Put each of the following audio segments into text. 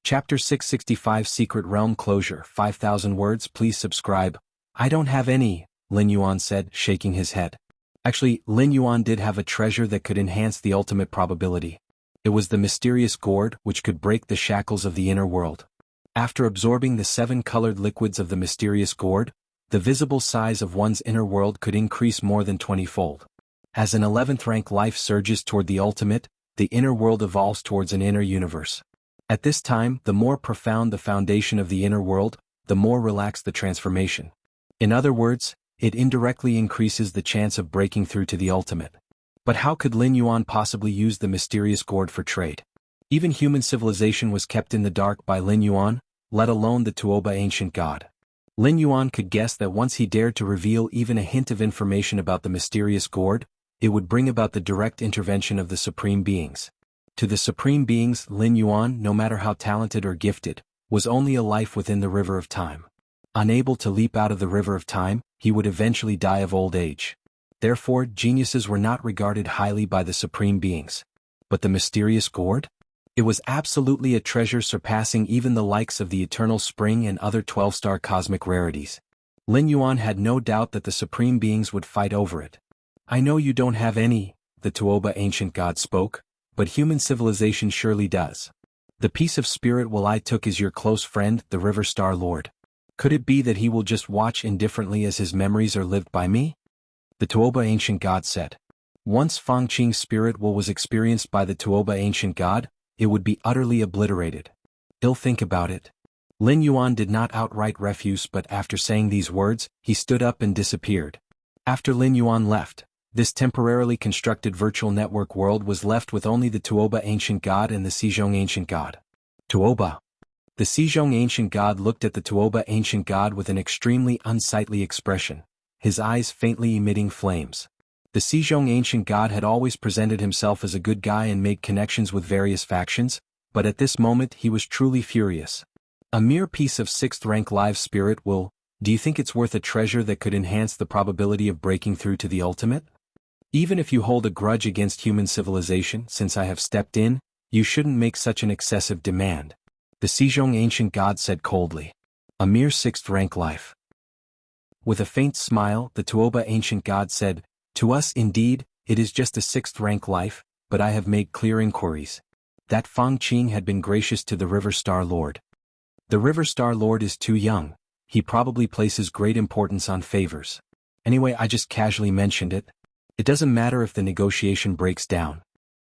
Chapter 665 Secret Realm Closure 5,000 words. Please subscribe. I don't have any, Lin Yuan said, shaking his head. Actually, Lin Yuan did have a treasure that could enhance the ultimate probability. It was the mysterious gourd which could break the shackles of the inner world. After absorbing the 7 colored liquids of the mysterious gourd, the visible size of one's inner world could increase more than 20-fold. As an 11th rank life surges toward the ultimate, the inner world evolves towards an inner universe. At this time, the more profound the foundation of the inner world, the more relaxed the transformation. In other words, it indirectly increases the chance of breaking through to the ultimate. But how could Lin Yuan possibly use the mysterious gourd for trade? Even human civilization was kept in the dark by Lin Yuan, let alone the Tuoba ancient god. Lin Yuan could guess that once he dared to reveal even a hint of information about the mysterious gourd, it would bring about the direct intervention of the supreme beings. To the supreme beings, Lin Yuan, no matter how talented or gifted, was only a life within the river of time. Unable to leap out of the river of time, he would eventually die of old age. Therefore, geniuses were not regarded highly by the supreme beings. But the mysterious gourd? It was absolutely a treasure surpassing even the likes of the eternal spring and other 12-star cosmic rarities. Lin Yuan had no doubt that the supreme beings would fight over it. I know you don't have any, the Tuoba ancient god spoke, but human civilization surely does. The piece of spirit I took is your close friend, the River Star Lord. Could it be that he will just watch indifferently as his memories are lived by me? The Tuoba ancient god said. Once Fangqing's spirit was experienced by the Tuoba ancient god, it would be utterly obliterated. He'll think about it. Lin Yuan did not outright refuse, but after saying these words, he stood up and disappeared. After Lin Yuan left, this temporarily constructed virtual network world was left with only the Tuoba ancient god and the Xizhong ancient god. Tuoba. The Xizhong ancient god looked at the Tuoba ancient god with an extremely unsightly expression, his eyes faintly emitting flames. The Xizhong ancient god had always presented himself as a good guy and made connections with various factions, but at this moment he was truly furious. A mere piece of 6th rank live spirit do you think it's worth a treasure that could enhance the probability of breaking through to the ultimate? Even if you hold a grudge against human civilization, since I have stepped in, you shouldn't make such an excessive demand. The Xizhong ancient god said coldly. A mere 6th rank life. With a faint smile, the Tuoba ancient god said, to us indeed, it is just a 6th rank life, but I have made clear inquiries. That Fangqing had been gracious to the River Star Lord. The River Star Lord is too young, he probably places great importance on favors. Anyway, I just casually mentioned it. It doesn't matter if the negotiation breaks down.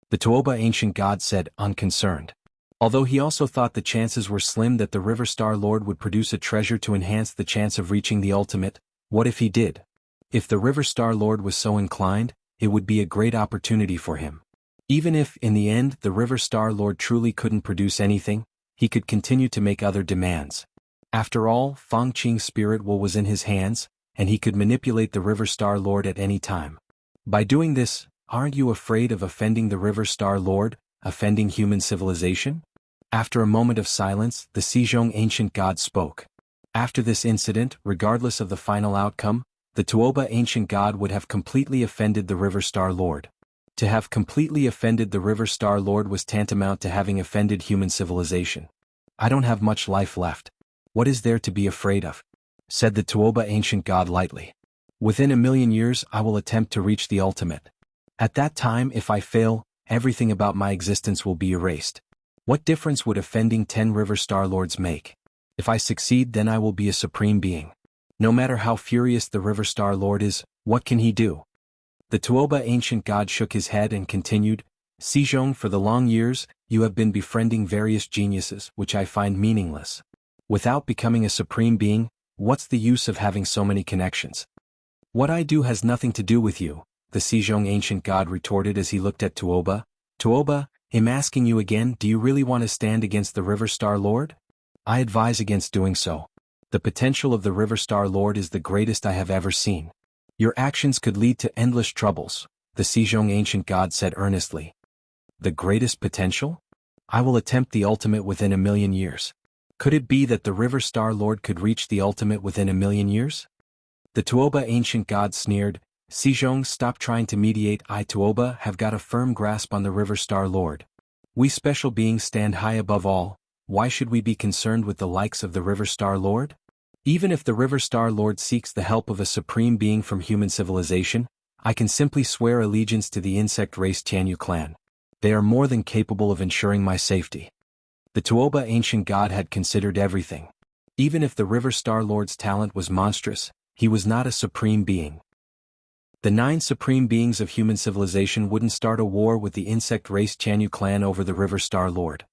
The Tuoba ancient god said, unconcerned. Although he also thought the chances were slim that the River Star Lord would produce a treasure to enhance the chance of reaching the ultimate, what if he did? If the River Star Lord was so inclined, it would be a great opportunity for him. Even if, in the end, the River Star Lord truly couldn't produce anything, he could continue to make other demands. After all, Fangqing's spirit was in his hands, and he could manipulate the River Star Lord at any time. By doing this, aren't you afraid of offending the River Star Lord, offending human civilization? After a moment of silence, the Xizhong ancient god spoke. After this incident, regardless of the final outcome, the Tuoba ancient god would have completely offended the River Star Lord. To have completely offended the River Star Lord was tantamount to having offended human civilization. I don't have much life left. What is there to be afraid of? Said the Tuoba ancient god lightly. Within 1,000,000 years I will attempt to reach the ultimate. At that time, if I fail, everything about my existence will be erased. What difference would offending 10 River Star Lords make? If I succeed, then I will be a supreme being. No matter how furious the River Star Lord is, what can he do? The Tuoba ancient god shook his head and continued, Xizhong, for the long years, you have been befriending various geniuses, which I find meaningless. Without becoming a supreme being, what's the use of having so many connections? What I do has nothing to do with you, the Xizhong ancient god retorted as he looked at Tuoba. Tuoba, I'm asking you again, do you really want to stand against the River Star Lord? I advise against doing so. The potential of the River Star Lord is the greatest I have ever seen. Your actions could lead to endless troubles, the Xizhong ancient god said earnestly. The greatest potential? I will attempt the ultimate within 1,000,000 years. Could it be that the River Star Lord could reach the ultimate within 1,000,000 years? The Tuoba ancient god sneered, Xizhong, stop trying to mediate. I, Tuoba, have got a firm grasp on the River Star Lord. We special beings stand high above all. why should we be concerned with the likes of the River Star Lord? Even if the River Star Lord seeks the help of a supreme being from human civilization, I can simply swear allegiance to the insect race Jianghu clan. They are more than capable of ensuring my safety. The Tuoba ancient god had considered everything. Even if the River Star Lord's talent was monstrous, he was not a supreme being. The 9 supreme beings of human civilization wouldn't start a war with the insect race Jianghu clan over the River Star Lord.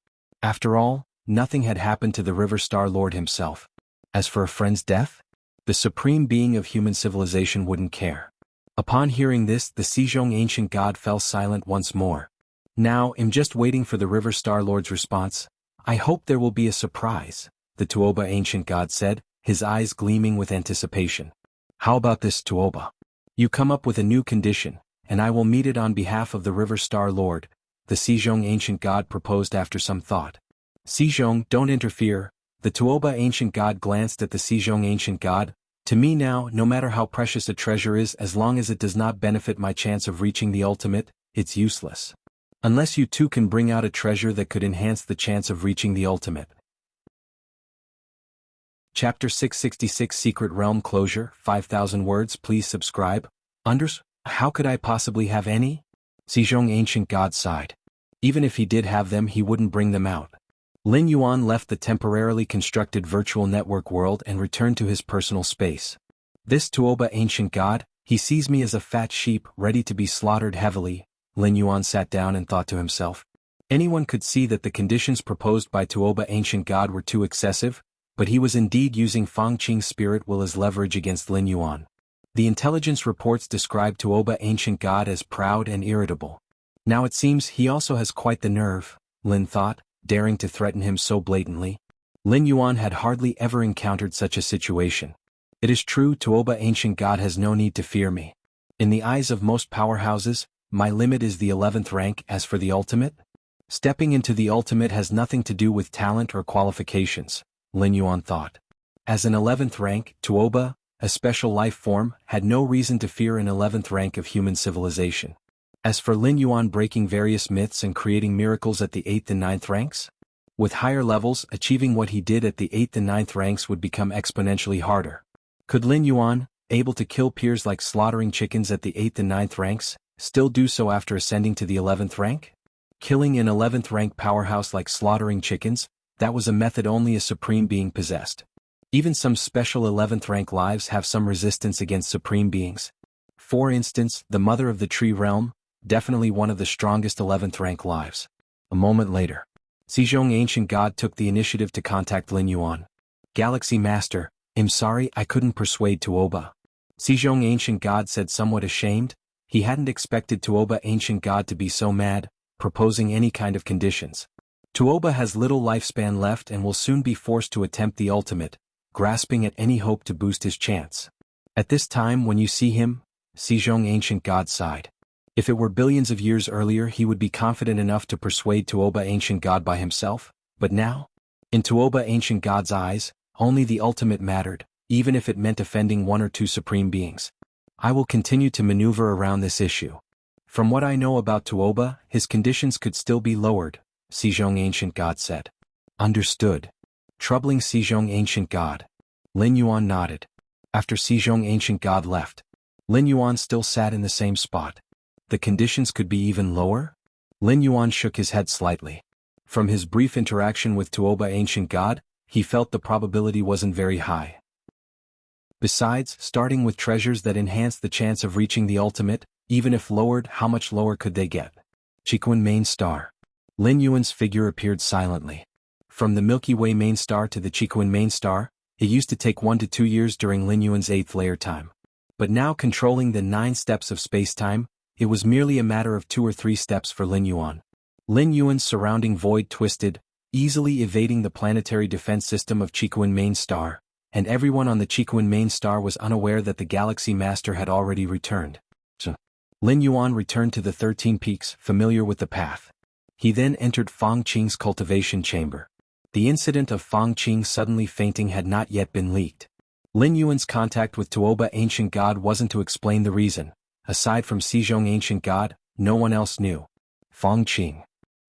After all, nothing had happened to the River Star Lord himself. As for a friend's death, the supreme being of human civilization wouldn't care. Upon hearing this, the Sejong ancient god fell silent once more. Now, I'm just waiting for the River Star Lord's response. I hope there will be a surprise, the Tuoba ancient god said, his eyes gleaming with anticipation. How about this, Tuoba? You come up with a new condition, and I will meet it on behalf of the River Star Lord, the Sejong ancient god proposed after some thought. Sejong, don't interfere. The Tuoba ancient god glanced at the Sejong ancient god. To me now, no matter how precious a treasure is, as long as it does not benefit my chance of reaching the ultimate, it's useless. Unless you two can bring out a treasure that could enhance the chance of reaching the ultimate. Chapter 666 Secret Realm Closure, 5,000 words. Please subscribe. How could I possibly have any? Sejong ancient god sighed. Even if he did have them, he wouldn't bring them out. Lin Yuan left the temporarily constructed virtual network world and returned to his personal space. This Tuoba ancient god, he sees me as a fat sheep ready to be slaughtered heavily. Lin Yuan sat down and thought to himself. Anyone could see that the conditions proposed by Tuoba ancient god were too excessive, but he was indeed using Fang Qing's spirit will as leverage against Lin Yuan. The intelligence reports described Tuoba ancient god as proud and irritable. Now it seems he also has quite the nerve, Lin thought, daring to threaten him so blatantly. Lin Yuan had hardly ever encountered such a situation. It is true, Tuoba ancient god has no need to fear me. In the eyes of most powerhouses, my limit is the 11th rank. As for the ultimate? Stepping into the ultimate has nothing to do with talent or qualifications, Lin Yuan thought. As an 11th rank, Tuoba, a special life form, had no reason to fear an 11th rank of human civilization. As for Lin Yuan breaking various myths and creating miracles at the 8th and 9th ranks? With higher levels, achieving what he did at the 8th and 9th ranks would become exponentially harder. Could Lin Yuan, able to kill peers like slaughtering chickens at the 8th and 9th ranks, still do so after ascending to the 11th rank? Killing an 11th rank powerhouse like slaughtering chickens, that was a method only a supreme being possessed. Even some special 11th rank lives have some resistance against supreme beings. For instance, the Mother of the Tree Realm, definitely one of the strongest 11th rank lives. A moment later, Sejong ancient god took the initiative to contact Lin Yuan. Galaxy Master, I'm sorry I couldn't persuade Tuoba. Sejong ancient god said somewhat ashamed. He hadn't expected Tuoba ancient god to be so mad, proposing any kind of conditions. Tuoba has little lifespan left and will soon be forced to attempt the ultimate, grasping at any hope to boost his chance. At this time when you see him, Sejong ancient god sighed. If it were billions of years earlier he would be confident enough to persuade Tuoba ancient god by himself, but now? In Tuoba ancient god's eyes, only the ultimate mattered, even if it meant offending 1 or 2 supreme beings. I will continue to maneuver around this issue. From what I know about Tuoba, his conditions could still be lowered, Sejong ancient god said. Understood. Troubling Sejong ancient god. Lin Yuan nodded. After Sejong ancient god left, Lin Yuan still sat in the same spot. The conditions could be even lower? Lin Yuan shook his head slightly. From his brief interaction with Tuoba ancient god, he felt the probability wasn't very high. Besides, starting with treasures that enhance the chance of reaching the ultimate, even if lowered, how much lower could they get? Chiquan main star. Lin Yuan's figure appeared silently. From the Milky Way main star to the Chiquan main star, it used to take 1 to 2 years during Lin Yuan's 8th layer time. But now controlling the 9 steps of space-time, it was merely a matter of 2 or 3 steps for Lin Yuan. Lin Yuan's surrounding void twisted, easily evading the planetary defense system of Chiquan main star, and everyone on the Chiquan main star was unaware that the Galaxy Master had already returned. Lin Yuan returned to the 13 peaks, familiar with the path. He then entered Fang Qing's cultivation chamber. The incident of Fang Qing suddenly fainting had not yet been leaked. Lin Yuan's contact with Tuoba ancient god wasn't to explain the reason. Aside from Sejong ancient god, no one else knew. Fang Qing.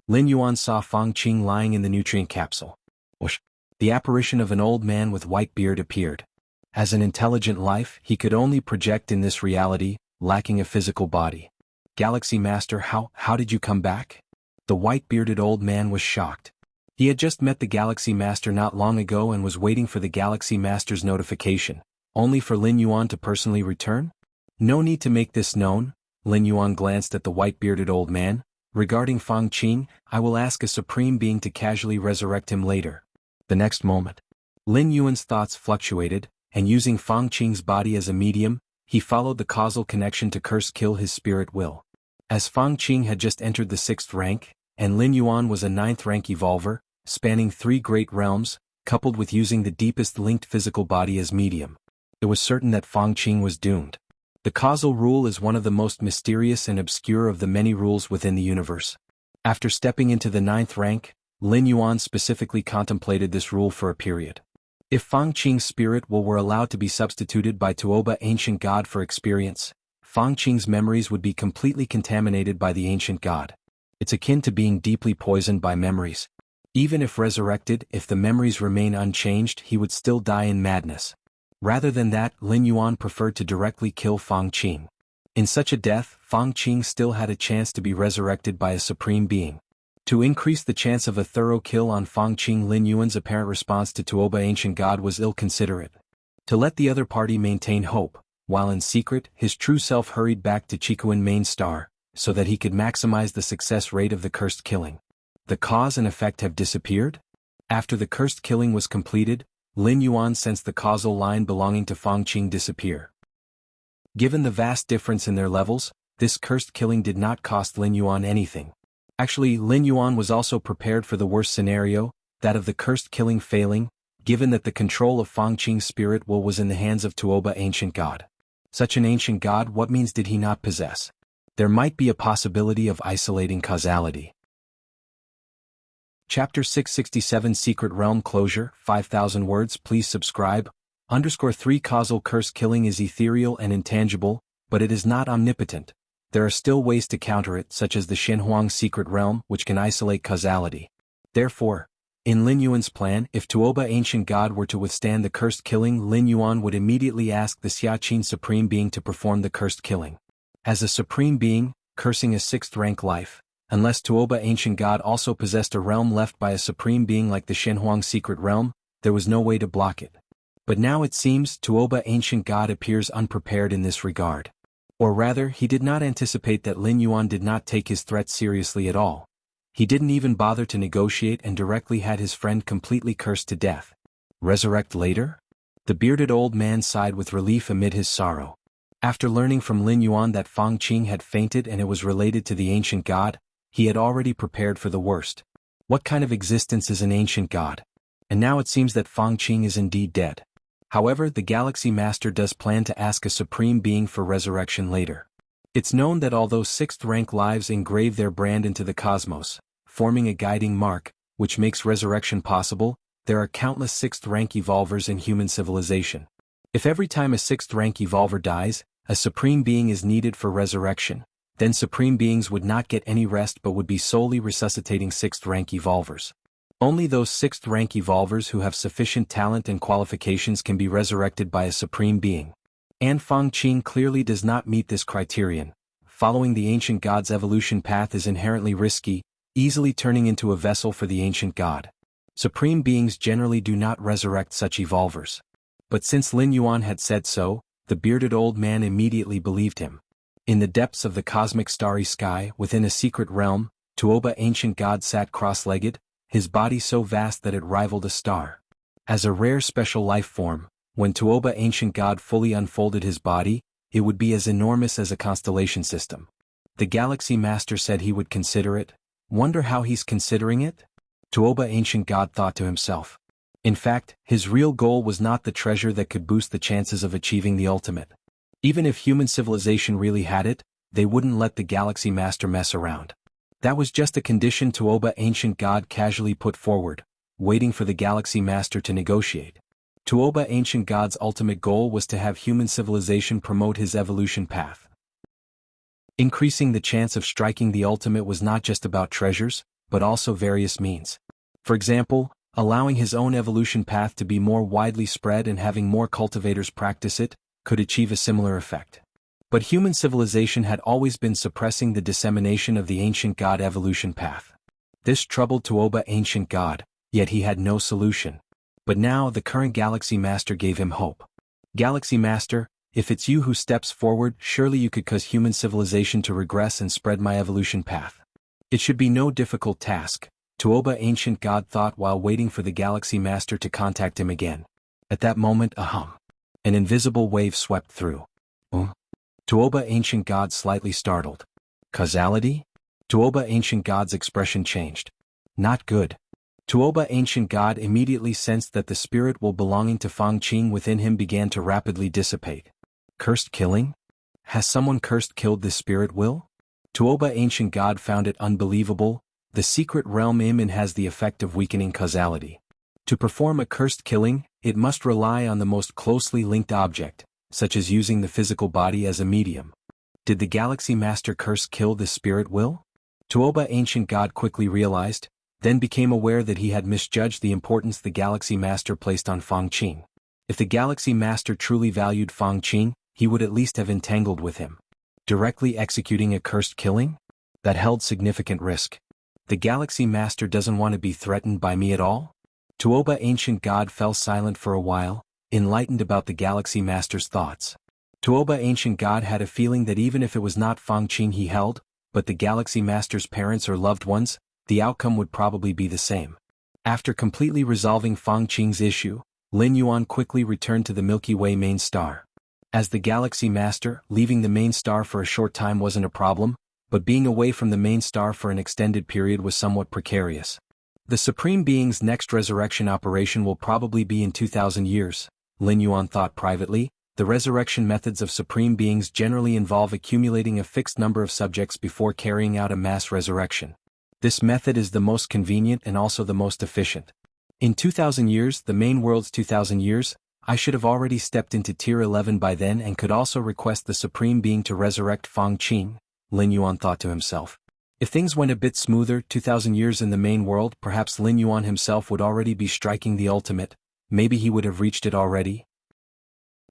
Lin Yuan saw Fang Qing lying in the nutrient capsule. Whoosh. The apparition of an old man with white beard appeared. As an intelligent life, he could only project in this reality, lacking a physical body. Galaxy Master, how did you come back? The white-bearded old man was shocked. He had just met the Galaxy Master not long ago and was waiting for the Galaxy Master's notification, only for Lin Yuan to personally return? No need to make this known, Lin Yuan glanced at the white-bearded old man. Regarding Fang Qing, I will ask a supreme being to casually resurrect him later. The next moment, Lin Yuan's thoughts fluctuated, and using Fang Qing's body as a medium, he followed the causal connection to curse kill his spirit will. As Fang Qing had just entered the 6th rank, and Lin Yuan was a 9th rank evolver, spanning 3 great realms, coupled with using the deepest linked physical body as medium, it was certain that Fang Qing was doomed. The causal rule is one of the most mysterious and obscure of the many rules within the universe. After stepping into the 9th rank, Lin Yuan specifically contemplated this rule for a period. If Fang Qing's spirit will were allowed to be substituted by Tuoba ancient god for experience, Fang Qing's memories would be completely contaminated by the ancient god. It's akin to being deeply poisoned by memories. Even if resurrected, if the memories remain unchanged, he would still die in madness. Rather than that, Lin Yuan preferred to directly kill Fang Qing. In such a death, Fang Qing still had a chance to be resurrected by a supreme being. To increase the chance of a thorough kill on Fang Qing, Lin Yuan's apparent response to Tuoba ancient god was ill-considerate. To let the other party maintain hope, while in secret, his true self hurried back to Chikuan main star, so that he could maximize the success rate of the cursed killing. The cause and effect have disappeared? After the cursed killing was completed, Lin Yuan sensed the causal line belonging to Fang Qing disappear. Given the vast difference in their levels, this cursed killing did not cost Lin Yuan anything. Actually, Lin Yuan was also prepared for the worst scenario, that of the cursed killing failing, given that the control of Fang Qing's spirit will was in the hands of Tuoba ancient god. Such an ancient god, what means did he not possess? There might be a possibility of isolating causality. Chapter 667 Secret Realm Closure, 5,000 words. Please subscribe. _3 Causal curse killing is ethereal and intangible, but it is not omnipotent. There are still ways to counter it, such as the Shenhuang secret realm, which can isolate causality. Therefore, in Lin Yuan's plan, if Tuoba ancient god were to withstand the cursed killing, Lin Yuan would immediately ask the Xiaqin supreme being to perform the cursed killing. As a supreme being, cursing a 6th rank life, unless Tuoba ancient god also possessed a realm left by a supreme being like the Shenhuang secret realm, there was no way to block it. But now it seems Tuoba ancient god appears unprepared in this regard. Or rather, he did not anticipate that Lin Yuan did not take his threat seriously at all. He didn't even bother to negotiate and directly had his friend completely cursed to death. Resurrect later? The bearded old man sighed with relief amid his sorrow. After learning from Lin Yuan that Fang Qing had fainted and it was related to the ancient god, he had already prepared for the worst. What kind of existence is an ancient god? And now it seems that Fang Qing is indeed dead. However, the Galaxy Master does plan to ask a supreme being for resurrection later. It's known that although 6th rank lives engrave their brand into the cosmos, forming a guiding mark, which makes resurrection possible, there are countless 6th rank evolvers in human civilization. If every time a 6th rank evolver dies, a supreme being is needed for resurrection, then supreme beings would not get any rest but would be solely resuscitating 6th rank evolvers. Only those 6th rank evolvers who have sufficient talent and qualifications can be resurrected by a supreme being. And Fang Qing clearly does not meet this criterion. Following the ancient god's evolution path is inherently risky, easily turning into a vessel for the ancient god. Supreme beings generally do not resurrect such evolvers. But since Lin Yuan had said so, the bearded old man immediately believed him. In the depths of the cosmic starry sky, within a secret realm, Tuoba ancient god sat cross-legged, his body so vast that it rivaled a star. As a rare special life form, when Tuoba ancient god fully unfolded his body, it would be as enormous as a constellation system. The Galaxy Master said he would consider it. Wonder how he's considering it? Tuoba ancient god thought to himself. In fact, his real goal was not the treasure that could boost the chances of achieving the ultimate. Even if human civilization really had it, they wouldn't let the Galaxy Master mess around. That was just a condition Tuoba ancient god casually put forward, waiting for the Galaxy Master to negotiate. Tuoba ancient god's ultimate goal was to have human civilization promote his evolution path. Increasing the chance of striking the ultimate was not just about treasures, but also various means. For example, Allowing his own evolution path to be more widely spread and having more cultivators practice it, could achieve a similar effect. But human civilization had always been suppressing the dissemination of the ancient god evolution path. This troubled Tuoba ancient god, yet he had no solution. But now the current Galaxy Master gave him hope. Galaxy Master, if it's you who steps forward, surely you could cause human civilization to regress and spread my evolution path. It should be no difficult task, Tuoba ancient god thought while waiting for the Galaxy Master to contact him again. At that moment an invisible wave swept through. Tuoba ancient god slightly startled. Causality? Tuoba ancient god's expression changed. Not good. Tuoba ancient god immediately sensed that the spirit will belonging to Fang Qing within him began to rapidly dissipate. Cursed killing? Has someone cursed killed this spirit will? Tuoba ancient god found it unbelievable. The secret realm Imin has the effect of weakening causality. To perform a cursed killing, it must rely on the most closely linked object, such as using the physical body as a medium. Did the Galaxy Master curse kill this spirit will? Tuoba ancient god quickly realized, then became aware that he had misjudged the importance the Galaxy Master placed on Fang Qing. If the Galaxy Master truly valued Fang Qing, he would at least have entangled with him. Directly executing a cursed killing? That held significant risk. The Galaxy Master doesn't want to be threatened by me at all? Tuoba ancient god fell silent for a while, enlightened about the Galaxy Master's thoughts. Tuoba ancient god had a feeling that even if it was not Fang Qing he held, but the Galaxy Master's parents or loved ones, the outcome would probably be the same. After completely resolving Fang Qing's issue, Lin Yuan quickly returned to the Milky Way main star. As the Galaxy Master, leaving the main star for a short time wasn't a problem, but being away from the main star for an extended period was somewhat precarious. The Supreme Being's next resurrection operation will probably be in 2,000 years, Lin Yuan thought privately. The resurrection methods of Supreme Beings generally involve accumulating a fixed number of subjects before carrying out a mass resurrection. This method is the most convenient and also the most efficient. In 2,000 years, the main world's 2,000 years, I should have already stepped into Tier 11 by then and could also request the Supreme Being to resurrect Fang Qing, Lin Yuan thought to himself. If things went a bit smoother, 2,000 years in the main world, perhaps Lin Yuan himself would already be striking the ultimate, maybe he would have reached it already.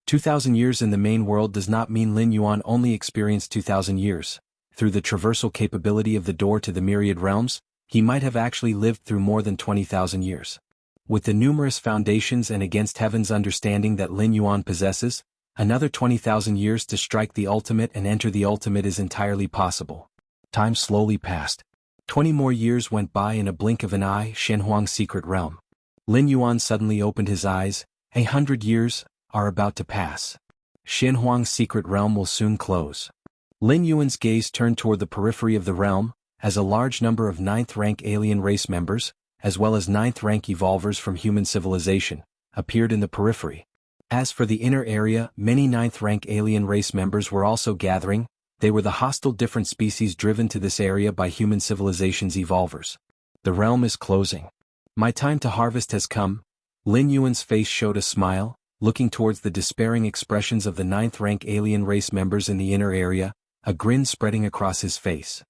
2,000 years in the main world does not mean Lin Yuan only experienced 2,000 years. Through the traversal capability of the door to the myriad realms, he might have actually lived through more than 20,000 years. With the numerous foundations and against heaven's understanding that Lin Yuan possesses, another 20,000 years to strike the ultimate and enter the ultimate is entirely possible. Time slowly passed. 20 more years went by in a blink of an eye. Shenhuang's secret realm. Lin Yuan suddenly opened his eyes. 100 years are about to pass. Shenhuang's secret realm will soon close. Lin Yuan's gaze turned toward the periphery of the realm, as a large number of 9th-rank alien race members, as well as 9th-rank evolvers from human civilization, appeared in the periphery. As for the inner area, many 9th-rank alien race members were also gathering. They were the hostile different species driven to this area by human civilization's evolvers. The realm is closing. My time to harvest has come. Lin Yuan's face showed a smile, looking towards the despairing expressions of the 9th-rank alien race members in the inner area, a grin spreading across his face.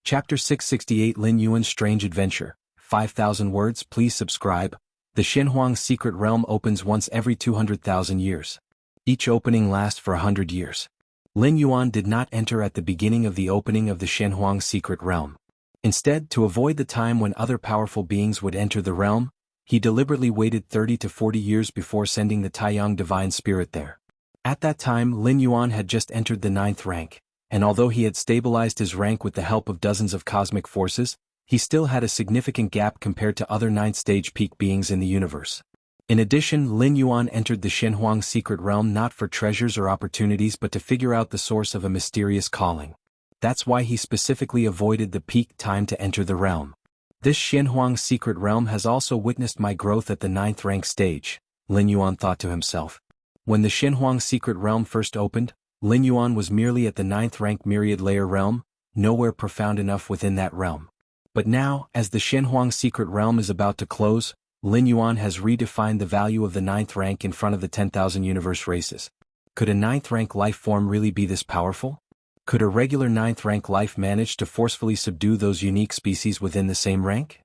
Chapter 668 Lin Yuan's Strange Adventure, 5,000 words. Please subscribe. The Shenhuang secret realm opens once every 200,000 years. Each opening lasts for 100 years. Lin Yuan did not enter at the beginning of the opening of the Shenhuang secret realm. Instead, to avoid the time when other powerful beings would enter the realm, he deliberately waited 30 to 40 years before sending the Taiyang divine spirit there. At that time Lin Yuan had just entered the 9th rank, and although he had stabilized his rank with the help of dozens of cosmic forces, he still had a significant gap compared to other 9th-stage peak beings in the universe. In addition, Lin Yuan entered the Shenhuang secret realm not for treasures or opportunities but to figure out the source of a mysterious calling. That's why he specifically avoided the peak time to enter the realm. This Shenhuang secret realm has also witnessed my growth at the 9th rank stage, Lin Yuan thought to himself. When the Shenhuang secret realm first opened, Lin Yuan was merely at the 9th rank myriad layer realm, nowhere profound enough within that realm. But now, as the Shenhuang secret realm is about to close, Lin Yuan has redefined the value of the 9th rank in front of the 10,000 universe races. Could a 9th rank life form really be this powerful? Could a regular 9th rank life manage to forcefully subdue those unique species within the same rank?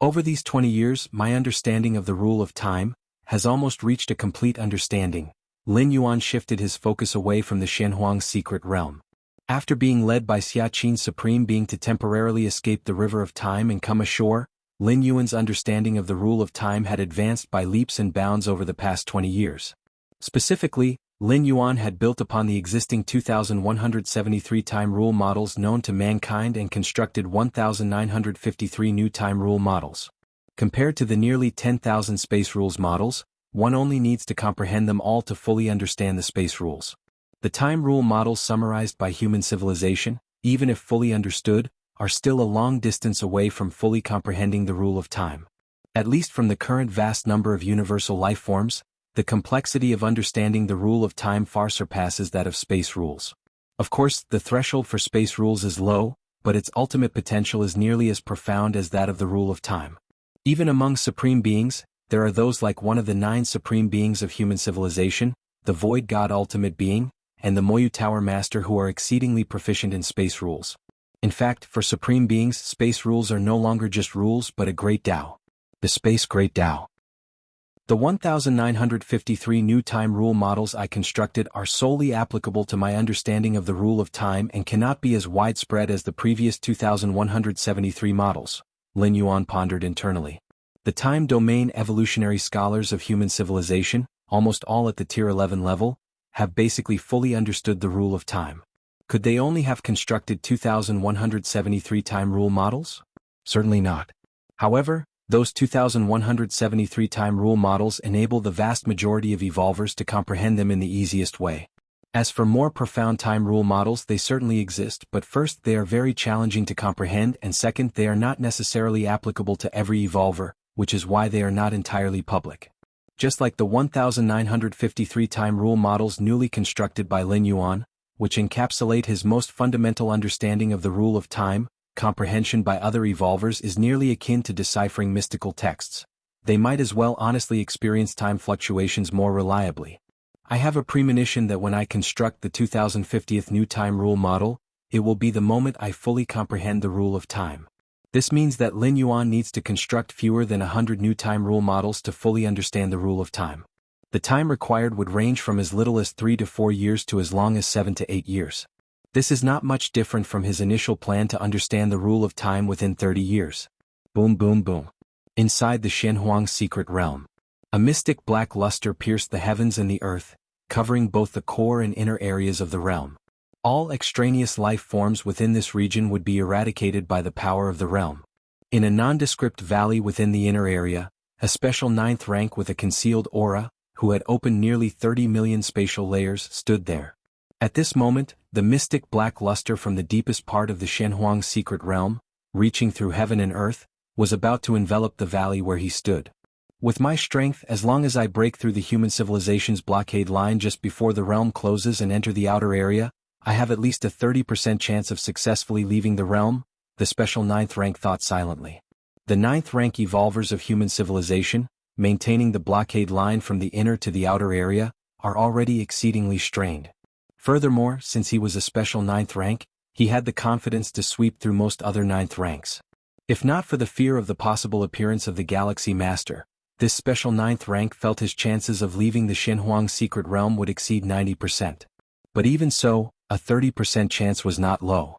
Over these 20 years, my understanding of the rule of time has almost reached a complete understanding. Lin Yuan shifted his focus away from the Shenhuang's secret realm. After being led by Xia Qin's supreme being to temporarily escape the river of time and come ashore, Lin Yuan's understanding of the rule of time had advanced by leaps and bounds over the past 20 years. Specifically, Lin Yuan had built upon the existing 2,173 time rule models known to mankind and constructed 1,953 new time rule models. Compared to the nearly 10,000 space rules models, one only needs to comprehend them all to fully understand the space rules. The time rule models summarized by human civilization, even if fully understood, are still a long distance away from fully comprehending the rule of time. At least from the current vast number of universal life forms, the complexity of understanding the rule of time far surpasses that of space rules. Of course, the threshold for space rules is low, but its ultimate potential is nearly as profound as that of the rule of time. Even among supreme beings, there are those like one of the 9 supreme beings of human civilization, the Void God Ultimate Being, and the Moyu Tower Master who are exceedingly proficient in space rules. In fact, for supreme beings, space rules are no longer just rules but a great Tao. The Space Great Tao. The 1,953 new time rule models I constructed are solely applicable to my understanding of the rule of time and cannot be as widespread as the previous 2,173 models, Lin Yuan pondered internally. The time domain evolutionary scholars of human civilization, almost all at the Tier 11 level, have basically fully understood the rule of time. Could they only have constructed 2,173 time rule models? Certainly not. However, those 2,173 time rule models enable the vast majority of evolvers to comprehend them in the easiest way. As for more profound time rule models, they certainly exist, but first they are very challenging to comprehend, and second they are not necessarily applicable to every evolver, which is why they are not entirely public. Just like the 1,953 time rule models newly constructed by Lin Yuan, which encapsulate his most fundamental understanding of the rule of time, comprehension by other evolvers is nearly akin to deciphering mystical texts. They might as well honestly experience time fluctuations more reliably. I have a premonition that when I construct the 2050th new time rule model, it will be the moment I fully comprehend the rule of time. This means that Lin Yuan needs to construct fewer than 100 new time rule models to fully understand the rule of time. The time required would range from as little as 3 to 4 years to as long as 7 to 8 years. This is not much different from his initial plan to understand the rule of time within 30 years. Boom boom boom. Inside the Shenhuang's secret realm, a mystic black luster pierced the heavens and the earth, covering both the core and inner areas of the realm. All extraneous life forms within this region would be eradicated by the power of the realm. In a nondescript valley within the inner area, a special 9th rank with a concealed aura, who had opened nearly 30 million spatial layers, stood there. At this moment, the mystic black luster from the deepest part of the Shenhuang's secret realm, reaching through heaven and earth, was about to envelop the valley where he stood. With my strength, as long as I break through the human civilization's blockade line just before the realm closes and enter the outer area, I have at least a 30% chance of successfully leaving the realm, the special 9th rank thought silently. The 9th rank evolvers of human civilization, maintaining the blockade line from the inner to the outer area, are already exceedingly strained. Furthermore, since he was a special 9th rank, he had the confidence to sweep through most other 9th ranks. If not for the fear of the possible appearance of the Galaxy Master, this special 9th rank felt his chances of leaving the Shenhuang's secret realm would exceed 90%. But even so, a 30% chance was not low.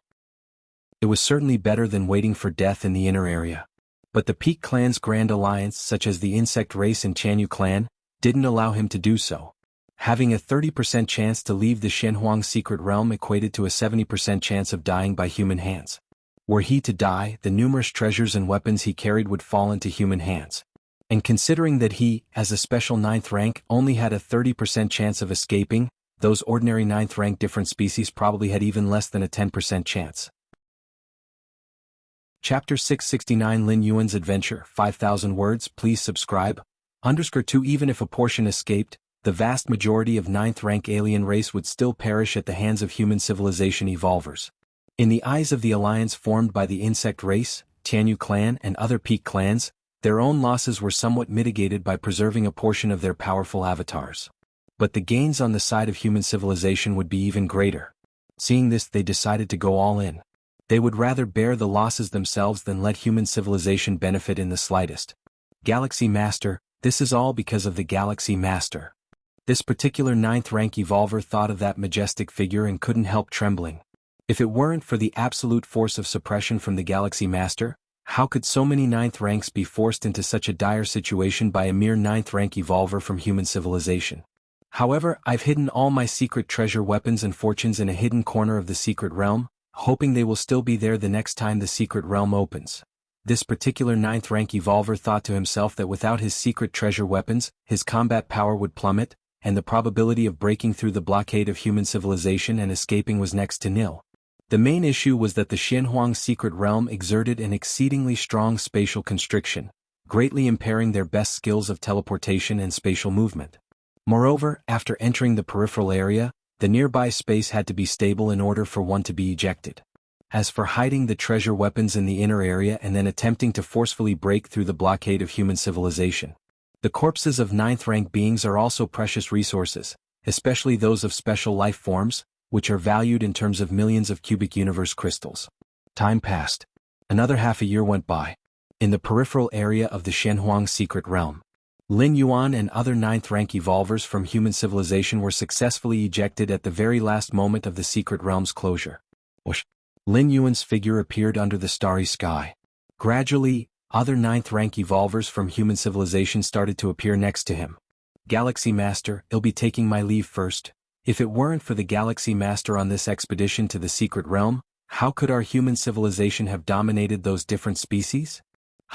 It was certainly better than waiting for death in the inner area. But the Peak Clan's Grand Alliance, such as the Insect Race and Chanyu Clan, didn't allow him to do so. Having a 30% chance to leave the Shenhuang's secret realm equated to a 70% chance of dying by human hands. Were he to die, the numerous treasures and weapons he carried would fall into human hands. And considering that he, as a special 9th rank, only had a 30% chance of escaping, those ordinary 9th rank different species probably had even less than a 10% chance. Chapter 669 Lin Yuan's Adventure, 5,000 words, please subscribe. _2 Even if a portion escaped, the vast majority of 9th rank alien race would still perish at the hands of human civilization evolvers. In the eyes of the alliance formed by the Insect Race, Chanyu Clan and other Peak clans, their own losses were somewhat mitigated by preserving a portion of their powerful avatars. But the gains on the side of human civilization would be even greater. Seeing this, they decided to go all in. They would rather bear the losses themselves than let human civilization benefit in the slightest. Galaxy Master, this is all because of the Galaxy Master. This particular 9th rank evolver thought of that majestic figure and couldn't help trembling. If it weren't for the absolute force of suppression from the Galaxy Master, how could so many 9th ranks be forced into such a dire situation by a mere 9th rank evolver from human civilization? However, I've hidden all my secret treasure weapons and fortunes in a hidden corner of the secret realm, hoping they will still be there the next time the secret realm opens. This particular 9th rank evolver thought to himself that without his secret treasure weapons, his combat power would plummet, and the probability of breaking through the blockade of human civilization and escaping was next to nil. The main issue was that the Xianhuang secret realm exerted an exceedingly strong spatial constriction, greatly impairing their best skills of teleportation and spatial movement. Moreover, after entering the peripheral area, the nearby space had to be stable in order for one to be ejected. As for hiding the treasure weapons in the inner area and then attempting to forcefully break through the blockade of human civilization, the corpses of 9th rank beings are also precious resources, especially those of special life forms, which are valued in terms of millions of cubic universe crystals. Time passed. Another half a year went by. In the peripheral area of the Xianhuang secret realm, Lin Yuan and other 9th rank evolvers from human civilization were successfully ejected at the very last moment of the secret realm's closure. Whoosh! Lin Yuan's figure appeared under the starry sky. Gradually, other 9th rank evolvers from human civilization started to appear next to him. Galaxy Master, I'll be taking my leave first. If it weren't for the Galaxy Master on this expedition to the secret realm, how could our human civilization have dominated those different species?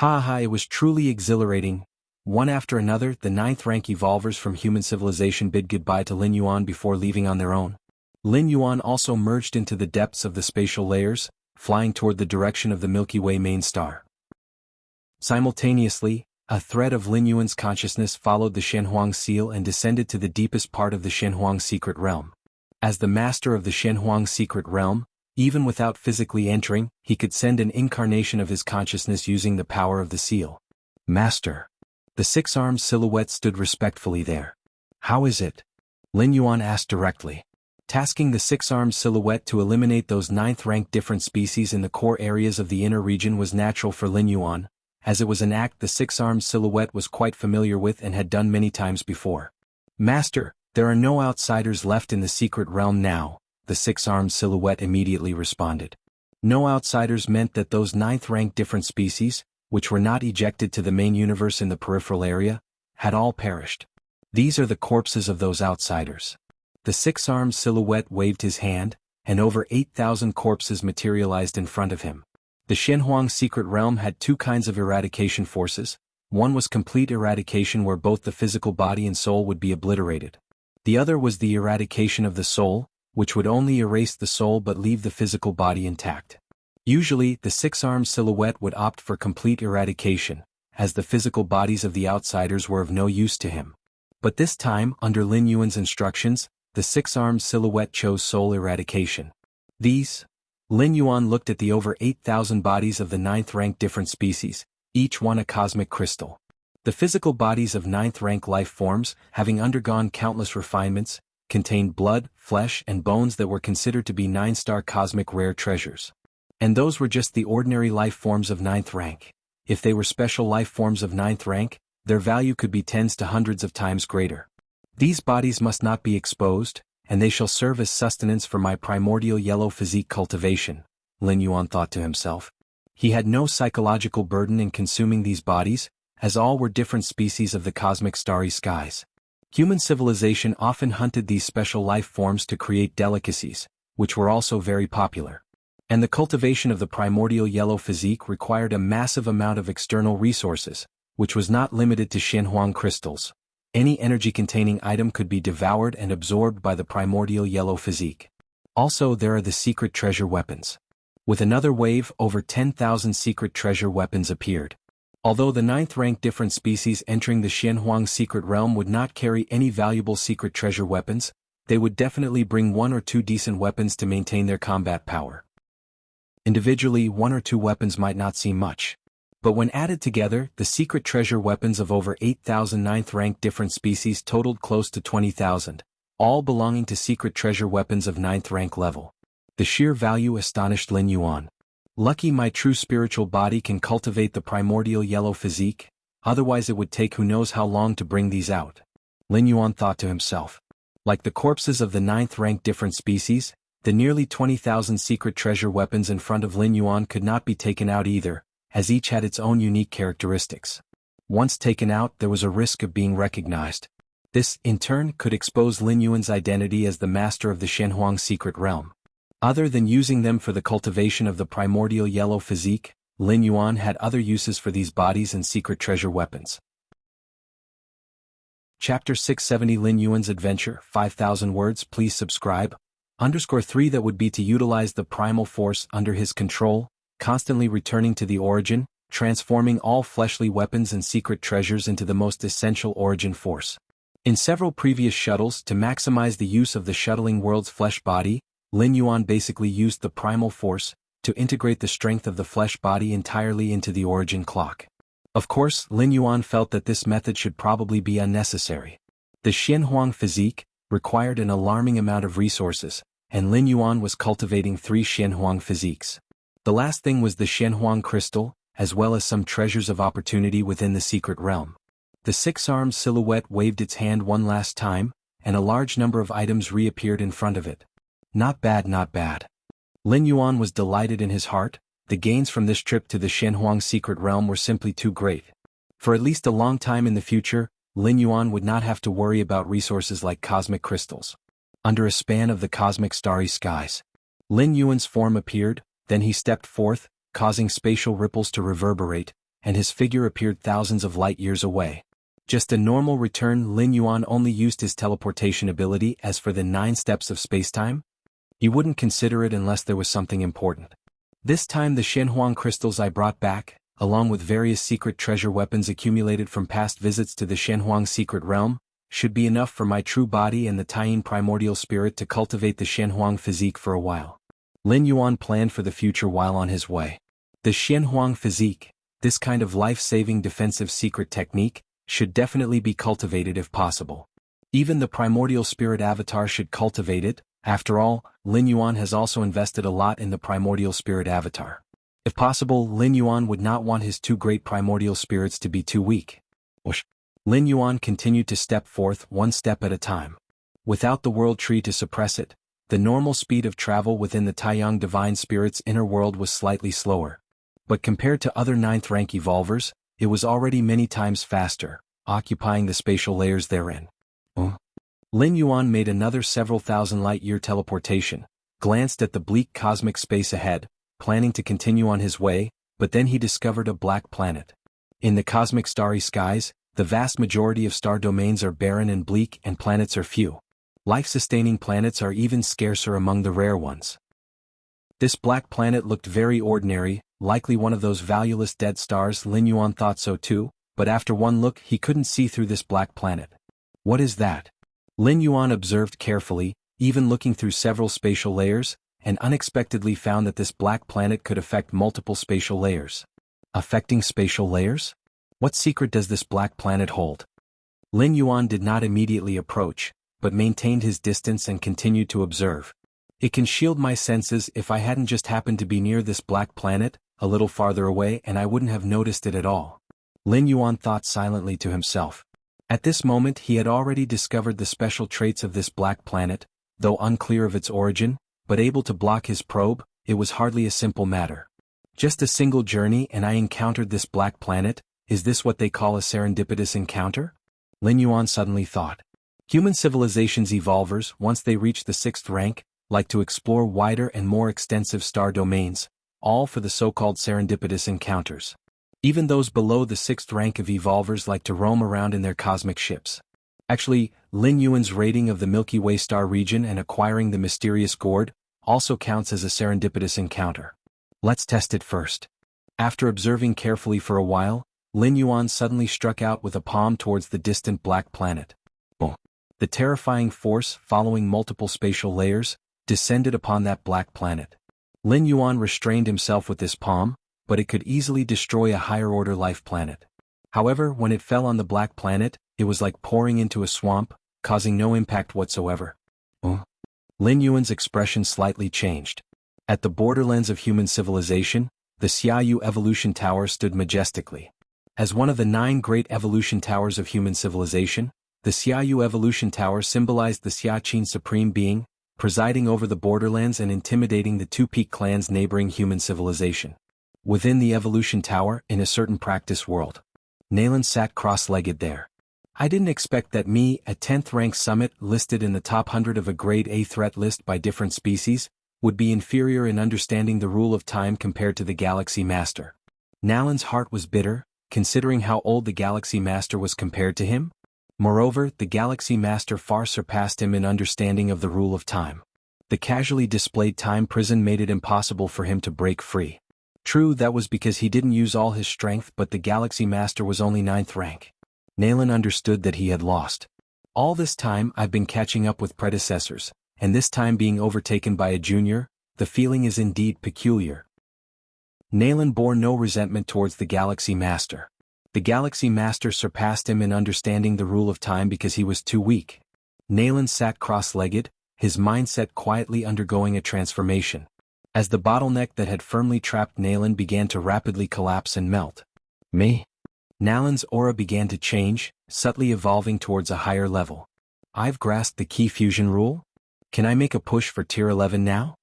It was truly exhilarating. One after another, the 9th rank evolvers from human civilization bid goodbye to Lin Yuan before leaving on their own. Lin Yuan also merged into the depths of the spatial layers, flying toward the direction of the Milky Way main star. Simultaneously, a thread of Lin Yuan's consciousness followed the Xianhuang seal and descended to the deepest part of the Xianhuang secret realm. As the master of the Xianhuang secret realm, even without physically entering, he could send an incarnation of his consciousness using the power of the seal. Master. The 6-armed silhouette stood respectfully there. How is it? Lin Yuan asked directly. Tasking the 6-armed silhouette to eliminate those 9th rank different species in the core areas of the inner region was natural for Lin Yuan, as it was an act the 6-armed silhouette was quite familiar with and had done many times before. Master, there are no outsiders left in the secret realm now, the 6-armed silhouette immediately responded. No outsiders meant that those 9th rank different species, which were not ejected to the main universe in the peripheral area, had all perished. These are the corpses of those outsiders. The 6-armed silhouette waved his hand, and over 8,000 corpses materialized in front of him. The Xianhuang secret realm had two kinds of eradication forces. One was complete eradication where both the physical body and soul would be obliterated. The other was the eradication of the soul, which would only erase the soul but leave the physical body intact. Usually, the 6-armed silhouette would opt for complete eradication, as the physical bodies of the outsiders were of no use to him. But this time, under Lin Yuan's instructions, the 6-armed silhouette chose soul eradication. Lin Yuan looked at the over 8,000 bodies of the 9th rank different species, each one a cosmic crystal. The physical bodies of 9th rank life forms, having undergone countless refinements, contained blood, flesh and bones that were considered to be 9-star cosmic rare treasures. And those were just the ordinary life forms of 9th rank. If they were special life forms of 9th rank, their value could be tens to hundreds of times greater. These bodies must not be exposed, and they shall serve as sustenance for my primordial yellow physique cultivation, Lin Yuan thought to himself. He had no psychological burden in consuming these bodies, as all were different species of the cosmic starry skies. Human civilization often hunted these special life forms to create delicacies, which were also very popular. And the cultivation of the primordial yellow physique required a massive amount of external resources, which was not limited to Xianhuang crystals. Any energy-containing item could be devoured and absorbed by the primordial yellow physique. Also, there are the secret treasure weapons. With another wave, over 10,000 secret treasure weapons appeared. Although the 9th rank different species entering the Xianhuang secret realm would not carry any valuable secret treasure weapons, they would definitely bring 1 or 2 decent weapons to maintain their combat power. Individually, 1 or 2 weapons might not seem much. But when added together, the secret treasure weapons of over 8,000 9th rank different species totaled close to 20,000, all belonging to secret treasure weapons of 9th rank level. The sheer value astonished Lin Yuan. Lucky my true spiritual body can cultivate the primordial yellow physique, otherwise it would take who knows how long to bring these out. Lin Yuan thought to himself. Like the corpses of the 9th-ranked different species, the nearly 20,000 secret treasure weapons in front of Lin Yuan could not be taken out either, as each had its own unique characteristics. Once taken out, there was a risk of being recognized. This, in turn, could expose Lin Yuan's identity as the master of the Shenhuang secret realm. Other than using them for the cultivation of the primordial yellow physique, Lin Yuan had other uses for these bodies and secret treasure weapons. Chapter 670 Lin Yuan's Adventure, 5,000 words. Please subscribe. _3 That would be to utilize the primal force under his control, constantly returning to the origin, transforming all fleshly weapons and secret treasures into the most essential origin force. In several previous shuttles, to maximize the use of the shuttling world's flesh body, Lin Yuan basically used the primal force to integrate the strength of the flesh body entirely into the origin clock. Of course, Lin Yuan felt that this method should probably be unnecessary. The Shenhuang physique required an alarming amount of resources, and Lin Yuan was cultivating 3 Shenhuang physiques. The last thing was the Shenhuang crystal, as well as some treasures of opportunity within the secret realm. The 6-armed silhouette waved its hand one last time, and a large number of items reappeared in front of it. Not bad, not bad. Lin Yuan was delighted in his heart. The gains from this trip to the Shenhuang secret realm were simply too great. For at least a long time in the future, Lin Yuan would not have to worry about resources like cosmic crystals. Under a span of the cosmic starry skies, Lin Yuan's form appeared, then he stepped forth, causing spatial ripples to reverberate, and his figure appeared thousands of light years away. Just a normal return. Lin Yuan only used his teleportation ability. As for the 9 steps of spacetime, he wouldn't consider it unless there was something important. This time the Shenhuang crystals I brought back, along with various secret treasure weapons accumulated from past visits to the Shenhuang secret realm, should be enough for my true body and the Taiyin primordial spirit to cultivate the Shenhuang physique for a while. Lin Yuan planned for the future while on his way. The Shenhuang physique, this kind of life-saving defensive secret technique, should definitely be cultivated if possible. Even the primordial spirit avatar should cultivate it. After all, Lin Yuan has also invested a lot in the primordial spirit avatar. If possible, Lin Yuan would not want his 2 great primordial spirits to be too weak. Lin Yuan continued to step forth one step at a time. Without the world tree to suppress it, the normal speed of travel within the Taiyang divine spirit's inner world was slightly slower. But compared to other 9th-rank evolvers, it was already many times faster, occupying the spatial layers therein. Lin Yuan made another several thousand light-year teleportation, glanced at the bleak cosmic space ahead, planning to continue on his way, but then he discovered a black planet. In the cosmic starry skies, the vast majority of star domains are barren and bleak and planets are few. Life-sustaining planets are even scarcer among the rare ones. This black planet looked very ordinary, likely one of those valueless dead stars. Lin Yuan thought so too, but after one look he couldn't see through this black planet. What is that? Lin Yuan observed carefully, even looking through several spatial layers, and unexpectedly found that this black planet could affect multiple spatial layers. Affecting spatial layers? What secret does this black planet hold? Lin Yuan did not immediately approach, but maintained his distance and continued to observe. It can shield my senses. If I hadn't just happened to be near this black planet, a little farther away, and I wouldn't have noticed it at all. Lin Yuan thought silently to himself. At this moment he had already discovered the special traits of this black planet, though unclear of its origin, but able to block his probe. It was hardly a simple matter. Just a single journey and I encountered this black planet. Is this what they call a serendipitous encounter? Lin Yuan suddenly thought. Human civilizations evolvers, once they reach the 6th rank, like to explore wider and more extensive star domains, all for the so-called serendipitous encounters. Even those below the 6th rank of evolvers like to roam around in their cosmic ships. Actually, Lin Yuan's raiding of the Milky Way star region and acquiring the mysterious gourd also counts as a serendipitous encounter. Let's test it first. After observing carefully for a while, Lin Yuan suddenly struck out with a palm towards the distant black planet. Boom! The terrifying force, following multiple spatial layers, descended upon that black planet. Lin Yuan restrained himself with this palm, but it could easily destroy a higher-order life planet. However, when it fell on the black planet, it was like pouring into a swamp, causing no impact whatsoever. Lin Yuan's expression slightly changed. At the borderlands of human civilization, the Xiaoyu Evolution Tower stood majestically. As one of the 9 great evolution towers of human civilization, the Xiaoyu Evolution Tower symbolized the Xiaqin Supreme Being, presiding over the borderlands and intimidating the 2 peak clans neighboring human civilization. Within the Evolution Tower, in a certain practice world, Nalan sat cross-legged there. I didn't expect that me, a 10th rank summit listed in the top 100 of a grade A threat list by different species, would be inferior in understanding the rule of time compared to the Galaxy Master. Nalan's heart was bitter, considering how old the Galaxy Master was compared to him. Moreover, the Galaxy Master far surpassed him in understanding of the rule of time. The casually displayed time prison made it impossible for him to break free. True, that was because he didn't use all his strength, but the Galaxy Master was only 9th rank. Nalan understood that he had lost. All this time I've been catching up with predecessors, and this time being overtaken by a junior, the feeling is indeed peculiar. Nalan bore no resentment towards the Galaxy Master. The Galaxy Master surpassed him in understanding the rule of time because he was too weak. Nalan sat cross-legged, his mindset quietly undergoing a transformation. As the bottleneck that had firmly trapped Nalan began to rapidly collapse and melt. Me? Nalan's aura began to change, subtly evolving towards a higher level. I've grasped the key fusion rule? Can I make a push for tier 11 now?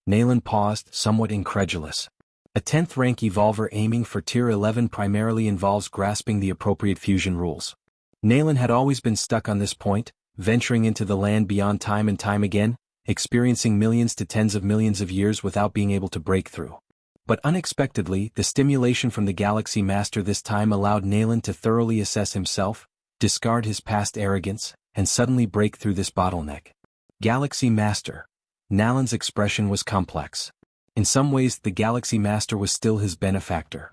Nalan paused, somewhat incredulous. A 10th rank evolver aiming for tier 11 primarily involves grasping the appropriate fusion rules. Nalan had always been stuck on this point, venturing into the land beyond time and time again, experiencing millions to tens of millions of years without being able to break through. But unexpectedly, the stimulation from the Galaxy Master this time allowed Nalan to thoroughly assess himself, discard his past arrogance, and suddenly break through this bottleneck. Galaxy Master. Nalan's expression was complex. In some ways, the Galaxy Master was still his benefactor.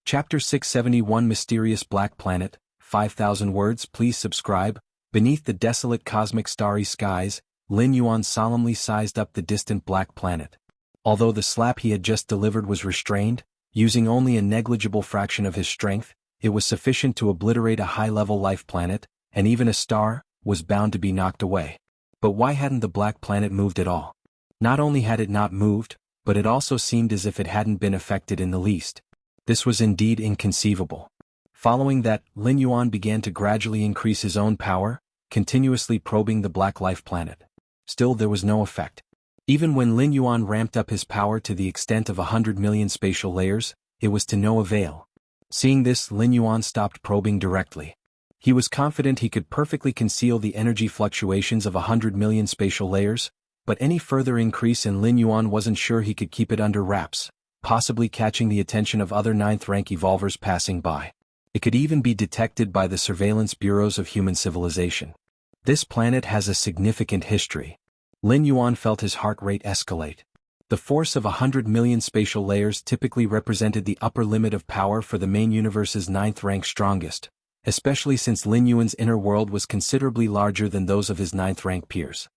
Chapter 671 Mysterious Black Planet, 5,000 words. Please subscribe. Beneath the desolate cosmic starry skies, Lin Yuan solemnly sized up the distant black planet. Although the slap he had just delivered was restrained, using only a negligible fraction of his strength, it was sufficient to obliterate a high-level life planet, and even a star was bound to be knocked away. But why hadn't the black planet moved at all? Not only had it not moved, but it also seemed as if it hadn't been affected in the least. This was indeed inconceivable. Following that, Lin Yuan began to gradually increase his own power, continuously probing the black life planet. Still there was no effect. Even when Lin Yuan ramped up his power to the extent of 100 million spatial layers, it was to no avail. Seeing this, Lin Yuan stopped probing directly. He was confident he could perfectly conceal the energy fluctuations of 100 million spatial layers, but any further increase in Lin Yuan wasn't sure he could keep it under wraps, possibly catching the attention of other 9th rank evolvers passing by. It could even be detected by the surveillance bureaus of human civilization. This planet has a significant history. Lin Yuan felt his heart rate escalate. The force of 100 million spatial layers typically represented the upper limit of power for the main universe's 9th rank strongest, especially since Lin Yuan's inner world was considerably larger than those of his 9th rank peers.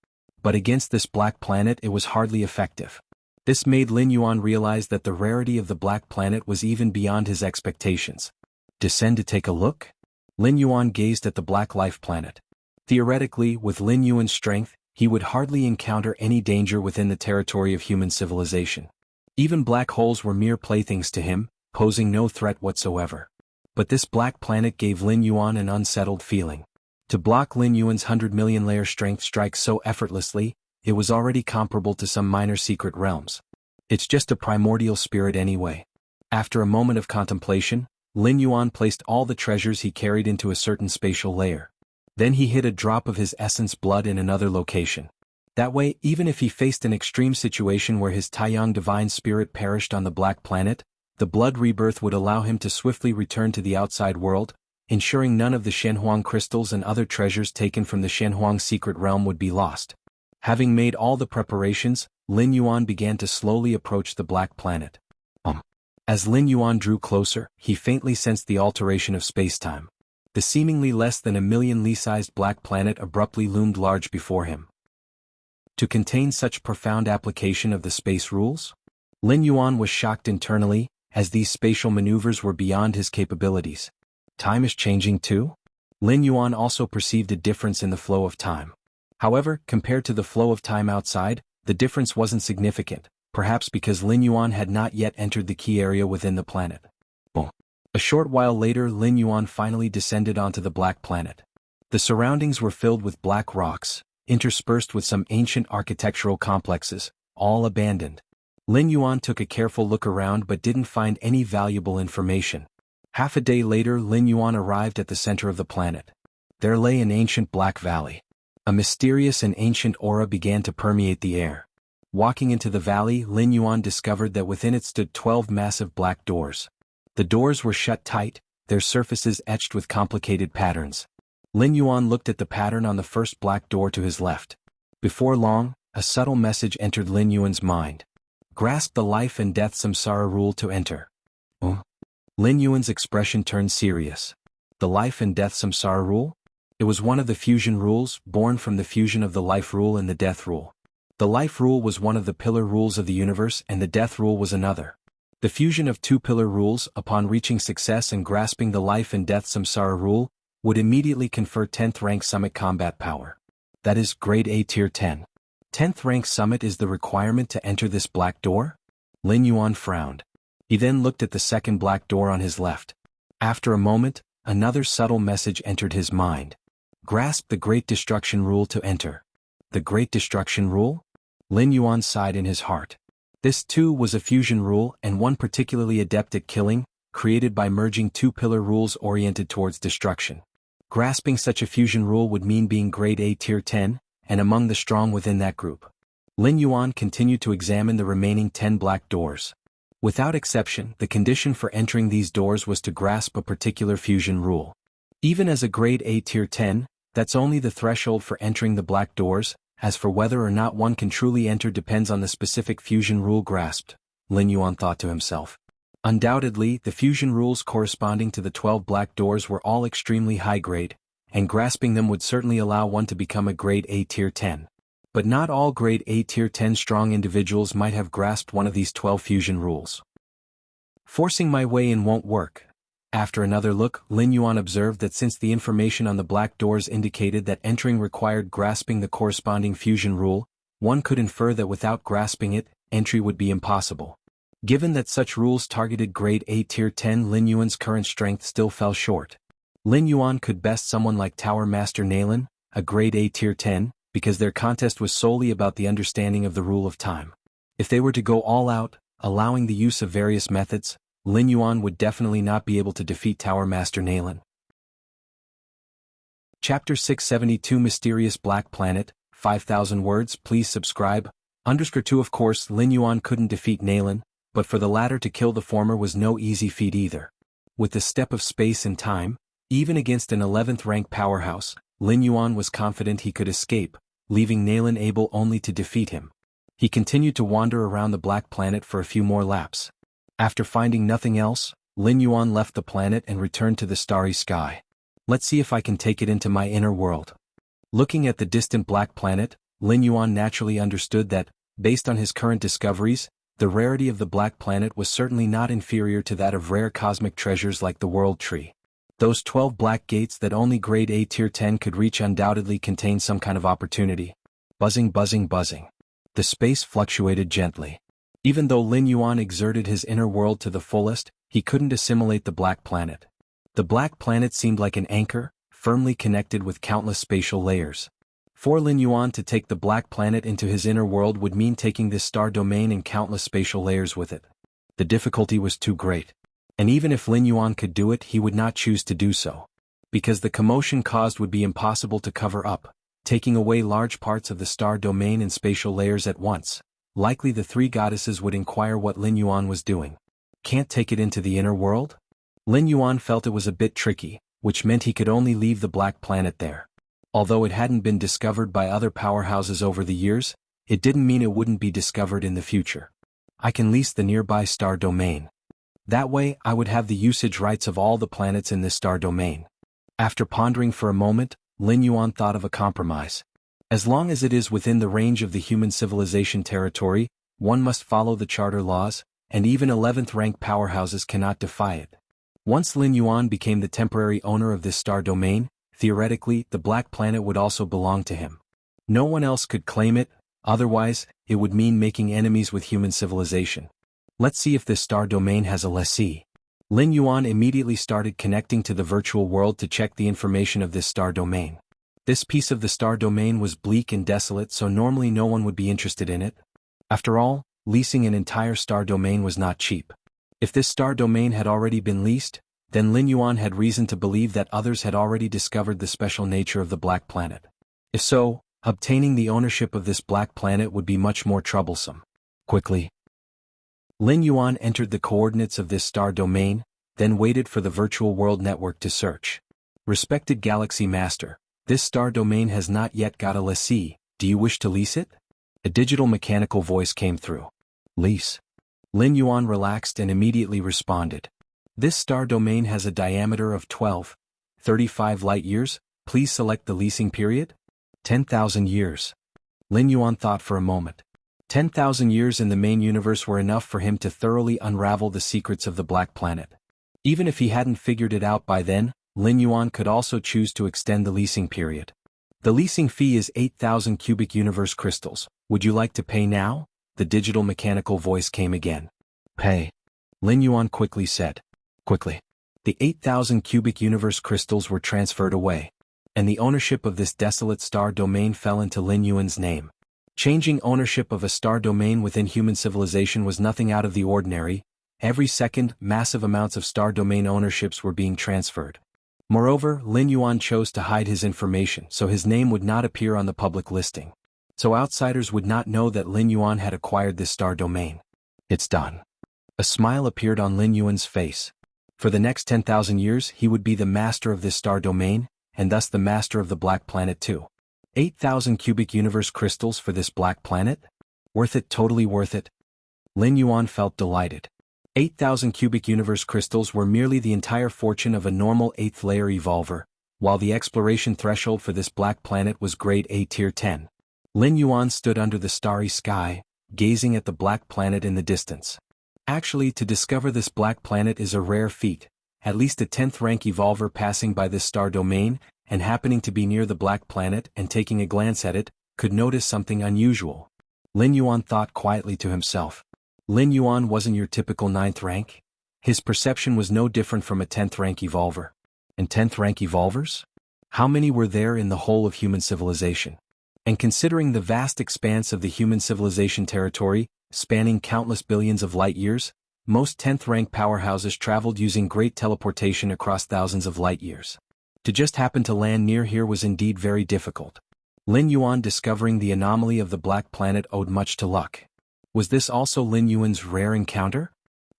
But against this black planet it was hardly effective. This made Lin Yuan realize that the rarity of the black planet was even beyond his expectations. Descend to take a look? Lin Yuan gazed at the black life planet. Theoretically, with Lin Yuan's strength, he would hardly encounter any danger within the territory of human civilization. Even black holes were mere playthings to him, posing no threat whatsoever. But this black planet gave Lin Yuan an unsettled feeling. To block Lin Yuan's 100 million layer strength strike so effortlessly, it was already comparable to some minor secret realms. It's just a primordial spirit anyway. After a moment of contemplation, Lin Yuan placed all the treasures he carried into a certain spatial layer. Then he hid a drop of his essence blood in another location. That way, even if he faced an extreme situation where his Taiyang divine spirit perished on the black planet, the blood rebirth would allow him to swiftly return to the outside world, ensuring none of the Shenhuang crystals and other treasures taken from the Shenhuang secret realm would be lost. Having made all the preparations, Lin Yuan began to slowly approach the black planet. As Lin Yuan drew closer, he faintly sensed the alteration of space-time. The seemingly less than a million Li-sized black planet abruptly loomed large before him. To contain such profound application of the space rules? Lin Yuan was shocked internally, as these spatial maneuvers were beyond his capabilities. Time is changing too? Lin Yuan also perceived a difference in the flow of time. However, compared to the flow of time outside, The difference wasn't significant, perhaps because Lin Yuan had not yet entered the key area within the planet. A short while later, Lin Yuan finally descended onto the black planet. The surroundings were filled with black rocks, interspersed with some ancient architectural complexes, all abandoned. Lin Yuan took a careful look around but didn't find any valuable information. Half a day later, Lin Yuan arrived at the center of the planet. There lay an ancient black valley. A mysterious and ancient aura began to permeate the air. Walking into the valley, Lin Yuan discovered that within it stood 12 massive black doors. The doors were shut tight, their surfaces etched with complicated patterns. Lin Yuan looked at the pattern on the first black door to his left. Before long, a subtle message entered Lin Yuan's mind. Grasp the life and death samsara rule to enter. Lin Yuan's expression turned serious. The life and death samsara rule? It was one of the fusion rules, born from the fusion of the life rule and the death rule. The life rule was one of the pillar rules of the universe and the death rule was another. The fusion of two pillar rules, upon reaching success and grasping the life and death samsara rule, would immediately confer 10th rank summit combat power. That is, grade A tier 10. 10th rank summit is the requirement to enter this black door? Lin Yuan frowned. He then looked at the second black door on his left. After a moment, another subtle message entered his mind. Grasp the Great Destruction Rule to enter. The Great Destruction Rule? Lin Yuan sighed in his heart. This too was a fusion rule and one particularly adept at killing, created by merging two pillar rules oriented towards destruction. Grasping such a fusion rule would mean being grade A tier 10, and among the strong within that group. Lin Yuan continued to examine the remaining 10 black doors. Without exception, the condition for entering these doors was to grasp a particular fusion rule. Even as a grade A tier 10, that's only the threshold for entering the black doors. As for whether or not one can truly enter depends on the specific fusion rule grasped, Lin Yuan thought to himself. Undoubtedly, the fusion rules corresponding to the 12 black doors were all extremely high grade, and grasping them would certainly allow one to become a grade A tier 10. But not all grade A tier 10 strong individuals might have grasped one of these 12 fusion rules. Forcing my way in won't work. After another look, Lin Yuan observed that since the information on the black doors indicated that entering required grasping the corresponding fusion rule, one could infer that without grasping it, entry would be impossible. Given that such rules targeted grade A tier 10, Lin Yuan's current strength still fell short. Lin Yuan could best someone like Tower Master Nalen, a grade A tier 10, because their contest was solely about the understanding of the rule of time. If they were to go all out, allowing the use of various methods, Lin Yuan would definitely not be able to defeat Tower Master Nalen. Chapter 672 Mysterious Black Planet, 5,000 words, please subscribe. _2 Of course, Lin Yuan couldn't defeat Nalen, but for the latter to kill the former was no easy feat either. With the step of space and time, even against an 11th rank powerhouse, Lin Yuan was confident he could escape, leaving Nalen able only to defeat him. He continued to wander around the black planet for a few more laps. After finding nothing else, Lin Yuan left the planet and returned to the starry sky. Let's see if I can take it into my inner world. Looking at the distant black planet, Lin Yuan naturally understood that, based on his current discoveries, the rarity of the black planet was certainly not inferior to that of rare cosmic treasures like the World Tree. Those 12 black gates that only grade A tier 10 could reach undoubtedly contained some kind of opportunity. Buzzing, buzzing, buzzing. The space fluctuated gently. Even though Lin Yuan exerted his inner world to the fullest, he couldn't assimilate the black planet. The black planet seemed like an anchor, firmly connected with countless spatial layers. For Lin Yuan to take the black planet into his inner world would mean taking this star domain and countless spatial layers with it. The difficulty was too great. And even if Lin Yuan could do it, he would not choose to do so. Because the commotion caused would be impossible to cover up, taking away large parts of the star domain and spatial layers at once. Likely the three goddesses would inquire what Lin Yuan was doing. Can't take it into the inner world? Lin Yuan felt it was a bit tricky, which meant he could only leave the black planet there. Although it hadn't been discovered by other powerhouses over the years, it didn't mean it wouldn't be discovered in the future. I can lease the nearby star domain. That way, I would have the usage rights of all the planets in this star domain. After pondering for a moment, Lin Yuan thought of a compromise. As long as it is within the range of the human civilization territory, one must follow the charter laws, and even 11th rank powerhouses cannot defy it. Once Lin Yuan became the temporary owner of this star domain, theoretically, the black planet would also belong to him. No one else could claim it, Otherwise, it would mean making enemies with human civilization. Let's see if this star domain has a lessee. Lin Yuan immediately started connecting to the virtual world to check the information of this star domain. This piece of the star domain was bleak and desolate, so normally no one would be interested in it. After all, leasing an entire star domain was not cheap. If this star domain had already been leased, then Lin Yuan had reason to believe that others had already discovered the special nature of the black planet. If so, obtaining the ownership of this black planet would be much more troublesome. Quickly, Lin Yuan entered the coordinates of this star domain, then waited for the virtual world network to search. Respected Galaxy Master, this star domain has not yet got a lessee. Do you wish to lease it? A digital mechanical voice came through. Lease. Lin Yuan relaxed and immediately responded. This star domain has a diameter of 12.35 light-years. Please select the leasing period. 10,000 years. Lin Yuan thought for a moment. 10,000 years in the main universe were enough for him to thoroughly unravel the secrets of the black planet. Even if he hadn't figured it out by then, Lin Yuan could also choose to extend the leasing period. The leasing fee is 8,000 cubic universe crystals. Would you like to pay now? The digital mechanical voice came again. Pay. Lin Yuan quickly said. Quickly. The 8,000 cubic universe crystals were transferred away, and the ownership of this desolate star domain fell into Lin Yuan's name. Changing ownership of a star domain within human civilization was nothing out of the ordinary. Every second, massive amounts of star domain ownerships were being transferred. Moreover, Lin Yuan chose to hide his information so his name would not appear on the public listing. So outsiders would not know that Lin Yuan had acquired this star domain. It's done. A smile appeared on Lin Yuan's face. For the next 10,000 years he would be the master of this star domain, and thus the master of the black planet too. 8,000 cubic universe crystals for this black planet? Worth it, totally worth it. Lin Yuan felt delighted. 8,000 cubic universe crystals were merely the entire fortune of a normal 8th layer evolver, while the exploration threshold for this black planet was grade A tier 10. Lin Yuan stood under the starry sky, gazing at the black planet in the distance. Actually, to discover this black planet is a rare feat. At least a 10th rank evolver passing by this star domain, and happening to be near the black planet and taking a glance at it, could notice something unusual. Lin Yuan thought quietly to himself. Lin Yuan wasn't your typical 9th rank. His perception was no different from a 10th rank evolver. And 10th rank evolvers? How many were there in the whole of human civilization? And considering the vast expanse of the human civilization territory, spanning countless billions of light-years, most 10th rank powerhouses traveled using great teleportation across thousands of light-years. To just happen to land near here was indeed very difficult. Lin Yuan discovering the anomaly of the black planet owed much to luck. Was this also Lin Yuan's rare encounter?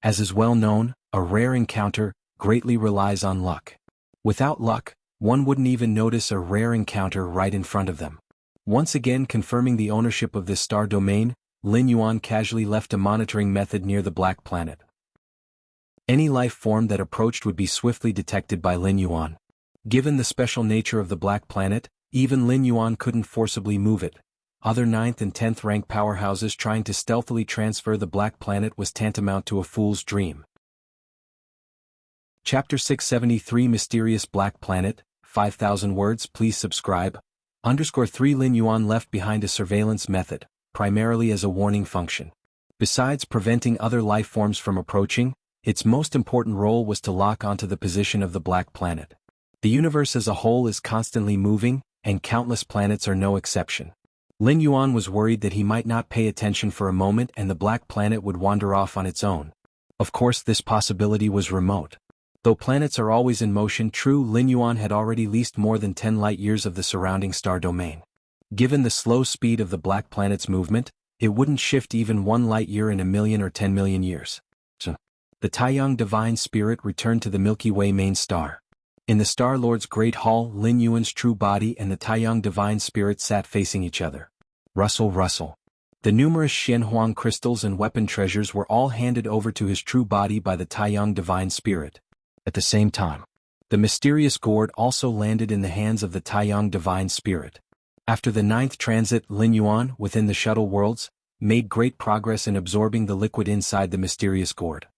As is well known, a rare encounter greatly relies on luck. Without luck, one wouldn't even notice a rare encounter right in front of them. Once again confirming the ownership of this star domain, Lin Yuan casually left a monitoring method near the black planet. Any life form that approached would be swiftly detected by Lin Yuan. Given the special nature of the black planet, even Lin Yuan couldn't forcibly move it. Other 9th and 10th rank powerhouses trying to stealthily transfer the black planet was tantamount to a fool's dream. Chapter 673 Mysterious Black Planet, 5,000 words. Please subscribe. _3 Lin Yuan left behind a surveillance method, primarily as a warning function. Besides preventing other life forms from approaching, its most important role was to lock onto the position of the black planet. The universe as a whole is constantly moving, and countless planets are no exception. Lin Yuan was worried that he might not pay attention for a moment and the black planet would wander off on its own. Of course, this possibility was remote. Though planets are always in motion, true, Lin Yuan had already leased more than 10 light-years of the surrounding star domain. Given the slow speed of the black planet's movement, it wouldn't shift even 1 light-year in a million or 10 million years. So, the Taiyang Divine Spirit returned to the Milky Way main star. In the Star Lord's Great Hall, Lin Yuan's true body and the Taiyang Divine Spirit sat facing each other. Rustle, rustle. The numerous Xianhuang crystals and weapon treasures were all handed over to his true body by the Taiyang Divine Spirit. At the same time, the mysterious gourd also landed in the hands of the Taiyang Divine Spirit. After the 9th transit, Lin Yuan, within the shuttle worlds, made great progress in absorbing the liquid inside the mysterious gourd.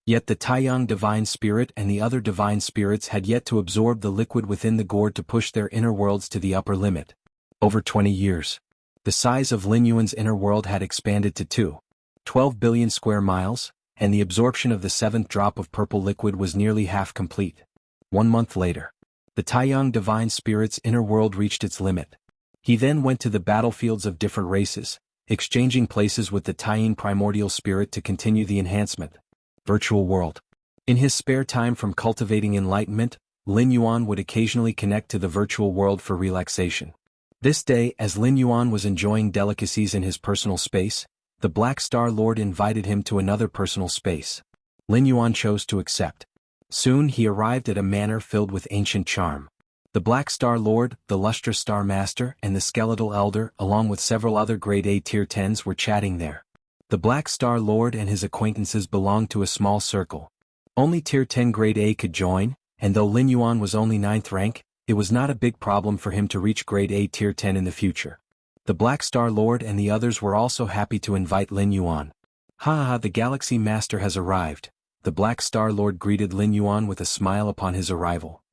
Yet the Taiyang Divine Spirit and the other Divine Spirits had yet to absorb the liquid within the gourd to push their inner worlds to the upper limit. Over 20 years. The size of Lin Yuan's inner world had expanded to 12 billion square miles, and the absorption of the seventh drop of purple liquid was nearly half complete. 1 month later, the Taiyang divine spirit's inner world reached its limit. He then went to the battlefields of different races, exchanging places with the Taiyin primordial spirit to continue the enhancement. Virtual world. In his spare time from cultivating enlightenment, Lin Yuan would occasionally connect to the virtual world for relaxation. This day, as Lin Yuan was enjoying delicacies in his personal space, the Black Star Lord invited him to another personal space. Lin Yuan chose to accept. Soon he arrived at a manor filled with ancient charm. The Black Star Lord, the Lustrous Star Master, and the Skeletal Elder, along with several other grade A tier 10s, were chatting there. The Black Star Lord and his acquaintances belonged to a small circle. Only tier 10 grade A could join, and though Lin Yuan was only 9th rank, it was not a big problem for him to reach grade A tier 10 in the future. The Black Star Lord and the others were also happy to invite Lin Yuan. Ha, the Galaxy Master has arrived. The Black Star Lord greeted Lin Yuan with a smile upon his arrival.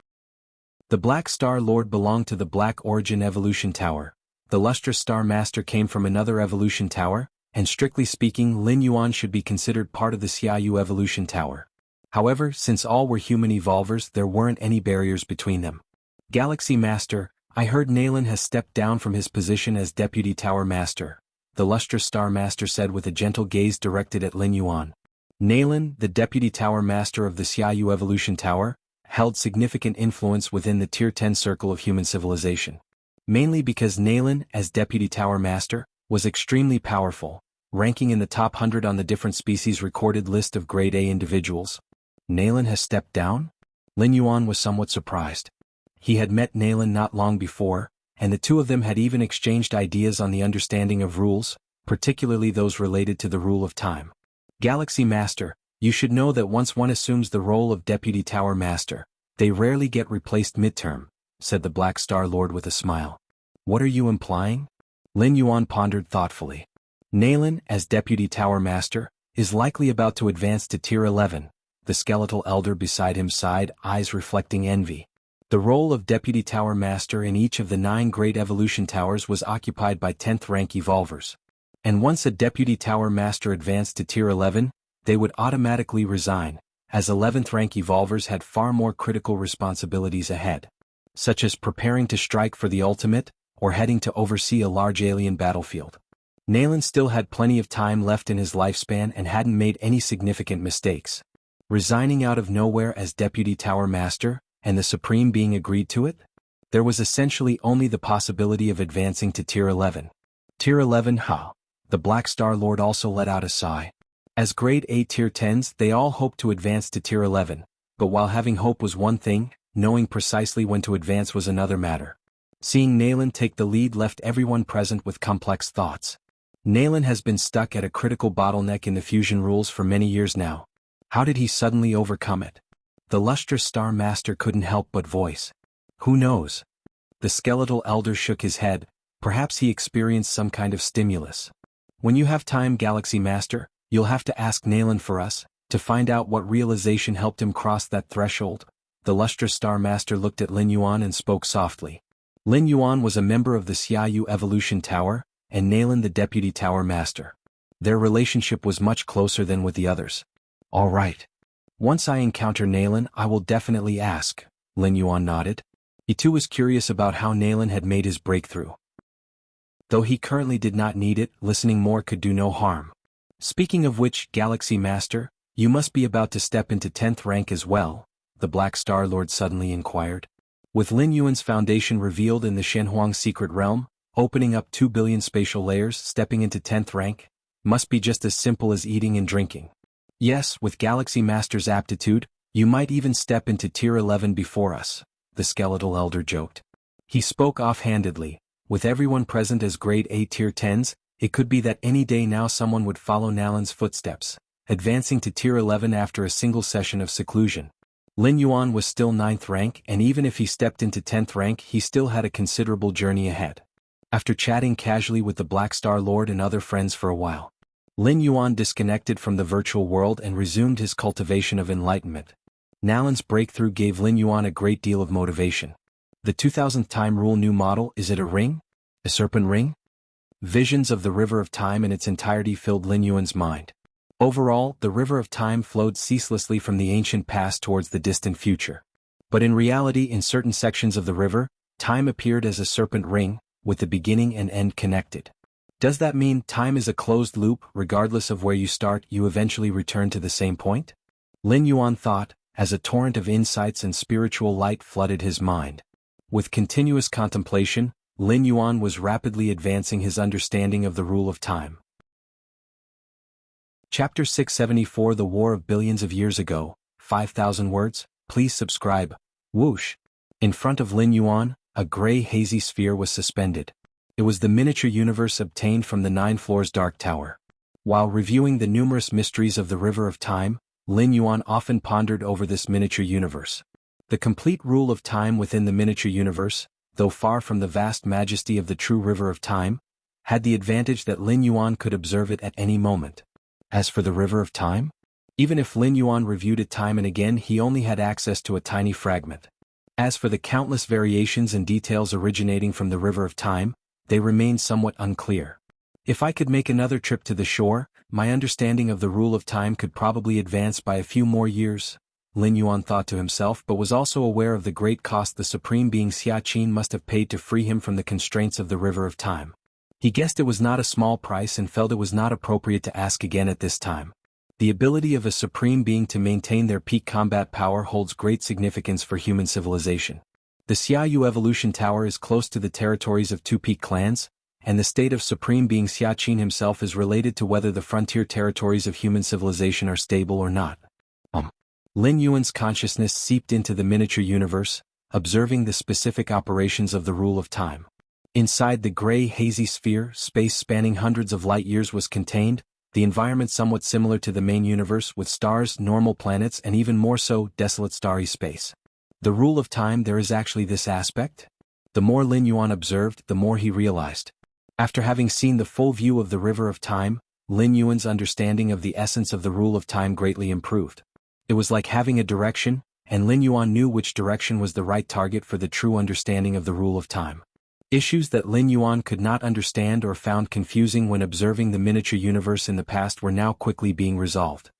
The Black Star Lord belonged to the Black Origin Evolution Tower. The Lustrous Star Master came from another Evolution Tower, and strictly speaking, Lin Yuan should be considered part of the Xiaoyu Evolution Tower. However, since all were human evolvers, there weren't any barriers between them. Galaxy Master, I heard Nalen has stepped down from his position as Deputy Tower Master, the Lustrous Star Master said with a gentle gaze directed at Lin Yuan. Nalen, the Deputy Tower Master of the Xiaoyu Evolution Tower, held significant influence within the Tier 10 circle of human civilization. Mainly because Nalen, as Deputy Tower Master, was extremely powerful, ranking in the top 100 on the different species recorded list of grade A individuals. Nalen has stepped down? Lin Yuan was somewhat surprised. He had met Nalen not long before, and the two of them had even exchanged ideas on the understanding of rules, particularly those related to the rule of time. Galaxy Master, you should know that once one assumes the role of Deputy Tower Master, they rarely get replaced midterm, said the Black Star Lord with a smile. What are you implying? Lin Yuan pondered thoughtfully. Nalen, as Deputy Tower Master, is likely about to advance to Tier 11, the Skeletal Elder beside him sighed, eyes reflecting envy. The role of Deputy Tower Master in each of the 9 Great Evolution Towers was occupied by 10th rank evolvers. And once a Deputy Tower Master advanced to Tier 11, they would automatically resign, as 11th rank evolvers had far more critical responsibilities ahead, such as preparing to strike for the ultimate, or heading to oversee a large alien battlefield. Nalen still had plenty of time left in his lifespan and hadn't made any significant mistakes. Resigning out of nowhere as Deputy Tower Master, and the Supreme being agreed to it? There was essentially only the possibility of advancing to Tier 11. Tier 11, the Black Star Lord also let out a sigh. As grade A Tier 10s, they all hoped to advance to Tier 11, but while having hope was one thing, knowing precisely when to advance was another matter. Seeing Nalen take the lead left everyone present with complex thoughts. Nalen has been stuck at a critical bottleneck in the fusion rules for many years now. How did he suddenly overcome it? The Lustrous Star Master couldn't help but voice. Who knows? The Skeletal Elder shook his head, perhaps he experienced some kind of stimulus. When you have time, Galaxy Master, you'll have to ask Nalen for us, to find out what realization helped him cross that threshold. The Lustrous Star Master looked at Lin Yuan and spoke softly. Lin Yuan was a member of the Xiaoyu Evolution Tower, and Nalen the Deputy Tower Master. Their relationship was much closer than with the others. All right. Once I encounter Nalen, I will definitely ask, Lin Yuan nodded. He too was curious about how Nalen had made his breakthrough. Though he currently did not need it, listening more could do no harm. Speaking of which, Galaxy Master, you must be about to step into 10th rank as well, the Black Star Lord suddenly inquired. With Lin Yuan's foundation revealed in the Shenhuang secret realm, opening up 2 billion spatial layers, stepping into 10th rank, must be just as simple as eating and drinking. Yes, with Galaxy Master's aptitude, you might even step into Tier 11 before us, the Skeletal Elder joked. He spoke offhandedly, with everyone present as grade A Tier 10s, it could be that any day now someone would follow Nalen's footsteps, advancing to Tier 11 after a single session of seclusion. Lin Yuan was still 9th rank, and even if he stepped into 10th rank, he still had a considerable journey ahead. After chatting casually with the Black Star Lord and other friends for a while, Lin Yuan disconnected from the virtual world and resumed his cultivation of enlightenment. Nalen's breakthrough gave Lin Yuan a great deal of motivation. The 2000th time rule new model, is it a ring? A serpent ring? Visions of the River of Time in its entirety filled Lin Yuan's mind. Overall, the River of Time flowed ceaselessly from the ancient past towards the distant future. But in reality, in certain sections of the river, time appeared as a serpent ring, with the beginning and end connected. Does that mean time is a closed loop? Regardless of where you start, you eventually return to the same point? Lin Yuan thought, as a torrent of insights and spiritual light flooded his mind. With continuous contemplation, Lin Yuan was rapidly advancing his understanding of the rule of time. Chapter 674, The War of Billions of Years Ago, 5,000 words, please subscribe. Whoosh! In front of Lin Yuan, a gray hazy sphere was suspended. It was the miniature universe obtained from the 9 floors Dark Tower. While reviewing the numerous mysteries of the River of Time, Lin Yuan often pondered over this miniature universe. The complete rule of time within the miniature universe, though far from the vast majesty of the true River of Time, had the advantage that Lin Yuan could observe it at any moment. As for the River of Time? Even if Lin Yuan reviewed it time and again, he only had access to a tiny fragment. As for the countless variations and details originating from the River of Time, they remained somewhat unclear. If I could make another trip to the shore, my understanding of the rule of time could probably advance by a few more years, Lin Yuan thought to himself, but was also aware of the great cost the Supreme Being Xia Qin must have paid to free him from the constraints of the River of Time. He guessed it was not a small price and felt it was not appropriate to ask again at this time. The ability of a Supreme Being to maintain their peak combat power holds great significance for human civilization. The Xiaoyu Evolution Tower is close to the territories of 2 peak clans, and the state of Supreme Being Xia Qin himself is related to whether the frontier territories of human civilization are stable or not. Lin Yuan's consciousness seeped into the miniature universe, observing the specific operations of the rule of time. Inside the gray hazy sphere, space spanning hundreds of light years was contained, the environment somewhat similar to the main universe with stars, normal planets, and even more so, desolate starry space. The rule of time, there is actually this aspect? The more Lin Yuan observed, the more he realized. After having seen the full view of the River of Time, Lin Yuan's understanding of the essence of the rule of time greatly improved. It was like having a direction, and Lin Yuan knew which direction was the right target for the true understanding of the rule of time. Issues that Lin Yuan could not understand or found confusing when observing the miniature universe in the past were now quickly being resolved.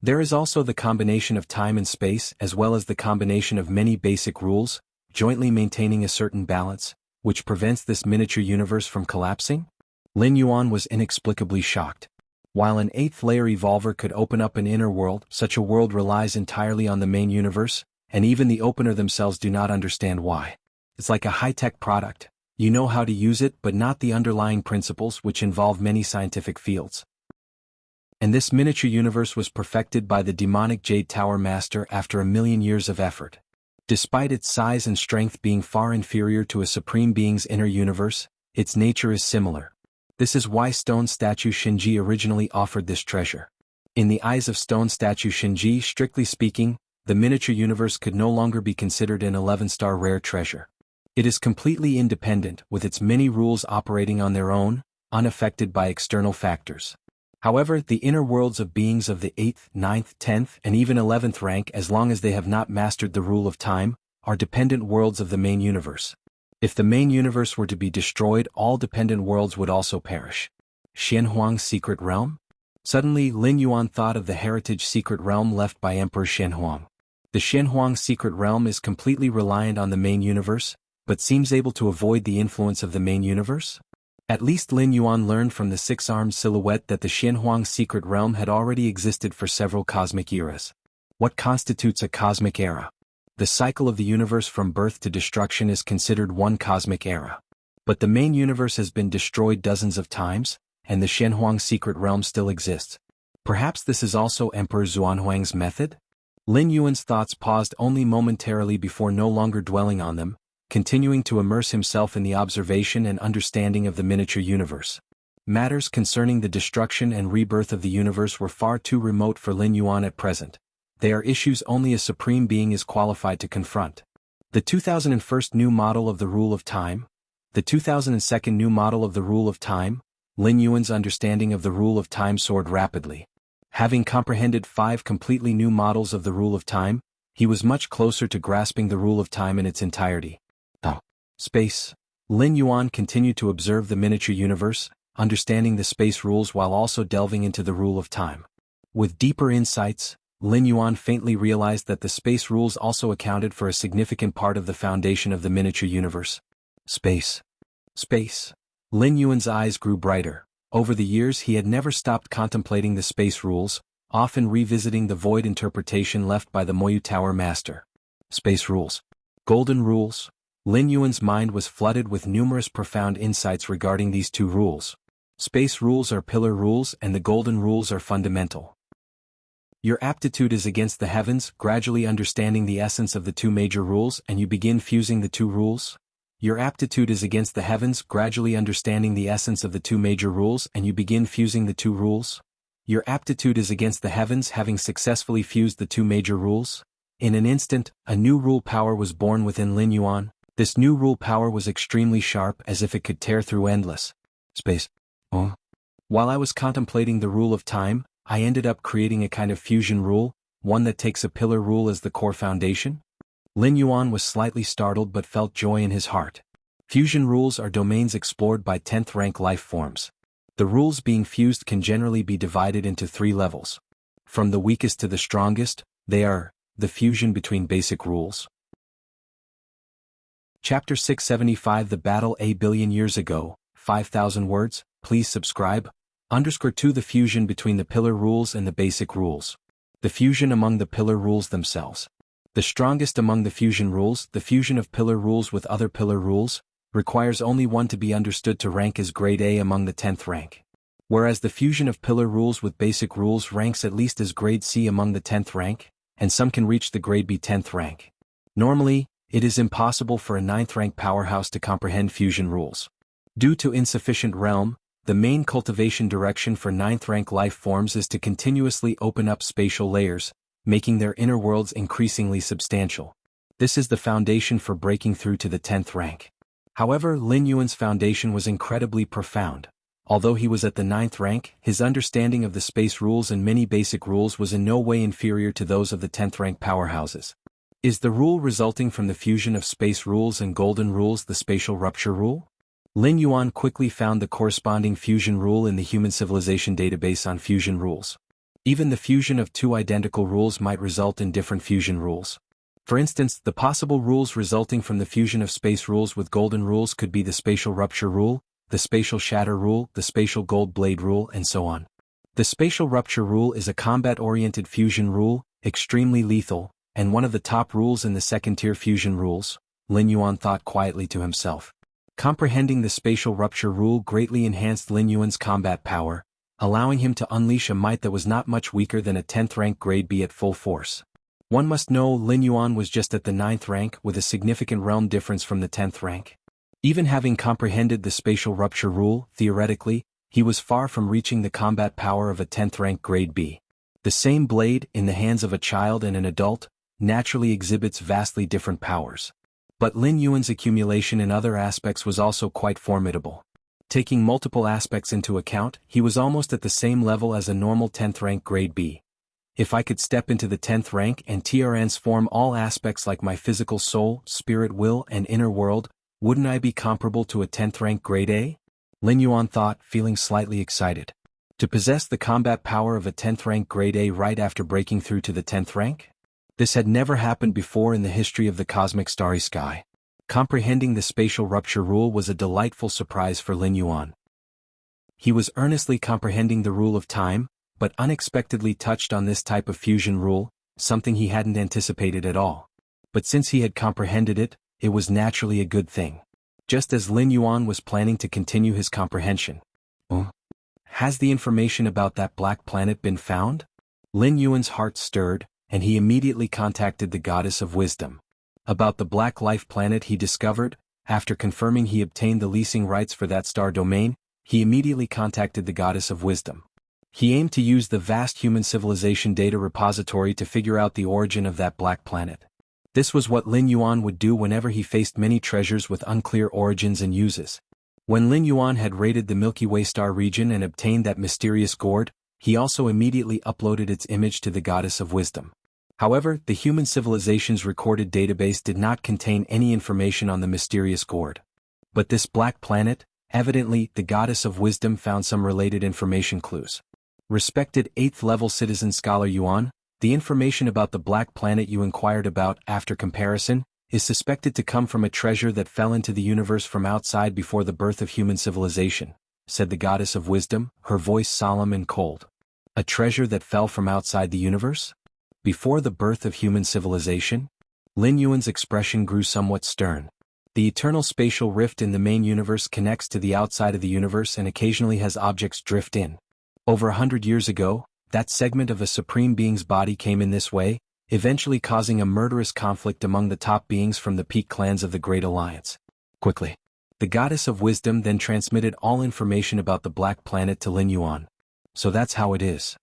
There is also the combination of time and space as well as the combination of many basic rules, jointly maintaining a certain balance, which prevents this miniature universe from collapsing? Lin Yuan was inexplicably shocked. While an 8th layer evolver could open up an inner world, such a world relies entirely on the main universe, and even the opener themselves do not understand why. It's like a high-tech product. You know how to use it but not the underlying principles which involve many scientific fields. And this miniature universe was perfected by the demonic Jade Tower Master after 1,000,000 years of effort. Despite its size and strength being far inferior to a Supreme Being's inner universe, its nature is similar. This is why Stone Statue Shinji originally offered this treasure. In the eyes of Stone Statue Shinji, strictly speaking, the miniature universe could no longer be considered an 11-star rare treasure. It is completely independent, with its many rules operating on their own, unaffected by external factors. However, the inner worlds of beings of the 8th, 9th, 10th, and even 11th rank, as long as they have not mastered the rule of time, are dependent worlds of the main universe. If the main universe were to be destroyed, all dependent worlds would also perish. Xianhuang's secret realm? Suddenly, Lin Yuan thought of the heritage secret realm left by Emperor Xianhuang. The Xianhuang secret realm is completely reliant on the main universe, but seems able to avoid the influence of the main universe? At least Lin Yuan learned from the 6-armed silhouette that the Xianhuang secret realm had already existed for several cosmic eras. What constitutes a cosmic era? The cycle of the universe from birth to destruction is considered one cosmic era. But the main universe has been destroyed dozens of times, and the Xianhuang secret realm still exists. Perhaps this is also Emperor Xuanhuang's method? Lin Yuan's thoughts paused only momentarily before no longer dwelling on them, continuing to immerse himself in the observation and understanding of the miniature universe. Matters concerning the destruction and rebirth of the universe were far too remote for Lin Yuan at present. They are issues only a Supreme Being is qualified to confront. The 2001 new model of the rule of time, the 2002 new model of the rule of time, Lin Yuan's understanding of the rule of time soared rapidly. Having comprehended 5 completely new models of the rule of time, he was much closer to grasping the rule of time in its entirety. Space. Lin Yuan continued to observe the miniature universe, understanding the space rules while also delving into the rule of time. With deeper insights, Lin Yuan faintly realized that the space rules also accounted for a significant part of the foundation of the miniature universe. Space. Space. Lin Yuan's eyes grew brighter. Over the years he had never stopped contemplating the space rules, often revisiting the void interpretation left by the Moyu Tower Master. Space rules. Golden rules. Lin Yuan's mind was flooded with numerous profound insights regarding these two rules. Space rules are pillar rules and the golden rules are fundamental. Your aptitude is against the heavens, gradually understanding the essence of the two major rules and you begin fusing the two rules. Your aptitude is against the heavens, gradually understanding the essence of the two major rules and you begin fusing the two rules. Your aptitude is against the heavens, having successfully fused the two major rules. In an instant, a new rule power was born within Lin Yuan. This new rule power was extremely sharp, as if it could tear through endless space. While I was contemplating the rule of time, I ended up creating a kind of fusion rule, one that takes a pillar rule as the core foundation. Lin Yuan was slightly startled but felt joy in his heart. Fusion rules are domains explored by 10th rank life forms. The rules being fused can generally be divided into 3 levels. From the weakest to the strongest, they are the fusion between basic rules. Chapter 675 The Battle a Billion Years Ago, 5,000 words, please subscribe. _2 The fusion between the pillar rules and the basic rules. The fusion among the pillar rules themselves. The strongest among the fusion rules, the fusion of pillar rules with other pillar rules, requires only one to be understood to rank as grade A among the 10th rank. Whereas the fusion of pillar rules with basic rules ranks at least as grade C among the 10th rank, and some can reach the grade B 10th rank. Normally, it is impossible for a 9th rank powerhouse to comprehend fusion rules. Due to insufficient realm, the main cultivation direction for 9th rank life forms is to continuously open up spatial layers, making their inner worlds increasingly substantial. This is the foundation for breaking through to the 10th rank. However, Lin Yuan's foundation was incredibly profound. Although he was at the 9th rank, his understanding of the space rules and many basic rules was in no way inferior to those of the 10th rank powerhouses. Is the rule resulting from the fusion of space rules and golden rules the spatial rupture rule? Lin Yuan quickly found the corresponding fusion rule in the human civilization database on fusion rules. Even the fusion of 2 identical rules might result in different fusion rules. For instance, the possible rules resulting from the fusion of space rules with golden rules could be the spatial rupture rule, the spatial shatter rule, the spatial gold blade rule, and so on. The spatial rupture rule is a combat-oriented fusion rule, extremely lethal, and one of the top rules in the second-tier fusion rules, Lin Yuan thought quietly to himself. Comprehending the spatial rupture rule greatly enhanced Lin Yuan's combat power, allowing him to unleash a might that was not much weaker than a 10th rank grade B at full force. One must know Lin Yuan was just at the 9th rank with a significant realm difference from the 10th rank. Even having comprehended the spatial rupture rule, theoretically, he was far from reaching the combat power of a 10th rank grade B. The same blade, in the hands of a child and an adult, naturally exhibits vastly different powers. But Lin Yuan's accumulation in other aspects was also quite formidable. Taking multiple aspects into account, he was almost at the same level as a normal 10th rank grade B. If I could step into the 10th rank and transform all aspects like my physical soul, spirit will and inner world, wouldn't I be comparable to a 10th rank grade A? Lin Yuan thought, feeling slightly excited. To possess the combat power of a 10th rank grade A right after breaking through to the 10th rank? This had never happened before in the history of the cosmic starry sky. Comprehending the spatial rupture rule was a delightful surprise for Lin Yuan. He was earnestly comprehending the rule of time, but unexpectedly touched on this type of fusion rule, something he hadn't anticipated at all. But since he had comprehended it, it was naturally a good thing. Just as Lin Yuan was planning to continue his comprehension. Has the information about that black planet been found? Lin Yuan's heart stirred, and he immediately contacted the goddess of wisdom. About the black life planet he discovered, after confirming he obtained the leasing rights for that star domain, he immediately contacted the goddess of wisdom. He aimed to use the vast human civilization data repository to figure out the origin of that black planet. This was what Lin Yuan would do whenever he faced many treasures with unclear origins and uses. When Lin Yuan had raided the Milky Way star region and obtained that mysterious gourd, he also immediately uploaded its image to the goddess of wisdom. However, the human civilization's recorded database did not contain any information on the mysterious gourd. But this black planet, Evidently, the goddess of wisdom found some related information clues. Respected 8th level citizen scholar Yuan, the information about the black planet you inquired about, after comparison, is suspected to come from a treasure that fell into the universe from outside before the birth of human civilization, said the goddess of wisdom, her voice solemn and cold. A treasure that fell from outside the universe? Before the birth of human civilization? Lin Yuan's expression grew somewhat stern. The eternal spatial rift in the main universe connects to the outside of the universe and occasionally has objects drift in. Over 100 years ago, that segment of a supreme being's body came in this way, eventually causing a murderous conflict among the top beings from the peak clans of the Great Alliance. Quickly, the goddess of wisdom then transmitted all information about the black planet to Lin Yuan. So that's how it is.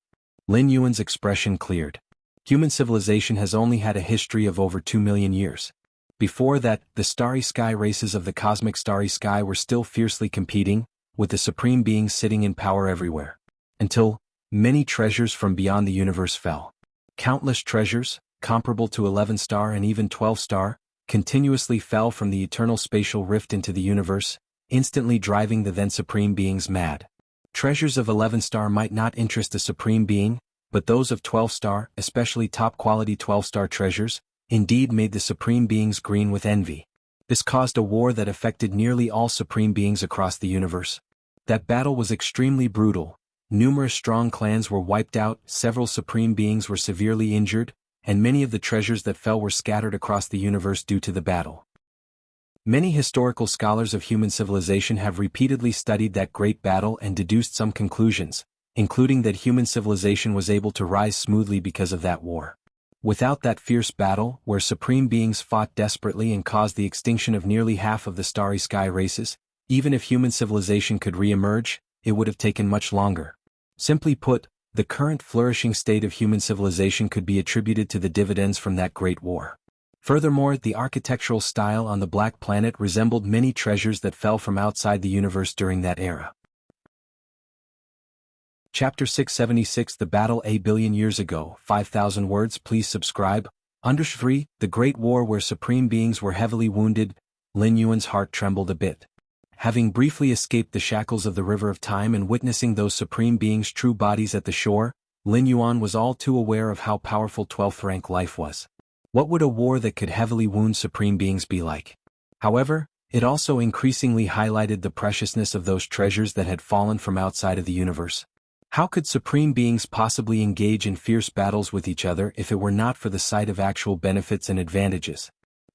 Lin Yuan's expression cleared. Human civilization has only had a history of over 2 million years. Before that, the starry sky races of the cosmic starry sky were still fiercely competing, with the supreme beings sitting in power everywhere. Until many treasures from beyond the universe fell. Countless treasures, comparable to 11-star and even 12-star, continuously fell from the eternal spatial rift into the universe, instantly driving the then supreme beings mad. Treasures of 11-star might not interest the supreme being, but those of 12-star, especially top-quality 12-star treasures, indeed made the supreme beings green with envy. This caused a war that affected nearly all supreme beings across the universe. That battle was extremely brutal. Numerous strong clans were wiped out, several supreme beings were severely injured, and many of the treasures that fell were scattered across the universe due to the battle. Many historical scholars of human civilization have repeatedly studied that great battle and deduced some conclusions, including that human civilization was able to rise smoothly because of that war. Without that fierce battle, where supreme beings fought desperately and caused the extinction of nearly half of the starry sky races, even if human civilization could re-emerge, it would have taken much longer. Simply put, the current flourishing state of human civilization could be attributed to the dividends from that great war. Furthermore, the architectural style on the black planet resembled many treasures that fell from outside the universe during that era. Chapter 676 The Battle a Billion Years Ago, 5,000 words. Please subscribe. Under 3, the Great War where supreme beings were heavily wounded. Lin Yuan's heart trembled a bit. Having briefly escaped the shackles of the river of time and witnessing those supreme beings' true bodies at the shore, Lin Yuan was all too aware of how powerful 12th rank life was. What would a war that could heavily wound supreme beings be like? However, it also increasingly highlighted the preciousness of those treasures that had fallen from outside of the universe. How could supreme beings possibly engage in fierce battles with each other if it were not for the sight of actual benefits and advantages?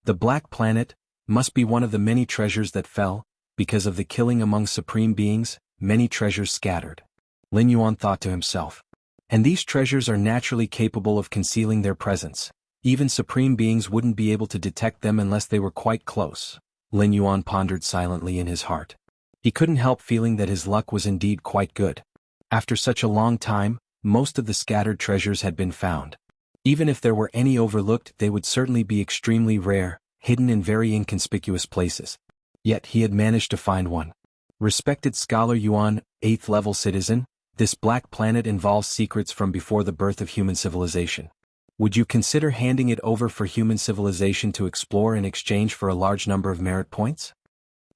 The Black Planet must be one of the many treasures that fell, because of the killing among supreme beings, many treasures scattered. Lin Yuan thought to himself. And these treasures are naturally capable of concealing their presence. Even supreme beings wouldn't be able to detect them unless they were quite close. Lin Yuan pondered silently in his heart. He couldn't help feeling that his luck was indeed quite good. After such a long time, most of the scattered treasures had been found. Even if there were any overlooked, they would certainly be extremely rare, hidden in very inconspicuous places. Yet he had managed to find one. Respected scholar Yuan, 8th level citizen, this black planet involves secrets from before the birth of human civilization. Would you consider handing it over for human civilization to explore in exchange for a large number of merit points?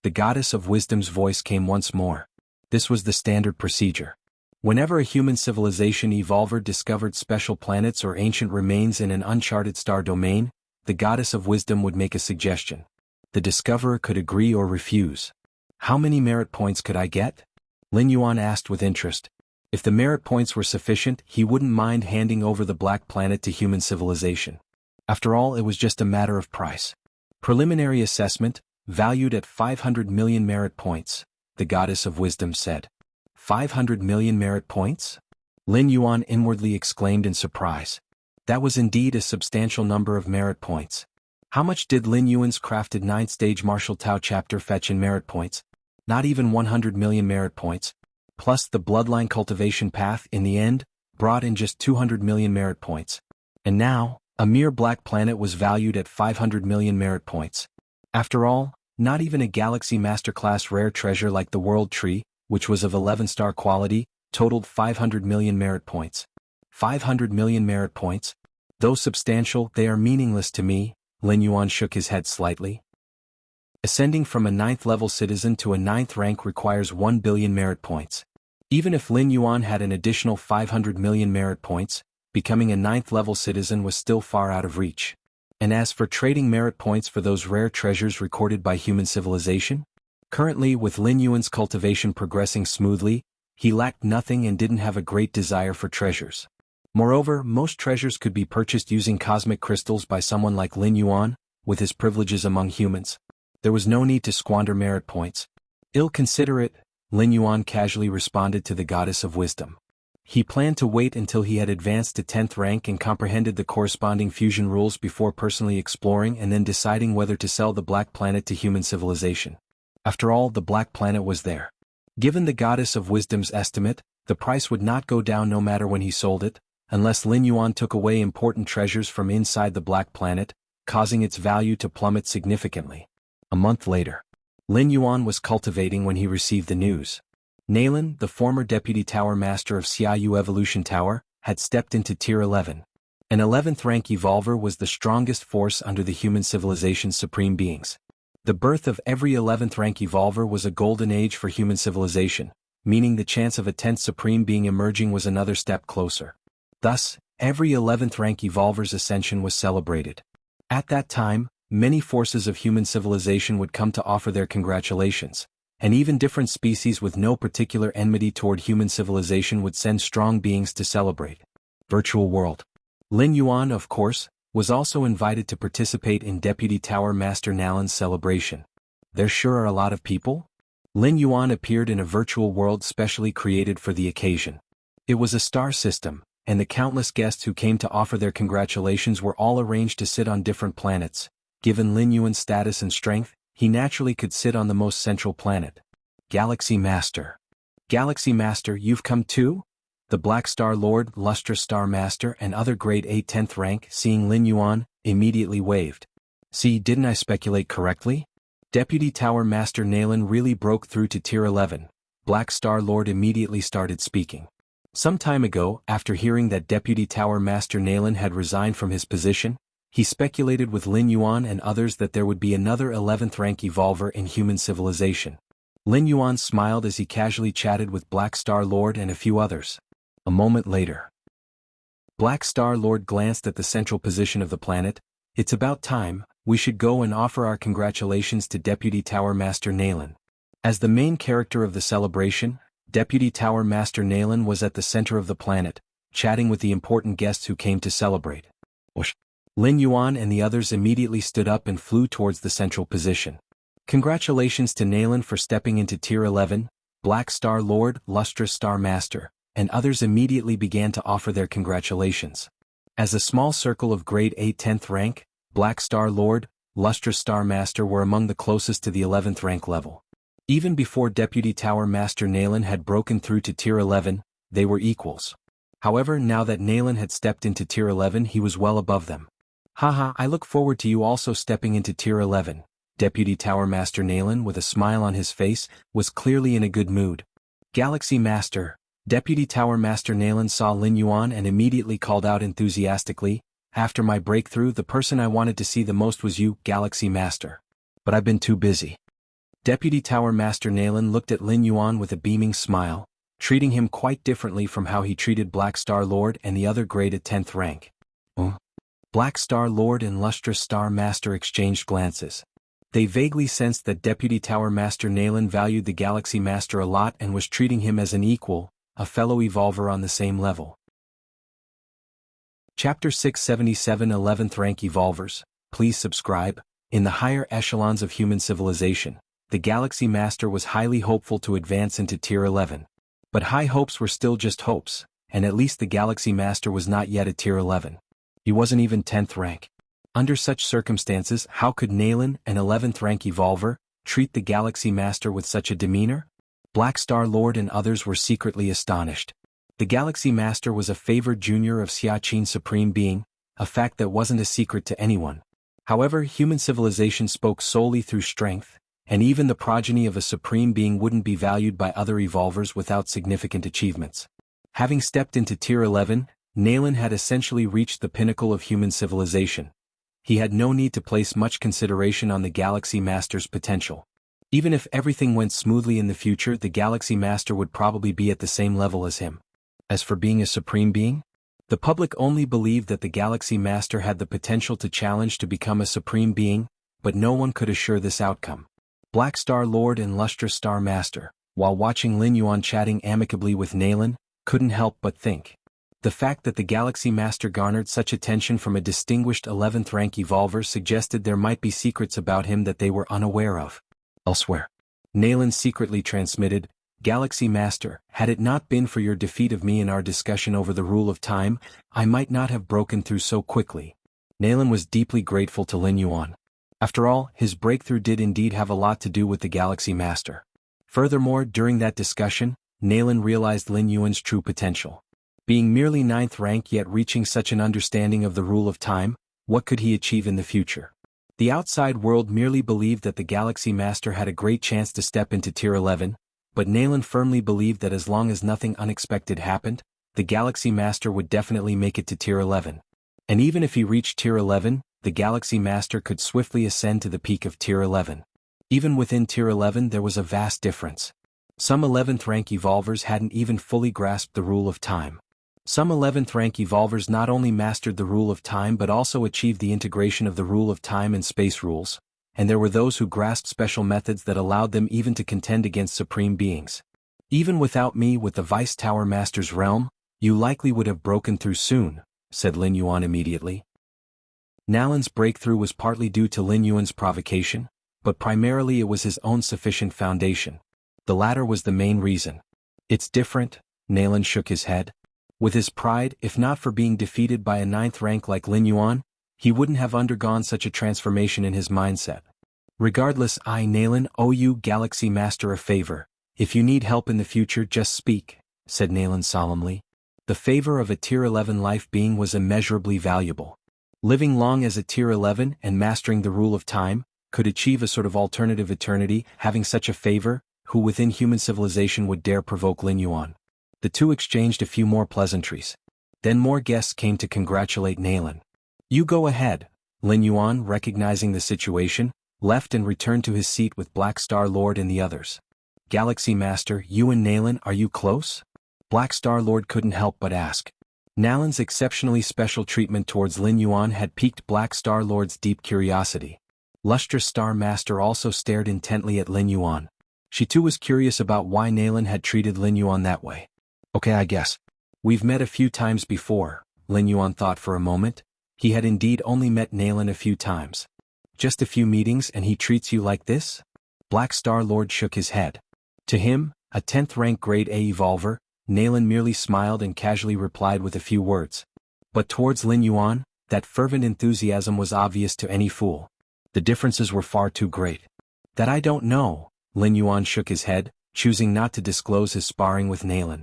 The goddess of wisdom's voice came once more. This was the standard procedure. Whenever a human civilization evolver discovered special planets or ancient remains in an uncharted star domain, the goddess of wisdom would make a suggestion. The discoverer could agree or refuse. How many merit points could I get? Lin Yuan asked with interest. If the merit points were sufficient, he wouldn't mind handing over the black planet to human civilization. After all, it was just a matter of price. Preliminary assessment, valued at 500 million merit points, the goddess of wisdom said. 500 million merit points? Lin Yuan inwardly exclaimed in surprise. That was indeed a substantial number of merit points. How much did Lin Yuan's crafted 9th stage martial Tao chapter fetch in merit points? Not even 100 million merit points. Plus the bloodline cultivation path, in the end, brought in just 200 million merit points. And now, a mere black planet was valued at 500 million merit points. After all, not even a galaxy masterclass rare treasure like the World Tree, which was of 11-star quality, totaled 500 million merit points. 500 million merit points? Though substantial, they are meaningless to me. Lin Yuan shook his head slightly. Ascending from a 9th level citizen to a 9th rank requires 1 billion merit points. Even if Lin Yuan had an additional 500 million merit points, becoming a 9th level citizen was still far out of reach. And as for trading merit points for those rare treasures recorded by human civilization? Currently, with Lin Yuan's cultivation progressing smoothly, he lacked nothing and didn't have a great desire for treasures. Moreover, most treasures could be purchased using cosmic crystals by someone like Lin Yuan, with his privileges among humans. There was no need to squander merit points. Ill-considerate, Lin Yuan casually responded to the goddess of wisdom. He planned to wait until he had advanced to 10th rank and comprehended the corresponding fusion rules before personally exploring and then deciding whether to sell the Black Planet to human civilization. After all, the Black Planet was there. Given the goddess of wisdom's estimate, the price would not go down no matter when he sold it, unless Lin Yuan took away important treasures from inside the Black Planet, causing its value to plummet significantly. A month later, Lin Yuan was cultivating when he received the news. Nalan, the former deputy tower master of Xiaoyu Evolution Tower, had stepped into Tier 11. An 11th rank evolver was the strongest force under the human civilization's supreme beings. The birth of every 11th rank evolver was a golden age for human civilization, meaning the chance of a 10th supreme being emerging was another step closer. Thus, every 11th rank evolver's ascension was celebrated. At that time, many forces of human civilization would come to offer their congratulations, and even different species with no particular enmity toward human civilization would send strong beings to celebrate. Virtual world. Lin Yuan, of course, was also invited to participate in Deputy Tower Master Nalan's celebration. There sure are a lot of people? Lin Yuan appeared in a virtual world specially created for the occasion. It was a star system, and the countless guests who came to offer their congratulations were all arranged to sit on different planets. Given Lin Yuan's status and strength, he naturally could sit on the most central planet. Galaxy Master. Galaxy Master, you've come too? The Black Star Lord, Lustrous Star Master and other grade 8 10th rank, seeing Lin Yuan, immediately waved. See, didn't I speculate correctly? Deputy Tower Master Nalan really broke through to Tier 11. Black Star Lord immediately started speaking. Some time ago, after hearing that Deputy Tower Master Nalan had resigned from his position, he speculated with Lin Yuan and others that there would be another 11th rank evolver in human civilization. Lin Yuan smiled as he casually chatted with Black Star Lord and a few others. A moment later, Black Star Lord glanced at the central position of the planet. It's about time, we should go and offer our congratulations to Deputy Tower Master Nalan. As the main character of the celebration, Deputy Tower Master Nalan was at the center of the planet, chatting with the important guests who came to celebrate. Whoosh! Lin Yuan and the others immediately stood up and flew towards the central position. Congratulations to Nalan for stepping into Tier 11, Black Star Lord, Lustrous Star Master, and others immediately began to offer their congratulations. As a small circle of grade 8 10th rank, Black Star Lord, Lustrous Star Master were among the closest to the 11th rank level. Even before Deputy Tower Master Nalan had broken through to Tier 11, they were equals. However, now that Nalan had stepped into Tier 11, he was well above them. Haha, I look forward to you also stepping into Tier 11. Deputy Tower Master Nalan, with a smile on his face, was clearly in a good mood. Galaxy Master. Deputy Tower Master Nalan saw Lin Yuan and immediately called out enthusiastically, after my breakthrough, the person I wanted to see the most was you, Galaxy Master. But I've been too busy. Deputy Tower Master Nalan looked at Lin Yuan with a beaming smile, treating him quite differently from how he treated Black Star Lord and the other grade at 10th rank. Black Star Lord and Lustrous Star Master exchanged glances. They vaguely sensed that Deputy Tower Master Nalan valued the Galaxy Master a lot and was treating him as an equal, a fellow evolver on the same level. Chapter 677 11th Rank Evolvers. Please subscribe. In the higher echelons of human civilization, the Galaxy Master was highly hopeful to advance into Tier 11. But high hopes were still just hopes, and at least the Galaxy Master was not yet at Tier 11. He wasn't even 10th rank. Under such circumstances, how could Nalan, an 11th rank evolver, treat the Galaxy Master with such a demeanor? Black Star Lord and others were secretly astonished. The Galaxy Master was a favored junior of Xiaqin's Supreme Being, a fact that wasn't a secret to anyone. However, human civilization spoke solely through strength, and even the progeny of a Supreme Being wouldn't be valued by other evolvers without significant achievements. Having stepped into Tier 11, Nalan had essentially reached the pinnacle of human civilization. he had no need to place much consideration on the Galaxy Master's potential. Even if everything went smoothly in the future, the Galaxy Master would probably be at the same level as him. As for being a supreme being, the public only believed that the Galaxy Master had the potential to challenge to become a supreme being, but no one could assure this outcome. Black Star Lord and Lustrous Star Master, while watching Lin Yuan chatting amicably with Nalan, couldn't help but think. The fact that the Galaxy Master garnered such attention from a distinguished 11th rank evolver suggested there might be secrets about him that they were unaware of. Elsewhere, Nalan secretly transmitted, "Galaxy Master, had it not been for your defeat of me in our discussion over the rule of time, I might not have broken through so quickly." Nalan was deeply grateful to Lin Yuan. After all, his breakthrough did indeed have a lot to do with the Galaxy Master. Furthermore, during that discussion, Nalan realized Lin Yuan's true potential. Being merely 9th rank yet reaching such an understanding of the rule of time, what could he achieve in the future? The outside world merely believed that the Galaxy Master had a great chance to step into Tier 11, but Nalan firmly believed that as long as nothing unexpected happened, the Galaxy Master would definitely make it to Tier 11. And even if he reached Tier 11, the Galaxy Master could swiftly ascend to the peak of Tier 11. Even within Tier 11 there was a vast difference. Some 11th rank evolvers hadn't even fully grasped the rule of time. Some 11th rank evolvers not only mastered the rule of time but also achieved the integration of the rule of time and space rules, and there were those who grasped special methods that allowed them even to contend against supreme beings. "Even without me with the Vice Tower Master's realm, you likely would have broken through soon," said Lin Yuan immediately. Nalan's breakthrough was partly due to Lin Yuan's provocation, but primarily it was his own sufficient foundation. The latter was the main reason. "It's different," Nalan shook his head. With his pride, if not for being defeated by a 9th rank like Lin Yuan, he wouldn't have undergone such a transformation in his mindset. "Regardless, I, Nalan, owe you, Galaxy Master, a favor. If you need help in the future, just speak," said Nalan solemnly. The favor of a Tier 11 life being was immeasurably valuable. Living long as a Tier 11 and mastering the rule of time could achieve a sort of alternative eternity. Having such a favor, who within human civilization would dare provoke Lin Yuan? The two exchanged a few more pleasantries. Then more guests came to congratulate Nalan. "You go ahead." Lin Yuan, recognizing the situation, left and returned to his seat with Black Star Lord and the others. "Galaxy Master, you and Nalan, are you close?" Black Star Lord couldn't help but ask. Nalan's exceptionally special treatment towards Lin Yuan had piqued Black Star Lord's deep curiosity. Lustrous Star Master also stared intently at Lin Yuan. She too was curious about why Nalan had treated Lin Yuan that way. "Okay, I guess. We've met a few times before," Lin Yuan thought for a moment. He had indeed only met Nalan a few times. "Just a few meetings and he treats you like this?" Black Star Lord shook his head. To him, a 10th rank grade A evolver, Nalan merely smiled and casually replied with a few words. But towards Lin Yuan, that fervent enthusiasm was obvious to any fool. The differences were far too great. "That I don't know," Lin Yuan shook his head, choosing not to disclose his sparring with Nalan.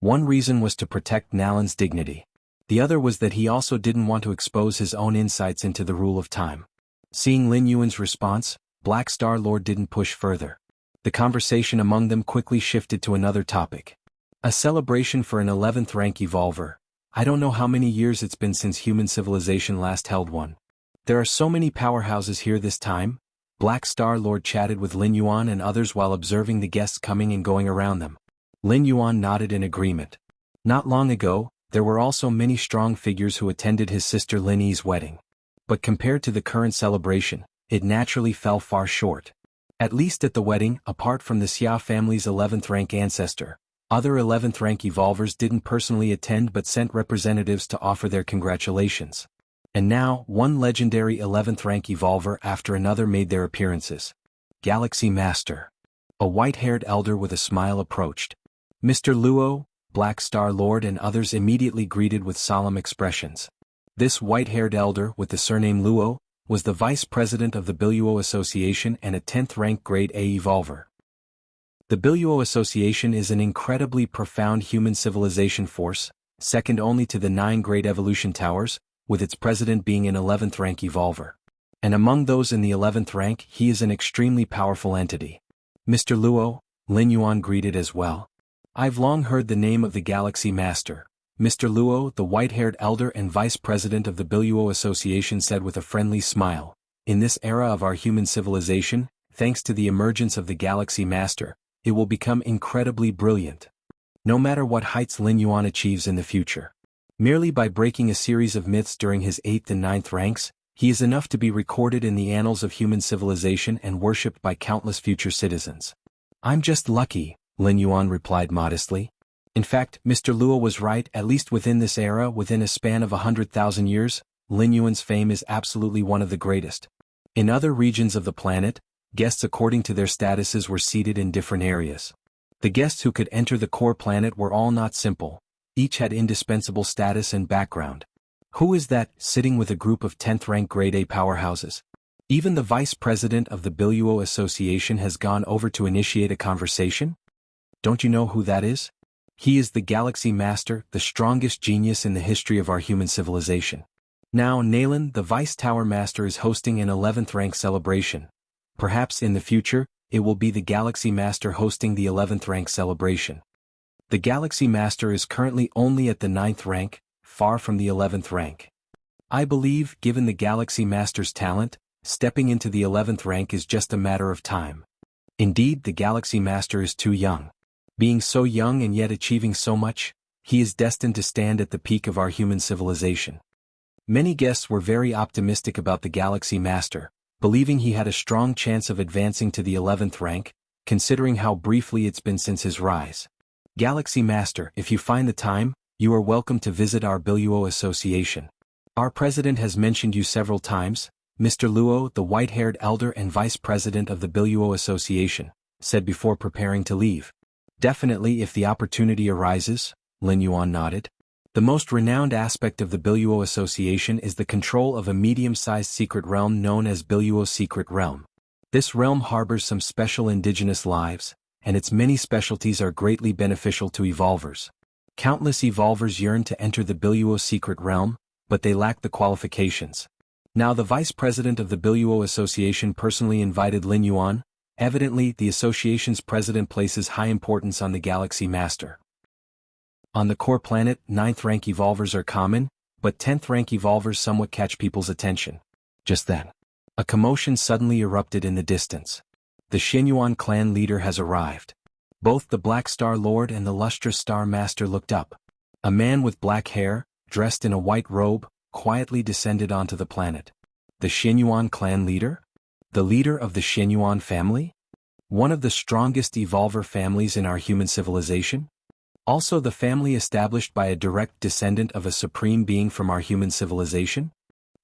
One reason was to protect Nalan's dignity. The other was that he also didn't want to expose his own insights into the rule of time. Seeing Lin Yuan's response, Black Star Lord didn't push further. The conversation among them quickly shifted to another topic. "A celebration for an 11th rank evolver. I don't know how many years it's been since human civilization last held one. There are so many powerhouses here this time." Black Star Lord chatted with Lin Yuan and others while observing the guests coming and going around them. Lin Yuan nodded in agreement. Not long ago, there were also many strong figures who attended his sister Lin Yi's wedding. But compared to the current celebration, it naturally fell far short. At least at the wedding, apart from the Xia family's 11th rank ancestor, other 11th rank evolvers didn't personally attend but sent representatives to offer their congratulations. And now, one legendary 11th rank evolver after another made their appearances. Galaxy Master. A white-haired elder with a smile approached. "Mr. Luo," Black Star Lord and others immediately greeted with solemn expressions. This white-haired elder, with the surname Luo, was the vice president of the Biluo Association and a 10th rank grade A evolver. The Biluo Association is an incredibly profound human civilization force, second only to the 9 great evolution towers, with its president being an 11th rank evolver. And among those in the 11th rank, he is an extremely powerful entity. "Mr. Luo," Lin Yuan greeted as well. "I've long heard the name of the Galaxy Master, Mr. Luo, the white-haired elder and vice president of the Biluo Association, said with a friendly smile. In this era of our human civilization, thanks to the emergence of the Galaxy Master, it will become incredibly brilliant. No matter what heights Lin Yuan achieves in the future. Merely by breaking a series of myths during his 8th and 9th ranks, he is enough to be recorded in the annals of human civilization and worshipped by countless future citizens. I'm just lucky, Lin Yuan replied modestly. In fact, Mr. Luo was right. At least within this era, within a span of 100,000 years, Lin Yuan's fame is absolutely one of the greatest. In other regions of the planet, guests according to their statuses were seated in different areas. The guests who could enter the core planet were all not simple. Each had indispensable status and background. Who is that, sitting with a group of 10th rank grade A powerhouses? Even the vice president of the Biluo Association has gone over to initiate a conversation? Don't you know who that is? He is the Galaxy Master, the strongest genius in the history of our human civilization. Now Nayland, the Vice Tower Master, is hosting an 11th rank celebration. Perhaps in the future, it will be the Galaxy Master hosting the 11th rank celebration. The Galaxy Master is currently only at the 9th rank, far from the 11th rank. I believe, given the Galaxy Master's talent, stepping into the 11th rank is just a matter of time. Indeed, the Galaxy Master is too young. Being so young and yet achieving so much, he is destined to stand at the peak of our human civilization. Many guests were very optimistic about the Galaxy Master, believing he had a strong chance of advancing to the 11th rank, considering how briefly it's been since his rise. Galaxy Master, if you find the time, you are welcome to visit our Biluo Association. Our president has mentioned you several times, Mr. Luo, the white-haired elder and vice president of the Biluo Association, said before preparing to leave. Definitely if the opportunity arises, Lin Yuan nodded. The most renowned aspect of the Biluo Association is the control of a medium-sized secret realm known as Biluo Secret Realm. This realm harbors some special indigenous lives, and its many specialties are greatly beneficial to evolvers. Countless evolvers yearn to enter the Biluo Secret Realm, but they lack the qualifications. Now the vice president of the Biluo Association personally invited Lin Yuan. Evidently, the association's president places high importance on the Galaxy Master. On the core planet, 9th rank evolvers are common, but 10th rank evolvers somewhat catch people's attention. Just then, a commotion suddenly erupted in the distance. The Xianyuan clan leader has arrived. Both the Black Star Lord and the Lustrous Star Master looked up. A man with black hair, dressed in a white robe, quietly descended onto the planet. The Xianyuan clan leader? The leader of the Xianyuan family? One of the strongest evolver families in our human civilization? Also the family established by a direct descendant of a supreme being from our human civilization?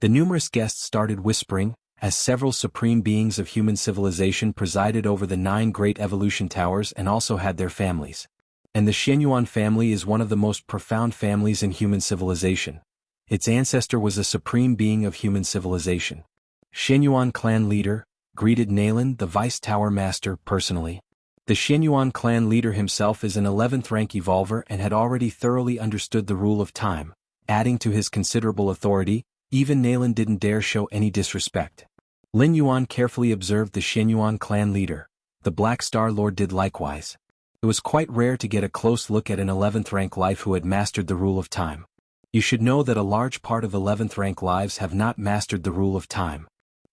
The numerous guests started whispering, as several supreme beings of human civilization presided over the 9 great evolution towers and also had their families. And the Xianyuan family is one of the most profound families in human civilization. Its ancestor was a supreme being of human civilization. Xianyuan clan leader, greeted Nayland, the Vice Tower Master, personally. The Xianyuan clan leader himself is an 11th rank evolver and had already thoroughly understood the rule of time. Adding to his considerable authority, even Nayland didn't dare show any disrespect. Lin Yuan carefully observed the Xianyuan clan leader. The Black Star Lord did likewise. It was quite rare to get a close look at an 11th rank life who had mastered the rule of time. You should know that a large part of 11th rank lives have not mastered the rule of time.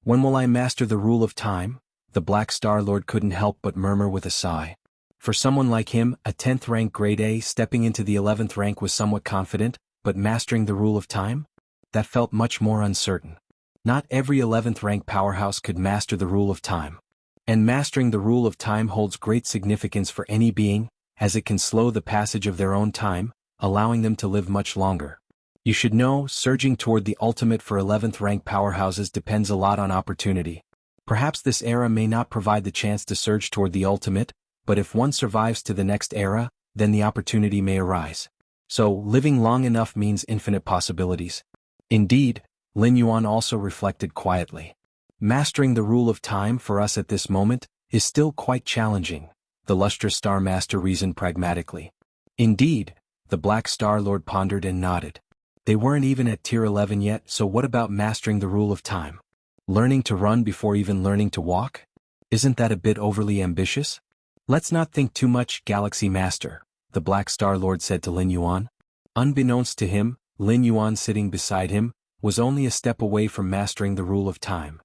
When will I master the rule of time? The Black Star Lord couldn't help but murmur with a sigh. For someone like him, a 10th rank grade A stepping into the 11th rank was somewhat confident, but mastering the rule of time? That felt much more uncertain. Not every 11th rank powerhouse could master the rule of time. And mastering the rule of time holds great significance for any being, as it can slow the passage of their own time, allowing them to live much longer. You should know, surging toward the ultimate for 11th rank powerhouses depends a lot on opportunity. Perhaps this era may not provide the chance to surge toward the ultimate, but if one survives to the next era, then the opportunity may arise. So, living long enough means infinite possibilities. Indeed, Lin Yuan also reflected quietly. Mastering the rule of time for us at this moment is still quite challenging, the Lustrous Star Master reasoned pragmatically. Indeed, the Black Star Lord pondered and nodded. They weren't even at tier 11 yet, so what about mastering the rule of time? Learning to run before even learning to walk? Isn't that a bit overly ambitious? Let's not think too much, Galaxy Master, the Black Star Lord said to Lin Yuan. Unbeknownst to him, Lin Yuan sitting beside him, was only a step away from mastering the rule of time.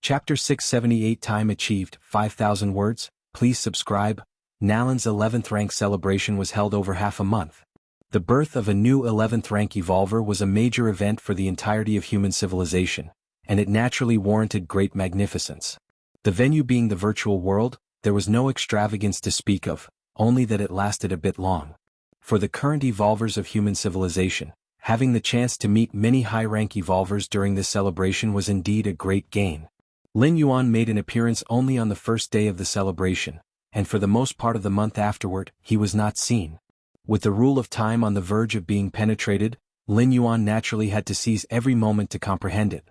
Chapter 678 Time Achieved, 5,000 words, please subscribe. Nalan's 11th rank celebration was held over half a month. The birth of a new 11th rank evolver was a major event for the entirety of human civilization, and it naturally warranted great magnificence. The venue being the virtual world, there was no extravagance to speak of, only that it lasted a bit long. For the current evolvers of human civilization, having the chance to meet many high-rank evolvers during this celebration was indeed a great gain. Lin Yuan made an appearance only on the first day of the celebration, and for the most part of the month afterward, he was not seen. With the rule of time on the verge of being penetrated, Lin Yuan naturally had to seize every moment to comprehend it.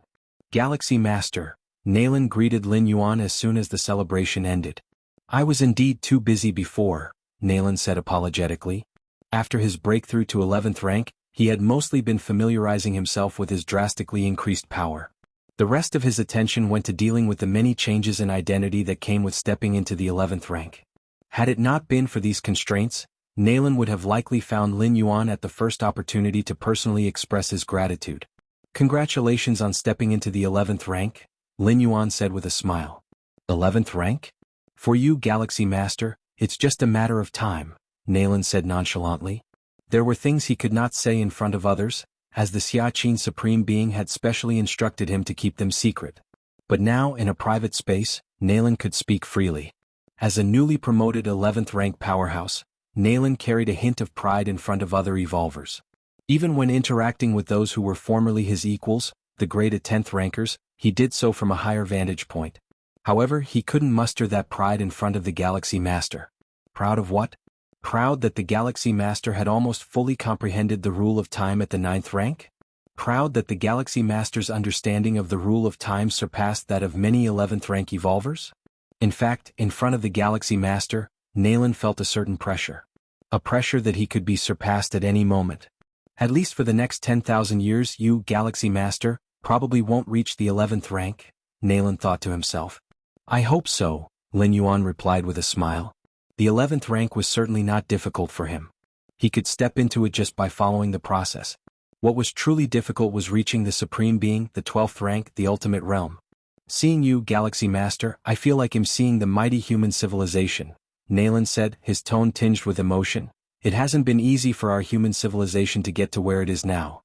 Galaxy Master, Nalan greeted Lin Yuan as soon as the celebration ended. I was indeed too busy before, Nalan said apologetically. After his breakthrough to 11th rank, he had mostly been familiarizing himself with his drastically increased power. The rest of his attention went to dealing with the many changes in identity that came with stepping into the 11th rank. Had it not been for these constraints, Nalan would have likely found Lin Yuan at the first opportunity to personally express his gratitude. Congratulations on stepping into the 11th rank, Lin Yuan said with a smile. 11th rank? For you, Galaxy Master, it's just a matter of time, Nalan said nonchalantly. There were things he could not say in front of others, as the Xiaqin Supreme Being had specially instructed him to keep them secret. But now, in a private space, Nalan could speak freely. As a newly promoted 11th rank powerhouse, Nalan carried a hint of pride in front of other evolvers. Even when interacting with those who were formerly his equals, the graded 10th rankers, he did so from a higher vantage point. However, he couldn't muster that pride in front of the Galaxy Master. Proud of what? Proud that the Galaxy Master had almost fully comprehended the rule of time at the 9th rank? Proud that the Galaxy Master's understanding of the rule of time surpassed that of many 11th rank evolvers? In fact, in front of the Galaxy Master, Nalan felt a certain pressure. A pressure that he could be surpassed at any moment. At least for the next 10,000 years you, Galaxy Master, probably won't reach the 11th rank, Nalan thought to himself. I hope so, Lin Yuan replied with a smile. The 11th rank was certainly not difficult for him. He could step into it just by following the process. What was truly difficult was reaching the Supreme Being, the 12th rank, the ultimate realm. Seeing you, Galaxy Master, I feel like I'm seeing the mighty human civilization, Nalan said, his tone tinged with emotion. It hasn't been easy for our human civilization to get to where it is now.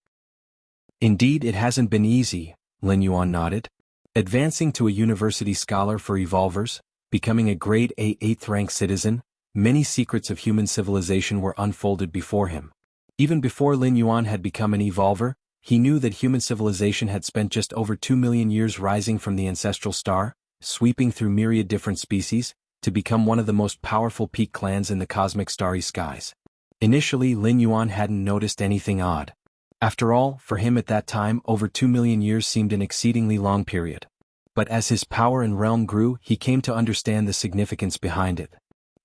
Indeed, it hasn't been easy, Lin Yuan nodded. Advancing to a university scholar for evolvers, becoming a grade A 8th rank citizen, many secrets of human civilization were unfolded before him. Even before Lin Yuan had become an evolver, he knew that human civilization had spent just over 2 million years rising from the ancestral star, sweeping through myriad different species, to become one of the most powerful peak clans in the cosmic starry skies. Initially, Lin Yuan hadn't noticed anything odd. After all, for him at that time, over 2 million years seemed an exceedingly long period. But as his power and realm grew, he came to understand the significance behind it.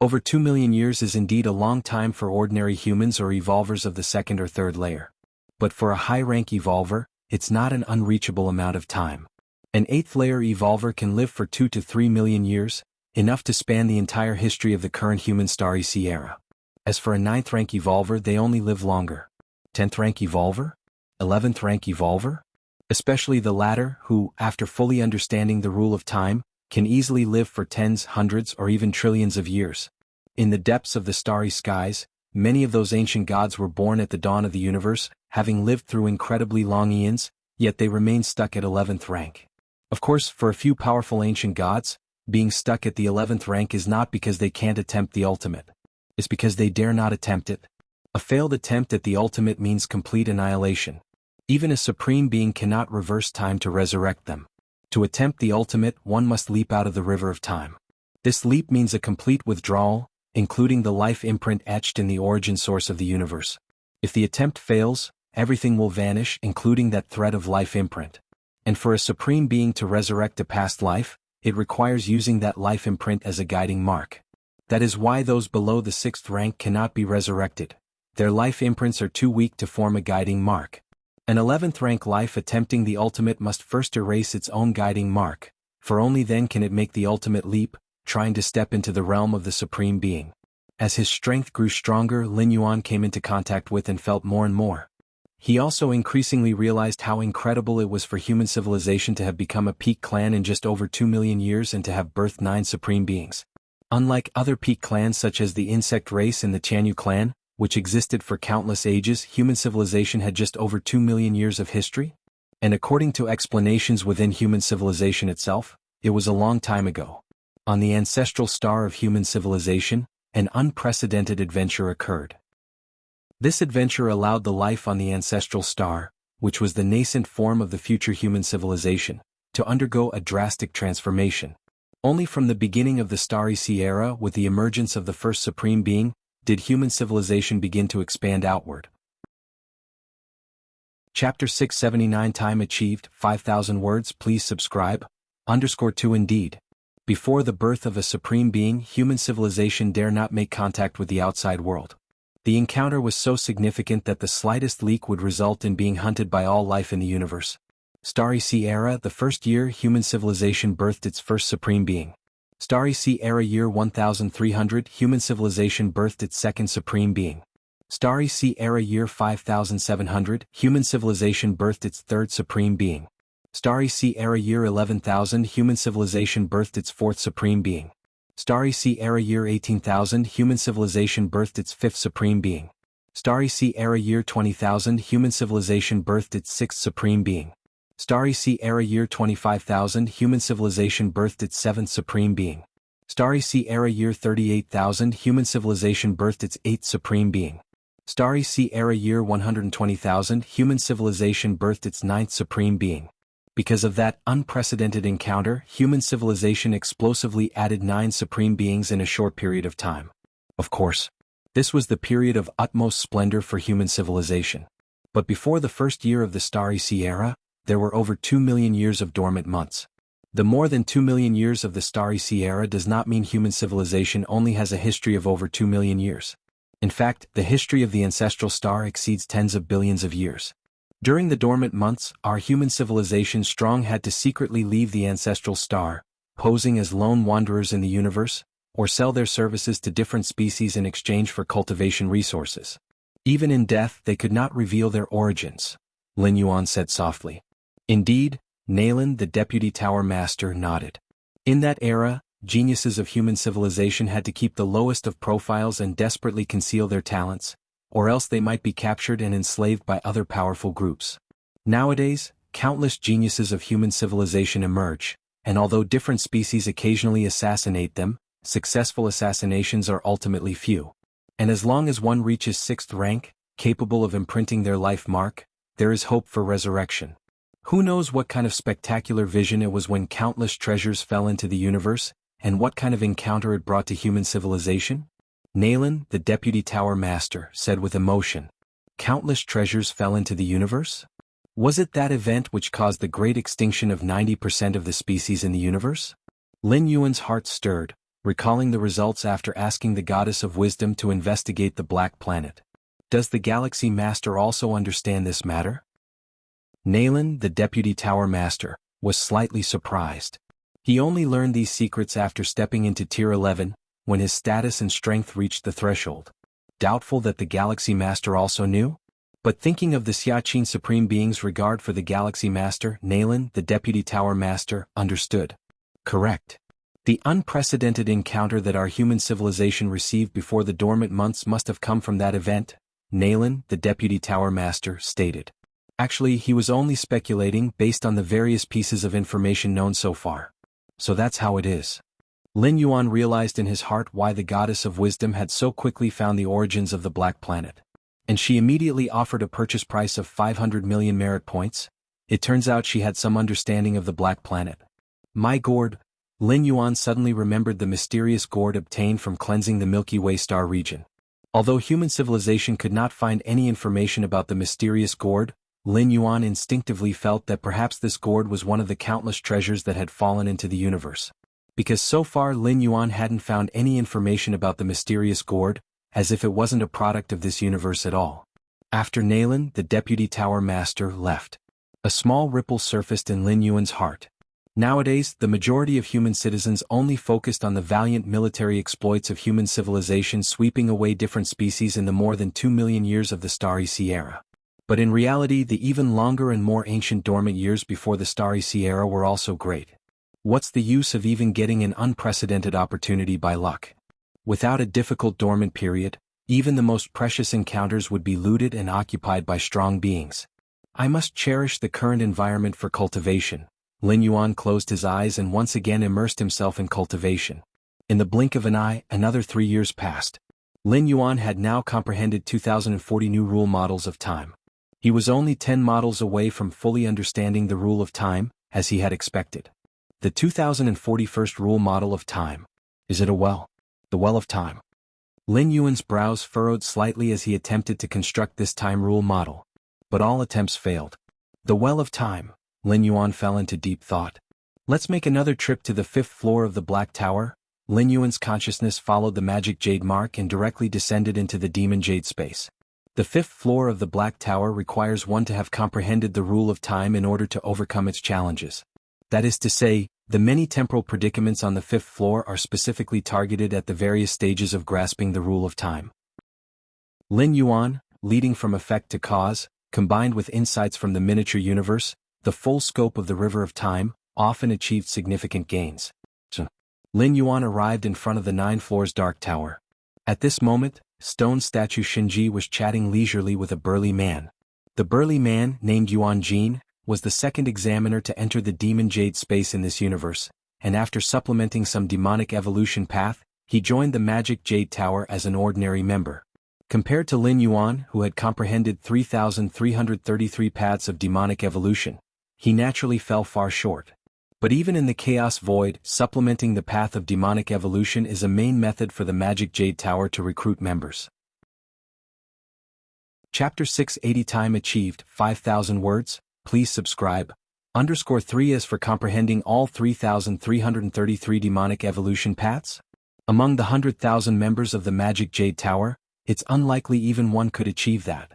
Over 2 million years is indeed a long time for ordinary humans or evolvers of the 2nd or 3rd layer. But for a high-rank evolver, it's not an unreachable amount of time. An 8th layer evolver can live for 2 to 3 million years, enough to span the entire history of the current human starry sea era. As for a 9th rank evolver, they only live longer. 10th rank evolver? 11th rank evolver? Especially the latter, who, after fully understanding the rule of time, can easily live for tens, hundreds, or even trillions of years. In the depths of the starry skies, many of those ancient gods were born at the dawn of the universe, having lived through incredibly long eons, yet they remain stuck at 11th rank. Of course, for a few powerful ancient gods, being stuck at the 11th rank is not because they can't attempt the ultimate. It's because they dare not attempt it. A failed attempt at the ultimate means complete annihilation. Even a supreme being cannot reverse time to resurrect them. To attempt the ultimate, one must leap out of the river of time. This leap means a complete withdrawal, including the life imprint etched in the origin source of the universe. If the attempt fails, everything will vanish, including that thread of life imprint. And for a supreme being to resurrect a past life, it requires using that life imprint as a guiding mark. That is why those below the 6th rank cannot be resurrected. Their life imprints are too weak to form a guiding mark. An 11th rank life attempting the ultimate must first erase its own guiding mark, for only then can it make the ultimate leap, trying to step into the realm of the Supreme Being. As his strength grew stronger, Lin Yuan came into contact with and felt more and more. He also increasingly realized how incredible it was for human civilization to have become a peak clan in just over 2 million years and to have birthed 9 supreme beings. Unlike other peak clans such as the insect race and the Jianghu clan, which existed for countless ages, human civilization had just over 2 million years of history. And according to explanations within human civilization itself, it was a long time ago. On the ancestral star of human civilization, an unprecedented adventure occurred. This adventure allowed the life on the ancestral star, which was the nascent form of the future human civilization, to undergo a drastic transformation. Only from the beginning of the Starry Sea era, with the emergence of the first supreme being, did human civilization begin to expand outward. Chapter 679 Time achieved, 5,000 words. Please subscribe. _2 Indeed. Before the birth of a supreme being, human civilization dare not make contact with the outside world. The encounter was so significant that the slightest leak would result in being hunted by all life in the universe. Starry Sea era, the first year human civilization birthed its first supreme being. Starry Sea era year 1300, human civilization birthed its second supreme being. Starry Sea era year 5700, human civilization birthed its third supreme being. Starry Sea era year 11,000, human civilization birthed its fourth supreme being. Starry Sea era year 18,000, human civilization birthed its fifth supreme being. Starry Sea era year 20,000, human civilization birthed its sixth supreme being. Starry Sea era year 25,000, human civilization birthed its seventh supreme being. Starry Sea era year 38,000, human civilization birthed its eighth supreme being. Starry Sea era year 120,000, human civilization birthed its ninth supreme being. Because of that unprecedented encounter, human civilization explosively added 9 supreme beings in a short period of time. Of course, this was the period of utmost splendor for human civilization. But before the first year of the Starry Sea era, there were over 2 million years of dormant months. The more than 2 million years of the Starry Sea era does not mean human civilization only has a history of over 2 million years. In fact, the history of the ancestral star exceeds tens of billions of years. During the dormant months, our human civilization strong had to secretly leave the ancestral star, posing as lone wanderers in the universe, or sell their services to different species in exchange for cultivation resources. Even in death, they could not reveal their origins, Lin Yuan said softly. Indeed, Naylan, the deputy tower master, nodded. In that era, geniuses of human civilization had to keep the lowest of profiles and desperately conceal their talents, or else they might be captured and enslaved by other powerful groups. Nowadays, countless geniuses of human civilization emerge, and although different species occasionally assassinate them, successful assassinations are ultimately few. And as long as one reaches 6th rank, capable of imprinting their life mark, there is hope for resurrection. Who knows what kind of spectacular vision it was when countless treasures fell into the universe, and what kind of encounter it brought to human civilization? Naylan, the deputy tower master, said with emotion. Countless treasures fell into the universe? Was it that event which caused the great extinction of 90% of the species in the universe? Lin Yuan's heart stirred, recalling the results after asking the goddess of wisdom to investigate the black planet. Does the galaxy master also understand this matter? Naylan, the deputy tower master, was slightly surprised. He only learned these secrets after stepping into Tier 11, when his status and strength reached the threshold. Doubtful that the Galaxy Master also knew? But thinking of the Xiaqin Supreme Being's regard for the Galaxy Master, Naylan, the Deputy Tower Master, understood. Correct. The unprecedented encounter that our human civilization received before the dormant months must have come from that event, Naylan, the Deputy Tower Master, stated. Actually, he was only speculating based on the various pieces of information known so far. So that's how it is. Lin Yuan realized in his heart why the goddess of wisdom had so quickly found the origins of the black planet. And she immediately offered a purchase price of 500 million merit points. It turns out she had some understanding of the black planet. My gourd. Lin Yuan suddenly remembered the mysterious gourd obtained from cleansing the Milky Way star region. Although human civilization could not find any information about the mysterious gourd, Lin Yuan instinctively felt that perhaps this gourd was one of the countless treasures that had fallen into the universe. Because so far Lin Yuan hadn't found any information about the mysterious gourd, as if it wasn't a product of this universe at all. After Naylan, the deputy tower master, left, a small ripple surfaced in Lin Yuan's heart. Nowadays, the majority of human citizens only focused on the valiant military exploits of human civilization sweeping away different species in the more than 2 million years of the Starry Sea era. But in reality, the even longer and more ancient dormant years before the Starry Sea era were also great. What's the use of even getting an unprecedented opportunity by luck? Without a difficult dormant period, even the most precious encounters would be looted and occupied by strong beings. I must cherish the current environment for cultivation. Lin Yuan closed his eyes and once again immersed himself in cultivation. In the blink of an eye, another 3 years passed. Lin Yuan had now comprehended 2040 new rule models of time. He was only 10 models away from fully understanding the rule of time, as he had expected. The 2041st rule model of time. Is it a well? The well of time. Lin Yuan's brows furrowed slightly as he attempted to construct this time rule model. But all attempts failed. The well of time. Lin Yuan fell into deep thought. Let's make another trip to the 5th floor of the Black Tower. Lin Yuan's consciousness followed the magic jade mark and directly descended into the demon jade space. The 5th floor of the Black Tower requires one to have comprehended the rule of time in order to overcome its challenges. That is to say, the many temporal predicaments on the 5th floor are specifically targeted at the various stages of grasping the rule of time. Lin Yuan, leading from effect to cause, combined with insights from the miniature universe, the full scope of the river of time, often achieved significant gains. Lin Yuan arrived in front of the 9 floors Dark Tower. At this moment, stone statue Shinji was chatting leisurely with a burly man. The burly man, named Yuan Jin, was the second examiner to enter the demon jade space in this universe, and after supplementing some demonic evolution path, he joined the magic jade tower as an ordinary member. Compared to Lin Yuan, who had comprehended 3,333 paths of demonic evolution, he naturally fell far short. But even in the chaos void, supplementing the path of demonic evolution is a main method for the magic jade tower to recruit members. Chapter 680 Time achieved, 5,000 words, please subscribe. _3 is for comprehending all 3,333 demonic evolution paths. Among the 100,000 members of the magic jade tower, it's unlikely even one could achieve that.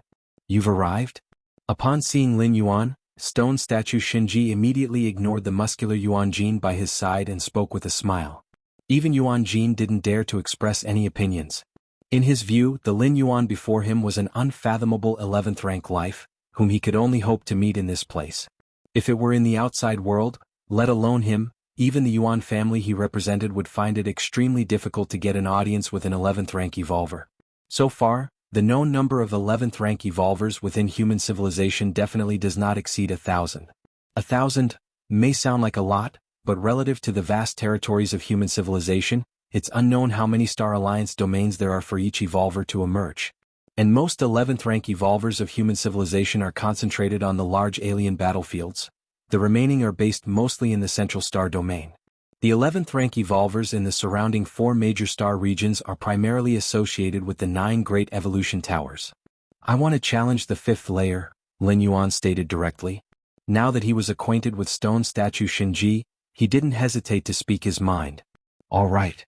You've arrived? Upon seeing Lin Yuan, stone statue Shinji immediately ignored the muscular Yuan Jin by his side and spoke with a smile. Even Yuan Jin didn't dare to express any opinions. In his view, the Lin Yuan before him was an unfathomable 11th rank life, whom he could only hope to meet in this place. If it were in the outside world, let alone him, even the Yuan family he represented would find it extremely difficult to get an audience with an 11th rank evolver. So far, the known number of 11th rank evolvers within human civilization definitely does not exceed 1,000. 1,000 may sound like a lot, but relative to the vast territories of human civilization, it's unknown how many Star Alliance domains there are for each evolver to emerge. And most 11th rank evolvers of human civilization are concentrated on the large alien battlefields. The remaining are based mostly in the Central Star domain. The 11th rank evolvers in the surrounding 4 major star regions are primarily associated with the 9 great evolution towers. I want to challenge the 5th layer, Lin Yuan stated directly. Now that he was acquainted with stone statue Shinji, he didn't hesitate to speak his mind. All right.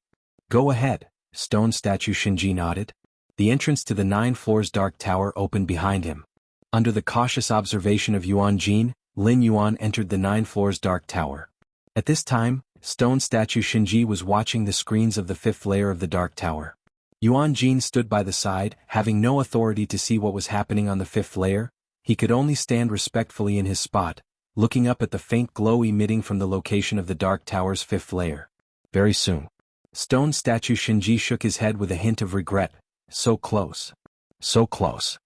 Go ahead, stone statue Shinji nodded. The entrance to the 9 floors Dark Tower opened behind him. Under the cautious observation of Yuan Jin, Lin Yuan entered the 9 floors Dark Tower. At this time, stone statue Shinji was watching the screens of the 5th layer of the Dark Tower. Yuan Jin stood by the side, having no authority to see what was happening on the 5th layer. He could only stand respectfully in his spot, looking up at the faint glow emitting from the location of the Dark Tower's 5th layer. Very soon. Stone statue Shinji shook his head with a hint of regret. So close. So close.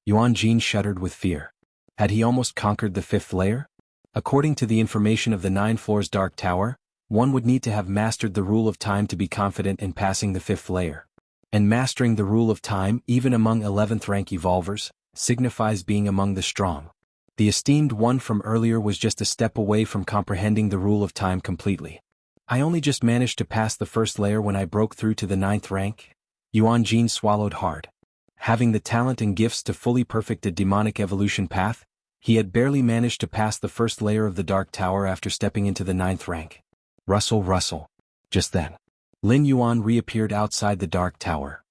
Yuan Jin shuddered with fear. Had he almost conquered the 5th layer? According to the information of the 9 floors Dark Tower, one would need to have mastered the rule of time to be confident in passing the 5th layer. And mastering the rule of time, even among 11th rank evolvers, signifies being among the strong. The esteemed one from earlier was just a step away from comprehending the rule of time completely. I only just managed to pass the 1st layer when I broke through to the 9th rank. Yuan Jin swallowed hard. Having the talent and gifts to fully perfect a demonic evolution path, he had barely managed to pass the 1st layer of the Dark Tower after stepping into the 9th rank. Rustle, rustle. Just then, Lin Yuan reappeared outside the Dark Tower.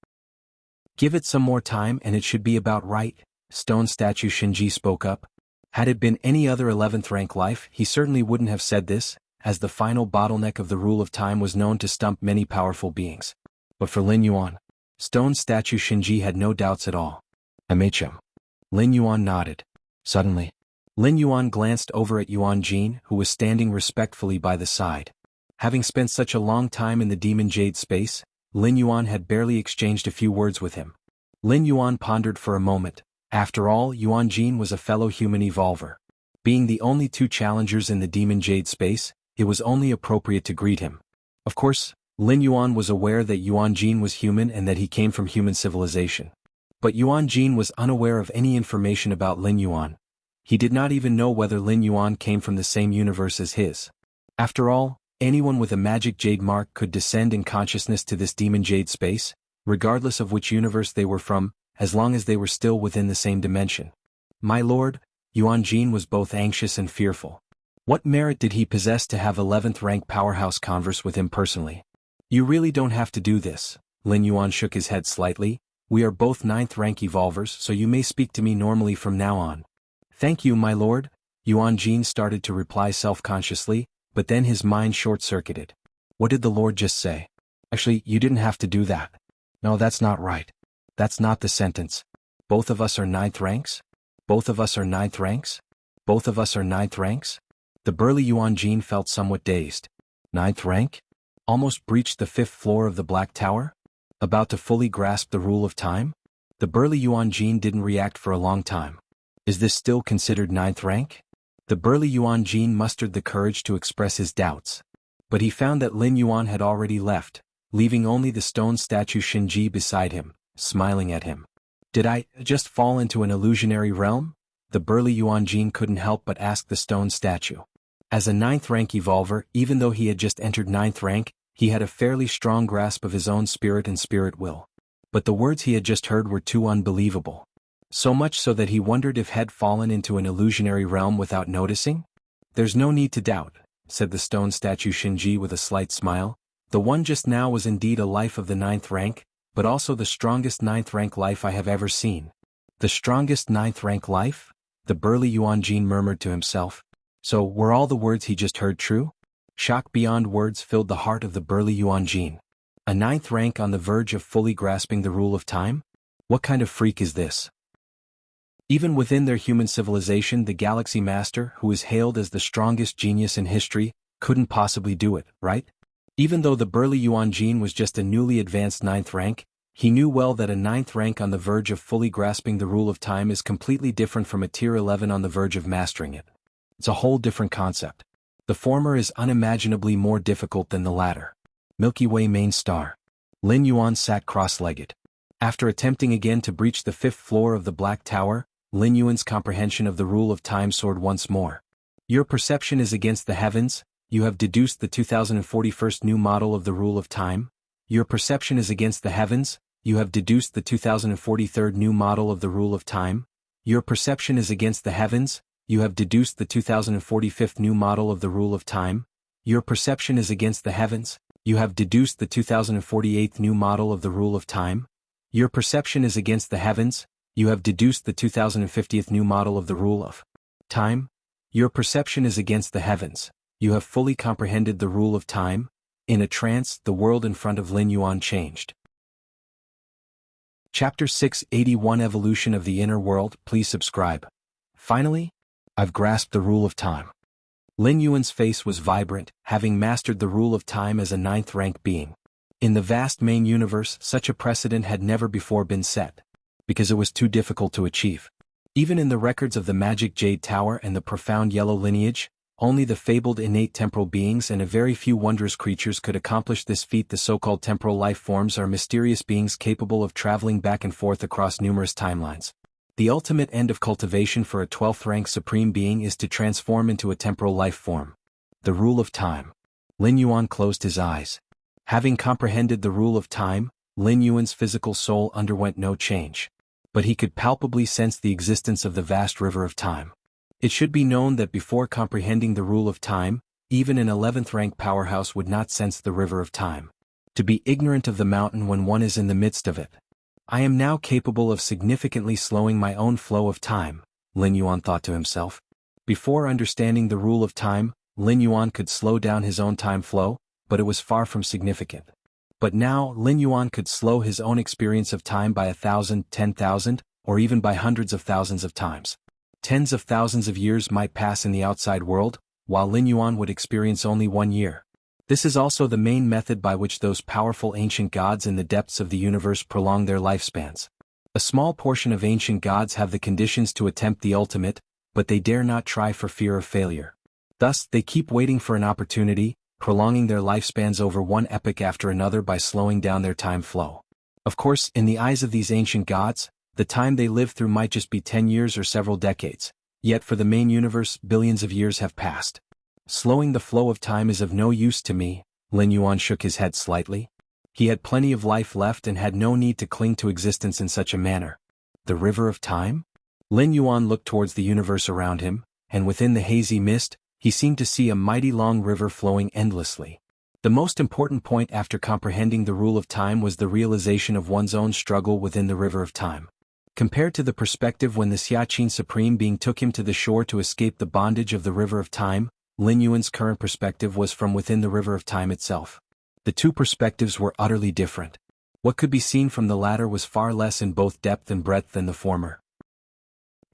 Give it some more time and it should be about right, stone statue Shinji spoke up. Had it been any other 11th rank life, he certainly wouldn't have said this, as the final bottleneck of the rule of time was known to stump many powerful beings. But for Lin Yuan, stone statue Shinji had no doubts at all. MHM. Lin Yuan nodded. Suddenly, Lin Yuan glanced over at Yuan Jin, who was standing respectfully by the side. Having spent such a long time in the Demon Jade space, Lin Yuan had barely exchanged a few words with him. Lin Yuan pondered for a moment. After all, Yuan Jin was a fellow human evolver. Being the only two challengers in the Demon Jade space, it was only appropriate to greet him. Of course, Lin Yuan was aware that Yuan Jin was human and that he came from human civilization. But Yuan Jin was unaware of any information about Lin Yuan. He did not even know whether Lin Yuan came from the same universe as his. After all, anyone with a magic jade mark could descend in consciousness to this Demon Jade space, regardless of which universe they were from, as long as they were still within the same dimension. My lord, Yuan Jin was both anxious and fearful. What merit did he possess to have 11th rank powerhouse converse with him personally? You really don't have to do this. Lin Yuan shook his head slightly. We are both 9th rank evolvers, so you may speak to me normally from now on. Thank you, my lord. Yuan Jin started to reply self-consciously, but then his mind short-circuited. What did the lord just say? Actually, you didn't have to do that. No, that's not right. That's not the sentence. Both of us are 9th ranks? Both of us are 9th ranks? Both of us are 9th ranks? The burly Yuan Jin felt somewhat dazed. 9th rank? Almost breached the 5th floor of the Black Tower? About to fully grasp the rule of time? The burly Yuan Jin didn't react for a long time. Is this still considered 9th rank? The burly Yuan Jin mustered the courage to express his doubts. But he found that Lin Yuan had already left, leaving only the stone statue Shinji beside him, smiling at him. Did I just fall into an illusionary realm? The burly Yuan Jin couldn't help but ask the stone statue. As a 9th rank evolver, even though he had just entered 9th rank, he had a fairly strong grasp of his own spirit and spirit will. But the words he had just heard were too unbelievable. So much so that he wondered if he had fallen into an illusionary realm without noticing? There's no need to doubt, said the stone statue Shinji with a slight smile. The one just now was indeed a life of the 9th rank, but also the strongest 9th rank life I have ever seen. The strongest 9th rank life? The burly Yuan Jin murmured to himself. So, were all the words he just heard true? Shock beyond words filled the heart of the burly Yuan Jin. A 9th rank on the verge of fully grasping the rule of time? What kind of freak is this? Even within their human civilization, the Galaxy Master, who is hailed as the strongest genius in history, couldn't possibly do it, right? Even though the burly Yuan Jin was just a newly advanced 9th rank, he knew well that a 9th rank on the verge of fully grasping the rule of time is completely different from a tier 11 on the verge of mastering it. It's a whole different concept. The former is unimaginably more difficult than the latter. Milky Way main star. Lin Yuan sat cross-legged. After attempting again to breach the 5th floor of the Black Tower, Lin Yuan's comprehension of the rule of time soared once more. Your perception is against the heavens. You have deduced the 2041st new model of the rule of time. Your perception is against the heavens. You have deduced the 2043rd new model of the rule of time. Your perception is against the heavens. You have deduced the 2045th new model of the rule of time. Your perception is against the heavens. You have deduced the 2048th new model of the rule of time. Your perception is against the heavens. You have deduced the 2050th new model of the rule of time. Your perception is against the heavens. You have fully comprehended the rule of time. In a trance, the world in front of Lin Yuan changed. Chapter 681 Evolution of the Inner World. Please subscribe. Finally, I've grasped the rule of time. Lin Yuan's face was vibrant, having mastered the rule of time as a 9th rank being. In the vast main universe, such a precedent had never before been set, because it was too difficult to achieve. Even in the records of the Magic Jade Tower and the profound yellow lineage, only the fabled innate temporal beings and a very few wondrous creatures could accomplish this feat. The so-called temporal life forms are mysterious beings capable of traveling back and forth across numerous timelines. The ultimate end of cultivation for a 12th rank supreme being is to transform into a temporal life form. The rule of time. Lin Yuan closed his eyes. Having comprehended the rule of time, Lin Yuan's physical soul underwent no change. But he could palpably sense the existence of the vast river of time. It should be known that before comprehending the rule of time, even an 11th rank powerhouse would not sense the river of time. To be ignorant of the mountain when one is in the midst of it. I am now capable of significantly slowing my own flow of time, Lin Yuan thought to himself. Before understanding the rule of time, Lin Yuan could slow down his own time flow, but it was far from significant. But now, Lin Yuan could slow his own experience of time by 1,000, 10,000, or even by hundreds of thousands of times. Tens of thousands of years might pass in the outside world, while Lin Yuan would experience only 1 year. This is also the main method by which those powerful ancient gods in the depths of the universe prolong their lifespans. A small portion of ancient gods have the conditions to attempt the ultimate, but they dare not try for fear of failure. Thus, they keep waiting for an opportunity, prolonging their lifespans over one epoch after another by slowing down their time flow. Of course, in the eyes of these ancient gods, the time they live through might just be 10 years or several decades, yet for the main universe, billions of years have passed. Slowing the flow of time is of no use to me. Lin Yuan shook his head slightly. He had plenty of life left and had no need to cling to existence in such a manner. The river of time? Lin Yuan looked towards the universe around him, and within the hazy mist, he seemed to see a mighty long river flowing endlessly. The most important point after comprehending the rule of time was the realization of one's own struggle within the river of time. Compared to the perspective when the Xiaqin Supreme Being took him to the shore to escape the bondage of the river of time, Lin Yuan's current perspective was from within the river of time itself. The two perspectives were utterly different. What could be seen from the latter was far less in both depth and breadth than the former.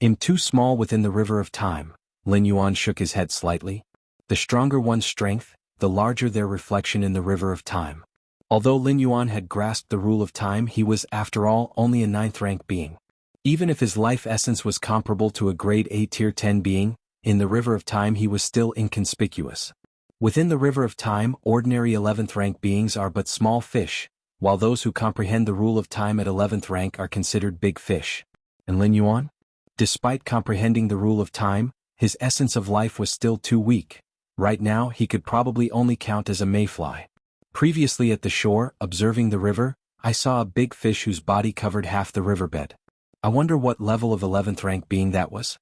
"I'm too small within the river of time," Lin Yuan shook his head slightly. The stronger one's strength, the larger their reflection in the river of time. Although Lin Yuan had grasped the rule of time, he was, after all, only a 9th rank being. Even if his life essence was comparable to a grade A tier 10 being, in the river of time he was still inconspicuous. Within the river of time, ordinary 11th rank beings are but small fish, while those who comprehend the rule of time at 11th rank are considered big fish. And Lin Yuan? Despite comprehending the rule of time, his essence of life was still too weak. Right now he could probably only count as a mayfly. Previously at the shore, observing the river, I saw a big fish whose body covered half the riverbed. I wonder what level of 11th rank being that was?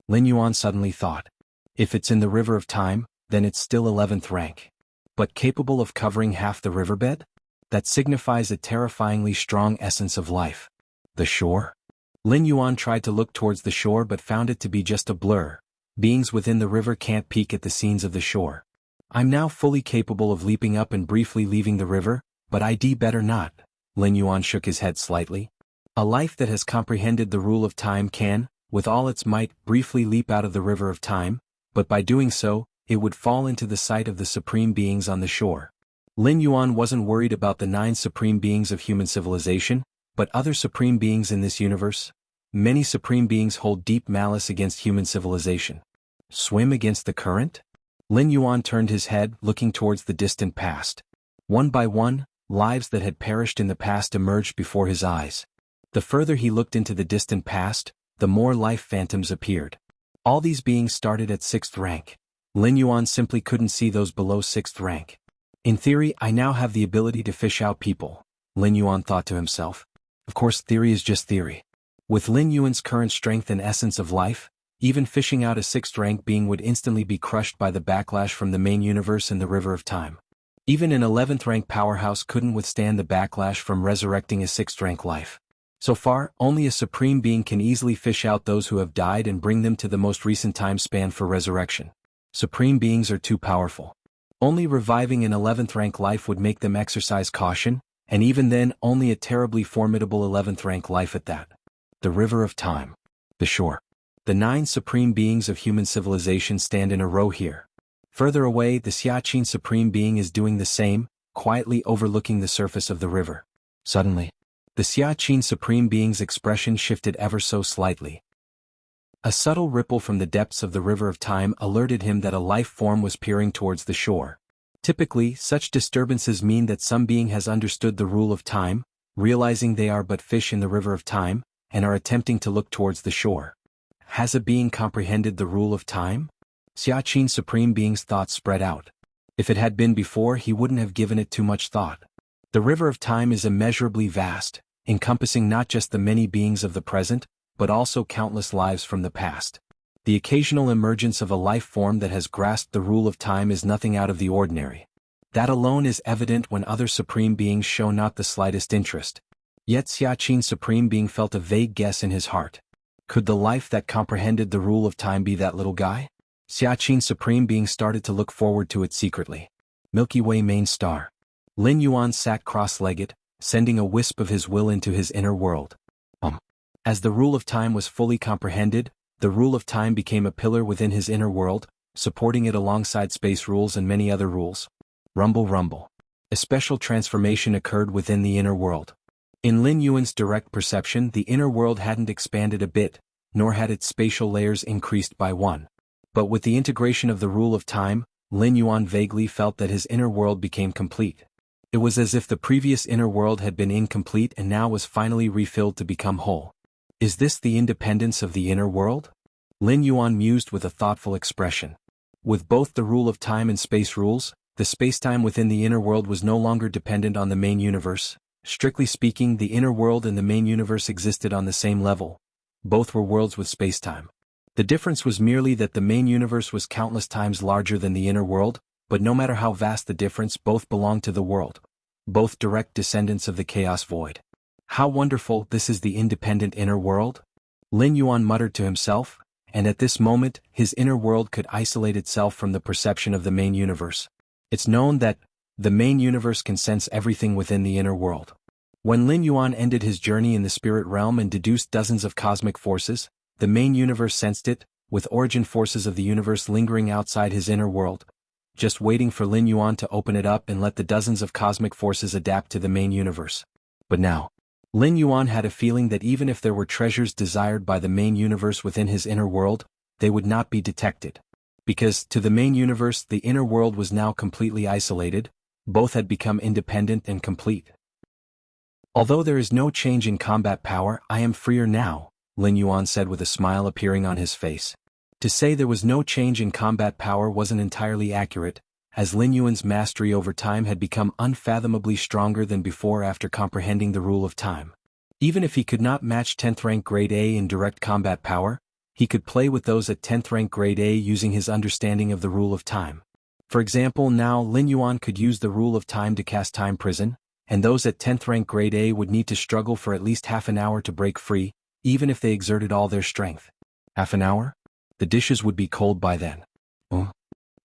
Lin Yuan suddenly thought. If it's in the river of time, then it's still 11th rank. But capable of covering half the riverbed? That signifies a terrifyingly strong essence of life. The shore? Lin Yuan tried to look towards the shore but found it to be just a blur. Beings within the river can't peek at the scenes of the shore. I'm now fully capable of leaping up and briefly leaving the river, but I'd better not. Lin Yuan shook his head slightly. A life that has comprehended the rule of time can, with all its might, briefly leap out of the river of time, but by doing so, it would fall into the sight of the supreme beings on the shore. Lin Yuan wasn't worried about the 9 supreme beings of human civilization, but other supreme beings in this universe. Many supreme beings hold deep malice against human civilization. Swim against the current? Lin Yuan turned his head, looking towards the distant past. One by one, lives that had perished in the past emerged before his eyes. The further he looked into the distant past, the more life phantoms appeared. All these beings started at 6th rank. Lin Yuan simply couldn't see those below 6th rank. In theory, I now have the ability to fish out people, Lin Yuan thought to himself. Of course, theory is just theory. With Lin Yuan's current strength and essence of life, even fishing out a 6th rank being would instantly be crushed by the backlash from the main universe and the river of time. Even an 11th rank powerhouse couldn't withstand the backlash from resurrecting a 6th rank life. So far, only a supreme being can easily fish out those who have died and bring them to the most recent time span for resurrection. Supreme beings are too powerful. Only reviving an 11th rank life would make them exercise caution, and even then only a terribly formidable 11th rank life at that. The river of time. The shore. The 9 supreme beings of human civilization stand in a row here. Further away, the Xiaqin Supreme Being is doing the same, quietly overlooking the surface of the river. Suddenly, the Xiaqin Supreme Being's expression shifted ever so slightly. A subtle ripple from the depths of the river of time alerted him that a life form was peering towards the shore. Typically, such disturbances mean that some being has understood the rule of time, realizing they are but fish in the river of time, and are attempting to look towards the shore. Has a being comprehended the rule of time? Xiaqin Supreme Being's thoughts spread out. If it had been before, he wouldn't have given it too much thought. The river of time is immeasurably vast, encompassing not just the many beings of the present, but also countless lives from the past. The occasional emergence of a life form that has grasped the rule of time is nothing out of the ordinary. That alone is evident when other supreme beings show not the slightest interest. Yet Xiaqin Supreme Being felt a vague guess in his heart. Could the life that comprehended the rule of time be that little guy? Xiaqin Supreme Being started to look forward to it secretly. Milky Way main star. Lin Yuan sat cross-legged, sending a wisp of his will into his inner world. As the rule of time was fully comprehended, the rule of time became a pillar within his inner world, supporting it alongside space rules and many other rules. Rumble rumble. A special transformation occurred within the inner world. In Lin Yuan's direct perception, the inner world hadn't expanded a bit, nor had its spatial layers increased by one. But with the integration of the rule of time, Lin Yuan vaguely felt that his inner world became complete. It was as if the previous inner world had been incomplete and now was finally refilled to become whole. Is this the independence of the inner world? Lin Yuan mused with a thoughtful expression. With both the rule of time and space rules, the spacetime within the inner world was no longer dependent on the main universe. Strictly speaking, the inner world and the main universe existed on the same level. Both were worlds with spacetime. The difference was merely that the main universe was countless times larger than the inner world, but no matter how vast the difference, both belonged to the world. Both direct descendants of the chaos void. How wonderful, this is the independent inner world? Lin Yuan muttered to himself, and at this moment, his inner world could isolate itself from the perception of the main universe. It's known that the main universe can sense everything within the inner world. When Lin Yuan ended his journey in the spirit realm and deduced dozens of cosmic forces, the main universe sensed it, with origin forces of the universe lingering outside his inner world, just waiting for Lin Yuan to open it up and let the dozens of cosmic forces adapt to the main universe. But now, Lin Yuan had a feeling that even if there were treasures desired by the main universe within his inner world, they would not be detected. Because, to the main universe, the inner world was now completely isolated, both had become independent and complete. Although there is no change in combat power, I am freer now, Lin Yuan said with a smile appearing on his face. To say there was no change in combat power wasn't entirely accurate, as Lin Yuan's mastery over time had become unfathomably stronger than before after comprehending the rule of time. Even if he could not match 10th rank grade A in direct combat power, he could play with those at 10th rank grade A using his understanding of the rule of time. For example, now Lin Yuan could use the rule of time to cast Time Prison, and those at 10th rank grade A would need to struggle for at least half an hour to break free, even if they exerted all their strength. Half an hour? The dishes would be cold by then.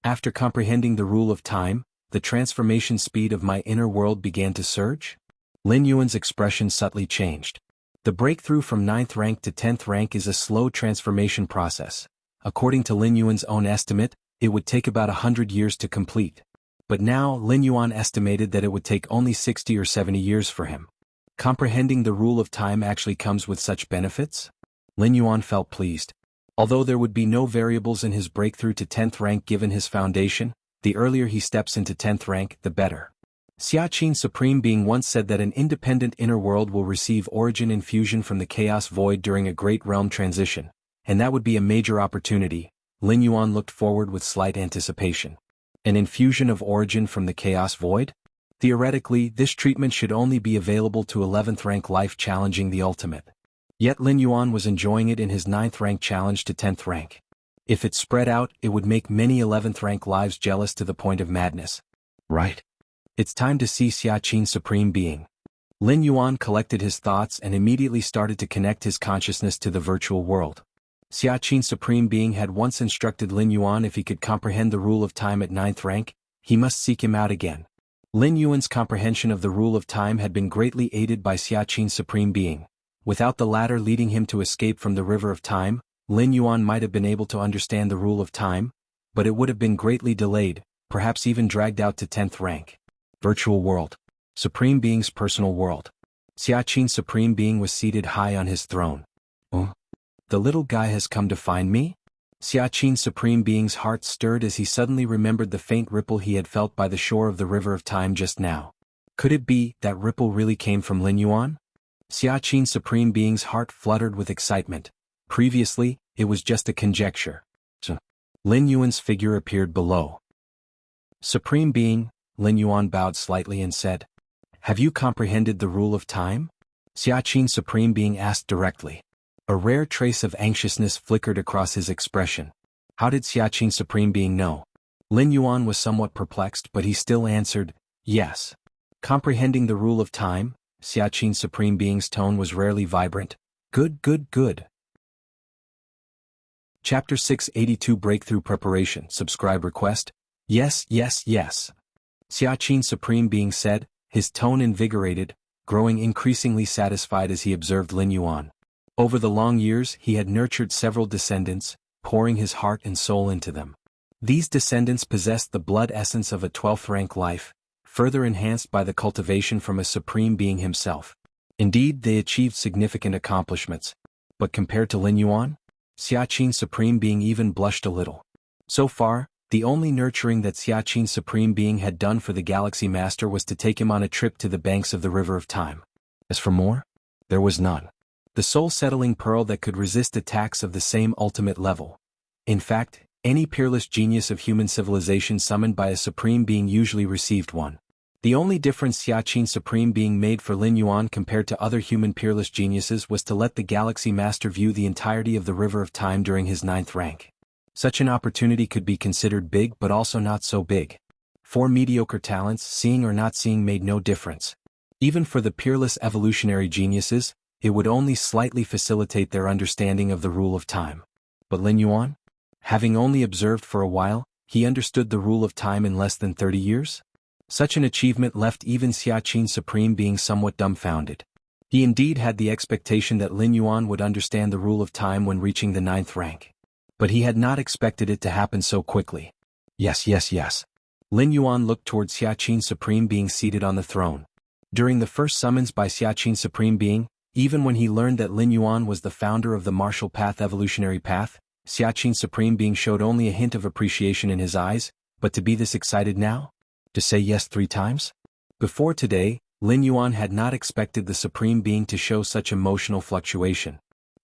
After comprehending the rule of time, the transformation speed of my inner world began to surge. Lin Yuan's expression subtly changed. The breakthrough from 9th rank to 10th rank is a slow transformation process. According to Lin Yuan's own estimate, it would take about 100 years to complete. But now Lin Yuan estimated that it would take only 60 or 70 years for him. Comprehending the rule of time actually comes with such benefits? Lin Yuan felt pleased. Although there would be no variables in his breakthrough to 10th rank given his foundation, the earlier he steps into 10th rank, the better. Xiaqin Supreme Being once said that an independent inner world will receive origin infusion from the chaos void during a great realm transition, and that would be a major opportunity. Lin Yuan looked forward with slight anticipation. An infusion of origin from the chaos void? Theoretically, this treatment should only be available to 11th rank life challenging the ultimate. Yet Lin Yuan was enjoying it in his 9th rank challenge to 10th rank. If it spread out, it would make many 11th rank lives jealous to the point of madness. Right? It's time to see Xiaqin Supreme Being. Lin Yuan collected his thoughts and immediately started to connect his consciousness to the virtual world. Xiaqin Supreme Being had once instructed Lin Yuan if he could comprehend the rule of time at 9th rank, he must seek him out again. Lin Yuan's comprehension of the rule of time had been greatly aided by Xiaqin Supreme Being. Without the latter leading him to escape from the river of time, Lin Yuan might have been able to understand the rule of time, but it would have been greatly delayed, perhaps even dragged out to 10th rank. Virtual world. Supreme Being's personal world. Xiaqin Supreme Being was seated high on his throne. The little guy has come to find me? Xiaqin Supreme Being's heart stirred as he suddenly remembered the faint ripple he had felt by the shore of the river of time just now. Could it be that ripple really came from Lin Yuan? Xiaqin Supreme Being's heart fluttered with excitement. Previously, it was just a conjecture. Lin Yuan's figure appeared below. Supreme Being, Lin Yuan bowed slightly and said, "Have you comprehended the rule of time?" Xiaqin Supreme Being asked directly. A rare trace of anxiousness flickered across his expression. How did Xiaqin Supreme Being know? Lin Yuan was somewhat perplexed, but he still answered, "Yes." Comprehending the rule of time, Xiaqin Supreme Being's tone was rarely vibrant. Good, good, good. Chapter 682 Breakthrough Preparation. Subscribe request? Yes, yes, yes. Xia Qin Supreme Being said, his tone invigorated, growing increasingly satisfied as he observed Lin Yuan. Over the long years he had nurtured several descendants, pouring his heart and soul into them. These descendants possessed the blood essence of a 12th rank life, further enhanced by the cultivation from a Supreme Being himself. Indeed, they achieved significant accomplishments. But compared to Lin Yuan, Xia Qin Supreme Being even blushed a little. So far, the only nurturing that Xia Qin Supreme Being had done for the Galaxy Master was to take him on a trip to the banks of the River of Time. As for more, there was none. The soul-settling pearl that could resist attacks of the same ultimate level. In fact, any peerless genius of human civilization summoned by a Supreme Being usually received one. The only difference Xia Qin Supreme Being made for Lin Yuan compared to other human peerless geniuses was to let the Galaxy Master view the entirety of the River of Time during his 9th rank. Such an opportunity could be considered big but also not so big. For mediocre talents, seeing or not seeing made no difference. Even for the peerless evolutionary geniuses, it would only slightly facilitate their understanding of the rule of time. But Lin Yuan? Having only observed for a while, he understood the rule of time in less than 30 years? Such an achievement left even Xia Qin Supreme Being somewhat dumbfounded. He indeed had the expectation that Lin Yuan would understand the rule of time when reaching the 9th rank. But he had not expected it to happen so quickly. Yes, yes, yes. Lin Yuan looked toward Xia Qin Supreme Being seated on the throne. During the first summons by Xia Qin Supreme Being, even when he learned that Lin Yuan was the founder of the martial path evolutionary path, Xia Qin Supreme Being showed only a hint of appreciation in his eyes, but to be this excited now? To say yes 3 times? Before today, Lin Yuan had not expected the Supreme Being to show such emotional fluctuation.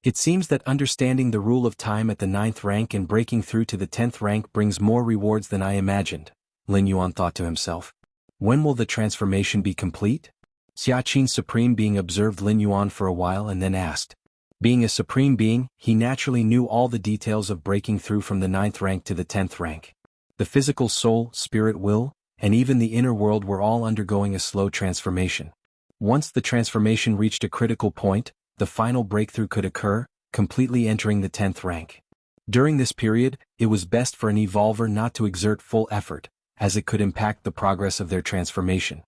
It seems that understanding the rule of time at the 9th rank and breaking through to the 10th rank brings more rewards than I imagined, Lin Yuan thought to himself. When will the transformation be complete? Xia Qin Supreme Being observed Lin Yuan for a while and then asked. Being a Supreme Being, he naturally knew all the details of breaking through from the 9th rank to the 10th rank. The physical soul, spirit, will, and even the inner world were all undergoing a slow transformation. Once the transformation reached a critical point, the final breakthrough could occur, completely entering the 10th rank. During this period, it was best for an evolver not to exert full effort, as it could impact the progress of their transformation.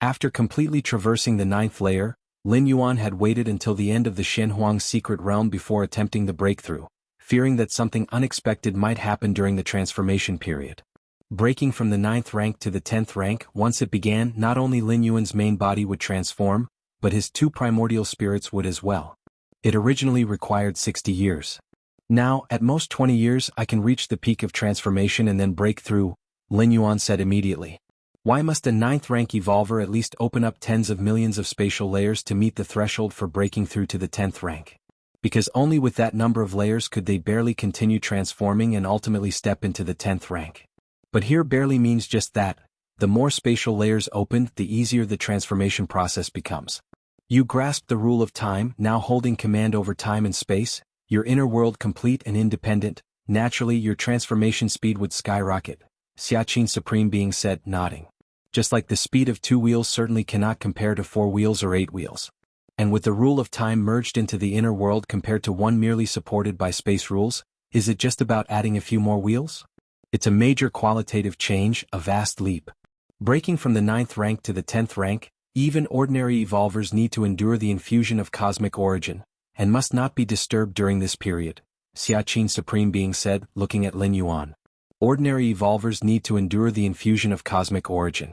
After completely traversing the 9th layer, Lin Yuan had waited until the end of the Shenhuang secret realm before attempting the breakthrough, fearing that something unexpected might happen during the transformation period. Breaking from the 9th rank to the 10th rank, once it began, not only Lin Yuan's main body would transform, but his 2 primordial spirits would as well. It originally required 60 years. Now, at most 20 years, I can reach the peak of transformation and then break through, Lin Yuan said immediately. Why must a 9th rank evolver at least open up tens of millions of spatial layers to meet the threshold for breaking through to the 10th rank? Because only with that number of layers could they barely continue transforming and ultimately step into the 10th rank. But here barely means just that. The more spatial layers opened, the easier the transformation process becomes. You grasp the rule of time, now holding command over time and space, your inner world complete and independent, naturally your transformation speed would skyrocket, Xia Qin Supreme Being said, nodding. Just like the speed of 2 wheels certainly cannot compare to 4 wheels or 8 wheels. And with the rule of time merged into the inner world compared to one merely supported by space rules, is it just about adding a few more wheels? It's a major qualitative change, a vast leap. Breaking from the 9th rank to the 10th rank, even ordinary evolvers need to endure the infusion of cosmic origin, and must not be disturbed during this period, Xia Qin Supreme Being said, looking at Lin Yuan. Ordinary evolvers need to endure the infusion of cosmic origin.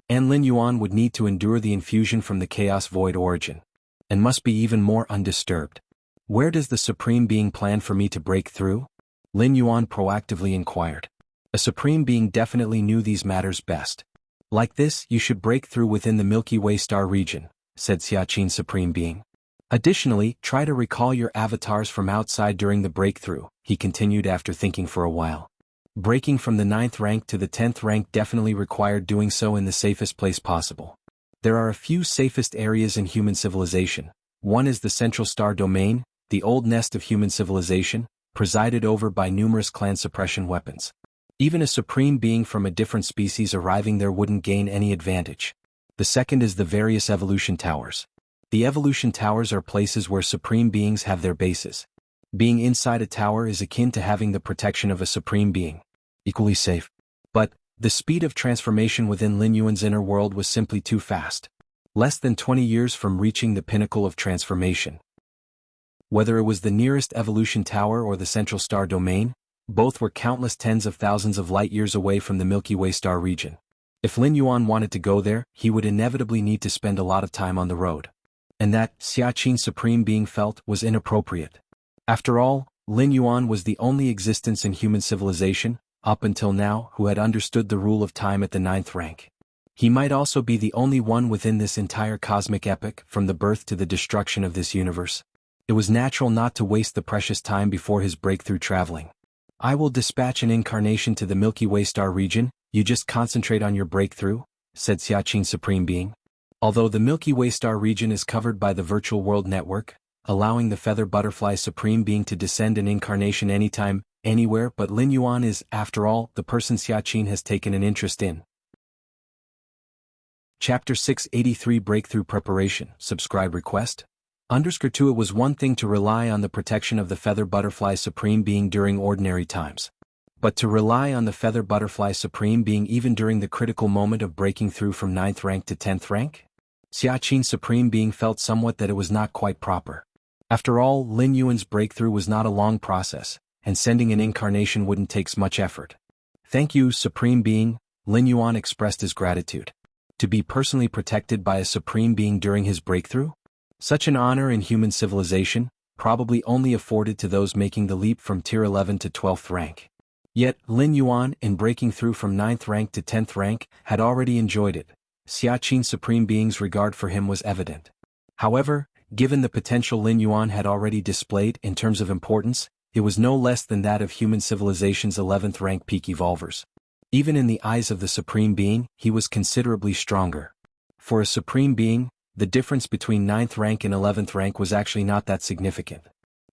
And Lin Yuan would need to endure the infusion from the chaos void origin. And must be even more undisturbed. Where does the Supreme Being plan for me to break through? Lin Yuan proactively inquired. A Supreme Being definitely knew these matters best. Like this, you should break through within the Milky Way star region, said Xia Qin Supreme Being. Additionally, try to recall your avatars from outside during the breakthrough, he continued after thinking for a while. Breaking from the 9th rank to the 10th rank definitely required doing so in the safest place possible. There are a few safest areas in human civilization. One is the Central Star Domain, the old nest of human civilization, presided over by numerous clan suppression weapons. Even a Supreme Being from a different species arriving there wouldn't gain any advantage. The second is the various evolution towers. The evolution towers are places where Supreme Beings have their bases. Being inside a tower is akin to having the protection of a supreme being. Equally safe. But, the speed of transformation within Lin Yuan's inner world was simply too fast. Less than 20 years from reaching the pinnacle of transformation. Whether it was the nearest evolution tower or the central star domain, both were countless tens of thousands of light years away from the Milky Way star region. If Lin Yuan wanted to go there, he would inevitably need to spend a lot of time on the road. And that, Xia Qin's supreme being felt, was inappropriate. After all, Lin Yuan was the only existence in human civilization, up until now, who had understood the rule of time at the 9th rank. He might also be the only one within this entire cosmic epoch, from the birth to the destruction of this universe. It was natural not to waste the precious time before his breakthrough traveling. I will dispatch an incarnation to the Milky Way star region, you just concentrate on your breakthrough, said Xia Qin's supreme being. Although the Milky Way star region is covered by the virtual world network, allowing the feather butterfly supreme being to descend an incarnation anytime, anywhere, but Lin Yuan is, after all, the person Xia Qin has taken an interest in. Chapter 683 Breakthrough Preparation. Subscribe request. _2 It was one thing to rely on the protection of the feather butterfly supreme being during ordinary times. But to rely on the feather butterfly supreme being even during the critical moment of breaking through from 9th rank to 10th rank? Xia Qin's supreme being felt somewhat that it was not quite proper. After all, Lin Yuan's breakthrough was not a long process, and sending an incarnation wouldn't take much effort. Thank you, supreme being, Lin Yuan expressed his gratitude. To be personally protected by a supreme being during his breakthrough? Such an honor in human civilization, probably only afforded to those making the leap from tier 11 to 12th rank. Yet, Lin Yuan, in breaking through from 9th rank to 10th rank, had already enjoyed it. Xia Qin's supreme being's regard for him was evident. However, given the potential Lin Yuan had already displayed in terms of importance, it was no less than that of human civilization's 11th rank peak evolvers. Even in the eyes of the supreme being, he was considerably stronger. For a supreme being, the difference between 9th rank and 11th rank was actually not that significant.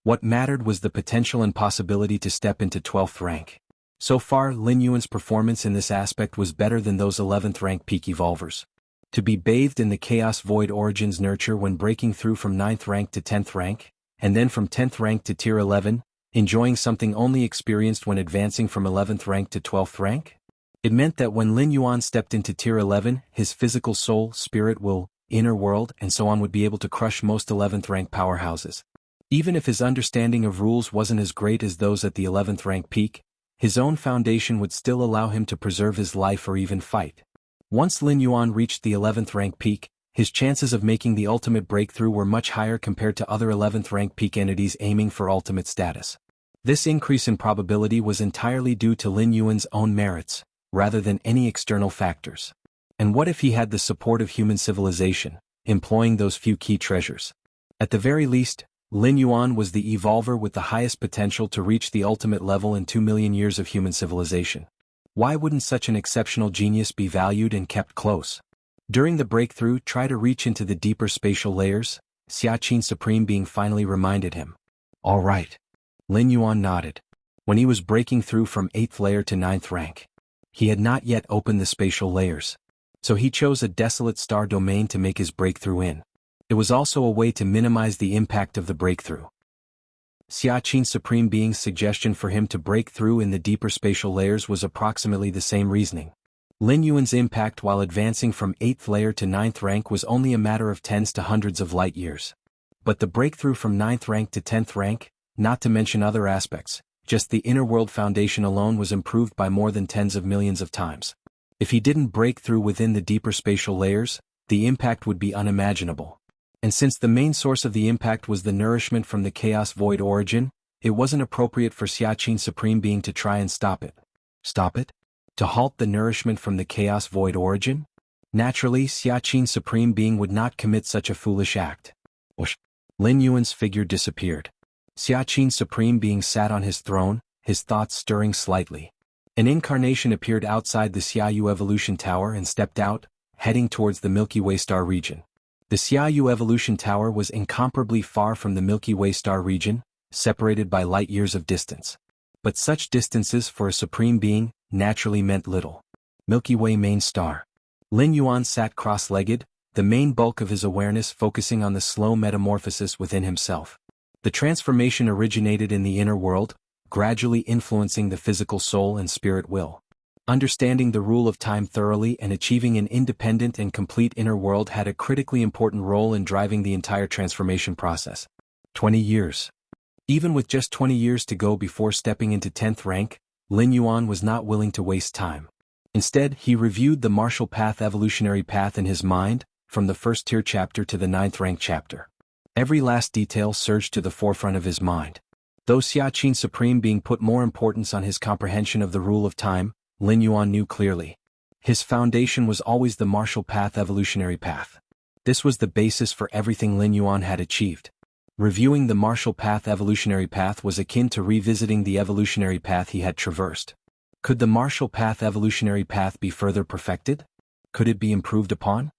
What mattered was the potential and possibility to step into 12th rank. So far, Lin Yuan's performance in this aspect was better than those 11th rank peak evolvers. To be bathed in the Chaos Void Origins nurture when breaking through from 9th rank to 10th rank, and then from 10th rank to tier 11, enjoying something only experienced when advancing from 11th rank to 12th rank? It meant that when Lin Yuan stepped into tier 11, his physical soul, spirit will, inner world, and so on would be able to crush most 11th rank powerhouses. Even if his understanding of rules wasn't as great as those at the 11th rank peak, his own foundation would still allow him to preserve his life or even fight. Once Lin Yuan reached the 11th rank peak, his chances of making the ultimate breakthrough were much higher compared to other 11th rank peak entities aiming for ultimate status. This increase in probability was entirely due to Lin Yuan's own merits, rather than any external factors. And what if he had the support of human civilization, employing those few key treasures? At the very least, Lin Yuan was the evolver with the highest potential to reach the ultimate level in 2 million years of human civilization. Why wouldn't such an exceptional genius be valued and kept close? During the breakthrough, try to reach into the deeper spatial layers, Xia Qin's supreme being finally reminded him. All right. Lin Yuan nodded. When he was breaking through from 8th layer to 9th rank, he had not yet opened the spatial layers. So he chose a desolate star domain to make his breakthrough in. It was also a way to minimize the impact of the breakthrough. Xia Qin's supreme being's suggestion for him to break through in the deeper spatial layers was approximately the same reasoning. Lin Yuan's impact while advancing from 8th layer to 9th rank was only a matter of tens to hundreds of light years. But the breakthrough from 9th rank to 10th rank, not to mention other aspects, just the inner world foundation alone was improved by more than tens of millions of times. If he didn't break through within the deeper spatial layers, the impact would be unimaginable. And since the main source of the impact was the nourishment from the Chaos Void origin, it wasn't appropriate for Xia Qin's supreme being to try and stop it. Stop it? To halt the nourishment from the Chaos Void origin? Naturally, Xia Qin's supreme being would not commit such a foolish act. Whoosh! Lin Yuan's figure disappeared. Xia Qin's supreme being sat on his throne, his thoughts stirring slightly. An incarnation appeared outside the Xiaoyu Evolution Tower and stepped out, heading towards the Milky Way star region. The Xiaoyu Evolution Tower was incomparably far from the Milky Way star region, separated by light years of distance. But such distances for a supreme being naturally meant little. Milky Way main star. Lin Yuan sat cross-legged, the main bulk of his awareness focusing on the slow metamorphosis within himself. The transformation originated in the inner world, gradually influencing the physical soul and spirit will. Understanding the rule of time thoroughly and achieving an independent and complete inner world had a critically important role in driving the entire transformation process. 20 years. Even with just 20 years to go before stepping into 10th rank, Lin Yuan was not willing to waste time. Instead, he reviewed the martial path evolutionary path in his mind, from the first tier chapter to the 9th rank chapter. Every last detail surged to the forefront of his mind. Though Xiaqin Supreme being put more importance on his comprehension of the rule of time, Lin Yuan knew clearly. His foundation was always the martial path evolutionary path. This was the basis for everything Lin Yuan had achieved. Reviewing the martial path evolutionary path was akin to revisiting the evolutionary path he had traversed. Could the martial path evolutionary path be further perfected? Could it be improved upon?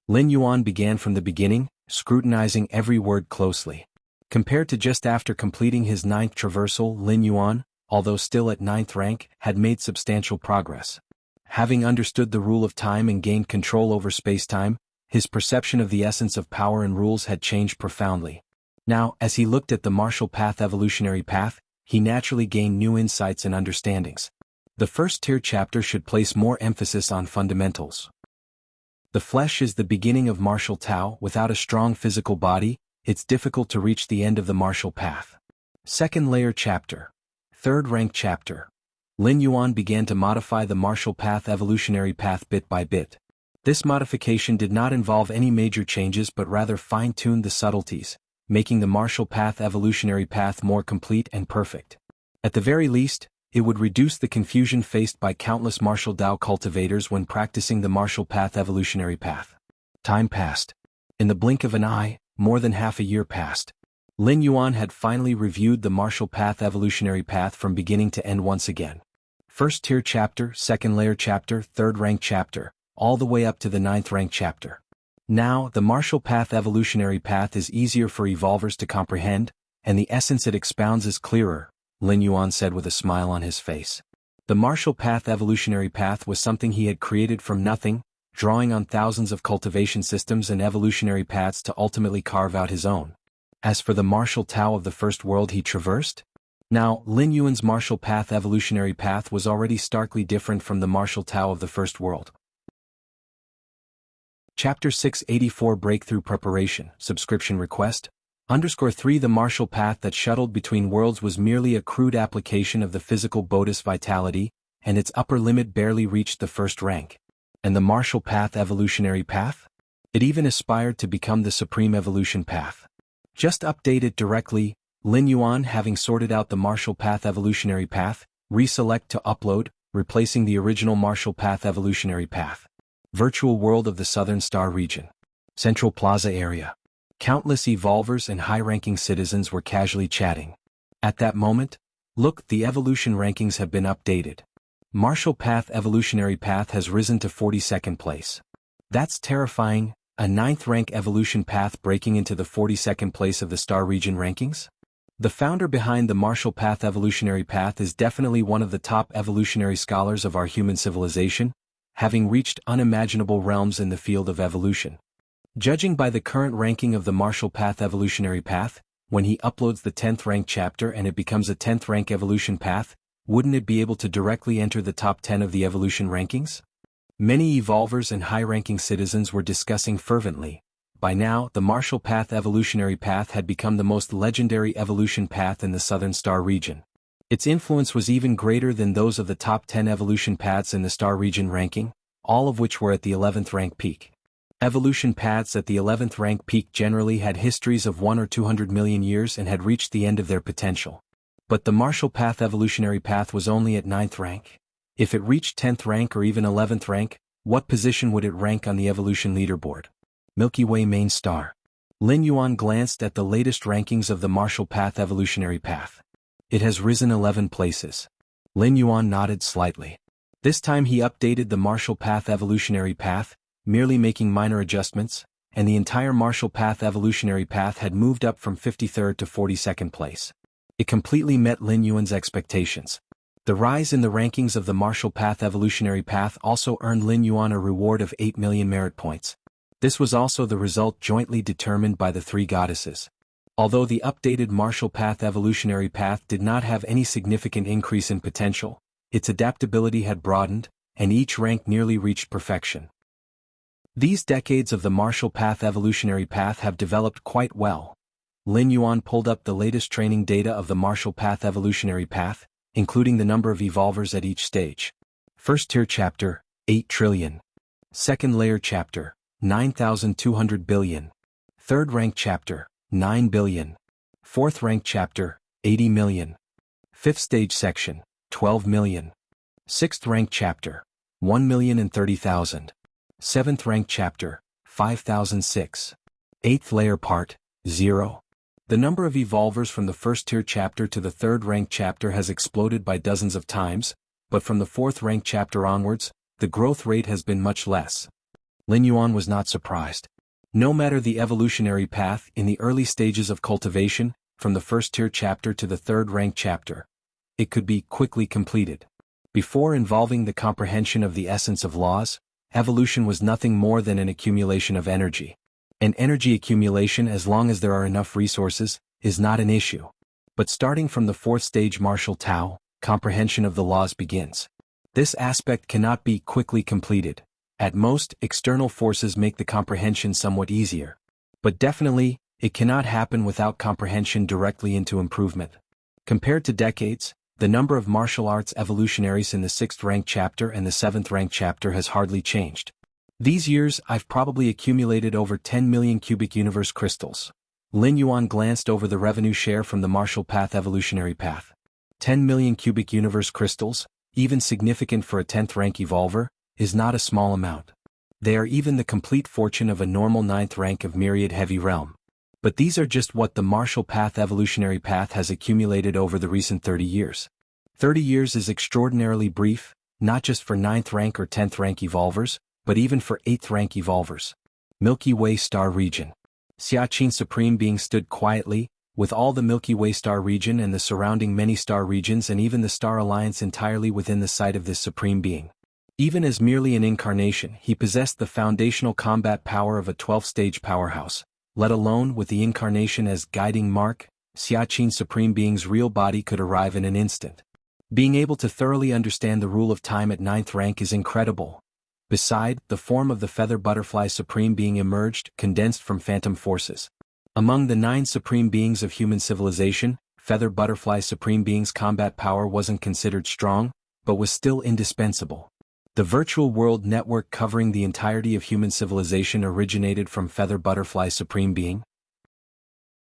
Lin Yuan began from the beginning, scrutinizing every word closely. Compared to just after completing his 9th traversal, Lin Yuan, although still at 9th rank, had made substantial progress. Having understood the rule of time and gained control over space-time, his perception of the essence of power and rules had changed profoundly. Now, as he looked at the martial path evolutionary path, he naturally gained new insights and understandings. The first tier chapter should place more emphasis on fundamentals. The flesh is the beginning of martial Tao. Without a strong physical body, it's difficult to reach the end of the martial path. Second layer chapter. 3rd rank chapter. Lin Yuan began to modify the martial path evolutionary path bit by bit. This modification did not involve any major changes but rather fine-tuned the subtleties, making the martial path evolutionary path more complete and perfect. At the very least, it would reduce the confusion faced by countless martial Dao cultivators when practicing the martial path evolutionary path. Time passed. In the blink of an eye, more than half a year passed. Lin Yuan had finally reviewed the martial path evolutionary path from beginning to end once again. First tier chapter, 2nd layer chapter, 3rd rank chapter, all the way up to the 9th rank chapter. Now, the martial path evolutionary path is easier for evolvers to comprehend, and the essence it expounds is clearer, Lin Yuan said with a smile on his face. The martial path evolutionary path was something he had created from nothing, drawing on thousands of cultivation systems and evolutionary paths to ultimately carve out his own. As for the martial Tao of the first world he traversed? Now, Lin Yuan's martial path evolutionary path was already starkly different from the martial Tao of the first world. Chapter 684 Breakthrough Preparation, Subscription Request, _3 The martial path that shuttled between worlds was merely a crude application of the physical Bodhis vitality, and its upper limit barely reached the 1st rank. And the martial path evolutionary path? It even aspired to become the supreme evolution path. Just update it directly. Lin Yuan, having sorted out the martial path evolutionary path, reselect to upload, replacing the original martial path evolutionary path. Virtual world of the Southern Star region. Central Plaza area. Countless evolvers and high-ranking citizens were casually chatting. At that moment, look, the evolution rankings have been updated. Martial path evolutionary path has risen to 42nd place. That's terrifying. A 9th rank evolution path breaking into the 42nd place of the Star Region rankings? The founder behind the martial path evolutionary path is definitely one of the top evolutionary scholars of our human civilization, having reached unimaginable realms in the field of evolution. Judging by the current ranking of the martial path evolutionary path, when he uploads the 10th rank chapter and it becomes a 10th rank evolution path, wouldn't it be able to directly enter the top 10 of the evolution rankings? Many evolvers and high-ranking citizens were discussing fervently. By now, the martial path evolutionary path had become the most legendary evolution path in the Southern Star region. Its influence was even greater than those of the top 10 evolution paths in the Star region ranking, all of which were at the 11th rank peak. Evolution paths at the 11th rank peak generally had histories of 1 or 200 million years and had reached the end of their potential. But the martial path evolutionary path was only at 9th rank. If it reached 10th rank or even 11th rank, what position would it rank on the evolution leaderboard? Milky Way main star. Lin Yuan glanced at the latest rankings of the martial path evolutionary path. It has risen 11 places. Lin Yuan nodded slightly. This time he updated the martial path evolutionary path, merely making minor adjustments, and the entire martial path evolutionary path had moved up from 53rd to 42nd place. It completely met Lin Yuan's expectations. The rise in the rankings of the martial path evolutionary path also earned Lin Yuan a reward of 8 million merit points. This was also the result jointly determined by the 3 goddesses. Although the updated martial path evolutionary path did not have any significant increase in potential, its adaptability had broadened, and each rank nearly reached perfection. These decades of the martial path evolutionary path have developed quite well. Lin Yuan pulled up the latest training data of the martial path evolutionary path, including the number of evolvers at each stage. First tier chapter, 8 trillion. Second layer chapter, 9,200 billion. Third rank chapter, 9 billion. Fourth rank chapter, 80 million. Fifth stage section, 12 million. Sixth rank chapter, 1,030,000. Seventh rank chapter, 5,006. Eighth layer part, 0. The number of evolvers from the first tier chapter to the third rank chapter has exploded by dozens of times, but from the fourth rank chapter onwards, the growth rate has been much less. Lin Yuan was not surprised. No matter the evolutionary path in the early stages of cultivation, from the first tier chapter to the third rank chapter, it could be quickly completed. Before involving the comprehension of the essence of laws, evolution was nothing more than an accumulation of energy. And energy accumulation, as long as there are enough resources, is not an issue. But starting from the fourth stage martial Tao, comprehension of the laws begins. This aspect cannot be quickly completed. At most, external forces make the comprehension somewhat easier. But definitely, it cannot happen without comprehension directly into improvement. Compared to decades, the number of martial arts evolutionaries in the 6th rank chapter and the 7th rank chapter has hardly changed. These years I've probably accumulated over 10 million cubic universe crystals. Lin Yuan glanced over the revenue share from the martial path evolutionary path. 10 million cubic universe crystals, even significant for a 10th rank evolver, is not a small amount. They are even the complete fortune of a normal 9th rank of myriad heavy realm. But these are just what the martial path evolutionary path has accumulated over the recent 30 years. 30 years is extraordinarily brief, not just for 9th rank or 10th rank evolvers, but even for 8th rank evolvers. Milky Way star region. Xiaqin Supreme Being stood quietly, with all the Milky Way star region and the surrounding many star regions and even the Star Alliance entirely within the sight of this Supreme Being. Even as merely an incarnation, he possessed the foundational combat power of a 12th-stage powerhouse. Let alone with the incarnation as guiding mark, Xiaqin Supreme Being's real body could arrive in an instant. Being able to thoroughly understand the rule of time at 9th rank is incredible. Beside, the form of the Feather Butterfly Supreme Being emerged, condensed from phantom forces. Among the 9 Supreme Beings of human civilization, Feather Butterfly Supreme Being's combat power wasn't considered strong, but was still indispensable. The virtual world network covering the entirety of human civilization originated from Feather Butterfly Supreme Being.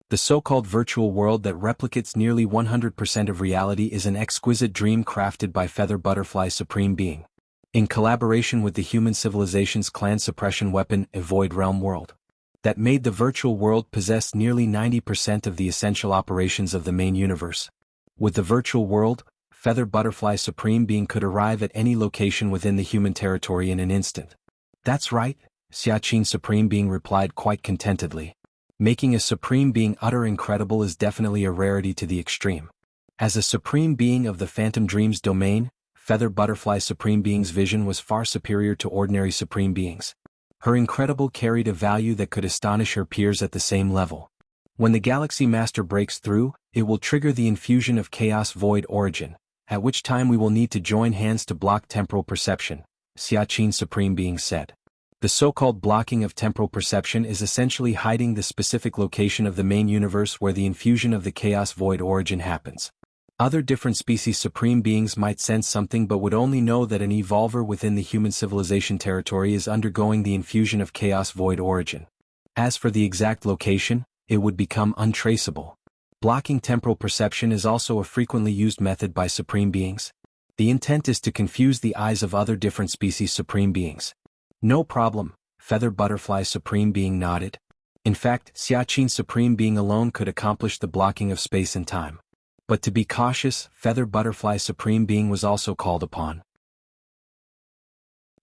The so-called virtual world that replicates nearly 100% of reality is an exquisite dream crafted by Feather Butterfly Supreme Being, in collaboration with the human civilization's clan suppression weapon, a Void Realm World, that made the virtual world possess nearly 90% of the essential operations of the main universe. With the virtual world, Feather Butterfly Supreme Being could arrive at any location within the human territory in an instant. That's right, Xiaqin Supreme Being replied quite contentedly. Making a Supreme Being utter incredible is definitely a rarity to the extreme. As a Supreme Being of the Phantom Dreams domain, Feather Butterfly Supreme Being's vision was far superior to ordinary Supreme Beings. Her incredible carried a value that could astonish her peers at the same level. When the Galaxy Master breaks through, it will trigger the infusion of Chaos Void Origin, at which time we will need to join hands to block temporal perception, Xiaqin Supreme Being said. The so-called blocking of temporal perception is essentially hiding the specific location of the main universe where the infusion of the Chaos Void Origin happens. Other different species Supreme Beings might sense something but would only know that an evolver within the human civilization territory is undergoing the infusion of Chaos Void Origin. As for the exact location, it would become untraceable. Blocking temporal perception is also a frequently used method by Supreme Beings. The intent is to confuse the eyes of other different species Supreme Beings. No problem, Feather Butterfly Supreme Being nodded. In fact, Xiaqin Supreme Being alone could accomplish the blocking of space and time. But to be cautious, Feather Butterfly Supreme Being was also called upon.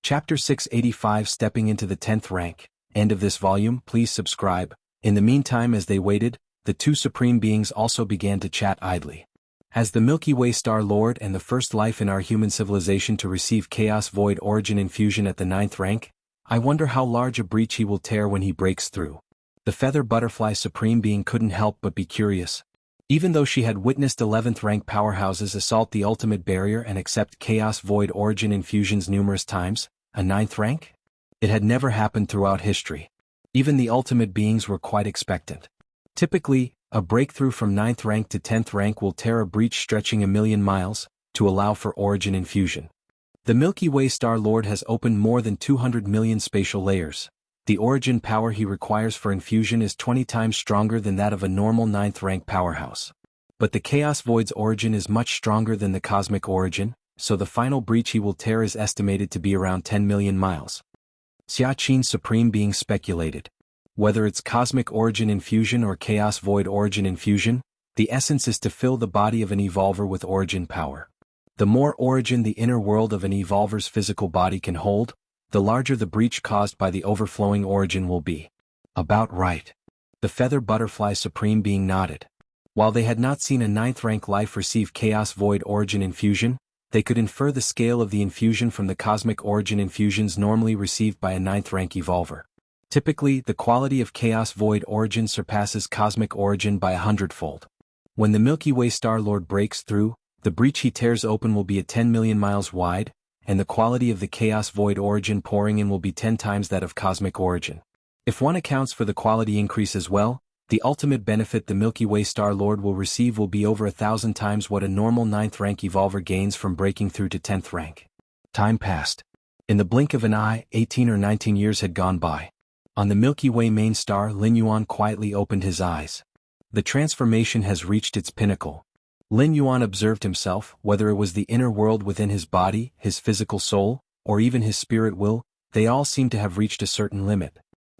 Chapter 685 Stepping into the 10th rank. End of this volume. Please subscribe. In the meantime, as they waited, the 2 Supreme Beings also began to chat idly. As the Milky Way Star Lord and the first life in our human civilization to receive Chaos Void Origin infusion at the 9th rank, I wonder how large a breach he will tear when he breaks through. The Feather Butterfly Supreme Being couldn't help but be curious. Even though she had witnessed 11th rank powerhouses assault the ultimate barrier and accept Chaos Void Origin infusions numerous times, a 9th rank? It had never happened throughout history. Even the ultimate beings were quite expectant. Typically, a breakthrough from 9th rank to 10th rank will tear a breach stretching 1,000,000 miles, to allow for origin infusion. The Milky Way Star Lord has opened more than 200 million spatial layers. The origin power he requires for infusion is 20 times stronger than that of a normal 9th rank powerhouse. But the Chaos Void's origin is much stronger than the cosmic origin, so the final breach he will tear is estimated to be around 10 million miles. Xia Qin's Supreme Being speculated. Whether it's cosmic origin infusion or Chaos Void origin infusion, the essence is to fill the body of an evolver with origin power. The more origin the inner world of an evolver's physical body can hold, the larger the breach caused by the overflowing origin will be. About right. The Feather Butterfly Supreme Being nodded. While they had not seen a 9th rank life receive Chaos Void origin infusion, they could infer the scale of the infusion from the cosmic origin infusions normally received by a 9th rank evolver. Typically, the quality of Chaos Void origin surpasses cosmic origin by 100-fold. When the Milky Way Star Lord breaks through, the breach he tears open will be a 10 million miles wide, and the quality of the Chaos Void origin pouring in will be 10 times that of cosmic origin. If one accounts for the quality increase as well, the ultimate benefit the Milky Way Star Lord will receive will be over 1,000 times what a normal 9th rank evolver gains from breaking through to 10th rank. Time passed. In the blink of an eye, 18 or 19 years had gone by. On the Milky Way main star, Lin Yuan quietly opened his eyes. The transformation has reached its pinnacle. Lin Yuan observed himself, whether it was the inner world within his body, his physical soul, or even his spirit will, they all seemed to have reached a certain limit.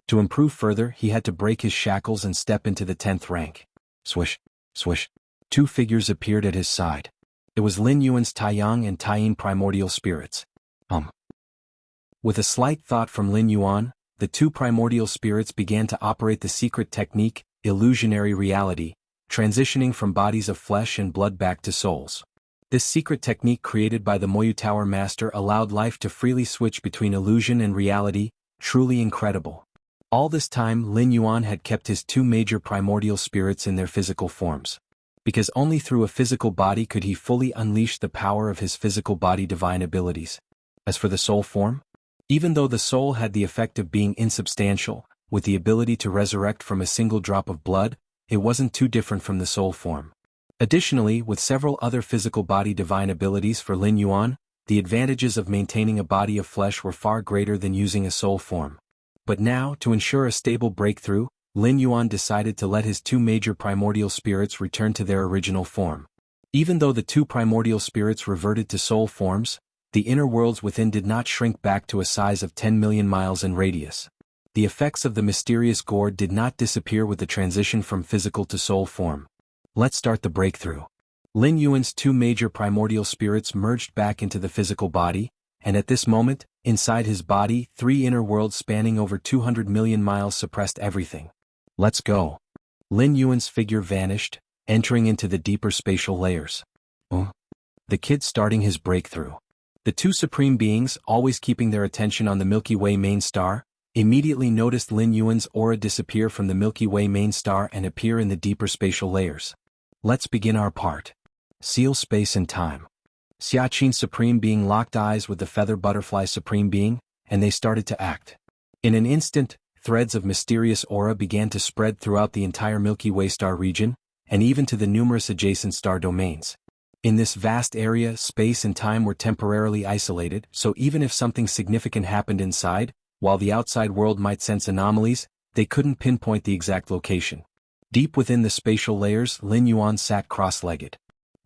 To improve further, he had to break his shackles and step into the 10th rank. Swish, swish. 2 figures appeared at his side. It was Lin Yuan's Taiyang and Taiyin primordial spirits. With a slight thought from Lin Yuan, the 2 primordial spirits began to operate the secret technique, illusionary reality, transitioning from bodies of flesh and blood back to souls. This secret technique created by the Moyu Tower Master allowed life to freely switch between illusion and reality, truly incredible. All this time Lin Yuan had kept his 2 major primordial spirits in their physical forms. Because only through a physical body could he fully unleash the power of his physical body divine abilities. As for the soul form, even though the soul had the effect of being insubstantial, with the ability to resurrect from a single drop of blood, it wasn't too different from the soul form. Additionally, with several other physical body divine abilities for Lin Yuan, the advantages of maintaining a body of flesh were far greater than using a soul form. But now, to ensure a stable breakthrough, Lin Yuan decided to let his 2 major primordial spirits return to their original form. Even though the 2 primordial spirits reverted to soul forms, the inner worlds within did not shrink back to a size of 10 million miles in radius. The effects of the mysterious gourd did not disappear with the transition from physical to soul form. Let's start the breakthrough. Lin Yuan's 2 major primordial spirits merged back into the physical body, and at this moment, inside his body, 3 inner worlds spanning over 200 million miles suppressed everything. Let's go. Lin Yuan's figure vanished, entering into the deeper spatial layers. The kid starting his breakthrough. The 2 supreme beings, always keeping their attention on the Milky Way main star, immediately noticed Lin Yuan's aura disappear from the Milky Way main star and appear in the deeper spatial layers. Let's begin our part. Seal space and time. Xia Qin's Supreme Being locked eyes with the Feather Butterfly Supreme Being, and they started to act. In an instant, threads of mysterious aura began to spread throughout the entire Milky Way star region, and even to the numerous adjacent star domains. In this vast area, space and time were temporarily isolated, so even if something significant happened inside, while the outside world might sense anomalies, they couldn't pinpoint the exact location. Deep within the spatial layers, Lin Yuan sat cross-legged.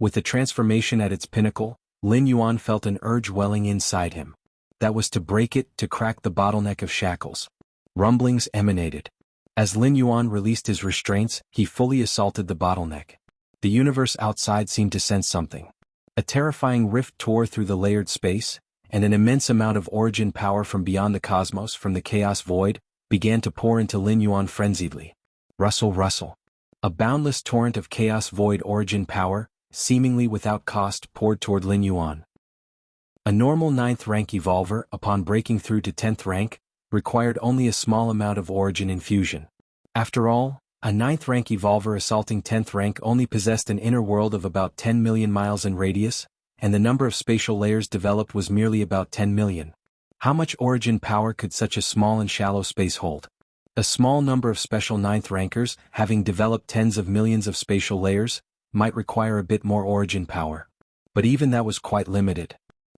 With the transformation at its pinnacle, Lin Yuan felt an urge welling inside him. That was to break it, to crack the bottleneck of shackles. Rumblings emanated. As Lin Yuan released his restraints, he fully assaulted the bottleneck. The universe outside seemed to sense something. A terrifying rift tore through the layered space, and an immense amount of origin power from beyond the cosmos, from the chaos void, began to pour into Lin Yuan frenziedly. Rustle, rustle. A boundless torrent of chaos void origin power, seemingly without cost, poured toward Lin Yuan. A normal 9th rank evolver, upon breaking through to 10th rank, required only a small amount of origin infusion. After all, a 9th rank evolver assaulting 10th rank only possessed an inner world of about 10 million miles in radius, and the number of spatial layers developed was merely about 10 million. How much origin power could such a small and shallow space hold? A small number of special 9th rankers, having developed tens of millions of spatial layers, might require a bit more origin power. But even that was quite limited.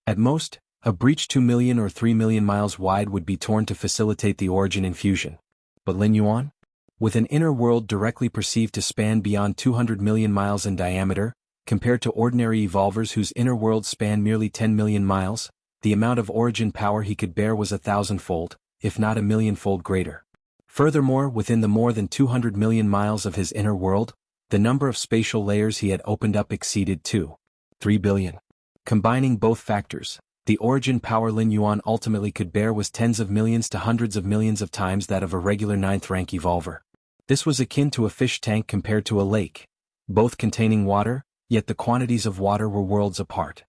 At most, a breach 2 million or 3 million miles wide would be torn to facilitate the origin infusion. But Lin Yuan? With an inner world directly perceived to span beyond 200 million miles in diameter, compared to ordinary evolvers whose inner worlds span merely 10 million miles, the amount of origin power he could bear was 1,000-fold, if not a million-fold greater. Furthermore, within the more than 200 million miles of his inner world, the number of spatial layers he had opened up exceeded 3 billion. Combining both factors, the origin power Lin Yuan ultimately could bear was tens of millions to hundreds of millions of times that of a regular 9th rank evolver. This was akin to a fish tank compared to a lake, both containing water, yet the quantities of water were worlds apart.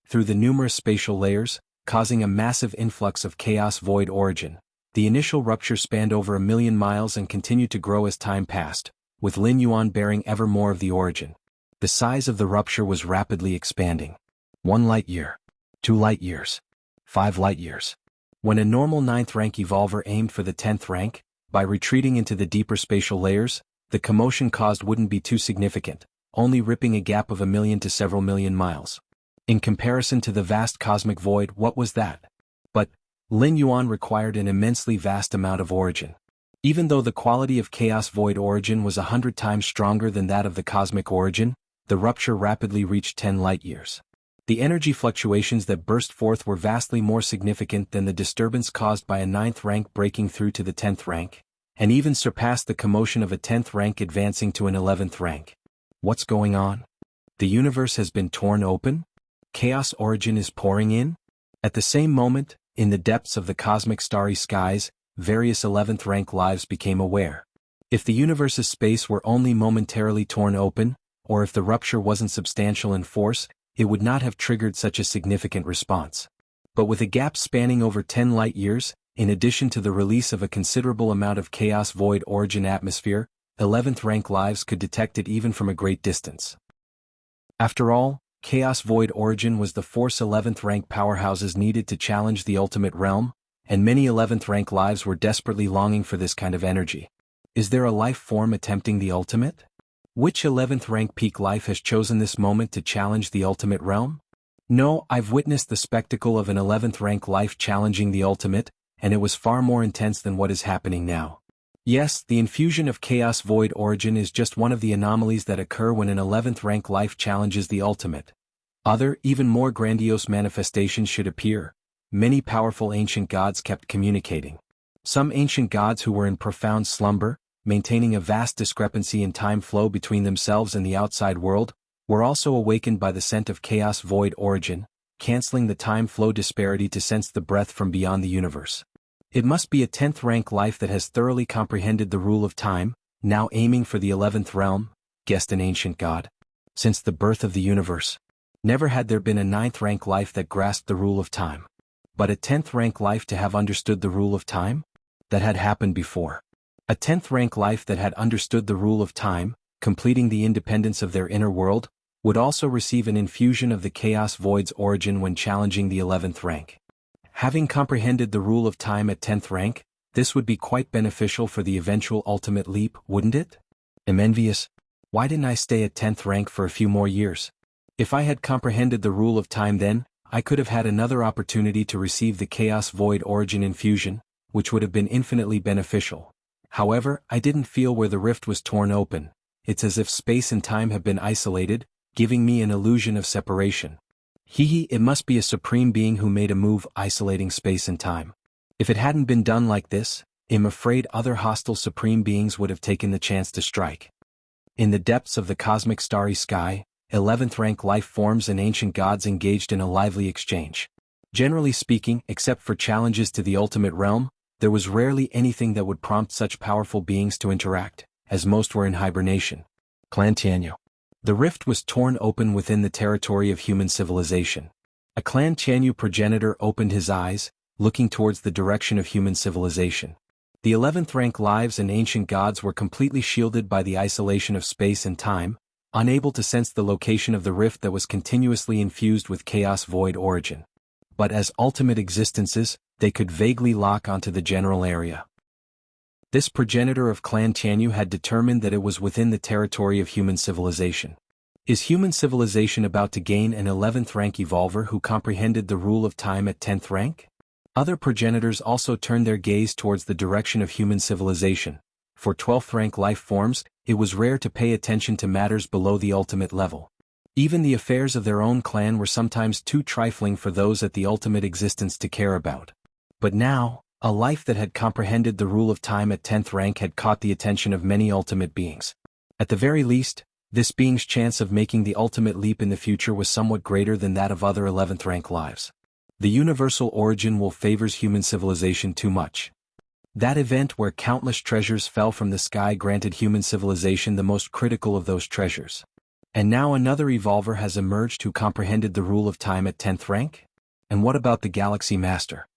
Through the numerous spatial layers, causing a massive influx of chaos void origin, the initial rupture spanned over 1 million miles and continued to grow as time passed, with Lin Yuan bearing ever more of the origin. The size of the rupture was rapidly expanding. 1 light year. 2 light years. 5 light years. When a normal 9th rank evolver aimed for the 10th rank, by retreating into the deeper spatial layers, the commotion caused wouldn't be too significant, only ripping a gap of 1 million to several million miles. In comparison to the vast cosmic void, what was that? But Lin Yuan required an immensely vast amount of origin. Even though the quality of chaos void origin was 100 times stronger than that of the cosmic origin, the rupture rapidly reached 10 light years. The energy fluctuations that burst forth were vastly more significant than the disturbance caused by a 9th rank breaking through to the 10th rank, and even surpassed the commotion of a 10th rank advancing to an 11th rank. What's going on? The universe has been torn open? Chaos origin is pouring in? At the same moment, in the depths of the cosmic starry skies, various 11th rank lives became aware. If the universe's space were only momentarily torn open, or if the rupture wasn't substantial in force, it would not have triggered such a significant response. But with a gap spanning over 10 light years, in addition to the release of a considerable amount of chaos void origin atmosphere, 11th rank lives could detect it even from a great distance. After all, chaos void origin was the force 11th rank powerhouses needed to challenge the ultimate realm, and many 11th rank lives were desperately longing for this kind of energy. Is there a life form attempting the ultimate? Which 11th rank peak life has chosen this moment to challenge the ultimate realm? No, I've witnessed the spectacle of an 11th rank life challenging the ultimate, and it was far more intense than what is happening now. Yes, the infusion of chaos void origin is just one of the anomalies that occur when an 11th rank life challenges the ultimate. Other, even more grandiose manifestations should appear. Many powerful ancient gods kept communicating. Some ancient gods who were in profound slumber, maintaining a vast discrepancy in time flow between themselves and the outside world, were also awakened by the scent of chaos void origin, canceling the time flow disparity to sense the breath from beyond the universe. It must be a 10th rank life that has thoroughly comprehended the rule of time, now aiming for the 11th realm, guessed an ancient god. Since the birth of the universe, never had there been a 9th rank life that grasped the rule of time. But a 10th rank life to have understood the rule of time? That had happened before. A 10th rank life that had understood the rule of time, completing the independence of their inner world, would also receive an infusion of the chaos void's origin when challenging the 11th rank. Having comprehended the rule of time at 10th rank, this would be quite beneficial for the eventual ultimate leap, wouldn't it? I'm envious. Why didn't I stay at 10th rank for a few more years? If I had comprehended the rule of time then, I could have had another opportunity to receive the chaos void origin infusion, which would have been infinitely beneficial. However, I didn't feel where the rift was torn open. It's as if space and time have been isolated, giving me an illusion of separation. It must be a supreme being who made a move isolating space and time. If it hadn't been done like this, I'm afraid other hostile supreme beings would have taken the chance to strike. In the depths of the cosmic starry sky, 11th rank life forms and ancient gods engaged in a lively exchange. Generally speaking, except for challenges to the ultimate realm, there was rarely anything that would prompt such powerful beings to interact, as most were in hibernation. Clan Tianyu. The rift was torn open within the territory of human civilization. A Clan Tianyu progenitor opened his eyes, looking towards the direction of human civilization. The 11th rank lives and ancient gods were completely shielded by the isolation of space and time, unable to sense the location of the rift that was continuously infused with chaos void origin. But as ultimate existences, they could vaguely lock onto the general area. This progenitor of Clan Tianyu had determined that it was within the territory of human civilization. Is human civilization about to gain an 11th rank evolver who comprehended the rule of time at 10th rank? Other progenitors also turned their gaze towards the direction of human civilization. For 12th rank life forms, it was rare to pay attention to matters below the ultimate level. Even the affairs of their own clan were sometimes too trifling for those at the ultimate existence to care about. But now, a life that had comprehended the rule of time at 10th rank had caught the attention of many ultimate beings. At the very least, this being's chance of making the ultimate leap in the future was somewhat greater than that of other 11th rank lives. The universal origin will favors human civilization too much. That event where countless treasures fell from the sky granted human civilization the most critical of those treasures. And now another evolver has emerged who comprehended the rule of time at 10th rank? And what about the Galaxy Master?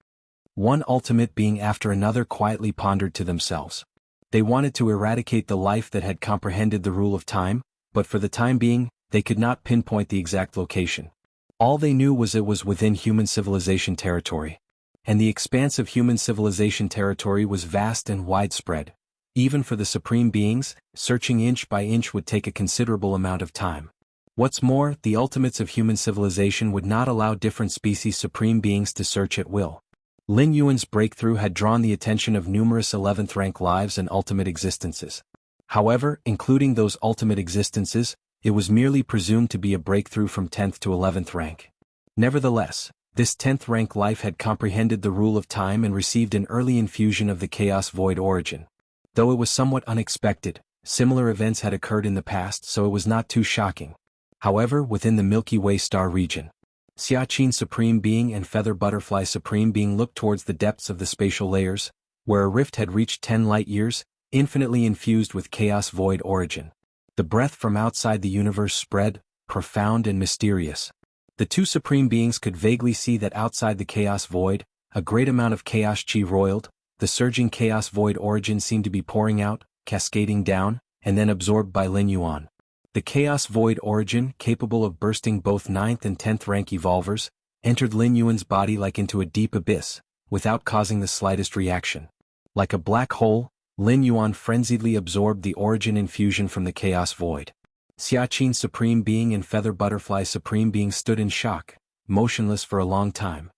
One ultimate being after another quietly pondered to themselves. They wanted to eradicate the life that had comprehended the rule of time, but for the time being, they could not pinpoint the exact location. All they knew was it was within human civilization territory. And the expanse of human civilization territory was vast and widespread. Even for the supreme beings, searching inch by inch would take a considerable amount of time. What's more, the ultimates of human civilization would not allow different species supreme beings to search at will. Lin Yuan's breakthrough had drawn the attention of numerous 11th rank lives and ultimate existences. However, including those ultimate existences, it was merely presumed to be a breakthrough from 10th to 11th rank. Nevertheless, this 10th rank life had comprehended the rule of time and received an early infusion of the chaos void origin. Though it was somewhat unexpected, similar events had occurred in the past, so it was not too shocking. However, within the Milky Way star region, Xiaqin Supreme Being and Feather Butterfly Supreme Being looked towards the depths of the spatial layers, where a rift had reached 10 light-years, infinitely infused with chaos void origin. The breath from outside the universe spread, profound and mysterious. The two supreme beings could vaguely see that outside the chaos void, a great amount of chaos chi roiled. The surging chaos void origin seemed to be pouring out, cascading down, and then absorbed by Lin Yuan. The chaos void origin, capable of bursting both 9th and 10th rank evolvers, entered Lin Yuan's body like into a deep abyss, without causing the slightest reaction. Like a black hole, Lin Yuan frenziedly absorbed the origin infusion from the chaos void. Xiaqin Supreme Being and Feather Butterfly Supreme Being stood in shock, motionless for a long time.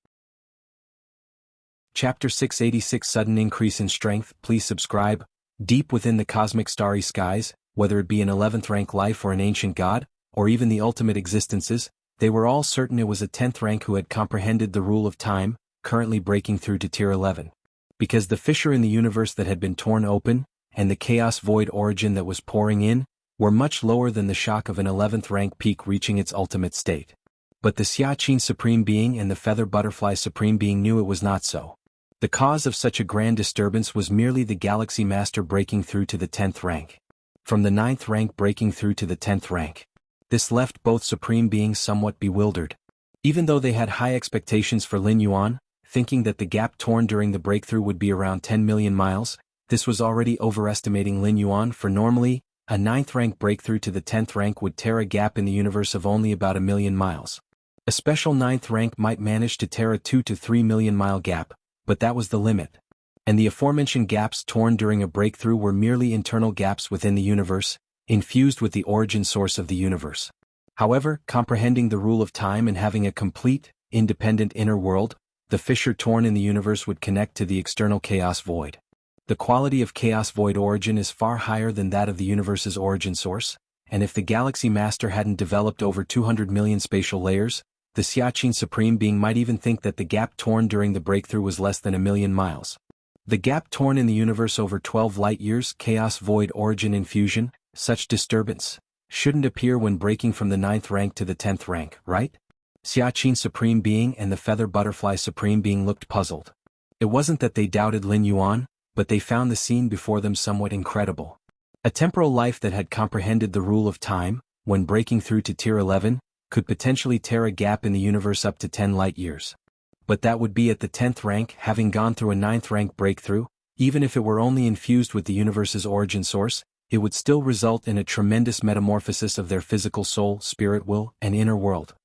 Chapter 686 Sudden Increase in Strength. Please subscribe. Deep within the cosmic starry skies, whether it be an 11th rank life or an ancient god, or even the ultimate existences, they were all certain it was a 10th rank who had comprehended the rule of time, currently breaking through to tier 11. Because the fissure in the universe that had been torn open, and the chaos void origin that was pouring in, were much lower than the shock of an 11th rank peak reaching its ultimate state. But the Xiaqin Supreme Being and the Feather Butterfly Supreme Being knew it was not so. The cause of such a grand disturbance was merely the Galaxy Master breaking through to the 10th rank. From the 9th rank breaking through to the 10th rank. This left both supreme beings somewhat bewildered. Even though they had high expectations for Lin Yuan, thinking that the gap torn during the breakthrough would be around 10 million miles, this was already overestimating Lin Yuan, for normally, a 9th rank breakthrough to the 10th rank would tear a gap in the universe of only about 1 million miles. A special 9th rank might manage to tear a 2 to 3 million mile gap, but that was the limit. And the aforementioned gaps torn during a breakthrough were merely internal gaps within the universe, infused with the origin source of the universe. However, comprehending the rule of time and having a complete, independent inner world, the fissure torn in the universe would connect to the external chaos void. The quality of chaos void origin is far higher than that of the universe's origin source, and if the Galaxy Master hadn't developed over 200 million spatial layers, the Xiaqin Supreme Being might even think that the gap torn during the breakthrough was less than 1 million miles. The gap torn in the universe over 12 light-years, chaos void origin infusion, such disturbance, shouldn't appear when breaking from the 9th rank to the 10th rank, right? Xiaqin Supreme Being and the Feather Butterfly Supreme Being looked puzzled. It wasn't that they doubted Lin Yuan, but they found the scene before them somewhat incredible. A temporal life that had comprehended the rule of time, when breaking through to tier 11, could potentially tear a gap in the universe up to 10 light-years. But that would be at the 10th rank, having gone through a 9th rank breakthrough, Even if it were only infused with the universe's origin source, it would still result in a tremendous metamorphosis of their physical soul, spirit, will, and inner world.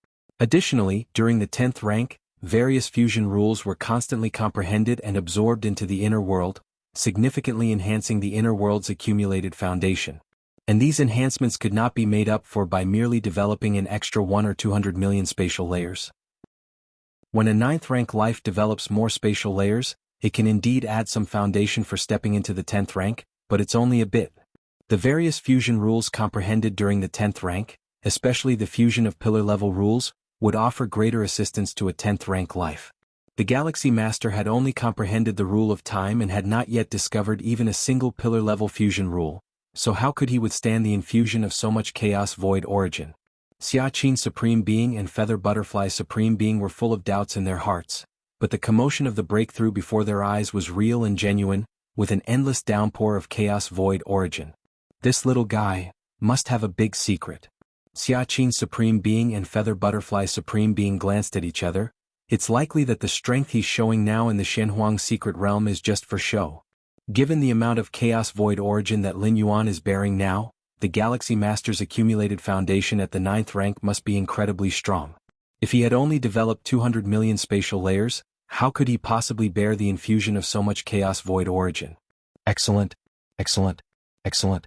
Additionally, during the 10th rank, various fusion rules were constantly comprehended and absorbed into the inner world, significantly enhancing the inner world's accumulated foundation. And these enhancements could not be made up for by merely developing an extra 1 or 200 million spatial layers. When a 9th rank life develops more spatial layers, it can indeed add some foundation for stepping into the 10th rank, but it's only a bit. The various fusion rules comprehended during the 10th rank, especially the fusion of pillar-level rules, would offer greater assistance to a 10th rank life. The Galaxy Master had only comprehended the rule of time and had not yet discovered even a single pillar-level fusion rule, so how could he withstand the infusion of so much chaos void origin? Xiaqin Supreme Being and Feather Butterfly Supreme Being were full of doubts in their hearts, but the commotion of the breakthrough before their eyes was real and genuine, with an endless downpour of chaos void origin. This little guy must have a big secret. Xiaqin Supreme Being and Feather Butterfly Supreme Being glanced at each other. It's likely that the strength he's showing now in the Shenhuang secret realm is just for show. Given the amount of chaos void origin that Lin Yuan is bearing now, the Galaxy Master's accumulated foundation at the 9th rank must be incredibly strong. If he had only developed 200 million spatial layers, how could he possibly bear the infusion of so much chaos void origin? Excellent, excellent, excellent.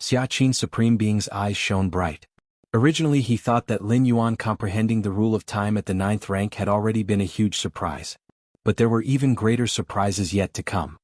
Xiaqin Supreme Being's eyes shone bright. Originally he thought that Lin Yuan comprehending the rule of time at the 9th rank had already been a huge surprise. But there were even greater surprises yet to come.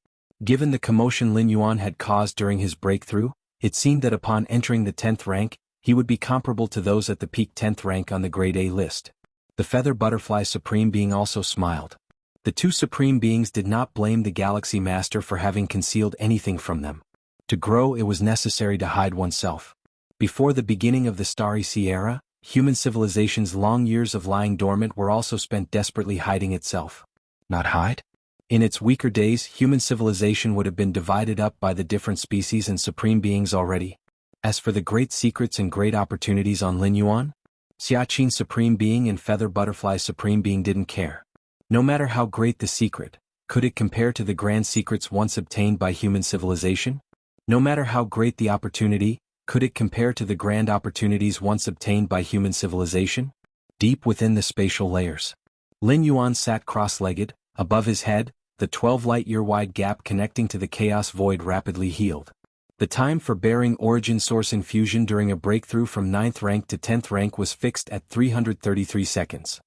Given the commotion Lin Yuan had caused during his breakthrough, it seemed that upon entering the 10th rank, he would be comparable to those at the peak 10th rank on the Grade A list. The Feather Butterfly Supreme Being also smiled. The two Supreme Beings did not blame the Galaxy Master for having concealed anything from them. To grow, it was necessary to hide oneself. Before the beginning of the Starry Sea era, human civilization's long years of lying dormant were also spent desperately hiding itself. Not hide? In its weaker days, human civilization would have been divided up by the different species and supreme beings already. As for the great secrets and great opportunities on Lin Yuan, Xiaqin Supreme Being and Feather Butterfly Supreme Being didn't care. No matter how great the secret, could it compare to the grand secrets once obtained by human civilization? No matter how great the opportunity, could it compare to the grand opportunities once obtained by human civilization? Deep within the spatial layers, Lin Yuan sat cross-legged. Above his head, the 12 light-year-wide gap connecting to the chaos void rapidly healed. The time for bearing origin source infusion during a breakthrough from 9th rank to 10th rank was fixed at 333 seconds.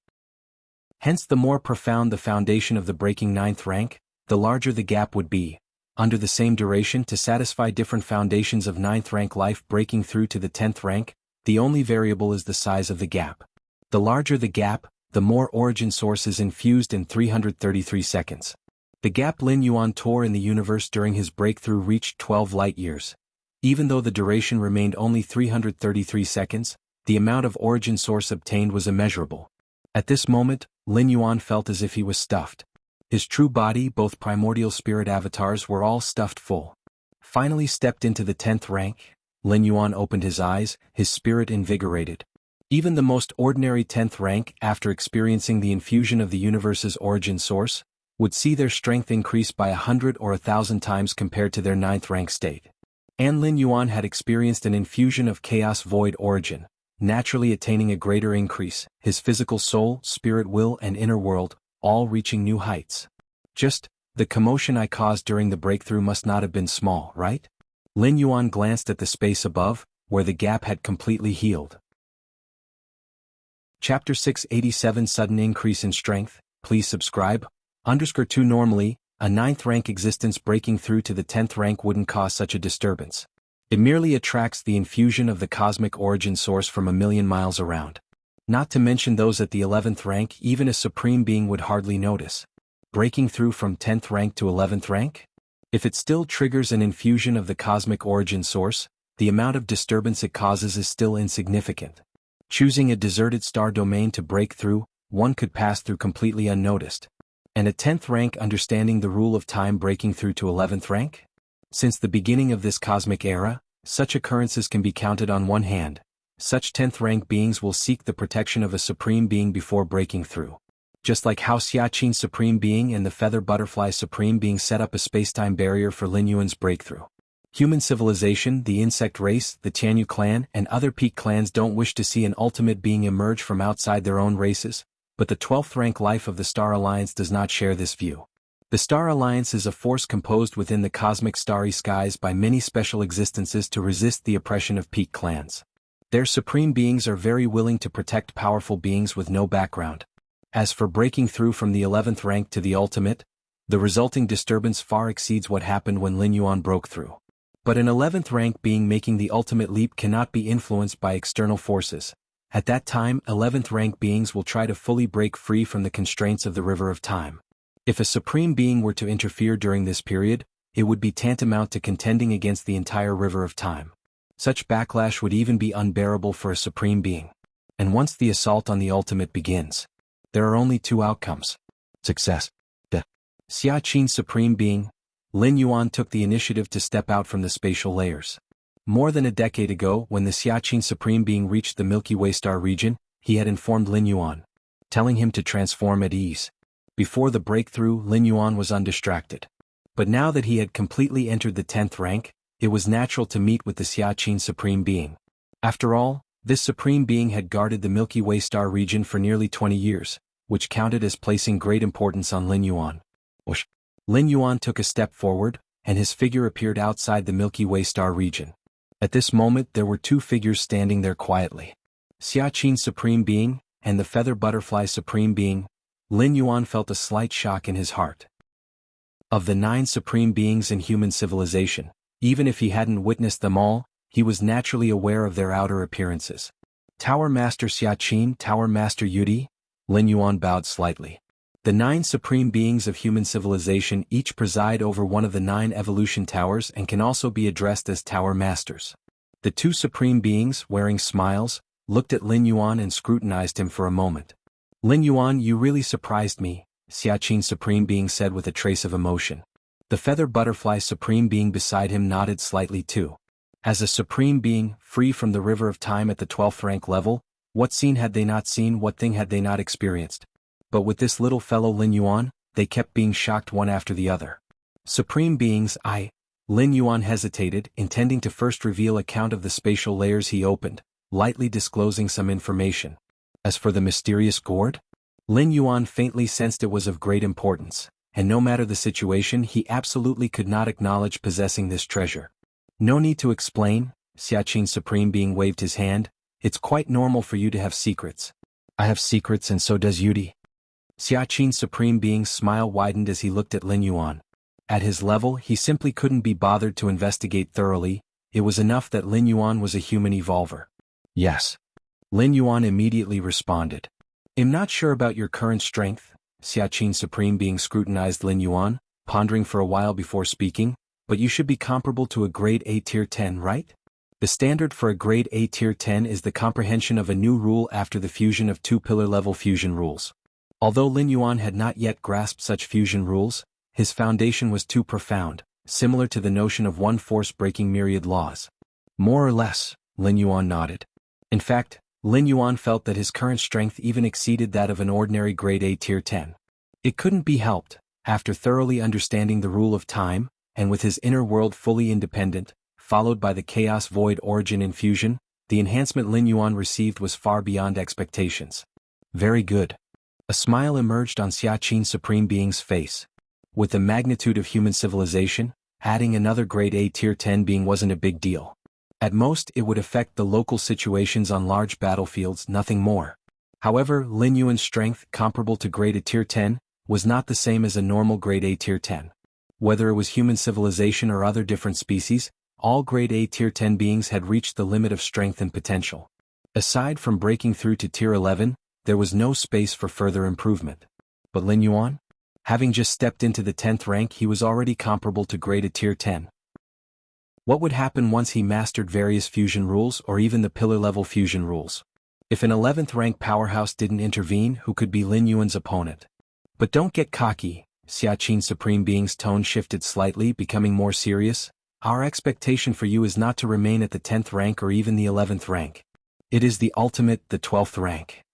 Hence, the more profound the foundation of the breaking 9th rank, the larger the gap would be. Under the same duration, to satisfy different foundations of 9th rank life breaking through to the 10th rank, the only variable is the size of the gap. The larger the gap, the more origin source is infused in 333 seconds. The gap Lin Yuan tore in the universe during his breakthrough reached 12 light-years. Even though the duration remained only 333 seconds, the amount of origin source obtained was immeasurable. At this moment, Lin Yuan felt as if he was stuffed. His true body, both primordial spirit avatars, were all stuffed full. Finally stepped into the 10th rank, Lin Yuan opened his eyes, his spirit invigorated. Even the most ordinary 10th rank, after experiencing the infusion of the universe's origin source, would see their strength increase by 100 or 1,000 times compared to their 9th rank state. And Lin Yuan had experienced an infusion of chaos void origin, naturally attaining a greater increase, his physical soul, spirit, will, and inner world, all reaching new heights. Just, the commotion I caused during the breakthrough must not have been small, right? Lin Yuan glanced at the space above, where the gap had completely healed. Chapter 687 Sudden Increase in Strength. Please subscribe. _2 Normally, a 9th rank existence breaking through to the 10th rank wouldn't cause such a disturbance. It merely attracts the infusion of the cosmic origin source from a million miles around. Not to mention those at the 11th rank, even a supreme being would hardly notice. Breaking through from 10th rank to 11th rank? If it still triggers an infusion of the cosmic origin source, the amount of disturbance it causes is still insignificant. Choosing a deserted star domain to break through, one could pass through completely unnoticed. And a 10th rank understanding the rule of time breaking through to 11th rank? Since the beginning of this cosmic era, such occurrences can be counted on one hand. Such 10th rank beings will seek the protection of a supreme being before breaking through. Just like how Xiaqin Supreme Being and the Feather Butterfly Supreme Being set up a spacetime barrier for Lin Yuan's breakthrough. Human civilization, the insect race, the Tianyu clan, and other peak clans don't wish to see an ultimate being emerge from outside their own races, but the 12th rank life of the Star Alliance does not share this view. The Star Alliance is a force composed within the cosmic starry skies by many special existences to resist the oppression of peak clans. Their supreme beings are very willing to protect powerful beings with no background. As for breaking through from the 11th rank to the ultimate, the resulting disturbance far exceeds what happened when Lin Yuan broke through. But an 11th rank being making the ultimate leap cannot be influenced by external forces. At that time, 11th rank beings will try to fully break free from the constraints of the river of time. If a supreme being were to interfere during this period, it would be tantamount to contending against the entire river of time. Such backlash would even be unbearable for a supreme being. And once the assault on the ultimate begins, there are only two outcomes. Success. The Xiaqin Supreme Being, Lin Yuan took the initiative to step out from the spatial layers. More than a decade ago, when the Xiaqin Supreme Being reached the Milky Way star region, he had informed Lin Yuan, telling him to transform at ease. Before the breakthrough, Lin Yuan was undistracted. But now that he had completely entered the 10th rank, it was natural to meet with the Xiaqin Supreme Being. After all, this Supreme Being had guarded the Milky Way star region for nearly 20 years, which counted as placing great importance on Lin Yuan. Lin Yuan took a step forward, and his figure appeared outside the Milky Way star region. At this moment there were two figures standing there quietly. Xiaqin Supreme Being, and the Feather Butterfly Supreme Being. Lin Yuan felt a slight shock in his heart. Of the 9 supreme beings in human civilization, even if he hadn't witnessed them all, he was naturally aware of their outer appearances. Tower Master Xiaqin, Tower Master Yudi. Lin Yuan bowed slightly. The 9 supreme beings of human civilization each preside over one of the 9 evolution towers and can also be addressed as Tower Masters. The 2 supreme beings, wearing smiles, looked at Lin Yuan and scrutinized him for a moment. Lin Yuan, you really surprised me, Xiaqin Supreme Being said with a trace of emotion. The Feather Butterfly Supreme Being beside him nodded slightly too. As a supreme being, free from the river of time at the 12th rank level, what scene had they not seen, what thing had they not experienced? But with this little fellow Lin Yuan, they kept being shocked one after the other. Supreme beings, Lin Yuan hesitated, intending to first reveal account of the spatial layers he opened, lightly disclosing some information. As for the mysterious gourd? Lin Yuan faintly sensed it was of great importance, and no matter the situation he absolutely could not acknowledge possessing this treasure. No need to explain, Xiaqin Supreme Being waved his hand. It's quite normal for you to have secrets. I have secrets and so does Yudi. Xiaqin Supreme Being's smile widened as he looked at Lin Yuan. At his level he simply couldn't be bothered to investigate thoroughly, it was enough that Lin Yuan was a human evolver. Yes. Lin Yuan immediately responded. I'm not sure about your current strength, Xiaqin Supreme Being scrutinized Lin Yuan, pondering for a while before speaking, but you should be comparable to a grade A tier 10, right? The standard for a grade A tier 10 is the comprehension of a new rule after the fusion of 2 pillar-level fusion rules. Although Lin Yuan had not yet grasped such fusion rules, his foundation was too profound, similar to the notion of one force breaking myriad laws. More or less, Lin Yuan nodded. In fact, Lin Yuan felt that his current strength even exceeded that of an ordinary grade A tier 10. It couldn't be helped, after thoroughly understanding the rule of time, and with his inner world fully independent, followed by the chaos void origin infusion, the enhancement Lin Yuan received was far beyond expectations. Very good. A smile emerged on Xiaqin Supreme Being's face. With the magnitude of human civilization, adding another grade A tier 10 being wasn't a big deal. At most it would affect the local situations on large battlefields, nothing more. However, Lin Yuan's strength, comparable to grade A tier 10, was not the same as a normal grade A tier 10. Whether it was human civilization or other different species, all grade A tier 10 beings had reached the limit of strength and potential. Aside from breaking through to tier 11, there was no space for further improvement. But Lin Yuan? Having just stepped into the 10th rank, he was already comparable to grade A tier 10. What would happen once he mastered various fusion rules or even the pillar-level fusion rules? If an 11th rank powerhouse didn't intervene, who could be Lin Yuan's opponent? But don't get cocky, Xiaqin Supreme Being's tone shifted slightly, becoming more serious. Our expectation for you is not to remain at the 10th rank or even the 11th rank. It is the ultimate, the 12th rank.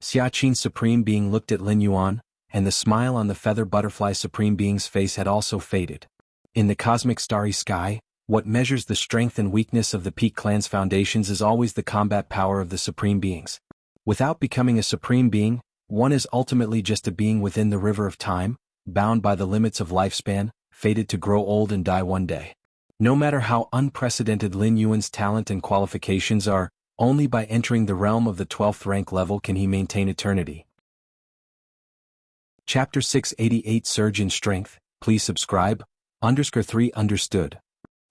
Xia Qin's Supreme Being looked at Lin Yuan, and the smile on the feather butterfly Supreme Being's face had also faded. In the cosmic starry sky, what measures the strength and weakness of the Peak Clan's foundations is always the combat power of the Supreme Beings. Without becoming a Supreme Being, one is ultimately just a being within the river of time, bound by the limits of lifespan, fated to grow old and die one day. No matter how unprecedented Lin Yuan's talent and qualifications are, only by entering the realm of the 12th rank level can he maintain eternity. Chapter 688 Surge in Strength, please subscribe, _3 understood.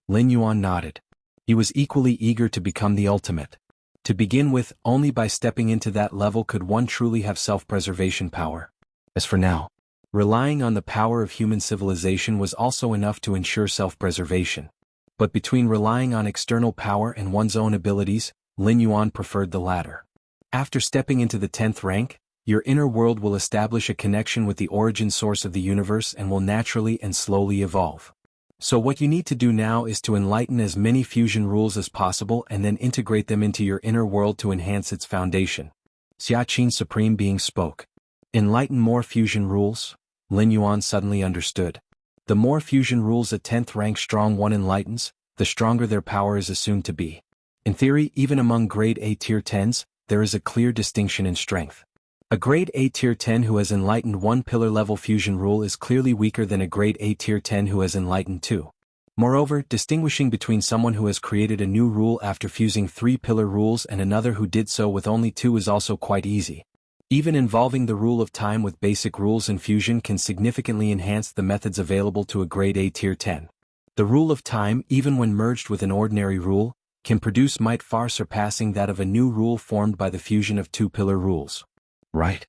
Lin Yuan nodded. He was equally eager to become the ultimate. To begin with, only by stepping into that level could one truly have self-preservation power. As for now, relying on the power of human civilization was also enough to ensure self-preservation. But between relying on external power and one's own abilities, Lin Yuan preferred the latter. After stepping into the 10th rank, your inner world will establish a connection with the origin source of the universe and will naturally and slowly evolve. So what you need to do now is to enlighten as many fusion rules as possible and then integrate them into your inner world to enhance its foundation. Xia Qin's Supreme Being spoke. Enlighten more fusion rules? Lin Yuan suddenly understood. The more fusion rules a 10th rank strong one enlightens, the stronger their power is assumed to be. In theory, even among grade A tier 10s, there is a clear distinction in strength. A grade A tier 10 who has enlightened one pillar level fusion rule is clearly weaker than a grade A tier 10 who has enlightened two. Moreover, distinguishing between someone who has created a new rule after fusing 3 pillar rules and another who did so with only 2 is also quite easy. Even involving the rule of time with basic rules in fusion can significantly enhance the methods available to a grade A tier 10. The rule of time, even when merged with an ordinary rule, can produce might far surpassing that of a new rule formed by the fusion of 2 pillar rules. Right.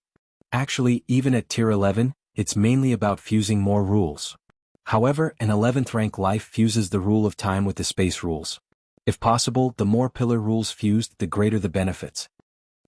Actually, even at tier 11, it's mainly about fusing more rules. However, an 11th rank life fuses the rule of time with the space rules. If possible, the more pillar rules fused, the greater the benefits.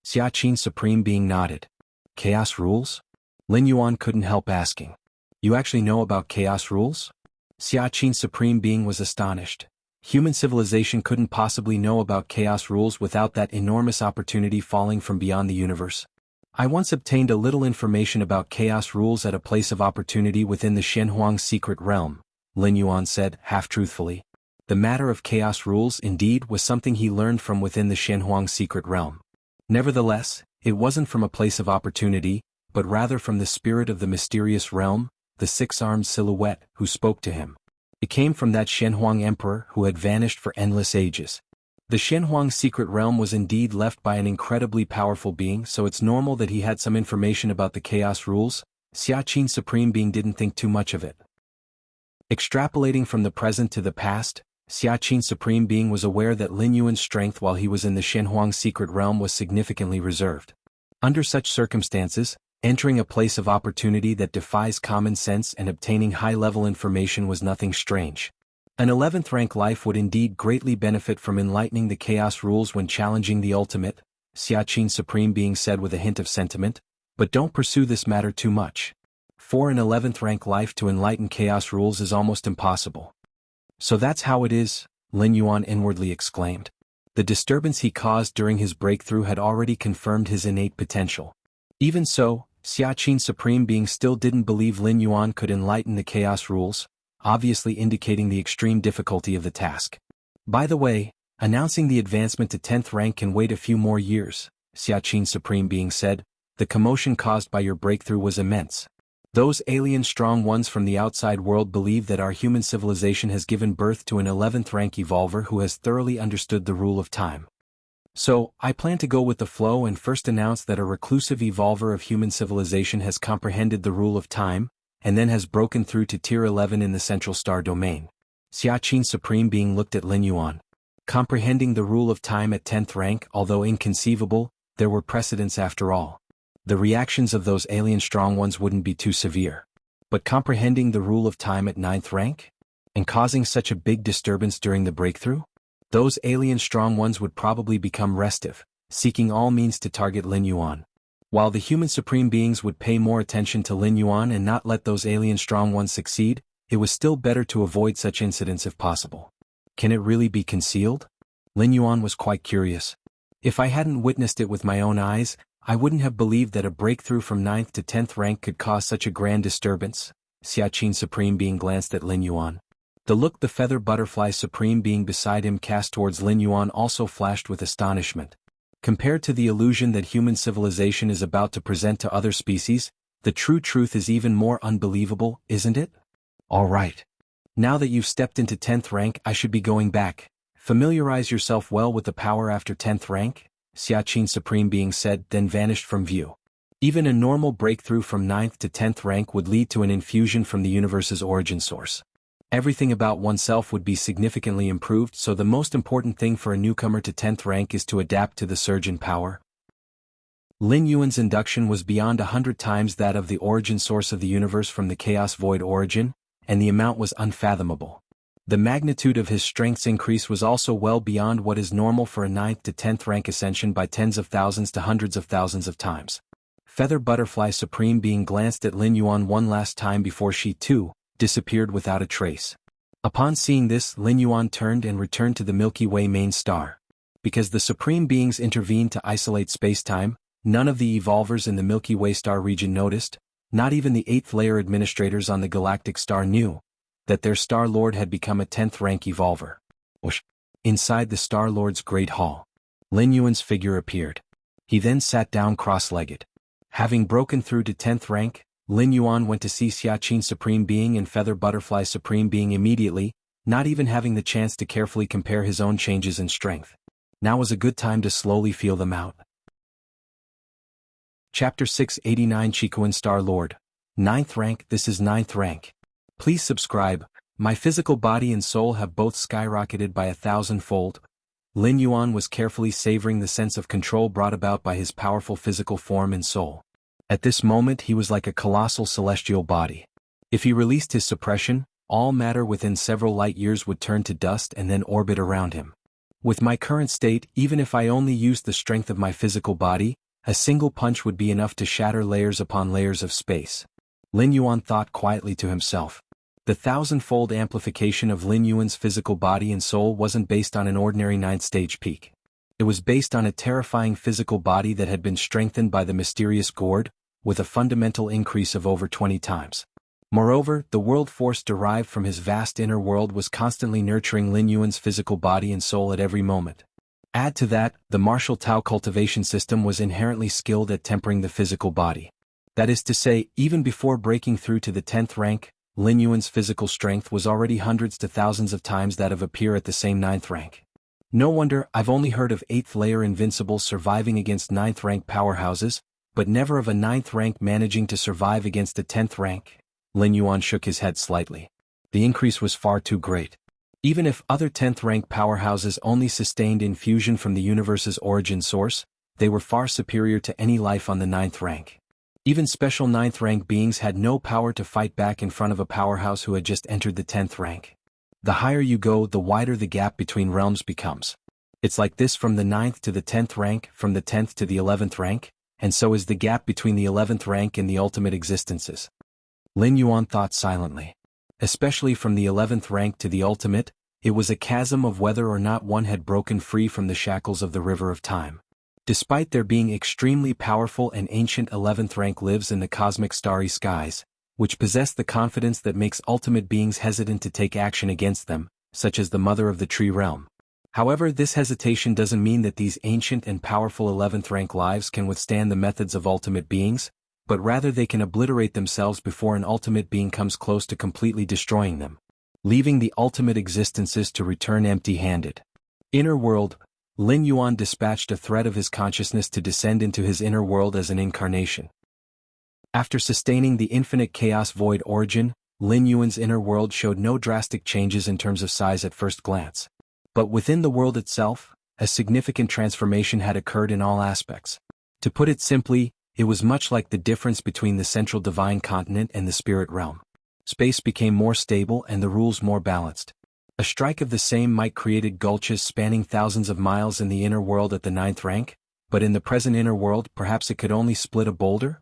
Xia Qin's Supreme Being nodded. Chaos rules? Lin Yuan couldn't help asking. You actually know about chaos rules? Xia Qin's Supreme Being was astonished. Human civilization couldn't possibly know about chaos rules without that enormous opportunity falling from beyond the universe. I once obtained a little information about chaos rules at a place of opportunity within the Shenhuang secret realm, Lin Yuan said, half-truthfully. The matter of chaos rules, indeed, was something he learned from within the Shenhuang secret realm. Nevertheless, it wasn't from a place of opportunity, but rather from the spirit of the mysterious realm, the six-armed silhouette, who spoke to him. It came from that Shenhuang emperor who had vanished for endless ages. The Shenhuang secret realm was indeed left by an incredibly powerful being, so it's normal that he had some information about the chaos rules. Xia Qin's Supreme Being didn't think too much of it. Extrapolating from the present to the past, Xia Qin's Supreme Being was aware that Lin Yuan's strength while he was in the Shenhuang secret realm was significantly reserved. Under such circumstances, entering a place of opportunity that defies common sense and obtaining high-level information was nothing strange. An 11th rank life would indeed greatly benefit from enlightening the chaos rules when challenging the ultimate, Xia Qin's Supreme Being said with a hint of sentiment, but don't pursue this matter too much. For an 11th rank life to enlighten chaos rules is almost impossible. So that's how it is, Lin Yuan inwardly exclaimed. The disturbance he caused during his breakthrough had already confirmed his innate potential. Even so, Xia Qin's Supreme Being still didn't believe Lin Yuan could enlighten the chaos rules, obviously indicating the extreme difficulty of the task. By the way, announcing the advancement to 10th rank can wait a few more years, Xia Qin's Supreme Being said. The commotion caused by your breakthrough was immense. Those alien strong ones from the outside world believe that our human civilization has given birth to an 11th rank evolver who has thoroughly understood the rule of time. So, I plan to go with the flow and first announce that a reclusive evolver of human civilization has comprehended the rule of time, and then has broken through to tier 11 in the central star domain. Xia Qin's Supreme Being looked at Lin Yuan. Comprehending the rule of time at 10th rank, although inconceivable, there were precedents after all. The reactions of those alien strong ones wouldn't be too severe. But comprehending the rule of time at 9th rank? And causing such a big disturbance during the breakthrough? Those alien strong ones would probably become restive, seeking all means to target Lin Yuan. While the human supreme beings would pay more attention to Lin Yuan and not let those alien strong ones succeed, it was still better to avoid such incidents if possible. Can it really be concealed? Lin Yuan was quite curious. If I hadn't witnessed it with my own eyes, I wouldn't have believed that a breakthrough from 9th to 10th rank could cause such a grand disturbance. Xiaqin Supreme Being glanced at Lin Yuan. The look the Feather Butterfly Supreme Being beside him cast towards Lin Yuan also flashed with astonishment. Compared to the illusion that human civilization is about to present to other species, the true truth is even more unbelievable, isn't it? All right. Now that you've stepped into 10th rank, I should be going back. Familiarize yourself well with the power after 10th rank, Xiaqin Supreme Being said, then vanished from view. Even a normal breakthrough from 9th to 10th rank would lead to an infusion from the universe's origin source. Everything about oneself would be significantly improved, so the most important thing for a newcomer to 10th rank is to adapt to the surge in power. Lin Yuan's induction was beyond 100 times that of the origin source of the universe from the chaos void origin, and the amount was unfathomable. The magnitude of his strength's increase was also well beyond what is normal for a 9th to 10th rank ascension by tens of thousands to hundreds of thousands of times. Feather Butterfly Supreme Being glanced at Lin Yuan one last time before she, too, disappeared without a trace. Upon seeing this, Lin Yuan turned and returned to the Milky Way main star. Because the Supreme Beings intervened to isolate spacetime, none of the evolvers in the Milky Way star region noticed, not even the 8th layer administrators on the galactic star knew, that their Star Lord had become a 10th rank evolver. Whoosh! Inside the Star Lord's great hall, Lin Yuan's figure appeared. He then sat down cross-legged. Having broken through to 10th rank, Lin Yuan went to see Xiaqin Supreme Being and Feather Butterfly Supreme Being immediately, not even having the chance to carefully compare his own changes in strength. Now was a good time to slowly feel them out. Chapter 689 Chikuan Star Lord. 9th rank. This is 9th rank. Please subscribe. My physical body and soul have both skyrocketed by 1,000-fold. Lin Yuan was carefully savoring the sense of control brought about by his powerful physical form and soul. At this moment he was like a colossal celestial body. If he released his suppression, all matter within several light years would turn to dust and then orbit around him. With my current state, even if I only used the strength of my physical body, a single punch would be enough to shatter layers upon layers of space. Lin Yuan thought quietly to himself. The 1,000-fold amplification of Lin Yuan's physical body and soul wasn't based on an ordinary 9th stage peak. It was based on a terrifying physical body that had been strengthened by the mysterious gourd, with a fundamental increase of over 20 times. Moreover, the world force derived from his vast inner world was constantly nurturing Lin Yuan's physical body and soul at every moment. Add to that, the martial Tao cultivation system was inherently skilled at tempering the physical body. That is to say, even before breaking through to the 10th rank, Lin Yuan's physical strength was already hundreds to thousands of times that of a peer at the same 9th rank. No wonder I've only heard of 8th layer invincibles surviving against 9th rank powerhouses, but never of a 9th rank managing to survive against a 10th rank. Lin Yuan shook his head slightly. The increase was far too great. Even if other 10th rank powerhouses only sustained infusion from the universe's origin source, they were far superior to any life on the 9th rank. Even special 9th rank beings had no power to fight back in front of a powerhouse who had just entered the 10th rank. The higher you go, the wider the gap between realms becomes. It's like this from the 9th to the 10th rank, from the 10th to the 11th rank, and so is the gap between the 11th rank and the ultimate existences. Lin Yuan thought silently. Especially from the 11th rank to the ultimate, it was a chasm of whether or not one had broken free from the shackles of the river of time. Despite there being extremely powerful and ancient 11th rank lives in the cosmic starry skies, which possess the confidence that makes ultimate beings hesitant to take action against them, such as the mother of the tree realm. However, this hesitation doesn't mean that these ancient and powerful 11th rank lives can withstand the methods of ultimate beings, but rather they can obliterate themselves before an ultimate being comes close to completely destroying them, leaving the ultimate existences to return empty-handed. Inner world. Lin Yuan dispatched a thread of his consciousness to descend into his inner world as an incarnation. After sustaining the infinite chaos void origin, Lin Yuan's inner world showed no drastic changes in terms of size at first glance. But within the world itself, a significant transformation had occurred in all aspects. To put it simply, it was much like the difference between the central divine continent and the spirit realm. Space became more stable and the rules more balanced. A strike of the same might created gulches spanning thousands of miles in the inner world at the 9th rank, but in the present inner world perhaps it could only split a boulder?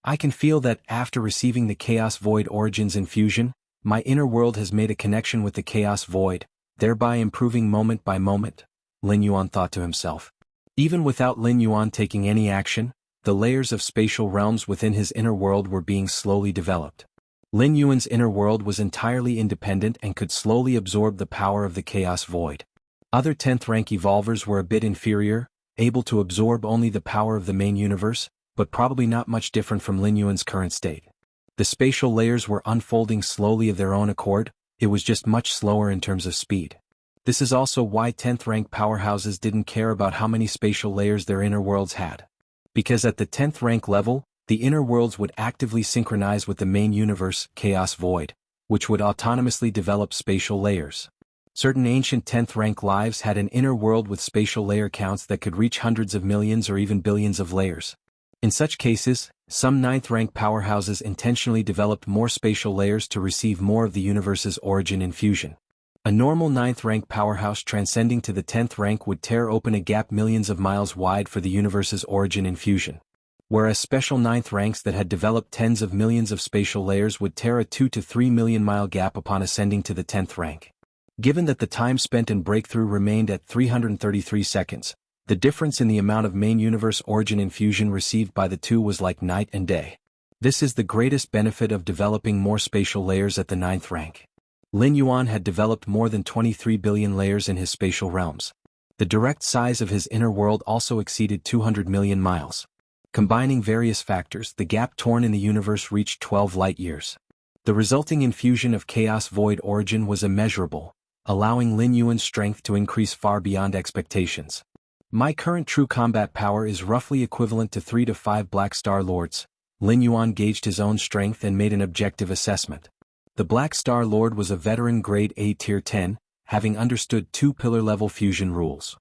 I can feel that after receiving the Chaos Void Origins infusion, my inner world has made a connection with the Chaos Void, thereby improving moment by moment, Lin Yuan thought to himself. Even without Lin Yuan taking any action, the layers of spatial realms within his inner world were being slowly developed. Lin Yuan's inner world was entirely independent and could slowly absorb the power of the chaos void. Other 10th rank evolvers were a bit inferior, able to absorb only the power of the main universe, but probably not much different from Lin Yuan's current state. The spatial layers were unfolding slowly of their own accord, it was just much slower in terms of speed. This is also why 10th rank powerhouses didn't care about how many spatial layers their inner worlds had. Because at the 10th rank level, the inner worlds would actively synchronize with the main universe, Chaos Void, which would autonomously develop spatial layers. Certain ancient 10th rank lives had an inner world with spatial layer counts that could reach hundreds of millions or even billions of layers. In such cases, some 9th rank powerhouses intentionally developed more spatial layers to receive more of the universe's origin infusion. A normal 9th rank powerhouse transcending to the 10th rank would tear open a gap millions of miles wide for the universe's origin infusion. Whereas special 9th ranks that had developed tens of millions of spatial layers would tear a 2 to 3 million mile gap upon ascending to the 10th rank. Given that the time spent in breakthrough remained at 333 seconds, the difference in the amount of main universe origin infusion received by the two was like night and day. This is the greatest benefit of developing more spatial layers at the 9th rank. Lin Yuan had developed more than 23 billion layers in his spatial realms. The direct size of his inner world also exceeded 200 million miles. Combining various factors, the gap torn in the universe reached 12 light-years. The resulting infusion of Chaos Void origin was immeasurable, allowing Lin Yuan's strength to increase far beyond expectations. My current true combat power is roughly equivalent to 3 to 5 Black Star Lords. Lin Yuan gauged his own strength and made an objective assessment. The Black Star Lord was a veteran grade A tier 10, having understood 2 pillar-level fusion rules.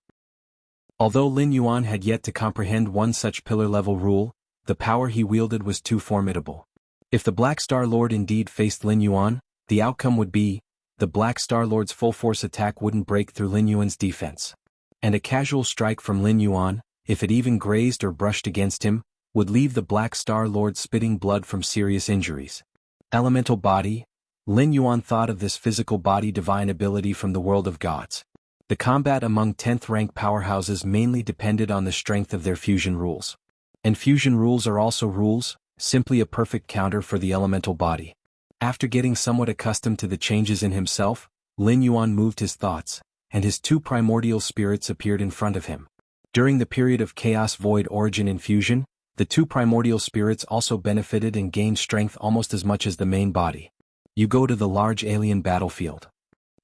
Although Lin Yuan had yet to comprehend one such pillar-level rule, the power he wielded was too formidable. If the Black Star Lord indeed faced Lin Yuan, the outcome would be, the Black Star Lord's full-force attack wouldn't break through Lin Yuan's defense. And a casual strike from Lin Yuan, if it even grazed or brushed against him, would leave the Black Star Lord spitting blood from serious injuries. Elemental body. Lin Yuan thought of this physical body divine ability from the world of gods. The combat among 10th rank powerhouses mainly depended on the strength of their fusion rules. And fusion rules are also rules, simply a perfect counter for the elemental body. After getting somewhat accustomed to the changes in himself, Lin Yuan moved his thoughts, and his 2 primordial spirits appeared in front of him. During the period of Chaos Void origin infusion, the 2 primordial spirits also benefited and gained strength almost as much as the main body. You go to the large alien battlefield.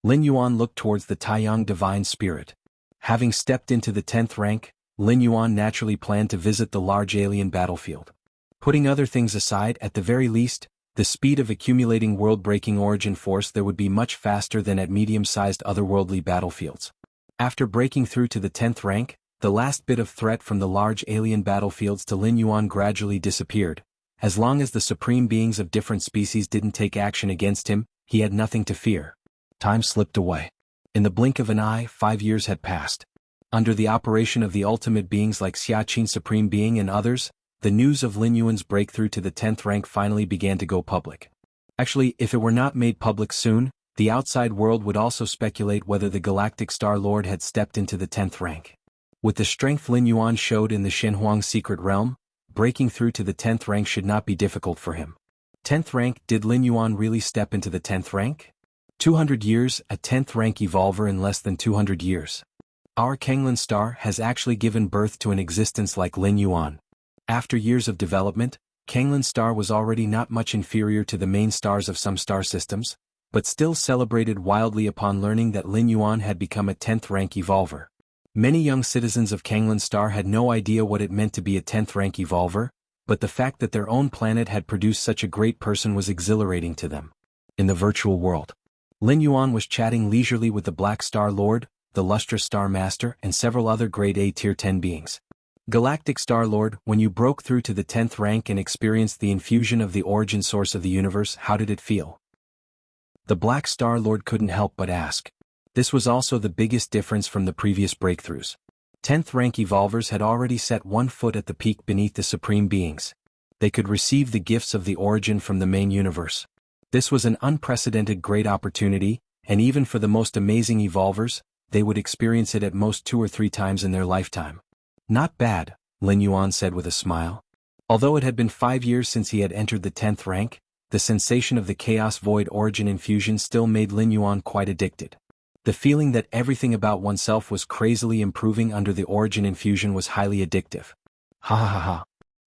Lin Yuan looked towards the Taiyang Divine Spirit. Having stepped into the 10th rank, Lin Yuan naturally planned to visit the large alien battlefield. Putting other things aside, at the very least, the speed of accumulating world-breaking origin force there would be much faster than at medium-sized otherworldly battlefields. After breaking through to the 10th rank, the last bit of threat from the large alien battlefields to Lin Yuan gradually disappeared. As long as the supreme beings of different species didn't take action against him, he had nothing to fear. Time slipped away. In the blink of an eye, 5 years had passed. Under the operation of the ultimate beings like Xiaqin Supreme Being and others, the news of Lin Yuan's breakthrough to the 10th rank finally began to go public. Actually, if it were not made public soon, the outside world would also speculate whether the Galactic Star Lord had stepped into the 10th rank. With the strength Lin Yuan showed in the Shenhuang secret realm, breaking through to the 10th rank should not be difficult for him. 10th rank, did Lin Yuan really step into the 10th rank? 200 years, a 10th rank evolver in less than 200 years. Our Kenglin star has actually given birth to an existence like Lin Yuan. After years of development, Kenglin star was already not much inferior to the main stars of some star systems, but still celebrated wildly upon learning that Lin Yuan had become a 10th rank evolver. Many young citizens of Kenglin star had no idea what it meant to be a 10th rank evolver, but the fact that their own planet had produced such a great person was exhilarating to them. In the virtual world, Lin Yuan was chatting leisurely with the Black Star Lord, the Lustrous Star Master, and several other grade A tier 10 beings. Galactic Star Lord, when you broke through to the 10th rank and experienced the infusion of the origin source of the universe, how did it feel? The Black Star Lord couldn't help but ask. This was also the biggest difference from the previous breakthroughs. 10th rank evolvers had already set one foot at the peak beneath the supreme beings. They could receive the gifts of the origin from the main universe. This was an unprecedented great opportunity, and even for the most amazing evolvers, they would experience it at most 2 or 3 times in their lifetime. Not bad, Lin Yuan said with a smile. Although it had been 5 years since he had entered the 10th rank, the sensation of the Chaos Void Origin infusion still made Lin Yuan quite addicted. The feeling that everything about oneself was crazily improving under the Origin infusion was highly addictive. Ha ha ha ha.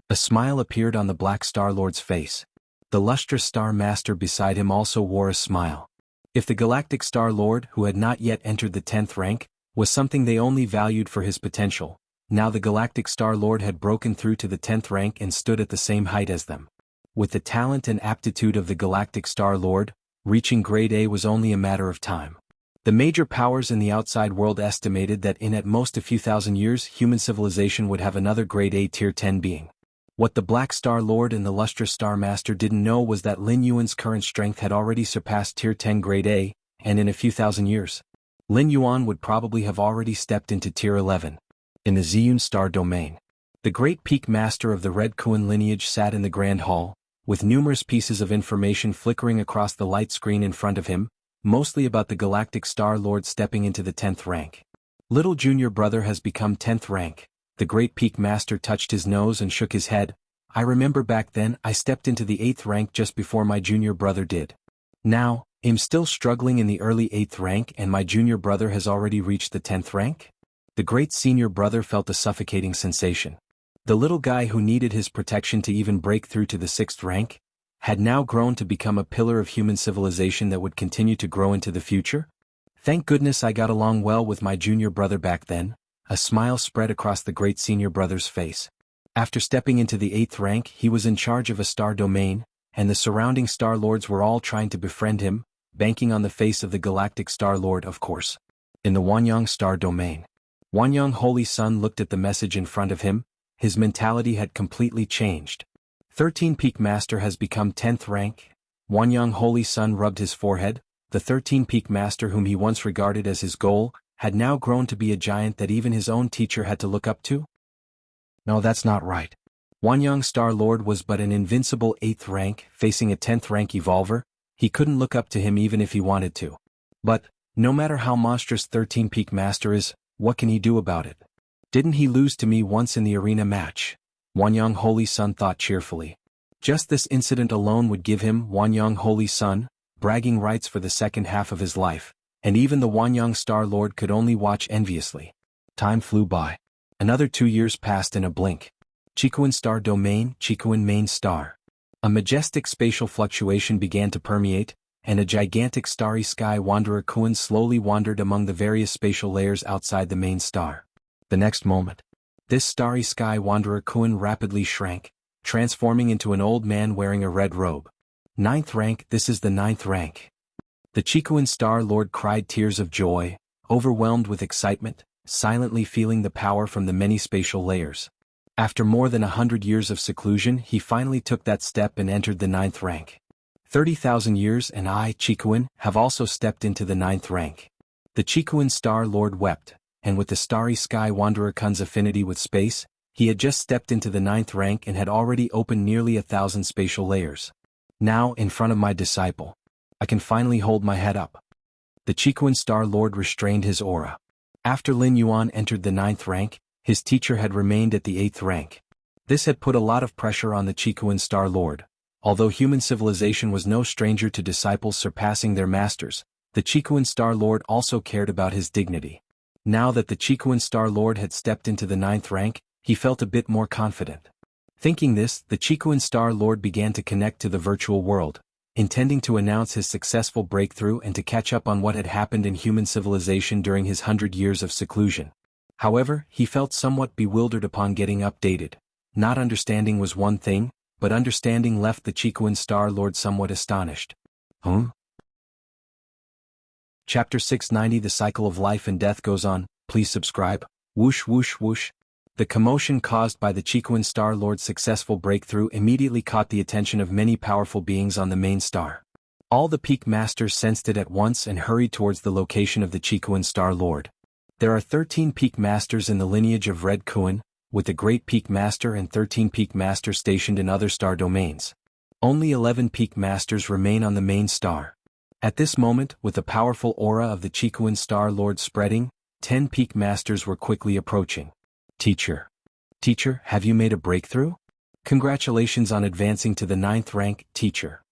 A smile appeared on the Black Star Lord's face. The lustrous Star Master beside him also wore a smile. If the Galactic Star Lord, who had not yet entered the 10th rank, was something they only valued for his potential, now the Galactic Star Lord had broken through to the 10th rank and stood at the same height as them. With the talent and aptitude of the Galactic Star Lord, reaching Grade A was only a matter of time. The major powers in the outside world estimated that in at most a few thousand years human civilization would have another Grade A Tier 10 being. What the Black Star Lord and the lustrous Star Master didn't know was that Lin Yuan's current strength had already surpassed Tier 10 Grade A, and in a few thousand years, Lin Yuan would probably have already stepped into Tier 11. In the Ziyun Star Domain, the great Peak Master of the Red Kuan lineage sat in the Grand Hall, with numerous pieces of information flickering across the light screen in front of him, mostly about the Galactic Star Lord stepping into the 10th rank. Little junior brother has become 10th rank. The great Peak Master touched his nose and shook his head. I remember back then I stepped into the 8th rank just before my junior brother did. Now, I'm still struggling in the early 8th rank and my junior brother has already reached the 10th rank? The great senior brother felt a suffocating sensation. The little guy who needed his protection to even break through to the 6th rank, had now grown to become a pillar of human civilization that would continue to grow into the future? Thank goodness I got along well with my junior brother back then. A smile spread across the great senior brother's face. After stepping into the 8th rank he was in charge of a star domain, and the surrounding Star Lords were all trying to befriend him, banking on the face of the Galactic Star Lord of course. In the Wanyang Star Domain, Wanyang Holy Sun looked at the message in front of him. His mentality had completely changed. 13 Peak Master has become 10th rank. Wanyang Holy Sun rubbed his forehead. The 13 Peak Master whom he once regarded as his goal, had now grown to be a giant that even his own teacher had to look up to? No, that's not right. Wanyang Star Lord was but an invincible 8th rank, facing a 10th rank evolver. He couldn't look up to him even if he wanted to. But, no matter how monstrous 13 Peak Master is, what can he do about it? Didn't he lose to me once in the arena match? Wanyang Holy Sun thought cheerfully. Just this incident alone would give him, Wanyang Holy Sun, bragging rights for the second half of his life, and even the Wanyang Star Lord could only watch enviously. Time flew by. Another 2 years passed in a blink. Chikuan Star Domain, Chikuan Main Star. A majestic spatial fluctuation began to permeate, and a gigantic starry sky wanderer Kuan slowly wandered among the various spatial layers outside the main star. The next moment, this starry sky wanderer Kuan rapidly shrank, transforming into an old man wearing a red robe. 9th rank, this is the 9th rank. The Chikuan Star Lord cried tears of joy, overwhelmed with excitement, silently feeling the power from the many spatial layers. After more than 100 years of seclusion he finally took that step and entered the 9th rank. 30,000 years and I, Chikuan, have also stepped into the 9th rank. The Chikuan Star Lord wept, and with the starry sky wanderer Kun's affinity with space, he had just stepped into the 9th rank and had already opened nearly 1,000 spatial layers. Now, in front of my disciple, I can finally hold my head up. The Chikuan Star Lord restrained his aura. After Lin Yuan entered the 9th rank, his teacher had remained at the 8th rank. This had put a lot of pressure on the Chikuan Star Lord. Although human civilization was no stranger to disciples surpassing their masters, the Chikuan Star Lord also cared about his dignity. Now that the Chikuan Star Lord had stepped into the 9th rank, he felt a bit more confident. Thinking this, the Chikuan Star Lord began to connect to the virtual world, intending to announce his successful breakthrough and to catch up on what had happened in human civilization during his 100 years of seclusion. However, he felt somewhat bewildered upon getting updated. Not understanding was one thing, but understanding left the Chikuan Star Lord somewhat astonished. Chapter 690 The Cycle of Life and Death goes on. Please subscribe. Whoosh whoosh whoosh. The commotion caused by the Chikuan Star Lord's successful breakthrough immediately caught the attention of many powerful beings on the main star. All the Peak Masters sensed it at once and hurried towards the location of the Chikuan Star Lord. There are 13 Peak Masters in the lineage of Red Kuan, with the Great Peak Master and 13 Peak Masters stationed in other star domains. Only 11 Peak Masters remain on the main star. At this moment, with the powerful aura of the Chikuan Star Lord spreading, 10 Peak Masters were quickly approaching. Teacher, have you made a breakthrough? Congratulations on advancing to the 9th rank, teacher.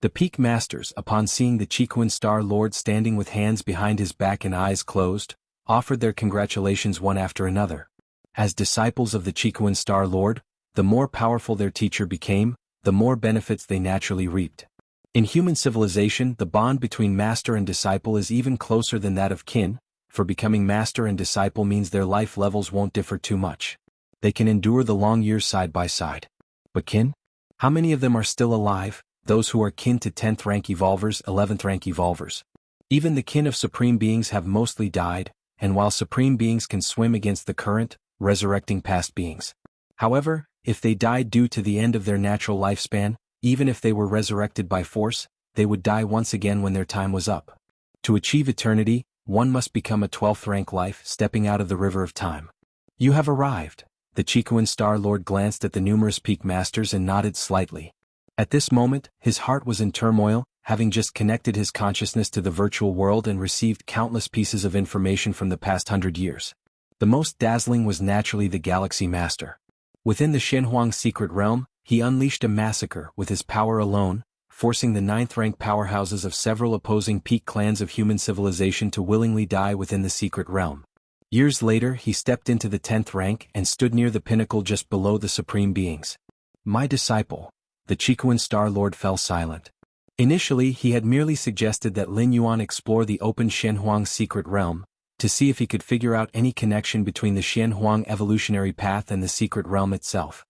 The peak masters, upon seeing the Chiquan Star Lord standing with hands behind his back and eyes closed, offered their congratulations one after another. As disciples of the Chiquan Star Lord, the more powerful their teacher became, the more benefits they naturally reaped. In human civilization, the bond between master and disciple is even closer than that of kin, for becoming master and disciple means their life levels won't differ too much. They can endure the long years side by side. But kin? How many of them are still alive? Those who are kin to 10th rank evolvers, 11th rank evolvers. Even the kin of supreme beings have mostly died, and while supreme beings can swim against the current, resurrecting past beings. However, if they died due to the end of their natural lifespan, even if they were resurrected by force, they would die once again when their time was up. To achieve eternity, one must become a 12th rank life, stepping out of the river of time. You have arrived. The Chiquan Star Lord glanced at the numerous peak masters and nodded slightly. At this moment, his heart was in turmoil, having just connected his consciousness to the virtual world and received countless pieces of information from the past 100 years. The most dazzling was naturally the Galaxy Master. Within the Shenhuang secret realm, he unleashed a massacre with his power alone, forcing the 9th rank powerhouses of several opposing peak clans of human civilization to willingly die within the secret realm. Years later, he stepped into the 10th rank and stood near the pinnacle just below the supreme beings. My disciple. The Chiquan Star Lord fell silent. Initially, he had merely suggested that Lin Yuan explore the open Shenhuang secret realm, to see if he could figure out any connection between the Shenhuang evolutionary path and the secret realm itself.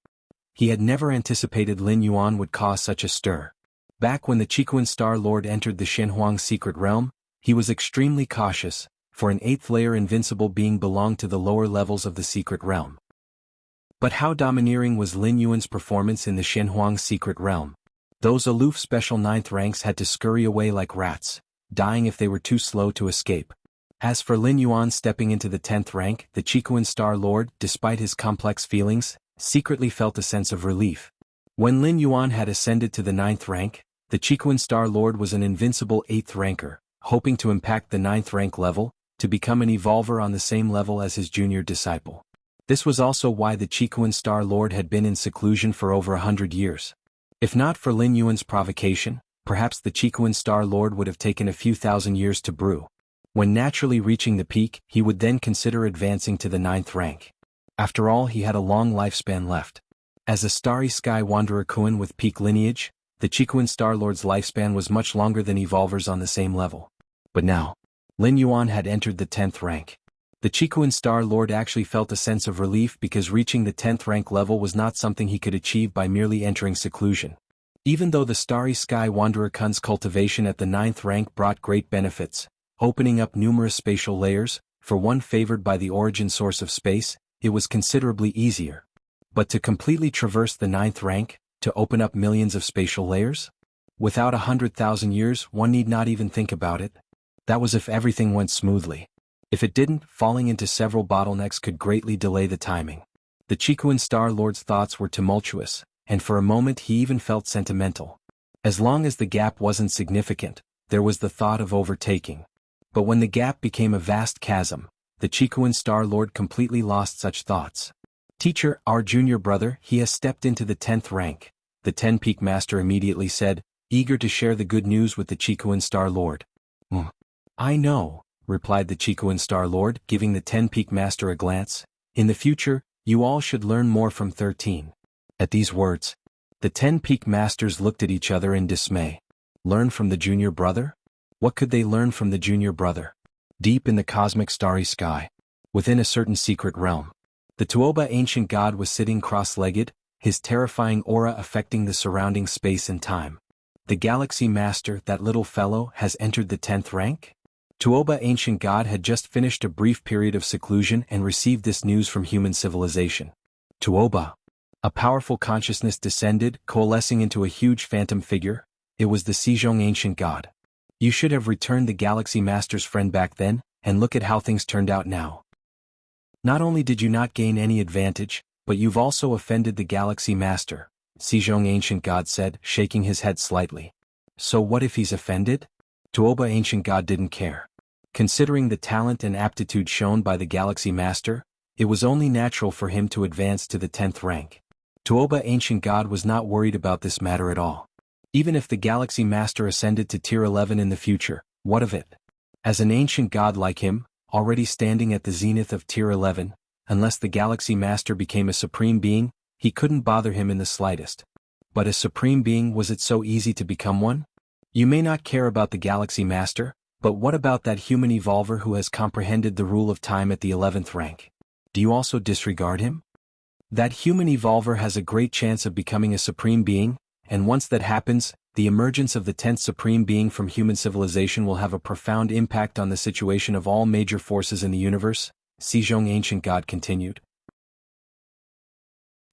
He had never anticipated Lin Yuan would cause such a stir. Back when the Chiquan Star Lord entered the Shenhuang secret realm, he was extremely cautious, for an 8th layer invincible being belonged to the lower levels of the secret realm. But how domineering was Lin Yuan's performance in the Shenhuang secret realm? Those aloof special 9th ranks had to scurry away like rats, dying if they were too slow to escape. As for Lin Yuan stepping into the 10th rank, the Chiquan Star Lord, despite his complex feelings, secretly felt a sense of relief. When Lin Yuan had ascended to the 9th rank, the Chiquan Star Lord was an invincible 8th ranker, hoping to impact the 9th rank level, to become an evolver on the same level as his junior disciple. This was also why the Chiquan Star Lord had been in seclusion for over 100 years. If not for Lin Yuan's provocation, perhaps the Chiquan Star Lord would have taken a few thousand years to brew. When naturally reaching the peak, he would then consider advancing to the 9th rank. After all, he had a long lifespan left. As a starry sky wanderer Kuan with peak lineage, the Chiquan Star Lord's lifespan was much longer than evolvers on the same level. But now, Lin Yuan had entered the 10th rank. The Chiquan Star Lord actually felt a sense of relief because reaching the 10th rank level was not something he could achieve by merely entering seclusion. Even though the Starry Sky Wanderer Kun's cultivation at the 9th rank brought great benefits, opening up numerous spatial layers, for one favored by the origin source of space, it was considerably easier. But to completely traverse the 9th rank, to open up millions of spatial layers? Without 100,000 years, one need not even think about it. That was if everything went smoothly. If it didn't, falling into several bottlenecks could greatly delay the timing. The Chiquan Star Lord's thoughts were tumultuous, and for a moment he even felt sentimental. As long as the gap wasn't significant, there was the thought of overtaking. But when the gap became a vast chasm, the Chiquan Star Lord completely lost such thoughts. Teacher, our junior brother, he has stepped into the 10th rank, the 10 Peak Master immediately said, eager to share the good news with the Chiquan Star Lord. I know, replied the Chiquan Star Lord, giving the 10 Peak Master a glance. In the future, you all should learn more from 13. At these words, the 10 Peak Masters looked at each other in dismay. Learn from the junior brother? What could they learn from the junior brother? Deep in the cosmic starry sky, within a certain secret realm, the Tuoba ancient god was sitting cross-legged, his terrifying aura affecting the surrounding space and time. The Galaxy Master, that little fellow, has entered the 10th rank? Tuoba ancient god had just finished a brief period of seclusion and received this news from human civilization. Tuoba. A powerful consciousness descended, coalescing into a huge phantom figure. It was the Sejong ancient god. You should have returned the Galaxy Master's friend back then, and look at how things turned out now. Not only did you not gain any advantage, but you've also offended the Galaxy Master, Sejong ancient god said, shaking his head slightly. So what if he's offended? Tuoba ancient god didn't care. Considering the talent and aptitude shown by the Galaxy Master, it was only natural for him to advance to the 10th rank. Tuoba Ancient God was not worried about this matter at all. Even if the Galaxy Master ascended to Tier 11 in the future, what of it? As an ancient god like him, already standing at the zenith of Tier 11, unless the Galaxy Master became a supreme being, he couldn't bother him in the slightest. But a supreme being, was it so easy to become one? You may not care about the Galaxy Master, but what about that human evolver who has comprehended the rule of time at the 11th rank? Do you also disregard him? That human evolver has a great chance of becoming a supreme being, and once that happens, the emergence of the 10th supreme being from human civilization will have a profound impact on the situation of all major forces in the universe, Sejong Ancient God continued.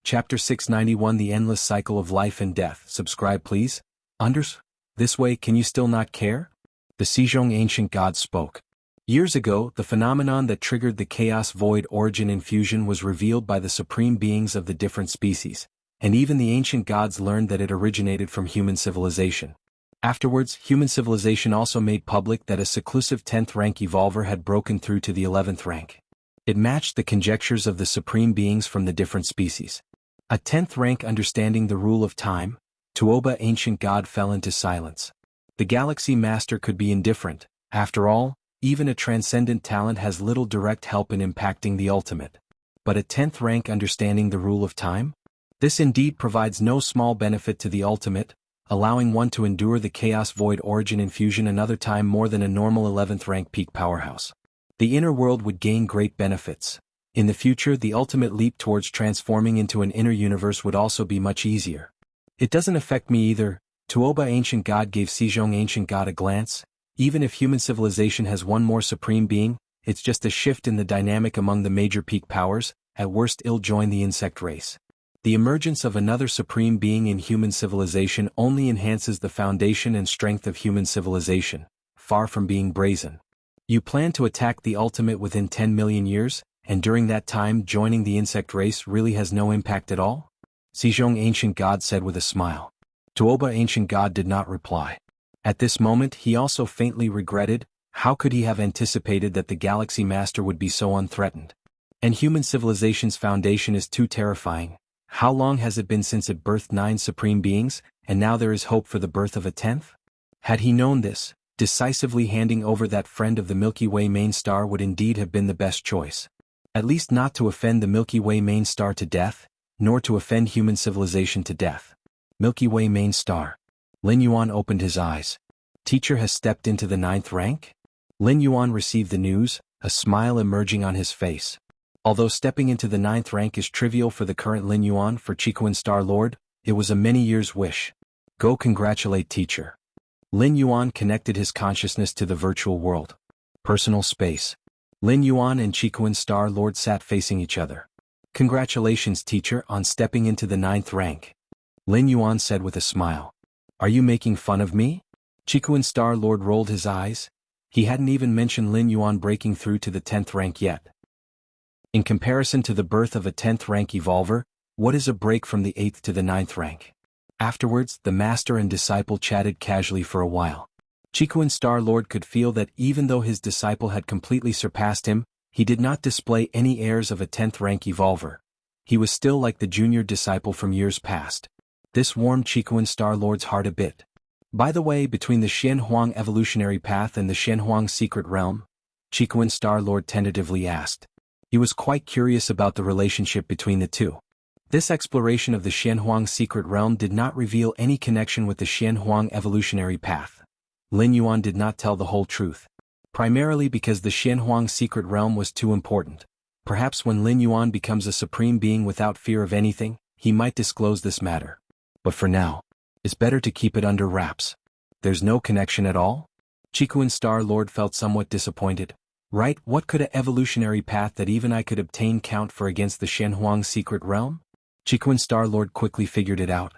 Chapter 691 The Endless Cycle of Life and Death. Subscribe please. Unders? This way can you still not care? The Sejong Ancient God spoke. Years ago, the phenomenon that triggered the chaos void origin infusion was revealed by the supreme beings of the different species, and even the ancient gods learned that it originated from human civilization. Afterwards, human civilization also made public that a seclusive 10th rank evolver had broken through to the 11th rank. It matched the conjectures of the supreme beings from the different species. A 10th rank understanding the rule of time, Tuoba Ancient God fell into silence. The Galaxy Master could be indifferent. After all, even a transcendent talent has little direct help in impacting the ultimate. But a 10th rank understanding the rule of time? This indeed provides no small benefit to the ultimate, allowing one to endure the chaos void origin infusion another time more than a normal 11th rank peak powerhouse. The inner world would gain great benefits. In the future, the ultimate leap towards transforming into an inner universe would also be much easier. It doesn't affect me either. Tuoba Ancient God gave Sejong Ancient God a glance. Even if human civilization has one more supreme being, it's just a shift in the dynamic among the major peak powers. At worst it'll join the insect race. The emergence of another supreme being in human civilization only enhances the foundation and strength of human civilization, far from being brazen. You plan to attack the ultimate within 10 million years, and during that time joining the insect race really has no impact at all? Sejong Ancient God said with a smile. Tuoba Ancient God did not reply. At this moment he also faintly regretted, how could he have anticipated that the Galaxy Master would be so unthreatened? And human civilization's foundation is too terrifying. How long has it been since it birthed 9 supreme beings, and now there is hope for the birth of a 10th? Had he known this, decisively handing over that friend of the Milky Way main star would indeed have been the best choice. At least not to offend the Milky Way main star to death, nor to offend human civilization to death. Milky Way main star. Lin Yuan opened his eyes. Teacher has stepped into the 9th rank? Lin Yuan received the news, a smile emerging on his face. Although stepping into the 9th rank is trivial for the current Lin Yuan, for Chiquan Star Lord, it was a many years wish. Go congratulate teacher. Lin Yuan connected his consciousness to the virtual world. Personal space. Lin Yuan and Chiquan Star Lord sat facing each other. Congratulations teacher on stepping into the 9th rank. Lin Yuan said with a smile. Are you making fun of me? Chiquan Star Lord rolled his eyes. He hadn't even mentioned Lin Yuan breaking through to the 10th rank yet. In comparison to the birth of a 10th rank evolver, what is a break from the 8th to the 9th rank? Afterwards, the master and disciple chatted casually for a while. Chiquan Star Lord could feel that even though his disciple had completely surpassed him, he did not display any airs of a 10th rank evolver. He was still like the junior disciple from years past. This warmed Chiquan Star Lord's heart a bit. By the way, between the Xianhuang evolutionary path and the Xianhuang secret realm? Chiquan Star Lord tentatively asked. He was quite curious about the relationship between the two. This exploration of the Xianhuang secret realm did not reveal any connection with the Xianhuang evolutionary path. Lin Yuan did not tell the whole truth. Primarily because the Xianhuang secret realm was too important. Perhaps when Lin Yuan becomes a supreme being without fear of anything, he might disclose this matter. But for now, it's better to keep it under wraps. There's no connection at all? Chiquan Star Lord felt somewhat disappointed. Right, what could an evolutionary path that even I could obtain count for against the Xianhuang secret realm? Chiquan Star Lord quickly figured it out.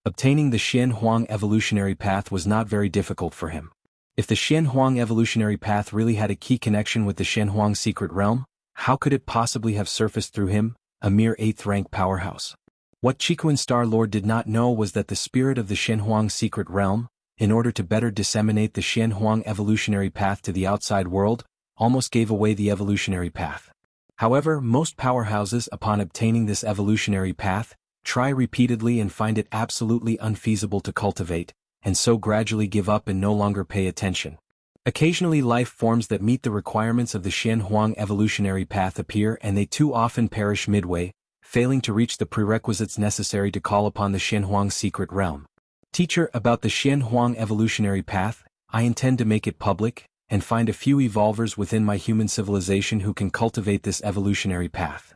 Obtaining the Xianhuang evolutionary path was not very difficult for him. If the Xianhuang evolutionary path really had a key connection with the Xianhuang secret realm, how could it possibly have surfaced through him, a mere 8th rank powerhouse? What Chiquan Star Lord did not know was that the spirit of the Xianhuang secret realm, in order to better disseminate the Xianhuang evolutionary path to the outside world, almost gave away the evolutionary path. However, most powerhouses upon obtaining this evolutionary path, try repeatedly and find it absolutely unfeasible to cultivate, and so gradually give up and no longer pay attention. Occasionally life forms that meet the requirements of the Xianhuang evolutionary path appear and they too often perish midway, failing to reach the prerequisites necessary to call upon the Xianhuang secret realm. Teacher, about the Xianhuang evolutionary path, I intend to make it public, and find a few evolvers within my human civilization who can cultivate this evolutionary path.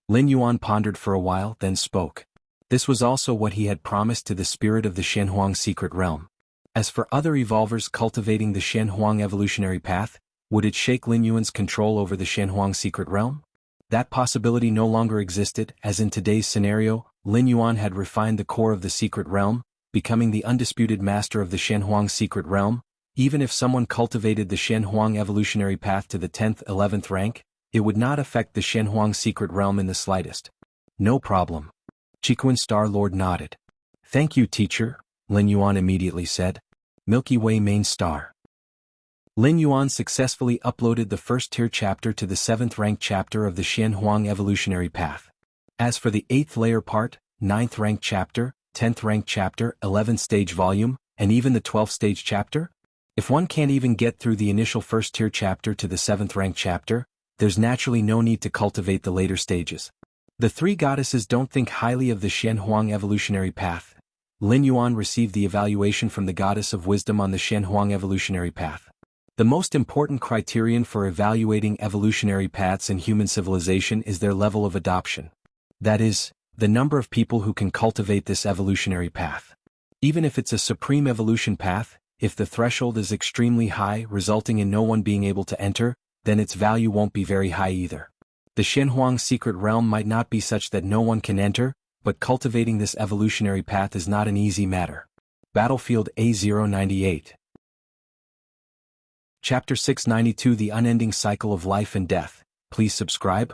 Lin Yuan pondered for a while, then spoke. This was also what he had promised to the spirit of the Xianhuang secret realm. As for other evolvers cultivating the Xianhuang evolutionary path, would it shake Lin Yuan's control over the Xianhuang secret realm? That possibility no longer existed, as in today's scenario, Lin Yuan had refined the core of the secret realm, becoming the undisputed master of the Xianhuang secret realm. Even if someone cultivated the Xianhuang evolutionary path to the 10th, 11th rank, it would not affect the Xianhuang secret realm in the slightest. No problem. Qikuan Star Lord nodded. Thank you, teacher, Lin Yuan immediately said. Milky Way main star. Lin Yuan successfully uploaded the first-tier chapter to the 7th rank chapter of the Xianhuang evolutionary path. As for the 8th layer part, 9th rank chapter, 10th rank chapter, 11th stage volume, and even the 12th stage chapter? If one can't even get through the initial first-tier chapter to the 7th rank chapter, there's naturally no need to cultivate the later stages. The three goddesses don't think highly of the Xianhuang evolutionary path. Lin Yuan received the evaluation from the goddess of wisdom on the Xianhuang evolutionary path. The most important criterion for evaluating evolutionary paths in human civilization is their level of adoption. That is, the number of people who can cultivate this evolutionary path. Even if it's a supreme evolution path, if the threshold is extremely high, resulting in no one being able to enter, then its value won't be very high either. The Xianhuang secret realm might not be such that no one can enter, but cultivating this evolutionary path is not an easy matter. Battlefield A098. Chapter 692, The Unending Cycle of Life and Death. Please subscribe.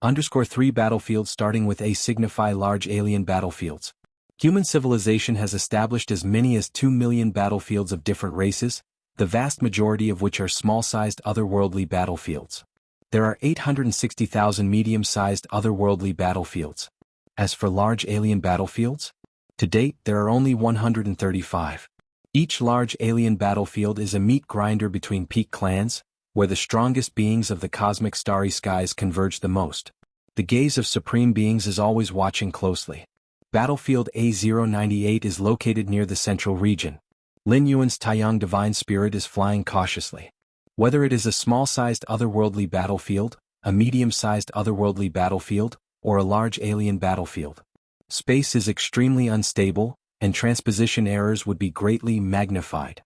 _3 Battlefields starting with A signify large alien battlefields. Human civilization has established as many as 2 million battlefields of different races, the vast majority of which are small-sized otherworldly battlefields. There are 860,000 medium-sized otherworldly battlefields. As for large alien battlefields, to date there are only 135. Each large alien battlefield is a meat grinder between peak clans, where the strongest beings of the cosmic starry skies converge the most. The gaze of supreme beings is always watching closely. Battlefield A098 is located near the central region. Lin Yuan's Taiyang divine spirit is flying cautiously. Whether it is a small-sized otherworldly battlefield, a medium-sized otherworldly battlefield, or a large alien battlefield, space is extremely unstable, and transposition errors would be greatly magnified.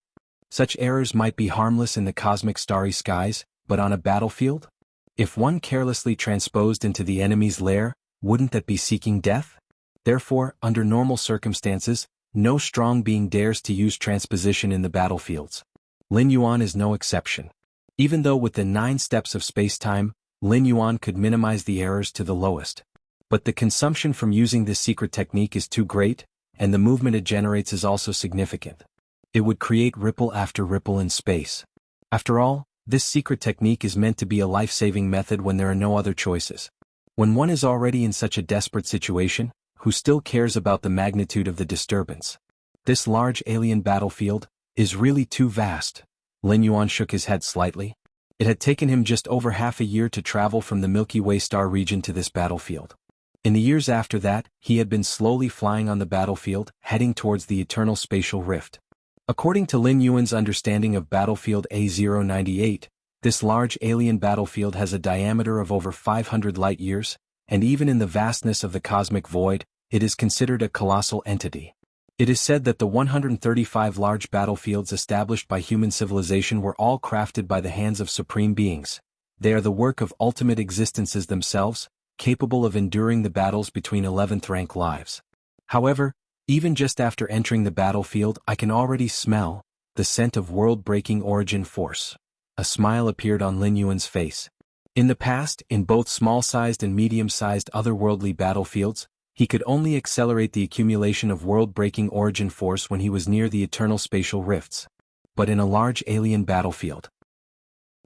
Such errors might be harmless in the cosmic starry skies, but on a battlefield? If one carelessly transposed into the enemy's lair, wouldn't that be seeking death? Therefore, under normal circumstances, no strong being dares to use transposition in the battlefields. Lin Yuan is no exception. Even though with the 9 steps of space-time, Lin Yuan could minimize the errors to the lowest. But the consumption from using this secret technique is too great, and the movement it generates is also significant. It would create ripple after ripple in space. After all, this secret technique is meant to be a life-saving method when there are no other choices. When one is already in such a desperate situation, who still cares about the magnitude of the disturbance? This large alien battlefield is really too vast. Lin Yuan shook his head slightly. It had taken him just over half a year to travel from the Milky Way star region to this battlefield. In the years after that, he had been slowly flying on the battlefield, heading towards the eternal spatial rift. According to Lin Yuan's understanding of Battlefield A098, this large alien battlefield has a diameter of over 500 light-years, and even in the vastness of the cosmic void, it is considered a colossal entity. It is said that the 135 large battlefields established by human civilization were all crafted by the hands of supreme beings. They are the work of ultimate existences themselves, capable of enduring the battles between 11th rank lives. However, even just after entering the battlefield, I can already smell the scent of world-breaking origin force. A smile appeared on Lin Yuan's face. In the past, in both small-sized and medium-sized otherworldly battlefields, he could only accelerate the accumulation of world-breaking origin force when he was near the eternal spatial rifts. But in a large alien battlefield,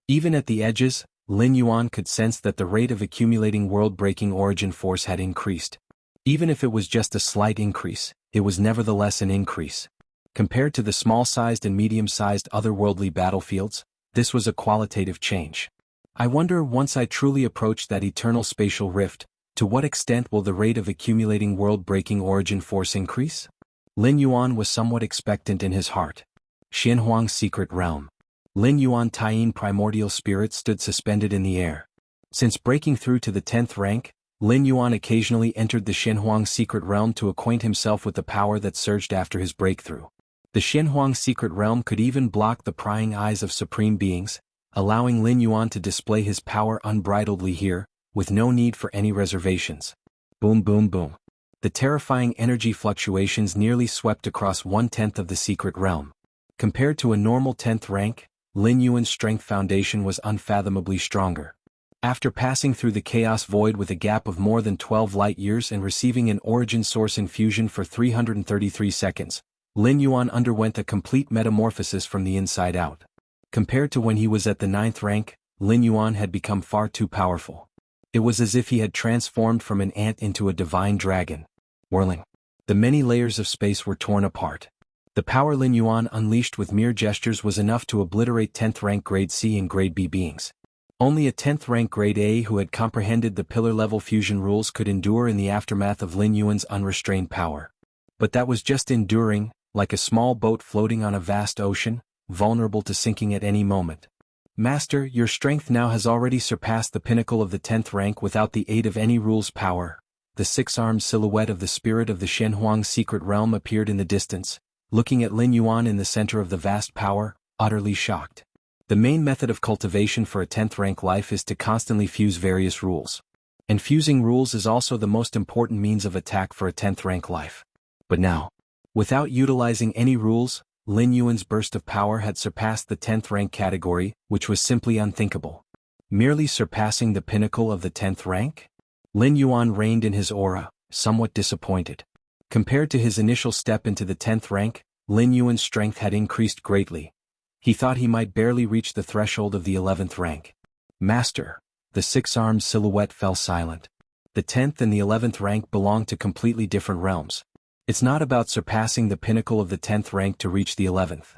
even at the edges, Lin Yuan could sense that the rate of accumulating world-breaking origin force had increased. Even if it was just a slight increase, it was nevertheless an increase. Compared to the small-sized and medium-sized otherworldly battlefields, this was a qualitative change. I wonder, once I truly approach that eternal spatial rift, to what extent will the rate of accumulating world-breaking origin force increase? Lin Yuan was somewhat expectant in his heart. Xianhuang's secret realm. Lin Yuan Taiyin primordial spirit stood suspended in the air. Since breaking through to the 10th rank, Lin Yuan occasionally entered the Xianhuang secret realm to acquaint himself with the power that surged after his breakthrough. The Xianhuang secret realm could even block the prying eyes of supreme beings, allowing Lin Yuan to display his power unbridledly here, with no need for any reservations. Boom boom boom. The terrifying energy fluctuations nearly swept across 1/10 of the secret realm. Compared to a normal 10th rank, Lin Yuan's strength foundation was unfathomably stronger. After passing through the chaos void with a gap of more than 12 light years and receiving an origin source infusion for 333 seconds, Lin Yuan underwent a complete metamorphosis from the inside out. Compared to when he was at the 9th rank, Lin Yuan had become far too powerful. It was as if he had transformed from an ant into a divine dragon. Whirling. The many layers of space were torn apart. The power Lin Yuan unleashed with mere gestures was enough to obliterate 10th rank grade C and grade B beings. Only a 10th rank grade A who had comprehended the pillar-level fusion rules could endure in the aftermath of Lin Yuan's unrestrained power. But that was just enduring, like a small boat floating on a vast ocean, vulnerable to sinking at any moment. Master, your strength now has already surpassed the pinnacle of the 10th rank without the aid of any rule's power. The six-armed silhouette of the spirit of the Xianhuang secret realm appeared in the distance, looking at Lin Yuan in the center of the vast power, utterly shocked. The main method of cultivation for a 10th rank life is to constantly fuse various rules. And fusing rules is also the most important means of attack for a 10th rank life. But now, without utilizing any rules, Lin Yuan's burst of power had surpassed the 10th rank category, which was simply unthinkable. Merely surpassing the pinnacle of the 10th rank? Lin Yuan reigned in his aura, somewhat disappointed. Compared to his initial step into the 10th rank, Lin Yuan's strength had increased greatly. He thought he might barely reach the threshold of the 11th rank. Master, the six-armed silhouette fell silent. The 10th and the 11th rank belong to completely different realms. It's not about surpassing the pinnacle of the 10th rank to reach the 11th.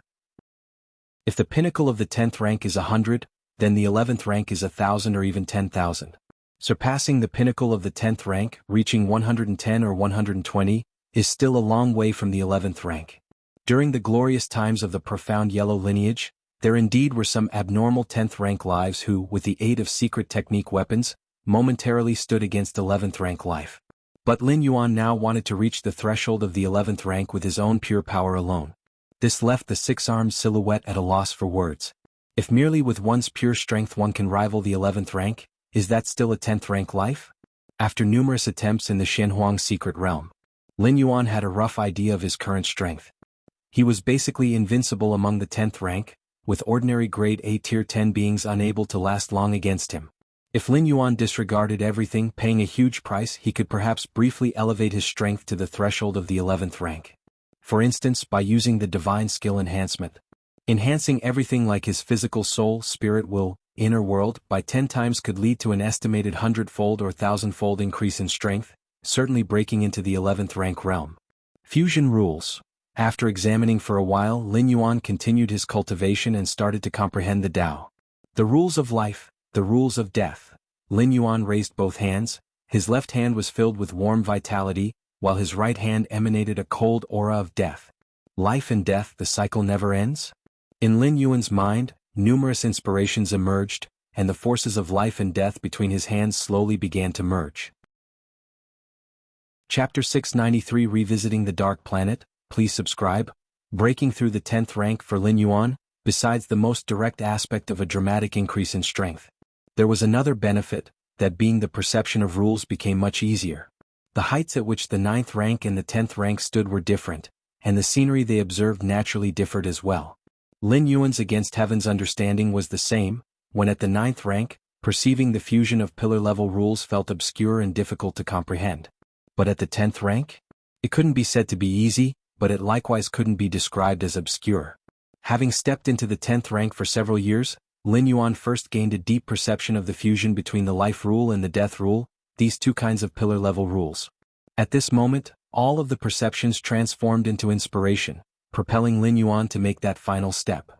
If the pinnacle of the 10th rank is 100, then the 11th rank is 1,000 or even 10,000. Surpassing the pinnacle of the 10th rank, reaching 110 or 120, is still a long way from the 11th rank. During the glorious times of the profound yellow lineage, there indeed were some abnormal 10th rank lives who, with the aid of secret technique weapons, momentarily stood against 11th rank life. But Lin Yuan now wanted to reach the threshold of the 11th rank with his own pure power alone. This left the six-armed silhouette at a loss for words. If merely with one's pure strength one can rival the 11th rank, is that still a 10th rank life? After numerous attempts in the Xianhuang secret realm, Lin Yuan had a rough idea of his current strength. He was basically invincible among the 10th rank, with ordinary grade A tier 10 beings unable to last long against him. If Lin Yuan disregarded everything, paying a huge price, he could perhaps briefly elevate his strength to the threshold of the 11th rank. For instance, by using the divine skill enhancement. Enhancing everything like his physical soul, spirit, will, inner world, by 10 times could lead to an estimated 100-fold or 1,000-fold increase in strength, certainly breaking into the 11th rank realm. Fusion rules. After examining for a while, Lin Yuan continued his cultivation and started to comprehend the Tao. The rules of life, the rules of death. Lin Yuan raised both hands. His left hand was filled with warm vitality, while his right hand emanated a cold aura of death. Life and death, the cycle never ends? In Lin Yuan's mind, numerous inspirations emerged, and the forces of life and death between his hands slowly began to merge. Chapter 693 Revisiting the Dark Planet. Please subscribe. Breaking through the 10th rank for Lin Yuan, besides the most direct aspect of a dramatic increase in strength, there was another benefit, that being the perception of rules became much easier. The heights at which the 9th rank and the 10th rank stood were different, and the scenery they observed naturally differed as well. Lin Yuan's against heaven's understanding was the same, when at the 9th rank, perceiving the fusion of pillar-level rules felt obscure and difficult to comprehend. But at the 10th rank? It couldn't be said to be easy, but it likewise couldn't be described as obscure. Having stepped into the 10th rank for several years, Lin Yuan first gained a deep perception of the fusion between the life rule and the death rule, these two kinds of pillar-level rules. At this moment, all of the perceptions transformed into inspiration, propelling Lin Yuan to make that final step.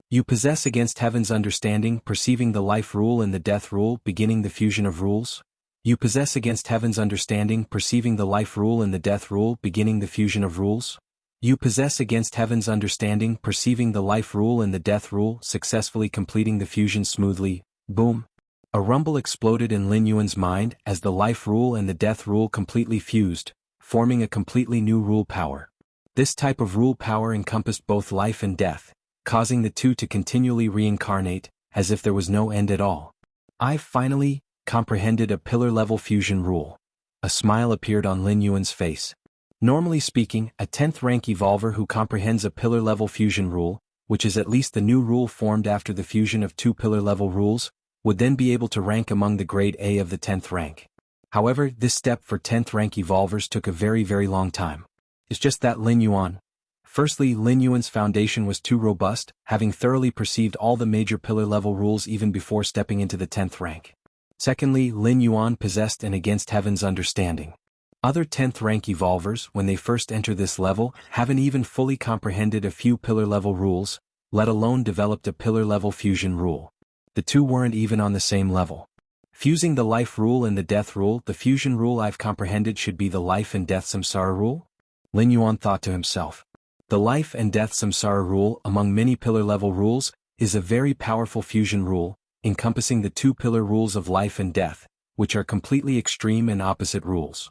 You possess against heaven's understanding, perceiving the life rule and the death rule, beginning the fusion of rules. You possess against heaven's understanding, perceiving the life rule and the death rule, beginning the fusion of rules. You possess against heaven's understanding, perceiving the life rule and the death rule, successfully completing the fusion smoothly. Boom. A rumble exploded in Lin Yuan's mind as the life rule and the death rule completely fused, forming a completely new rule power. This type of rule power encompassed both life and death, causing the two to continually reincarnate, as if there was no end at all. I've finally comprehended a pillar-level fusion rule. A smile appeared on Lin Yuan's face. Normally speaking, a 10th rank evolver who comprehends a pillar-level fusion rule, which is at least the new rule formed after the fusion of two pillar-level rules, would then be able to rank among the grade A of the 10th rank. However, this step for 10th rank evolvers took a very long time. It's just that Lin Yuan. Firstly, Lin Yuan's foundation was too robust, having thoroughly perceived all the major pillar-level rules even before stepping into the 10th rank. Secondly, Lin Yuan possessed an against heaven's understanding. Other 10th rank evolvers, when they first enter this level, haven't even fully comprehended a few pillar-level rules, let alone developed a pillar-level fusion rule. The two weren't even on the same level. Fusing the life rule and the death rule, the fusion rule I've comprehended should be the life and death samsara rule? Lin Yuan thought to himself. The life and death samsara rule, among many pillar-level rules, is a very powerful fusion rule, encompassing the two pillar rules of life and death, which are completely extreme and opposite rules.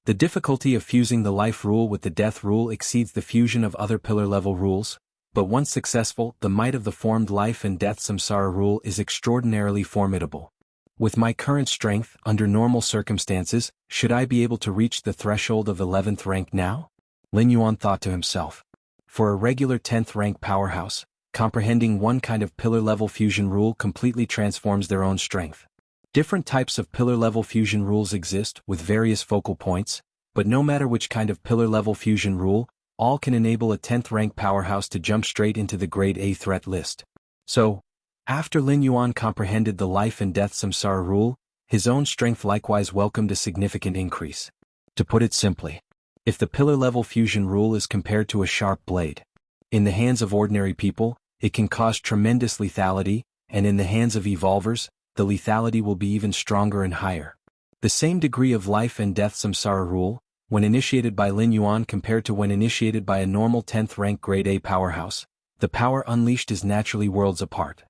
The difficulty of fusing the life rule with the death rule exceeds the fusion of other pillar-level rules, but once successful, the might of the formed life and death samsara rule is extraordinarily formidable. With my current strength, under normal circumstances, should I be able to reach the threshold of 11th rank now? Lin Yuan thought to himself. For a regular 10th rank powerhouse, comprehending one kind of pillar-level fusion rule completely transforms their own strength. Different types of pillar-level fusion rules exist with various focal points, but no matter which kind of pillar-level fusion rule, all can enable a 10th rank powerhouse to jump straight into the grade A threat list. So, after Lin Yuan comprehended the life and death samsara rule, his own strength likewise welcomed a significant increase. To put it simply, if the pillar-level fusion rule is compared to a sharp blade, in the hands of ordinary people, it can cause tremendous lethality, and in the hands of evolvers, the lethality will be even stronger and higher. The same degree of life and death samsara rule, when initiated by Lin Yuan compared to when initiated by a normal 10th rank grade A powerhouse, the power unleashed is naturally worlds apart.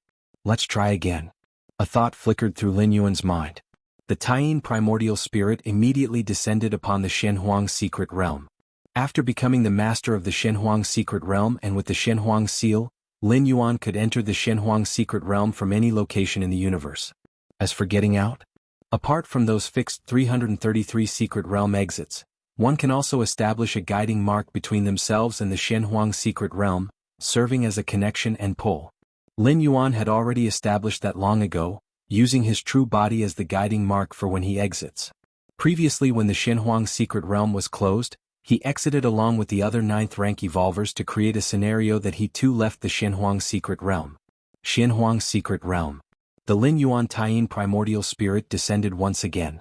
Let's try again. A thought flickered through Lin Yuan's mind. The Taiyin primordial spirit immediately descended upon the Shenhuang secret realm. After becoming the master of the Shenhuang secret realm and with the Shenhuang seal, Lin Yuan could enter the Shenhuang secret realm from any location in the universe. As for getting out, apart from those fixed 333 secret realm exits, one can also establish a guiding mark between themselves and the Shenhuang secret realm, serving as a connection and pull. Lin Yuan had already established that long ago, using his true body as the guiding mark for when he exits. Previously, when the Shenhuang secret realm was closed, he exited along with the other 9th rank evolvers to create a scenario that he too left the Shenhuang secret realm. Shenhuang secret realm. The Lin Yuan Taiyin primordial spirit descended once again.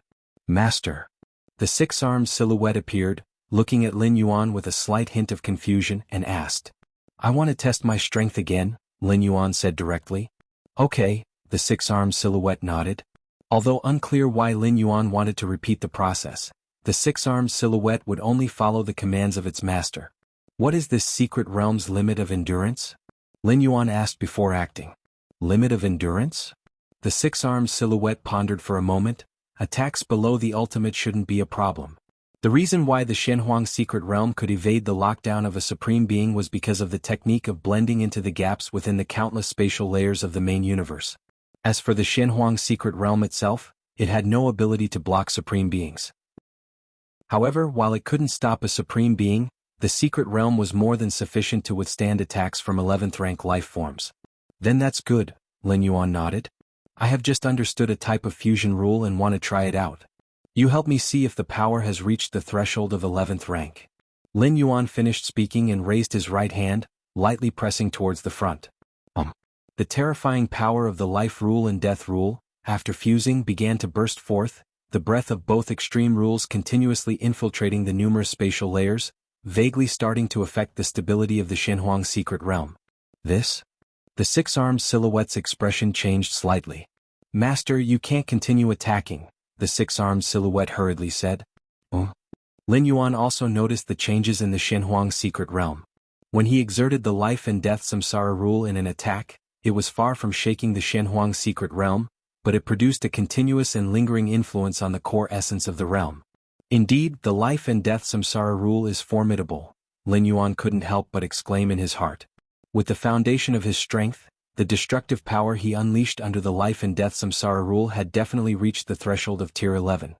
Master. The six-armed silhouette appeared, looking at Lin Yuan with a slight hint of confusion, and asked. I want to test my strength again, Lin Yuan said directly. Okay, the six-armed silhouette nodded. Although unclear why Lin Yuan wanted to repeat the process, the six-armed silhouette would only follow the commands of its master. What is this secret realm's limit of endurance? Lin Yuan asked before acting. Limit of endurance? The six-armed silhouette pondered for a moment. Attacks below the ultimate shouldn't be a problem. The reason why the Shenhuang secret realm could evade the lockdown of a supreme being was because of the technique of blending into the gaps within the countless spatial layers of the main universe. As for the Shenhuang secret realm itself, it had no ability to block supreme beings. However, while it couldn't stop a supreme being, the secret realm was more than sufficient to withstand attacks from 11th rank life forms. Then that's good, Lin Yuan nodded. I have just understood a type of fusion rule and want to try it out. You help me see if the power has reached the threshold of 11th rank. Lin Yuan finished speaking and raised his right hand, lightly pressing towards the front. The terrifying power of the life rule and death rule, after fusing, began to burst forth. the breath of both extreme rules continuously infiltrating the numerous spatial layers, vaguely starting to affect the stability of the Shenhuang secret realm. This? The six-armed silhouette's expression changed slightly. Master, you can't continue attacking, the six-armed silhouette hurriedly said. Lin Yuan also noticed the changes in the Shenhuang secret realm. When he exerted the life and death samsara rule in an attack, it was far from shaking the Shenhuang secret realm, but it produced a continuous and lingering influence on the core essence of the realm. Indeed, the life and death samsara rule is formidable, Lin Yuan couldn't help but exclaim in his heart. With the foundation of his strength, the destructive power he unleashed under the life and death samsara rule had definitely reached the threshold of Tier 11.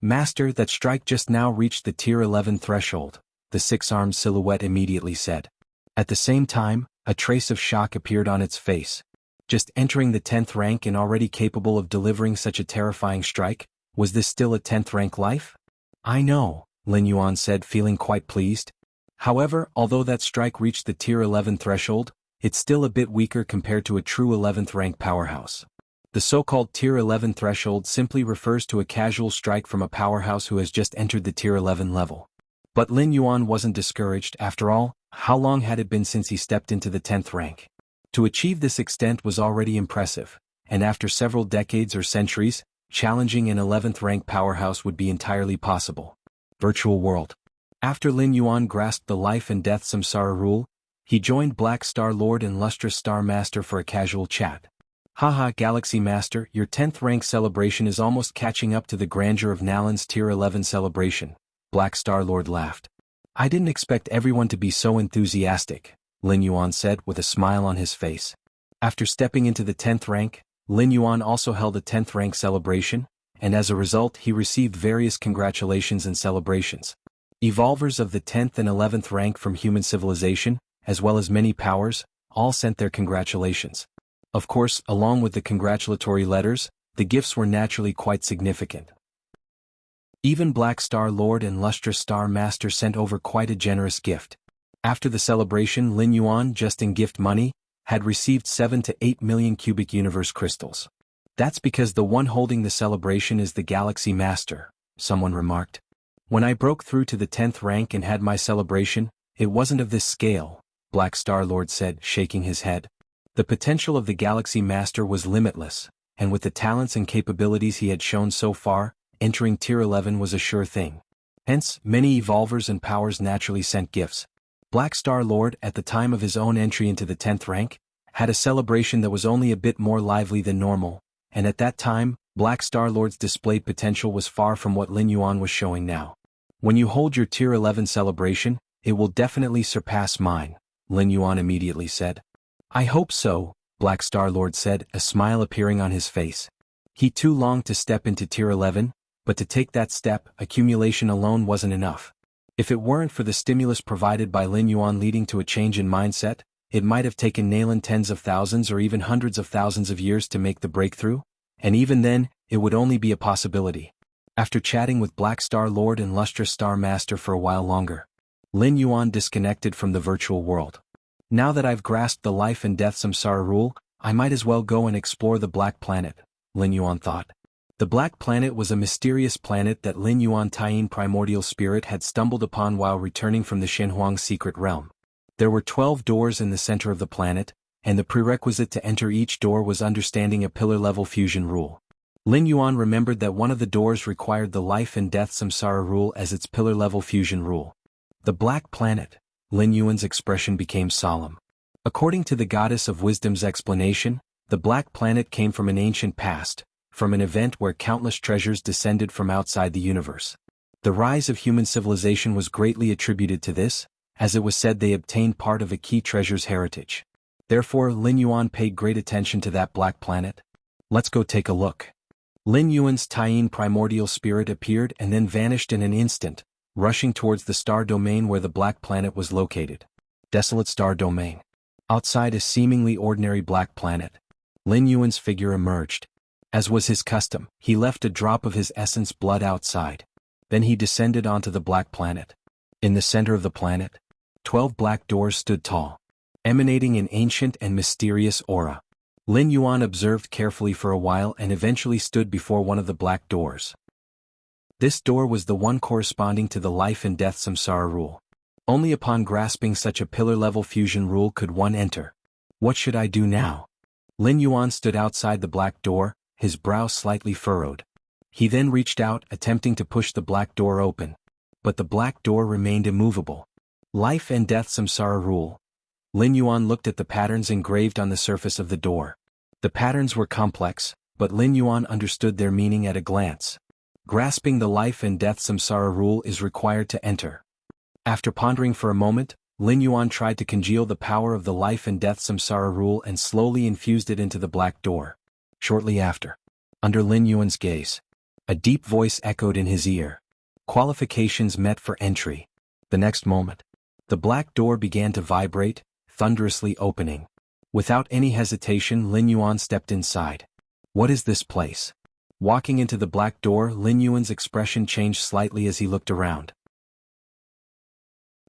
Master, that strike just now reached the Tier 11 threshold, the six-armed silhouette immediately said. At the same time, a trace of shock appeared on its face. Just entering the 10th rank and already capable of delivering such a terrifying strike, was this still a 10th rank life? I know, Lin Yuan said, feeling quite pleased. However, although that strike reached the Tier 11 threshold, it's still a bit weaker compared to a true 11th rank powerhouse. The so-called Tier 11 threshold simply refers to a casual strike from a powerhouse who has just entered the Tier 11 level. But Lin Yuan wasn't discouraged. After all, how long had it been since he stepped into the 10th rank? To achieve this extent was already impressive, and after several decades or centuries, challenging an 11th rank powerhouse would be entirely possible. Virtual world. After Lin Yuan grasped the life and death samsara rule, he joined Black Star Lord and Lustrous Star Master for a casual chat. Haha, Galaxy Master, your 10th rank celebration is almost catching up to the grandeur of Nalan's Tier 11 celebration, Black Star Lord laughed. I didn't expect everyone to be so enthusiastic, Lin Yuan said with a smile on his face. After stepping into the 10th rank, Lin Yuan also held a 10th rank celebration, and as a result he received various congratulations and celebrations. Evolvers of the 10th and 11th rank from human civilization, as well as many powers, all sent their congratulations. Of course, along with the congratulatory letters, the gifts were naturally quite significant. Even Black Star Lord and Lustrous Star Master sent over quite a generous gift. After the celebration, Lin Yuan, just in gift money, had received 7 to 8 million cubic universe crystals. That's because the one holding the celebration is the Galaxy Master, someone remarked. When I broke through to the 10th rank and had my celebration, it wasn't of this scale, Black Star Lord said, shaking his head. The potential of the Galaxy Master was limitless, and with the talents and capabilities he had shown so far, entering Tier 11 was a sure thing. Hence, many evolvers and powers naturally sent gifts. Black Star Lord, at the time of his own entry into the 10th rank, had a celebration that was only a bit more lively than normal, and at that time, Black Star Lord's displayed potential was far from what Lin Yuan was showing now. When you hold your Tier 11 celebration, it will definitely surpass mine, Lin Yuan immediately said. I hope so, Black Star Lord said, a smile appearing on his face. He too longed to step into Tier 11, but to take that step, accumulation alone wasn't enough. If it weren't for the stimulus provided by Lin Yuan leading to a change in mindset, it might have taken Nalan tens of thousands or even hundreds of thousands of years to make the breakthrough, and even then, it would only be a possibility. After chatting with Black Star Lord and Lustrous Star Master for a while longer, Lin Yuan disconnected from the virtual world. Now that I've grasped the life and death samsara rule, I might as well go and explore the Black Planet, Lin Yuan thought. The Black Planet was a mysterious planet that Lin Yuan Taiyin Primordial Spirit had stumbled upon while returning from the Shenhuang secret realm. There were 12 doors in the center of the planet, and the prerequisite to enter each door was understanding a pillar-level fusion rule. Lin Yuan remembered that one of the doors required the life and death samsara rule as its pillar-level fusion rule. The Black Planet, Lin Yuan's expression became solemn. According to the Goddess of Wisdom's explanation, the Black Planet came from an ancient past, from an event where countless treasures descended from outside the universe. The rise of human civilization was greatly attributed to this, as it was said they obtained part of a key treasure's heritage. Therefore, Lin Yuan paid great attention to that Black Planet. Let's go take a look. Lin Yuan's Taiyin Primordial Spirit appeared and then vanished in an instant, rushing towards the star domain where the Black Planet was located. Desolate star domain. Outside a seemingly ordinary black planet, Lin Yuan's figure emerged. As was his custom, he left a drop of his essence blood outside. Then he descended onto the Black Planet. In the center of the planet, 12 black doors stood tall, emanating an ancient and mysterious aura. Lin Yuan observed carefully for a while and eventually stood before one of the black doors. This door was the one corresponding to the life and death samsara rule. Only upon grasping such a pillar-level fusion rule could one enter. What should I do now? Lin Yuan stood outside the black door, his brow slightly furrowed. He then reached out, attempting to push the black door open. But the black door remained immovable. Life and death samsara rule. Lin Yuan looked at the patterns engraved on the surface of the door. The patterns were complex, but Lin Yuan understood their meaning at a glance. Grasping the life and death samsara rule is required to enter. After pondering for a moment, Lin Yuan tried to congeal the power of the life and death samsara rule and slowly infused it into the black door. Shortly after, under Lin Yuan's gaze, a deep voice echoed in his ear. Qualifications met for entry. The next moment, the black door began to vibrate, thunderously opening. Without any hesitation, Lin Yuan stepped inside. What is this place? Walking into the black door, Lin Yuan's expression changed slightly as he looked around.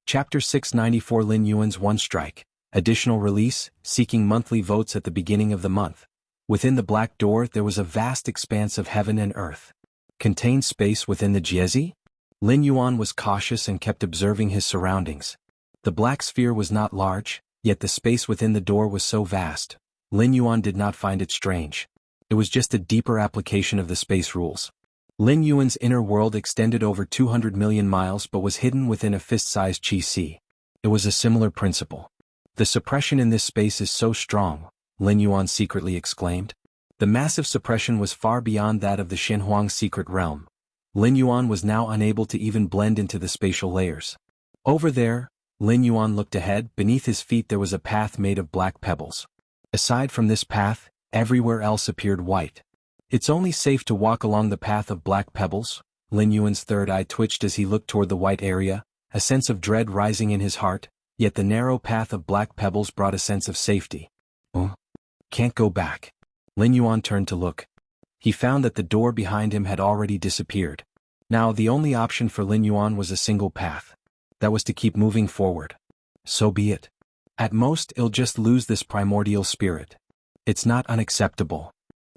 Chapter 694 Lin Yuan's One Strike. Additional release, seeking monthly votes at the beginning of the month. Within the black door there was a vast expanse of heaven and earth. Contained space within the Jiezi? Lin Yuan was cautious and kept observing his surroundings. The black sphere was not large, yet the space within the door was so vast. Lin Yuan did not find it strange. It was just a deeper application of the space rules. Lin Yuan's inner world extended over 200 million miles but was hidden within a fist-sized chi-si. It was a similar principle. The suppression in this space is so strong, Lin Yuan secretly exclaimed. The massive suppression was far beyond that of the Xinhuang secret realm. Lin Yuan was now unable to even blend into the spatial layers. Over there, Lin Yuan looked ahead. Beneath his feet there was a path made of black pebbles. Aside from this path, everywhere else appeared white. It's only safe to walk along the path of black pebbles. Lin Yuan's third eye twitched as he looked toward the white area, a sense of dread rising in his heart, yet the narrow path of black pebbles brought a sense of safety. Oh, can't go back. Lin Yuan turned to look. He found that the door behind him had already disappeared. Now the only option for Lin Yuan was a single path. That was to keep moving forward. So be it. At most he'll just lose this primordial spirit. It's not unacceptable.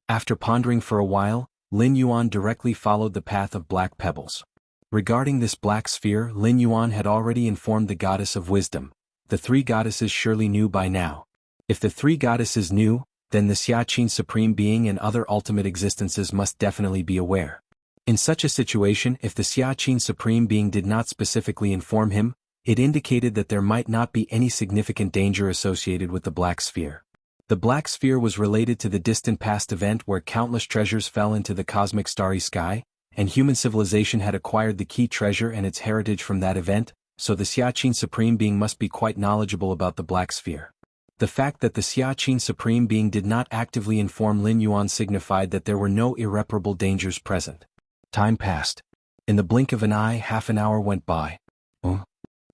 After pondering for a while, Lin Yuan directly followed the path of black pebbles. Regarding this black sphere, Lin Yuan had already informed the goddess of wisdom. The three goddesses surely knew by now. If the three goddesses knew, then the Xiaqin Supreme Being and other ultimate existences must definitely be aware. In such a situation, if the Xiaqin Supreme Being did not specifically inform him, it indicated that there might not be any significant danger associated with the black sphere. The black sphere was related to the distant past event where countless treasures fell into the cosmic starry sky, and human civilization had acquired the key treasure and its heritage from that event, so the Xiaqin Supreme Being must be quite knowledgeable about the black sphere. The fact that the Xiaqin Supreme Being did not actively inform Lin Yuan signified that there were no irreparable dangers present. Time passed. In the blink of an eye, half an hour went by.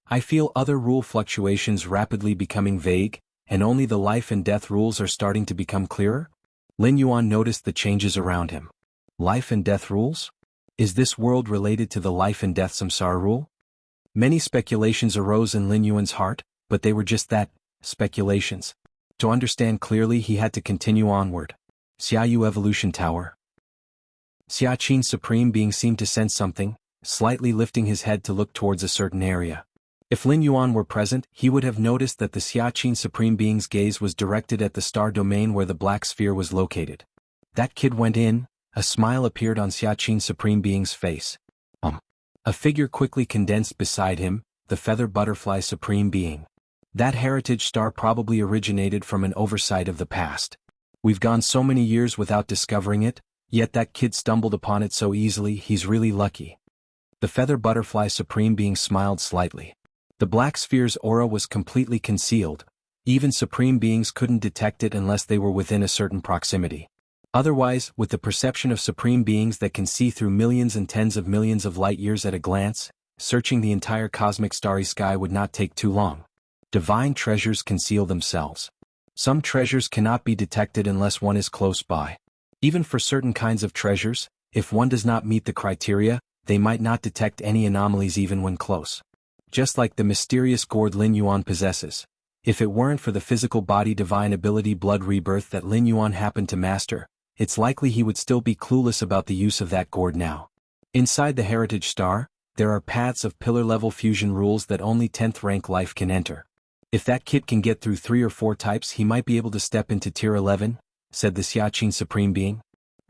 I feel other rule fluctuations rapidly becoming vague, and only the life and death rules are starting to become clearer? Lin Yuan noticed the changes around him. Life and death rules? Is this world related to the life and death samsara rule? Many speculations arose in Lin Yuan's heart, but they were just that, speculations. To understand clearly he had to continue onward. Xiaoyu Evolution Tower. Xiaqin Supreme Being seemed to sense something, slightly lifting his head to look towards a certain area. If Lin Yuan were present, he would have noticed that the Xiaqin Supreme Being's gaze was directed at the star domain where the black sphere was located. That kid went in, a smile appeared on Xiaqin Supreme Being's face. A figure quickly condensed beside him, the feather butterfly Supreme Being. That heritage star probably originated from an oversight of the past. We've gone so many years without discovering it, yet that kid stumbled upon it so easily. He's really lucky. The feather butterfly Supreme Being smiled slightly. The black sphere's aura was completely concealed. Even Supreme Beings couldn't detect it unless they were within a certain proximity. Otherwise, with the perception of Supreme Beings that can see through millions and tens of millions of light years at a glance, searching the entire cosmic starry sky would not take too long. Divine treasures conceal themselves. Some treasures cannot be detected unless one is close by. Even for certain kinds of treasures, if one does not meet the criteria, they might not detect any anomalies even when close. Just like the mysterious gourd Lin Yuan possesses. If it weren't for the physical body divine ability blood rebirth that Lin Yuan happened to master, it's likely he would still be clueless about the use of that gourd now. Inside the Heritage Star, there are paths of pillar-level fusion rules that only 10th rank life can enter. If that kid can get through 3 or 4 types, he might be able to step into Tier 11, said the Xiaqin Supreme Being.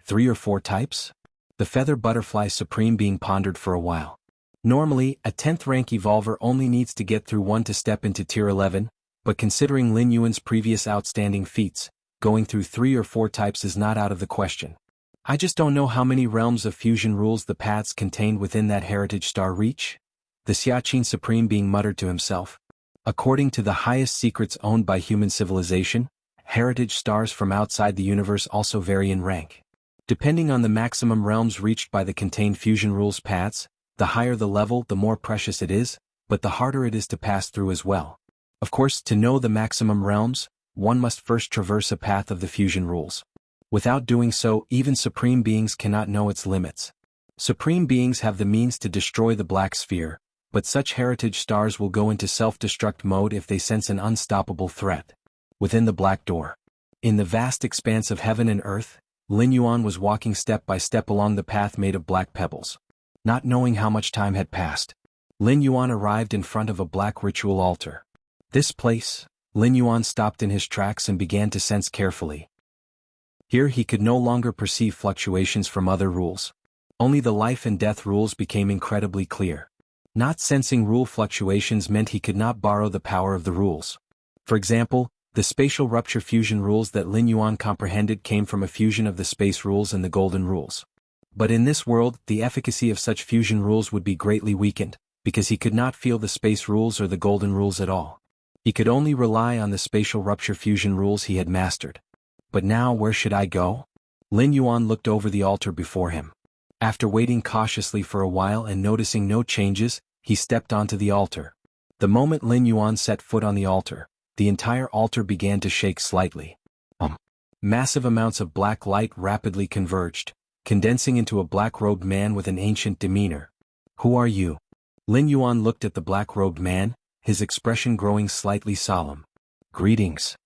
3 or 4 types? The Feather Butterfly Supreme Being pondered for a while. Normally, a 10th rank evolver only needs to get through 1 to step into Tier 11, but considering Lin Yuan's previous outstanding feats, going through 3 or 4 types is not out of the question. I just don't know how many realms of fusion rules the paths contained within that Heritage Star reach, the Xiaqin Supreme Being muttered to himself. According to the highest secrets owned by human civilization, Heritage Stars from outside the universe also vary in rank. Depending on the maximum realms reached by the contained fusion rules paths, the higher the level, the more precious it is, but the harder it is to pass through as well. Of course, to know the maximum realms, one must first traverse a path of the fusion rules. Without doing so, even supreme beings cannot know its limits. Supreme beings have the means to destroy the black sphere, but such Heritage Stars will go into self-destruct mode if they sense an unstoppable threat. Within the Black Door. In the vast expanse of heaven and earth, Lin Yuan was walking step by step along the path made of black pebbles. Not knowing how much time had passed, Lin Yuan arrived in front of a black ritual altar. This place, Lin Yuan stopped in his tracks and began to sense carefully. Here he could no longer perceive fluctuations from other rules. Only the life and death rules became incredibly clear. Not sensing rule fluctuations meant he could not borrow the power of the rules. For example, the spatial rupture fusion rules that Lin Yuan comprehended came from a fusion of the space rules and the golden rules. But in this world, the efficacy of such fusion rules would be greatly weakened, because he could not feel the space rules or the golden rules at all. He could only rely on the spatial rupture fusion rules he had mastered. But now where should I go? Lin Yuan looked over the altar before him. After waiting cautiously for a while and noticing no changes, he stepped onto the altar. The moment Lin Yuan set foot on the altar, the entire altar began to shake slightly. Massive amounts of black light rapidly converged, condensing into a black-robed man with an ancient demeanor. Who are you? Lin Yuan looked at the black-robed man, his expression growing slightly solemn. Greetings.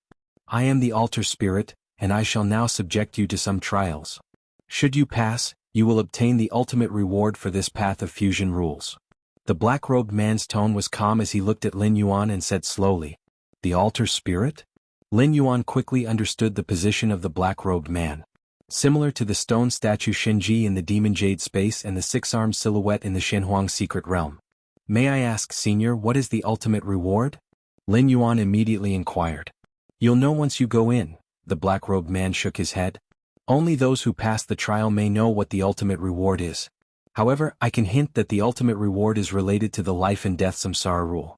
I am the altar spirit, and I shall now subject you to some trials. Should you pass, you will obtain the ultimate reward for this path of fusion rules. The black-robed man's tone was calm as he looked at Lin Yuan and said slowly, The altar spirit? Lin Yuan quickly understood the position of the black-robed man. Similar to the stone statue Shenji in the Demon Jade space and the six-armed silhouette in the Shenhuang secret realm. May I ask, Senior, what is the ultimate reward? Lin Yuan immediately inquired. You'll know once you go in, the black-robed man shook his head. Only those who pass the trial may know what the ultimate reward is. However, I can hint that the ultimate reward is related to the life and death samsara rule.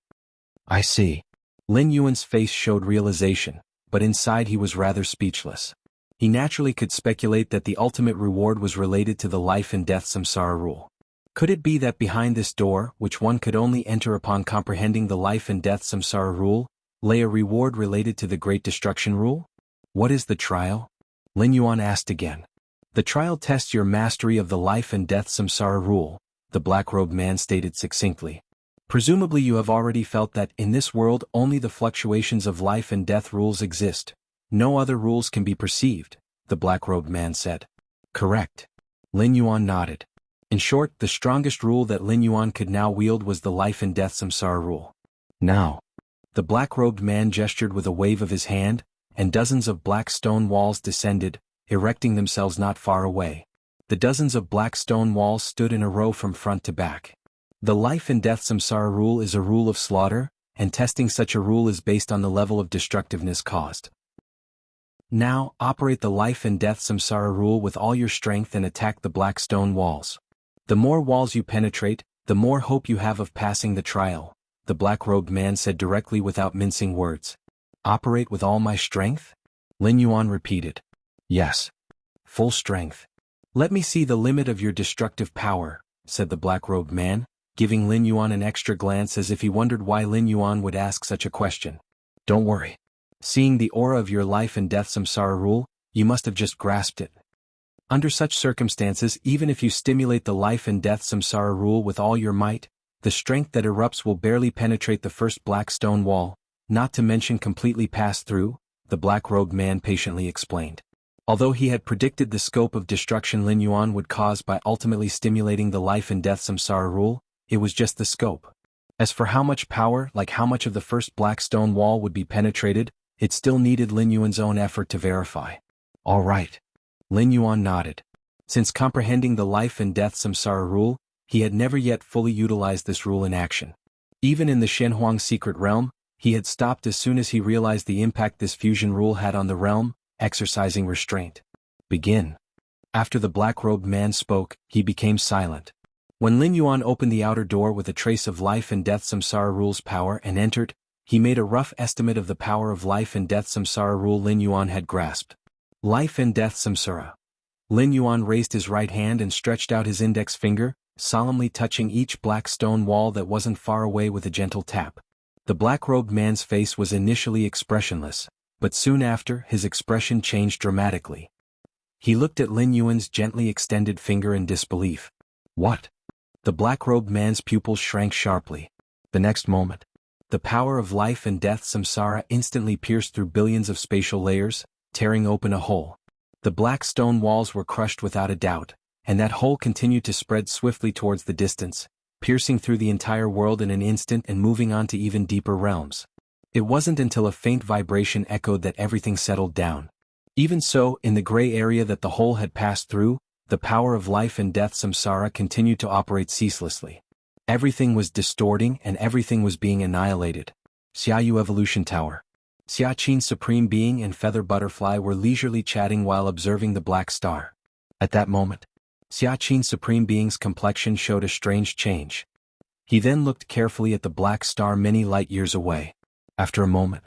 I see. Lin Yuan's face showed realization, but inside he was rather speechless. He naturally could speculate that the ultimate reward was related to the life and death samsara rule. Could it be that behind this door, which one could only enter upon comprehending the life and death samsara rule, lay a reward related to the Great Destruction rule? What is the trial? Lin Yuan asked again. The trial tests your mastery of the life and death samsara rule, the black-robed man stated succinctly. Presumably you have already felt that in this world only the fluctuations of life and death rules exist. No other rules can be perceived, the black-robed man said. Correct. Lin Yuan nodded. In short, the strongest rule that Lin Yuan could now wield was the life and death samsara rule. Now. The black-robed man gestured with a wave of his hand, and dozens of black stone walls descended, erecting themselves not far away. The dozens of black stone walls stood in a row from front to back. The life and death samsara rule is a rule of slaughter, and testing such a rule is based on the level of destructiveness caused. Now, operate the life and death samsara rule with all your strength and attack the black stone walls. The more walls you penetrate, the more hope you have of passing the trial, the black-robed man said directly without mincing words. Operate with all my strength? Lin Yuan repeated. Yes. Full strength. Let me see the limit of your destructive power, said the black-robed man, giving Lin Yuan an extra glance as if he wondered why Lin Yuan would ask such a question. Don't worry. Seeing the aura of your life and death samsara rule, you must have just grasped it. Under such circumstances, even if you stimulate the life and death samsara rule with all your might, the strength that erupts will barely penetrate the first black stone wall, not to mention completely pass through, the black-robed man patiently explained. Although he had predicted the scope of destruction Lin Yuan would cause by ultimately stimulating the life and death samsara rule, it was just the scope. As for how much power, like how much of the first black stone wall would be penetrated, it still needed Lin Yuan's own effort to verify. All right. Lin Yuan nodded. Since comprehending the life and death samsara rule, he had never yet fully utilized this rule in action. Even in the Shenhuang secret realm, he had stopped as soon as he realized the impact this fusion rule had on the realm, exercising restraint. Begin. After the black-robed man spoke, he became silent. When Lin Yuan opened the outer door with a trace of life and death samsara rule's power and entered, he made a rough estimate of the power of life and death samsara rule Lin Yuan had grasped. Life and death samsara. Lin Yuan raised his right hand and stretched out his index finger, solemnly touching each black stone wall that wasn't far away with a gentle tap. The black-robed man's face was initially expressionless, but soon after his expression changed dramatically. He looked at Lin Yuan's gently extended finger in disbelief. What? The black-robed man's pupils shrank sharply. The next moment, the power of life and death samsara instantly pierced through billions of spatial layers, tearing open a hole. The black stone walls were crushed without a doubt, and that hole continued to spread swiftly towards the distance, piercing through the entire world in an instant and moving on to even deeper realms. It wasn't until a faint vibration echoed that everything settled down. Even so, in the gray area that the hole had passed through, the power of life and death samsara continued to operate ceaselessly. Everything was distorting and everything was being annihilated. Xiaoyu Evolution Tower. Xia Qin's Supreme Being and Feather Butterfly were leisurely chatting while observing the black star. At that moment, Xia Qin's Supreme Being's complexion showed a strange change. He then looked carefully at the black star many light years away. After a moment,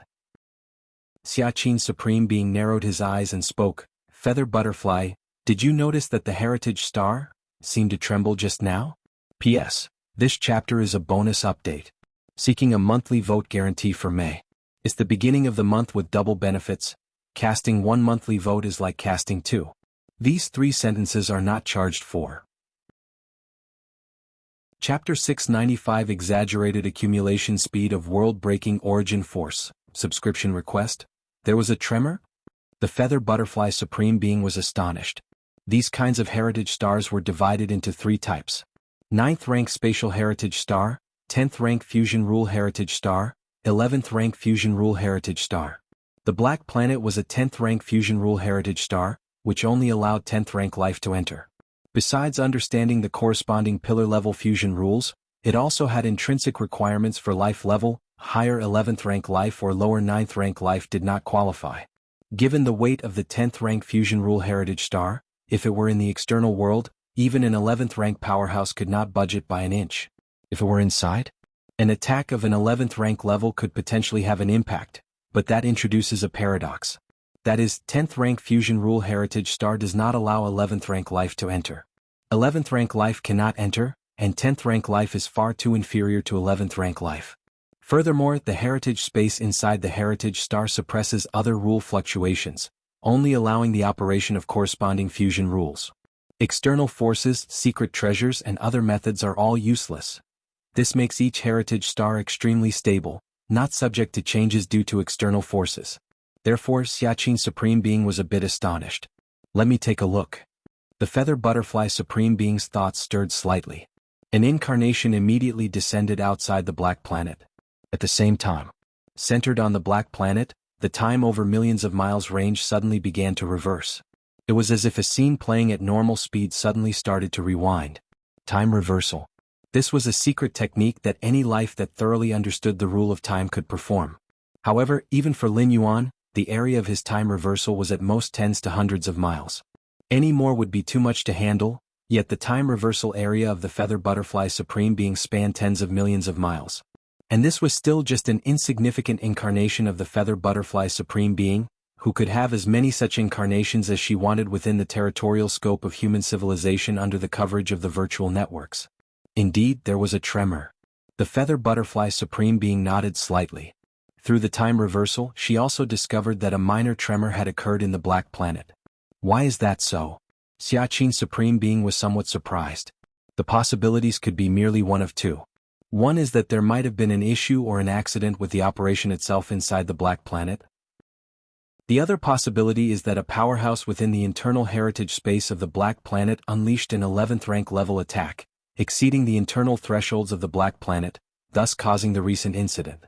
Xia Qin's Supreme Being narrowed his eyes and spoke, "Feather Butterfly, did you notice that the heritage star seemed to tremble just now? P.S. This chapter is a bonus update. Seeking a monthly vote guarantee for May. It's the beginning of the month with double benefits. Casting one monthly vote is like casting two. These 3 sentences are not charged for." Chapter 695 Exaggerated Accumulation Speed of World-Breaking Origin Force. Subscription request? There was a tremor? The Feather Butterfly Supreme Being was astonished. These kinds of heritage stars were divided into 3 types. 9th rank Spatial Heritage Star, 10th rank Fusion Rule Heritage Star, 11th rank Fusion Rule Heritage Star. The Black Planet was a 10th rank Fusion Rule Heritage Star, which only allowed 10th rank life to enter. Besides understanding the corresponding pillar-level fusion rules, it also had intrinsic requirements for life level. Higher 11th rank life or lower 9th rank life did not qualify. Given the weight of the 10th rank Fusion Rule Heritage Star, if it were in the external world, even an 11th rank powerhouse could not budge it by an inch. If it were inside, an attack of an 11th rank level could potentially have an impact, but that introduces a paradox. That is, 10th rank Fusion Rule Heritage Star does not allow 11th rank life to enter. 11th rank life cannot enter, and 10th rank life is far too inferior to 11th rank life. Furthermore, the heritage space inside the heritage star suppresses other rule fluctuations, only allowing the operation of corresponding fusion rules. External forces, secret treasures, and other methods are all useless. This makes each heritage star extremely stable, not subject to changes due to external forces. Therefore, Xia Qin's Supreme Being was a bit astonished. Let me take a look. The Feather Butterfly Supreme Being's thoughts stirred slightly. An incarnation immediately descended outside the Black Planet. At the same time, centered on the Black Planet, the time over millions of miles range suddenly began to reverse. It was as if a scene playing at normal speed suddenly started to rewind. Time reversal. This was a secret technique that any life that thoroughly understood the rule of time could perform. However, even for Lin Yuan, the area of his time reversal was at most tens to hundreds of miles. Any more would be too much to handle, yet the time reversal area of the Feather Butterfly Supreme Being spanned tens of millions of miles. And this was still just an insignificant incarnation of the Feather Butterfly Supreme Being, who could have as many such incarnations as she wanted within the territorial scope of human civilization under the coverage of the virtual networks. Indeed, there was a tremor. The Feather Butterfly Supreme Being nodded slightly. Through the time reversal, she also discovered that a minor tremor had occurred in the Black Planet. Why is that so? Xia Qin's Supreme Being was somewhat surprised. The possibilities could be merely one of 2. One is that there might have been an issue or an accident with the operation itself inside the Black Planet. The other possibility is that a powerhouse within the internal heritage space of the Black Planet unleashed an 11th rank level attack, exceeding the internal thresholds of the Black Planet, thus causing the recent incident.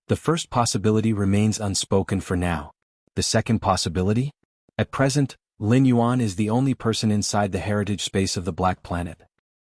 The first possibility remains unspoken for now. The second possibility? At present, Lin Yuan is the only person inside the heritage space of the Black Planet.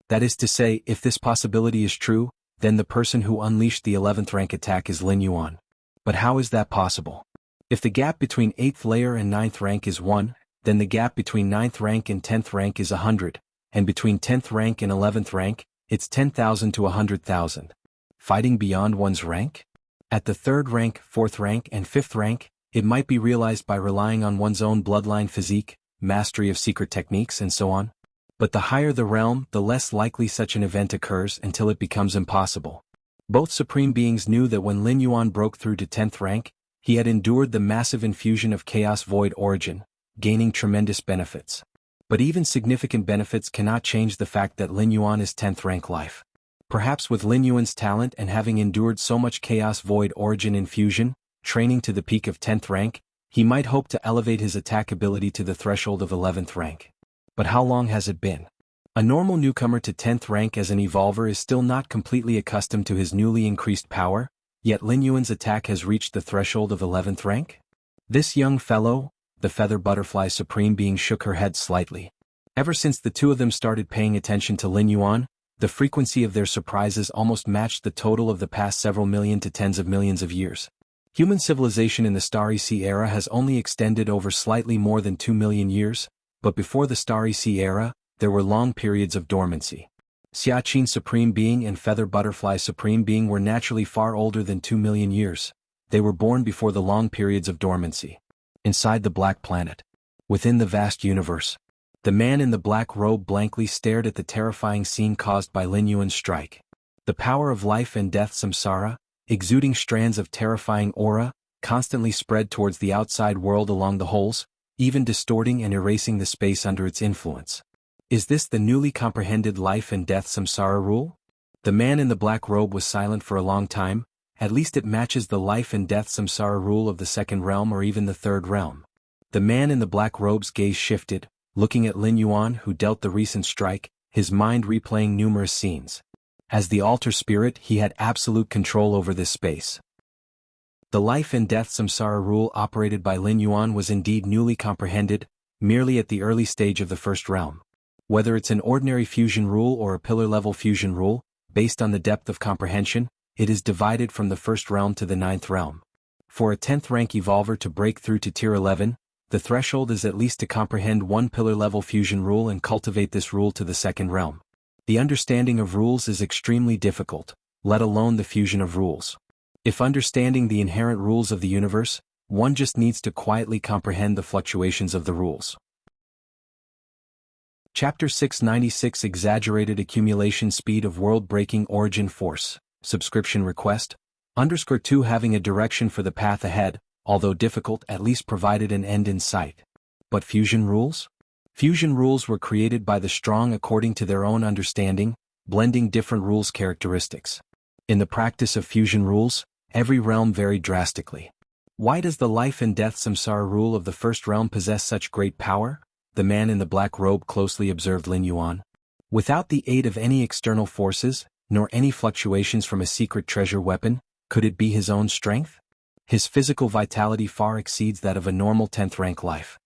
That is to say, if this possibility is true, then the person who unleashed the 11th rank attack is Lin Yuan. But how is that possible? If the gap between 8th layer and 9th rank is 1, then the gap between 9th rank and 10th rank is 100, and between 10th rank and 11th rank, it's 10,000 to 100,000. Fighting beyond one's rank? At the 3rd rank, 4th rank, and 5th rank, it might be realized by relying on one's own bloodline physique, mastery of secret techniques, and so on. But the higher the realm, the less likely such an event occurs until it becomes impossible. Both supreme beings knew that when Lin Yuan broke through to 10th rank, he had endured the massive infusion of Chaos Void origin, gaining tremendous benefits. But even significant benefits cannot change the fact that Lin Yuan is 10th rank life. Perhaps with Lin Yuan's talent and having endured so much Chaos Void origin infusion, training to the peak of 10th rank, he might hope to elevate his attack ability to the threshold of 11th rank. But how long has it been? A normal newcomer to 10th rank as an evolver is still not completely accustomed to his newly increased power, yet Lin Yuan's attack has reached the threshold of 11th rank? This young fellow, the Feather Butterfly Supreme Being, shook her head slightly. Ever since the two of them started paying attention to Lin Yuan, the frequency of their surprises almost matched the total of the past several million to tens of millions of years. Human civilization in the Starry Sea era has only extended over slightly more than 2 million years, but before the Starry Sea era, there were long periods of dormancy. Xiaqin Supreme Being and Feather Butterfly Supreme Being were naturally far older than 2 million years. They were born before the long periods of dormancy. Inside the Black Planet, within the vast universe, the man in the black robe blankly stared at the terrifying scene caused by Lin Yuan's strike. The power of life and death samsara, exuding strands of terrifying aura, constantly spread towards the outside world along the holes, even distorting and erasing the space under its influence. Is this the newly comprehended life and death samsara rule? The man in the black robe was silent for a long time. At least it matches the life and death samsara rule of the second realm or even the third realm. The man in the black robe's gaze shifted, looking at Lin Yuan, who dealt the recent strike, his mind replaying numerous scenes. As the altar spirit, he had absolute control over this space. The life and death samsara rule operated by Lin Yuan was indeed newly comprehended, merely at the early stage of the first realm. Whether it's an ordinary fusion rule or a pillar-level fusion rule, based on the depth of comprehension, it is divided from the first realm to the 9th realm. For a 10th rank evolver to break through to tier 11, the threshold is at least to comprehend one pillar-level fusion rule and cultivate this rule to the second realm. The understanding of rules is extremely difficult, let alone the fusion of rules. If understanding the inherent rules of the universe, one just needs to quietly comprehend the fluctuations of the rules. Chapter 696 Exaggerated Accumulation Speed of World-Breaking Origin Force. Subscription request. _2 Having a direction for the path ahead, although difficult, at least provided an end in sight. But fusion rules? Fusion rules were created by the strong according to their own understanding, blending different rules characteristics. In the practice of fusion rules, every realm varied drastically. Why does the life and death samsara rule of the first realm possess such great power? The man in the black robe closely observed Lin Yuan. Without the aid of any external forces, nor any fluctuations from a secret treasure weapon, could it be his own strength? His physical vitality far exceeds that of a normal 10th rank life.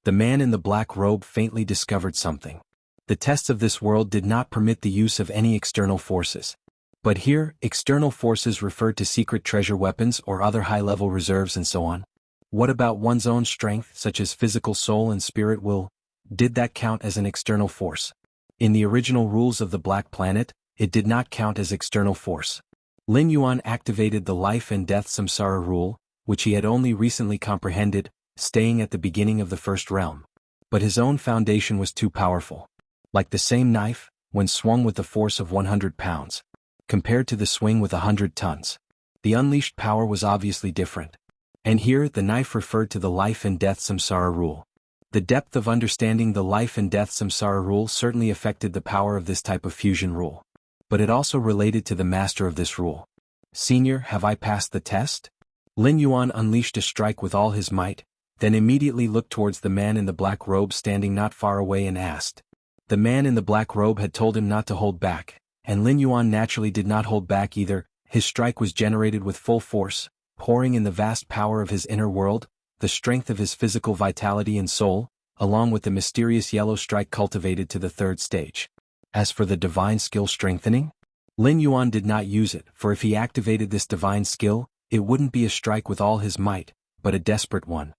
The man in the black robe faintly discovered something. The tests of this world did not permit the use of any external forces. But here, external forces referred to secret treasure weapons or other high-level reserves and so on. What about one's own strength, such as physical soul and spirit will? Did that count as an external force? In the original rules of the Black Planet, it did not count as external force. Lin Yuan activated the life and death samsara rule, which he had only recently comprehended, staying at the beginning of the first realm. But his own foundation was too powerful. Like the same knife, when swung with the force of 100 pounds, compared to the swing with 100 tons. The unleashed power was obviously different. And here, the knife referred to the life and death samsara rule. The depth of understanding the life and death samsara rule certainly affected the power of this type of fusion rule. But it also related to the master of this rule. Senior, have I passed the test? Lin Yuan unleashed a strike with all his might, then immediately looked towards the man in the black robe standing not far away and asked. The man in the black robe had told him not to hold back, and Lin Yuan naturally did not hold back either. His strike was generated with full force, pouring in the vast power of his inner world, the strength of his physical vitality and soul, along with the mysterious yellow strike cultivated to the third stage. As for the divine skill strengthening, Lin Yuan did not use it, for if he activated this divine skill, it wouldn't be a strike with all his might, but a desperate one.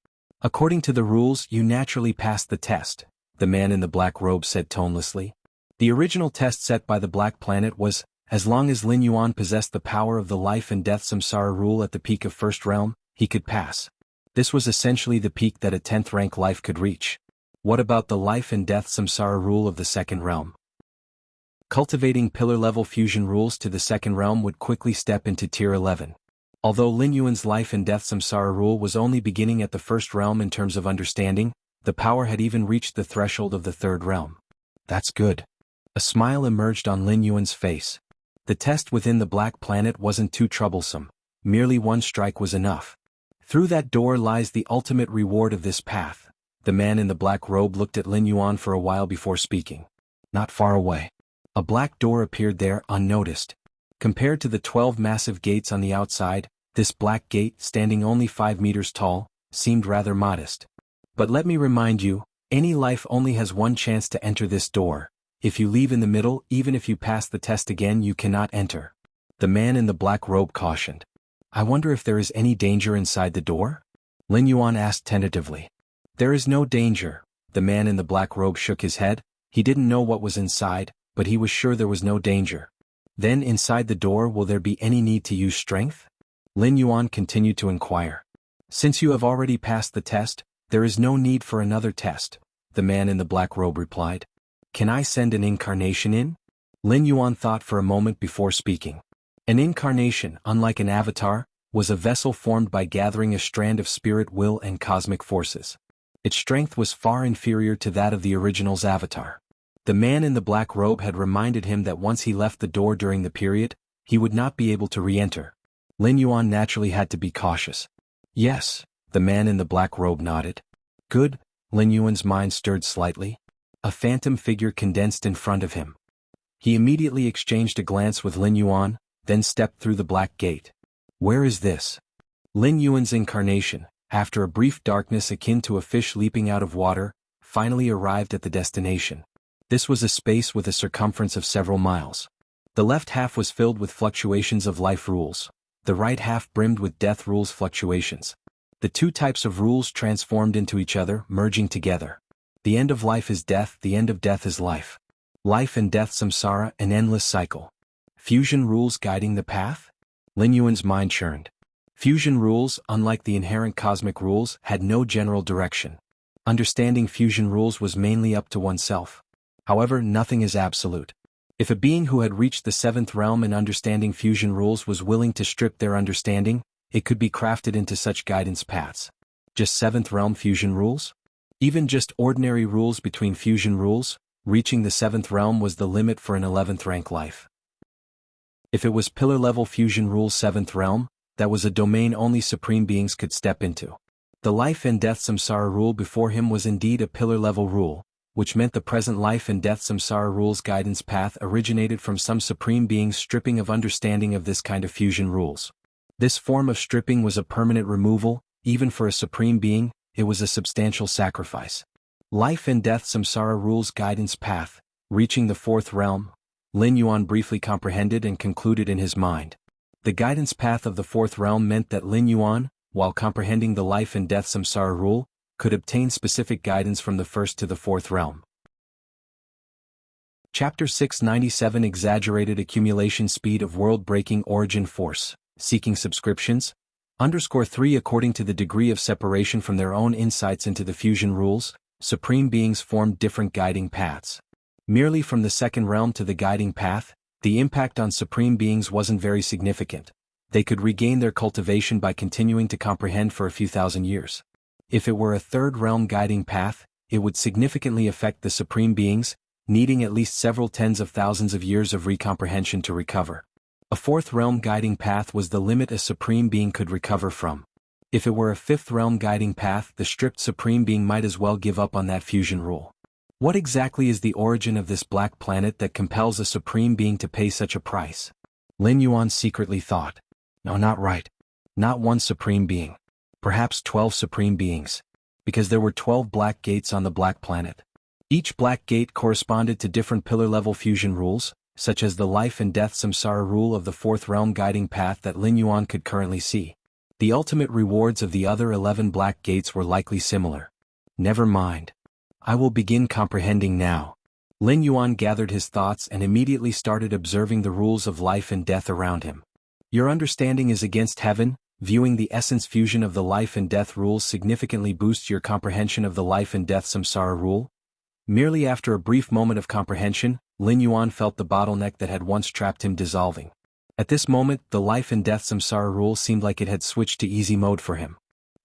According to the rules, you naturally passed the test, the man in the black robe said tonelessly. The original test set by the Black Planet was, as long as Lin Yuan possessed the power of the life and death samsara rule at the peak of first realm, he could pass. This was essentially the peak that a 10th rank life could reach. What about the life and death samsara rule of the second realm? Cultivating pillar-level fusion rules to the second realm would quickly step into tier 11. Although Lin Yuan's life and death samsara rule was only beginning at the first realm in terms of understanding, the power had even reached the threshold of the third realm. That's good. A smile emerged on Lin Yuan's face. The test within the Black Planet wasn't too troublesome, merely one strike was enough. Through that door lies the ultimate reward of this path. The man in the black robe looked at Lin Yuan for a while before speaking. Not far away. A black door appeared there unnoticed. Compared to the 12 massive gates on the outside, this black gate, standing only 5 meters tall, seemed rather modest. But let me remind you, any life only has one chance to enter this door. If you leave in the middle, even if you pass the test again, you cannot enter. The man in the black robe cautioned. I wonder if there is any danger inside the door? Lin Yuan asked tentatively. There is no danger. The man in the black robe shook his head. He didn't know what was inside, but he was sure there was no danger. Then inside the door, will there be any need to use strength? Lin Yuan continued to inquire. Since you have already passed the test, there is no need for another test, the man in the black robe replied. Can I send an incarnation in? Lin Yuan thought for a moment before speaking. An incarnation, unlike an avatar, was a vessel formed by gathering a strand of spirit will and cosmic forces. Its strength was far inferior to that of the original's avatar. The man in the black robe had reminded him that once he left the door during the period, he would not be able to re-enter. Lin Yuan naturally had to be cautious. Yes, the man in the black robe nodded. Good, Lin Yuan's mind stirred slightly. A phantom figure condensed in front of him. He immediately exchanged a glance with Lin Yuan, then stepped through the black gate. Where is this? Lin Yuan's incarnation, after a brief darkness akin to a fish leaping out of water, finally arrived at the destination. This was a space with a circumference of several miles. The left half was filled with fluctuations of life rules. The right half brimmed with death rules fluctuations. The two types of rules transformed into each other, merging together. The end of life is death, the end of death is life. Life and death samsara, an endless cycle. Fusion rules guiding the path? Lin Yuan's mind churned. Fusion rules, unlike the inherent cosmic rules, had no general direction. Understanding fusion rules was mainly up to oneself. However, nothing is absolute. If a being who had reached the 7th realm in understanding fusion rules was willing to strip their understanding, it could be crafted into such guidance paths. Just 7th realm fusion rules? Even just ordinary rules between fusion rules, reaching the 7th realm was the limit for an 11th rank life. If it was pillar-level fusion rules 7th realm, that was a domain only supreme beings could step into. The life and death samsara rule before him was indeed a pillar-level rule, which meant the present life and death samsara rules guidance path originated from some supreme being's stripping of understanding of this kind of fusion rules. This form of stripping was a permanent removal, even for a supreme being. It was a substantial sacrifice. Life and death samsara rules guidance path, reaching the 4th realm, Lin Yuan briefly comprehended and concluded in his mind. The guidance path of the 4th realm meant that Lin Yuan, while comprehending the life and death samsara rule, could obtain specific guidance from the 1st to the 4th realm. Chapter 697 Exaggerated Accumulation Speed of World-Breaking Origin Force, Seeking Subscriptions? _3 According to the degree of separation from their own insights into the fusion rules, supreme beings formed different guiding paths. Merely from the 2nd realm to the guiding path, the impact on supreme beings wasn't very significant. They could regain their cultivation by continuing to comprehend for a few thousand years. If it were a 3rd realm guiding path, it would significantly affect the supreme beings, needing at least several tens of thousands of years of recomprehension to recover. A 4th realm guiding path was the limit a supreme being could recover from. If it were a fifth realm guiding path, the stripped Supreme Being might as well give up on that fusion rule. What exactly is the origin of this black planet that compels a Supreme Being to pay such a price? Lin Yuan secretly thought. No, not right. Not one Supreme Being. Perhaps 12 Supreme Beings. Because there were 12 black gates on the black planet. Each black gate corresponded to different pillar-level fusion rules, such as the life and death samsara rule of the fourth realm guiding path that Lin Yuan could currently see. The ultimate rewards of the other 11 black gates were likely similar. Never mind. I will begin comprehending now. Lin Yuan gathered his thoughts and immediately started observing the rules of life and death around him. Your understanding is against heaven. Viewing the essence fusion of the life and death rules significantly boosts your comprehension of the life and death samsara rule. Merely after a brief moment of comprehension, Lin Yuan felt the bottleneck that had once trapped him dissolving. At this moment, the life and death samsara rule seemed like it had switched to easy mode for him.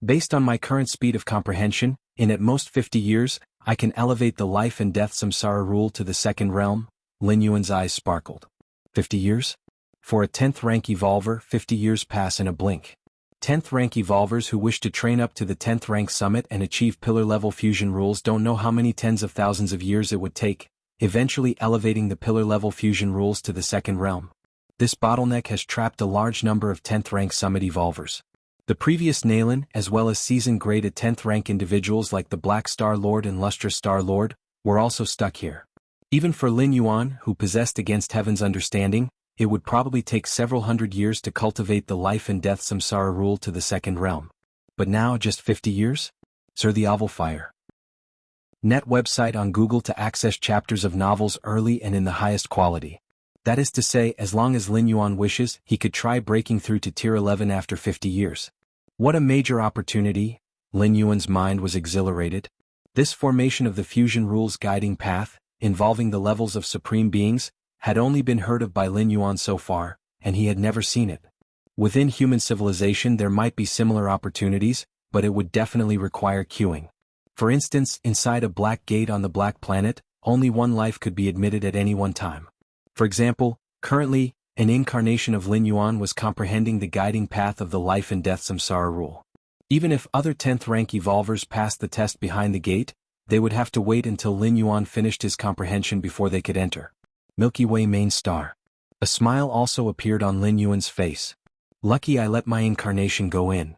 Based on my current speed of comprehension, in at most 50 years, I can elevate the life and death samsara rule to the second realm. Lin Yuan's eyes sparkled. 50 years? For a 10th rank evolver, 50 years pass in a blink. 10th rank evolvers who wish to train up to the 10th rank summit and achieve pillar-level fusion rules don't know how many tens of thousands of years it would take, eventually elevating the pillar-level fusion rules to the second realm. This bottleneck has trapped a large number of 10th rank summit evolvers. The previous Nalan, as well as seasoned grade at 10th rank individuals like the Black Star Lord and Lustrous Star Lord, were also stuck here. Even for Lin Yuan, who possessed against heaven's understanding, it would probably take several hundred years to cultivate the life and death samsara rule to the second realm. But now just 50 years? Sir, the Oval Fire. Net website on Google to access chapters of novels early and in the highest quality. That is to say, as long as Lin Yuan wishes, he could try breaking through to tier 11 after 50 years. What a major opportunity! Lin Yuan's mind was exhilarated. This formation of the fusion rules guiding path, involving the levels of supreme beings, had only been heard of by Lin Yuan so far, and he had never seen it. Within human civilization there might be similar opportunities, but it would definitely require queuing. For instance, inside a black gate on the black planet, only one life could be admitted at any one time. For example, currently, an incarnation of Lin Yuan was comprehending the guiding path of the life and death samsara rule. Even if other 10th rank evolvers passed the test behind the gate, they would have to wait until Lin Yuan finished his comprehension before they could enter. Milky Way main star. A smile also appeared on Lin Yuan's face. Lucky I let my incarnation go in.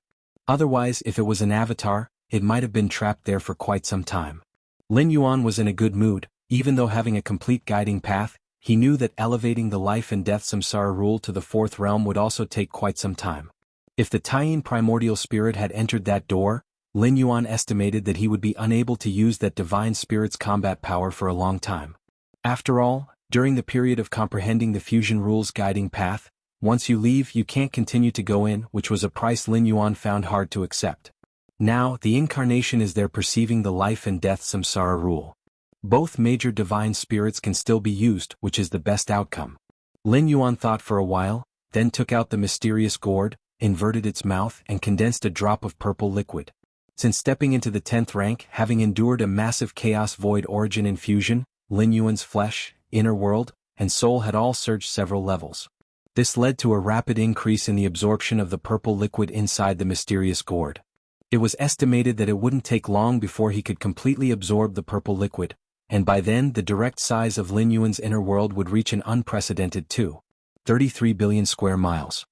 Otherwise, if it was an avatar, it might have been trapped there for quite some time. Lin Yuan was in a good mood, even though having a complete guiding path, he knew that elevating the life and death samsara rule to the fourth realm would also take quite some time. If the Taiyin primordial spirit had entered that door, Lin Yuan estimated that he would be unable to use that divine spirit's combat power for a long time. After all, during the period of comprehending the fusion rules guiding path, once you leave you can't continue to go in, which was a price Lin Yuan found hard to accept. Now, the incarnation is there perceiving the life and death samsara rule. Both major divine spirits can still be used, which is the best outcome. Lin Yuan thought for a while, then took out the mysterious gourd, inverted its mouth and condensed a drop of purple liquid. Since stepping into the 10th rank, having endured a massive chaos void origin infusion, Lin Yuan's flesh, inner world, and soul had all surged several levels. This led to a rapid increase in the absorption of the purple liquid inside the mysterious gourd. It was estimated that it wouldn't take long before he could completely absorb the purple liquid, and by then the direct size of Lin Yuan's inner world would reach an unprecedented 2.33 billion square miles.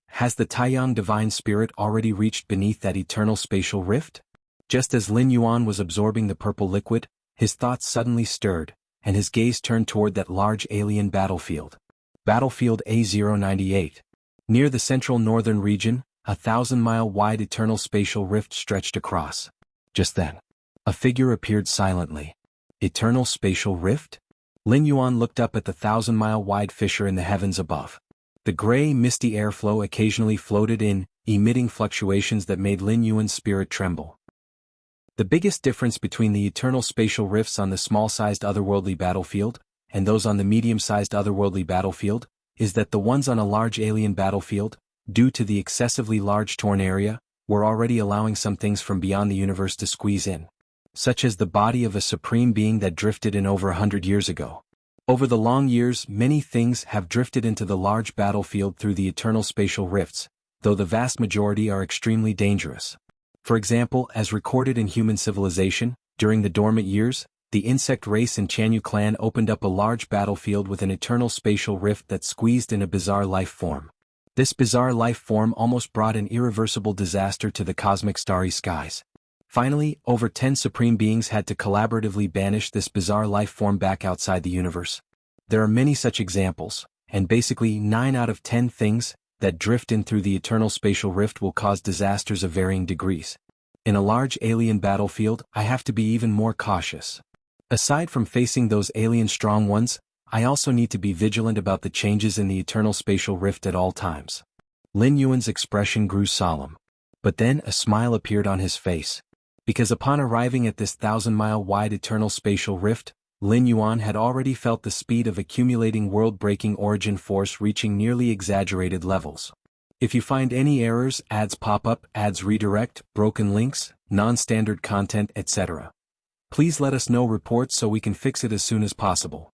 Has the Taiyang divine spirit already reached beneath that eternal spatial rift? Just as Lin Yuan was absorbing the purple liquid, his thoughts suddenly stirred, and his gaze turned toward that large alien battlefield. Battlefield A098. Near the central northern region, a 1,000-mile-wide eternal spatial rift stretched across. Just then, a figure appeared silently. Eternal spatial rift? Lin Yuan looked up at the 1,000-mile-wide fissure in the heavens above. The gray, misty airflow occasionally floated in, emitting fluctuations that made Lin Yuan's spirit tremble. The biggest difference between the eternal spatial rifts on the small-sized otherworldly battlefield, and those on the medium-sized otherworldly battlefield, is that the ones on a large alien battlefield, due to the excessively large torn area, were already allowing some things from beyond the universe to squeeze in. Such as the body of a supreme being that drifted in over 100 years ago. Over the long years, many things have drifted into the large battlefield through the eternal spatial rifts, though the vast majority are extremely dangerous. For example, as recorded in human civilization, during the dormant years, the insect race in Jianghu clan opened up a large battlefield with an eternal spatial rift that squeezed in a bizarre life form. This bizarre life form almost brought an irreversible disaster to the cosmic starry skies. Finally, over 10 supreme beings had to collaboratively banish this bizarre life form back outside the universe. There are many such examples, and basically 9 out of 10 things that drift in through the eternal spatial rift will cause disasters of varying degrees. In a large alien battlefield, I have to be even more cautious. Aside from facing those alien strong ones, I also need to be vigilant about the changes in the eternal spatial rift at all times. Lin Yuan's expression grew solemn. But then a smile appeared on his face. Because upon arriving at this 1,000-mile-wide eternal spatial rift, Lin Yuan had already felt the speed of accumulating world-breaking origin force reaching nearly exaggerated levels. If you find any errors, ads pop up, ads redirect, broken links, non-standard content, etc., please let us know reports so we can fix it as soon as possible.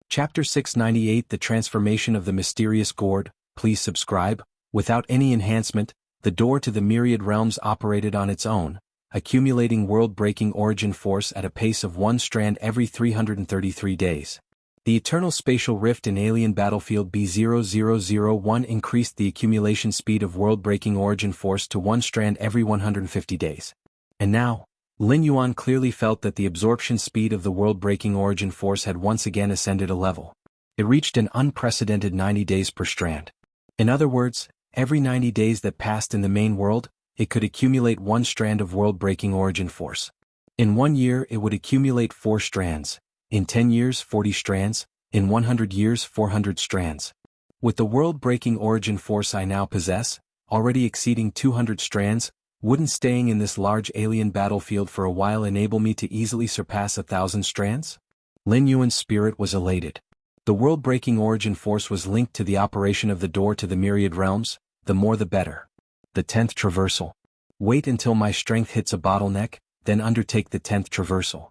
Chapter 698 The Transformation of the Mysterious Gourd. Please subscribe. Without any enhancement, the door to the myriad realms operated on its own, accumulating world-breaking origin force at a pace of 1 strand every 333 days. The eternal spatial rift in alien battlefield B0001 increased the accumulation speed of world-breaking origin force to 1 strand every 150 days. And now, Lin Yuan clearly felt that the absorption speed of the world-breaking origin force had once again ascended a level. It reached an unprecedented 90 days per strand. In other words, every 90 days that passed in the main world, it could accumulate 1 strand of world-breaking origin force. In 1 year it would accumulate 4 strands, in 10 years 40 strands, in 100 years 400 strands. With the world-breaking origin force I now possess, already exceeding 200 strands, wouldn't staying in this large alien battlefield for a while enable me to easily surpass 1,000 strands? Lin Yuan's spirit was elated. The world-breaking origin force was linked to the operation of the door to the myriad realms, the more the better. The 10th traversal. Wait until my strength hits a bottleneck, then undertake the 10th traversal.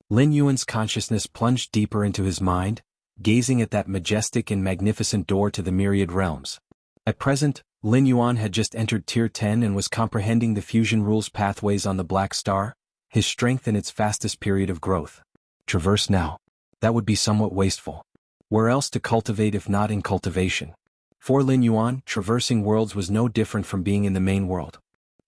Lin Yuan's consciousness plunged deeper into his mind, gazing at that majestic and magnificent door to the myriad realms. At present, Lin Yuan had just entered Tier 10 and was comprehending the fusion rules pathways on the Black Star, his strength in its fastest period of growth. Traverse now. That would be somewhat wasteful. Where else to cultivate if not in cultivation? For Lin Yuan, traversing worlds was no different from being in the main world.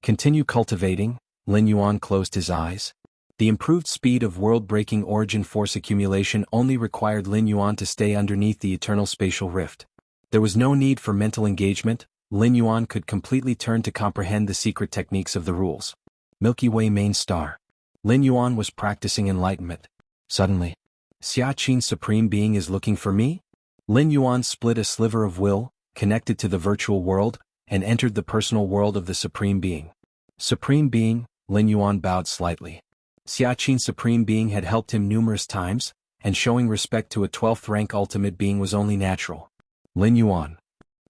Continue cultivating. Lin Yuan closed his eyes. The improved speed of world-breaking origin force accumulation only required Lin Yuan to stay underneath the eternal spatial rift. There was no need for mental engagement. Lin Yuan could completely turn to comprehend the secret techniques of the rules. Milky Way main star. Lin Yuan was practicing enlightenment. Suddenly, Xia Qin's supreme being is looking for me? Lin Yuan split a sliver of will, connected to the virtual world, and entered the personal world of the supreme being. Supreme being, Lin Yuan bowed slightly. Xia Qin's supreme being had helped him numerous times, and showing respect to a 12th rank ultimate being was only natural. Lin Yuan.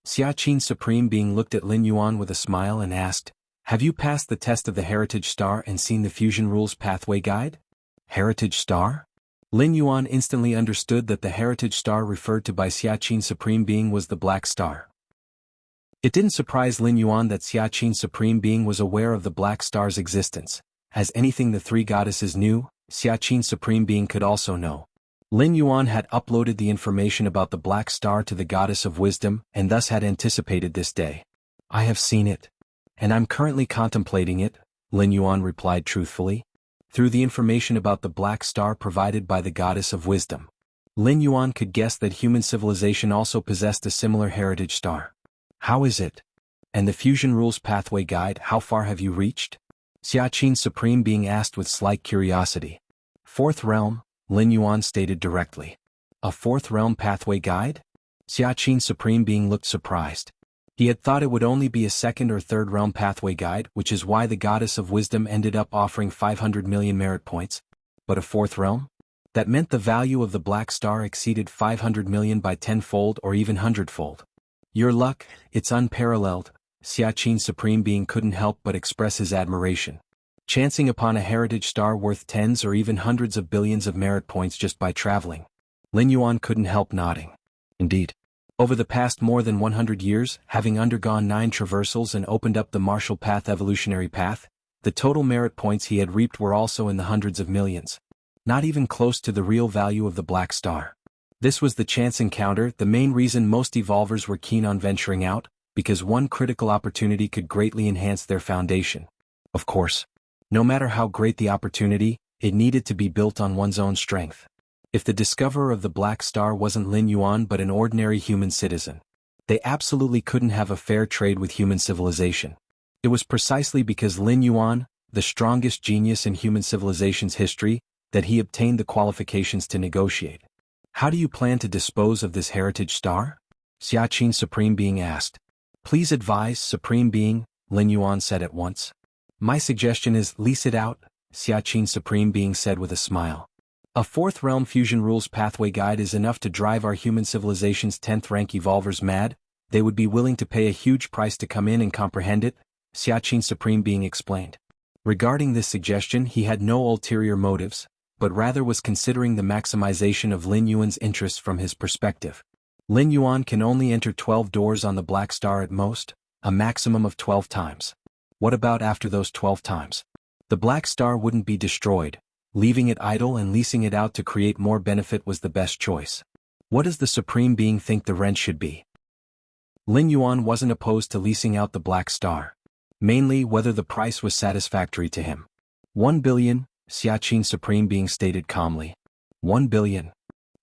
Xia Qin's supreme being looked at Lin Yuan with a smile and asked, "Have you passed the test of the Heritage Star and seen the Fusion Rules Pathway Guide?" Heritage Star? Lin Yuan instantly understood that the Heritage Star referred to by Xia Qin's supreme being was the Black Star. It didn't surprise Lin Yuan that Xia Qin's supreme being was aware of the Black Star's existence. As anything the 3 goddesses knew, Xia Qin's supreme being could also know. Lin Yuan had uploaded the information about the Black Star to the Goddess of Wisdom and thus had anticipated this day. I have seen it. And I'm currently contemplating it, Lin Yuan replied truthfully. Through the information about the Black Star provided by the Goddess of Wisdom, Lin Yuan could guess that human civilization also possessed a similar heritage star. How is it? And the Fusion Rules Pathway Guide, how far have you reached? Xia Qin's supreme being asked with slight curiosity. 4th realm, Lin Yuan stated directly. A 4th realm pathway guide? Xia Qin's supreme being looked surprised. He had thought it would only be a 2nd or 3rd realm pathway guide, which is why the Goddess of Wisdom ended up offering 500 million merit points. But a 4th realm? That meant the value of the Black Star exceeded 500 million by 10-fold or even 100-fold. Your luck, it's unparalleled. Xia Qin's supreme being couldn't help but express his admiration. Chancing upon a heritage star worth tens or even hundreds of billions of merit points just by traveling. Lin Yuan couldn't help nodding. Indeed. Over the past more than 100 years, having undergone 9 traversals and opened up the martial path evolutionary path, the total merit points he had reaped were also in the hundreds of millions. Not even close to the real value of the Black Star. This was the chance encounter, the main reason most evolvers were keen on venturing out, because one critical opportunity could greatly enhance their foundation. Of course, no matter how great the opportunity, it needed to be built on one's own strength. If the discoverer of the Black Star wasn't Lin Yuan but an ordinary human citizen, they absolutely couldn't have a fair trade with human civilization. It was precisely because Lin Yuan, the strongest genius in human civilization's history, that he obtained the qualifications to negotiate. How do you plan to dispose of this heritage star? Xia Qin Supreme Being asked. Please advise, Supreme Being, Lin Yuan said at once. My suggestion is lease it out, Xia Qin Supreme Being said with a smile. A 4th Realm Fusion Rules Pathway Guide is enough to drive our human civilization's 10th rank evolvers mad. They would be willing to pay a huge price to come in and comprehend it, Xia Qin Supreme Being explained. Regarding this suggestion, he had no ulterior motives, but rather was considering the maximization of Lin Yuan's interests from his perspective. Lin Yuan can only enter 12 doors on the Black Star at most, a maximum of 12 times. What about after those 12 times? The Black Star wouldn't be destroyed. Leaving it idle and leasing it out to create more benefit was the best choice. What does the Supreme Being think the rent should be? Lin Yuan wasn't opposed to leasing out the Black Star. Mainly whether the price was satisfactory to him. 1 billion, Xia Qin Supreme Being stated calmly. 1 billion.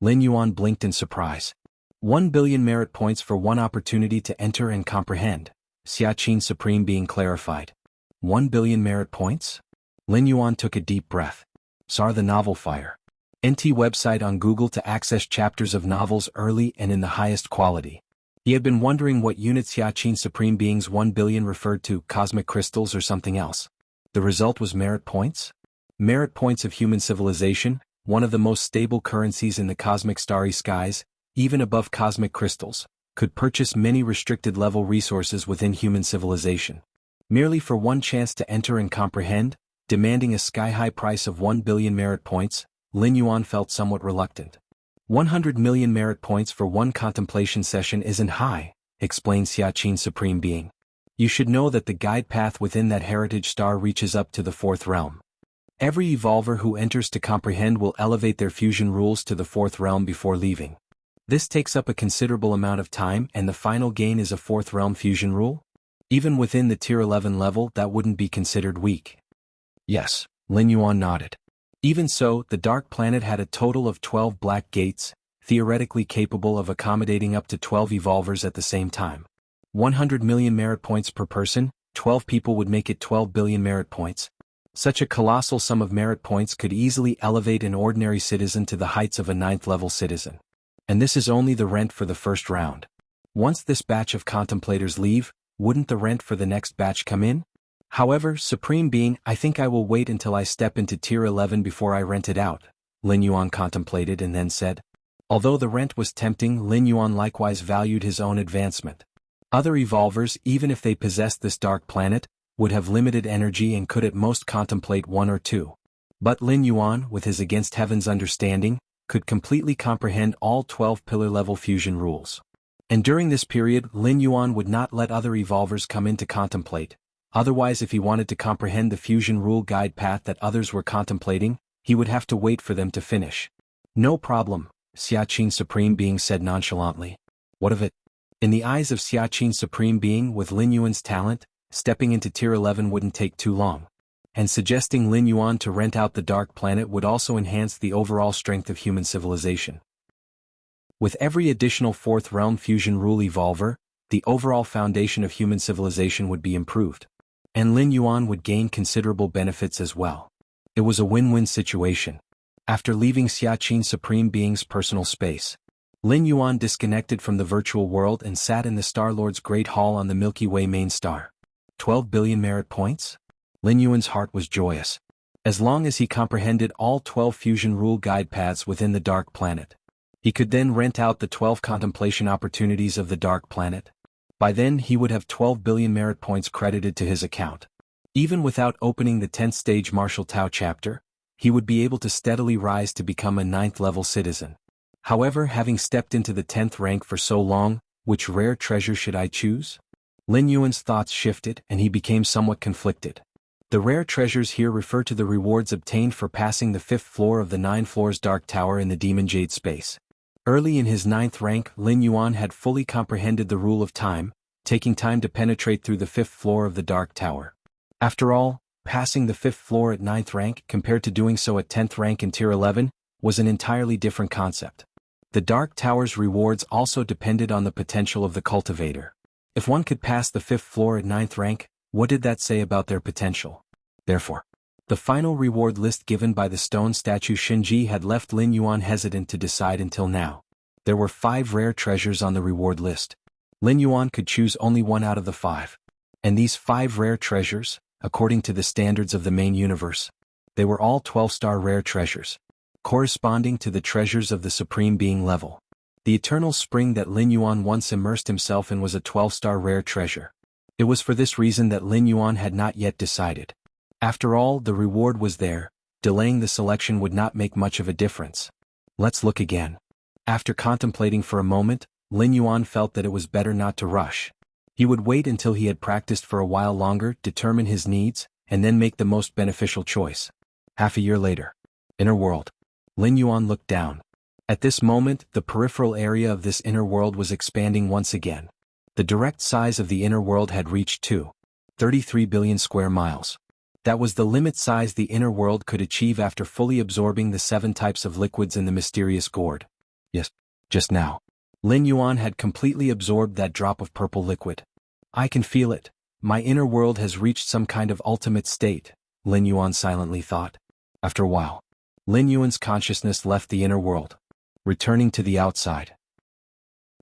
Lin Yuan blinked in surprise. 1 billion merit points for one opportunity to enter and comprehend, Xia Qin Supreme Being clarified. 1 billion merit points? Lin Yuan took a deep breath. Saw the novel Fire. NT website on Google to access chapters of novels early and in the highest quality. He had been wondering what unit Xia Qin Supreme Being's 1 billion referred to, cosmic crystals or something else. The result was merit points? Merit points of human civilization, one of the most stable currencies in the cosmic starry skies, even above cosmic crystals, could purchase many restricted level resources within human civilization. Merely for one chance to enter and comprehend, demanding a sky-high price of 1 billion merit points, Lin Yuan felt somewhat reluctant. 100 million merit points for one contemplation session isn't high, explained Xia Qin Supreme Being. You should know that the guide path within that heritage star reaches up to the 4th realm. Every evolver who enters to comprehend will elevate their fusion rules to the 4th realm before leaving. This takes up a considerable amount of time and the final gain is a 4th realm fusion rule? Even within the tier 11 level that wouldn't be considered weak. Yes, Lin Yuan nodded. Even so, the Dark Planet had a total of 12 black gates, theoretically capable of accommodating up to 12 evolvers at the same time. 100 million merit points per person, 12 people would make it 12 billion merit points. Such a colossal sum of merit points could easily elevate an ordinary citizen to the heights of a 9th level citizen. And this is only the rent for the first round. Once this batch of contemplators leave, wouldn't the rent for the next batch come in? However, Supreme Being, I think I will wait until I step into tier 11 before I rent it out, Lin Yuan contemplated and then said. Although the rent was tempting, Lin Yuan likewise valued his own advancement. Other evolvers, even if they possessed this dark planet, would have limited energy and could at most contemplate 1 or 2. But Lin Yuan, with his against heaven's understanding, could completely comprehend all 12 pillar-level fusion rules. And during this period, Lin Yuan would not let other evolvers come in to contemplate. Otherwise, if he wanted to comprehend the fusion rule guide path that others were contemplating, he would have to wait for them to finish. No problem, Xia Qin Supreme Being said nonchalantly. What of it? In the eyes of Xia Qin Supreme Being with Lin Yuan's talent, stepping into tier 11 wouldn't take too long. And suggesting Lin Yuan to rent out the Dark Planet would also enhance the overall strength of human civilization. With every additional 4th realm fusion rule evolver, the overall foundation of human civilization would be improved. And Lin Yuan would gain considerable benefits as well. It was a win-win situation. After leaving Xia Qin Supreme Being's personal space, Lin Yuan disconnected from the virtual world and sat in the Star-Lord's Great Hall on the Milky Way main star. 12 billion merit points? Lin Yuan's heart was joyous. As long as he comprehended all 12 fusion rule guide paths within the Dark Planet, he could then rent out the 12 contemplation opportunities of the Dark Planet. By then he would have 12 billion merit points credited to his account. Even without opening the 10th stage Martial Tao chapter, he would be able to steadily rise to become a 9th level citizen. However, having stepped into the 10th rank for so long, which rare treasure should I choose? Lin Yuan's thoughts shifted and he became somewhat conflicted. The rare treasures here refer to the rewards obtained for passing the 5th floor of the 9 floors Dark Tower in the Demon Jade space. Early in his 9th rank, Lin Yuan had fully comprehended the rule of time, taking time to penetrate through the 5th floor of the Dark Tower. After all, passing the 5th floor at 9th rank compared to doing so at 10th rank in Tier 11 was an entirely different concept. The Dark Tower's rewards also depended on the potential of the cultivator. If one could pass the 5th floor at 9th rank, what did that say about their potential? Therefore, the final reward list given by the stone statue Shinji had left Lin Yuan hesitant to decide until now. There were 5 rare treasures on the reward list. Lin Yuan could choose only one out of the 5. And these 5 rare treasures, according to the standards of the main universe, they were all 12-star rare treasures, corresponding to the treasures of the Supreme Being level. The eternal spring that Lin Yuan once immersed himself in was a 12-star rare treasure. It was for this reason that Lin Yuan had not yet decided. After all, the reward was there, delaying the selection would not make much of a difference. Let's look again. After contemplating for a moment, Lin Yuan felt that it was better not to rush. He would wait until he had practiced for a while longer, determine his needs, and then make the most beneficial choice. Half a year later. Inner world. Lin Yuan looked down. At this moment, the peripheral area of this inner world was expanding once again. The direct size of the inner world had reached 2.33 billion square miles. That was the limit size the inner world could achieve after fully absorbing the 7 types of liquids in the mysterious gourd. Yes, just now. Lin Yuan had completely absorbed that drop of purple liquid. I can feel it. My inner world has reached some kind of ultimate state, Lin Yuan silently thought. After a while, Lin Yuan's consciousness left the inner world, returning to the outside.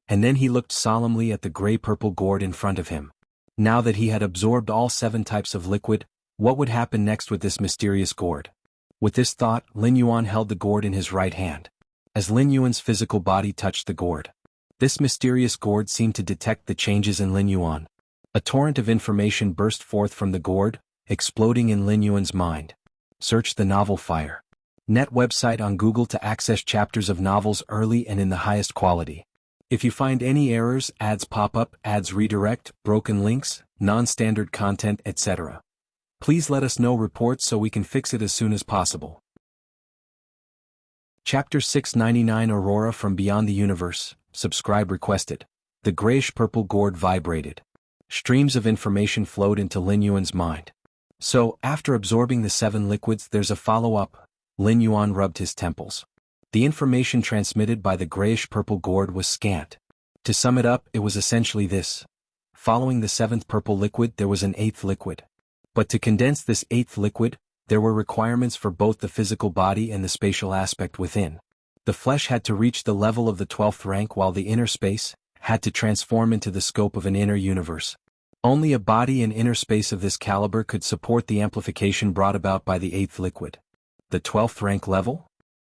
And then he looked solemnly at the gray-purple gourd in front of him. Now that he had absorbed all 7 types of liquid, what would happen next with this mysterious gourd? With this thought, Lin Yuan held the gourd in his right hand. As Lin Yuan's physical body touched the gourd, this mysterious gourd seemed to detect the changes in Lin Yuan. A torrent of information burst forth from the gourd, exploding in Lin Yuan's mind. Search the novel Fire. Net website on Google to access chapters of novels early and in the highest quality. If you find any errors, ads pop up, ads redirect, broken links, non-standard content, etc., please let us know reports so we can fix it as soon as possible. Chapter 699 Aurora from Beyond the Universe. Subscribe requested. The grayish-purple gourd vibrated. Streams of information flowed into Lin Yuan's mind. So, after absorbing the 7 liquids, there's a follow-up. Lin Yuan rubbed his temples. The information transmitted by the grayish-purple gourd was scant. To sum it up, it was essentially this. Following the 7th purple liquid, there was an 8th liquid. But to condense this 8th liquid, there were requirements for both the physical body and the spatial aspect within. The flesh had to reach the level of the 12th rank while the inner space had to transform into the scope of an inner universe. Only a body and inner space of this caliber could support the amplification brought about by the 8th liquid. The 12th rank level?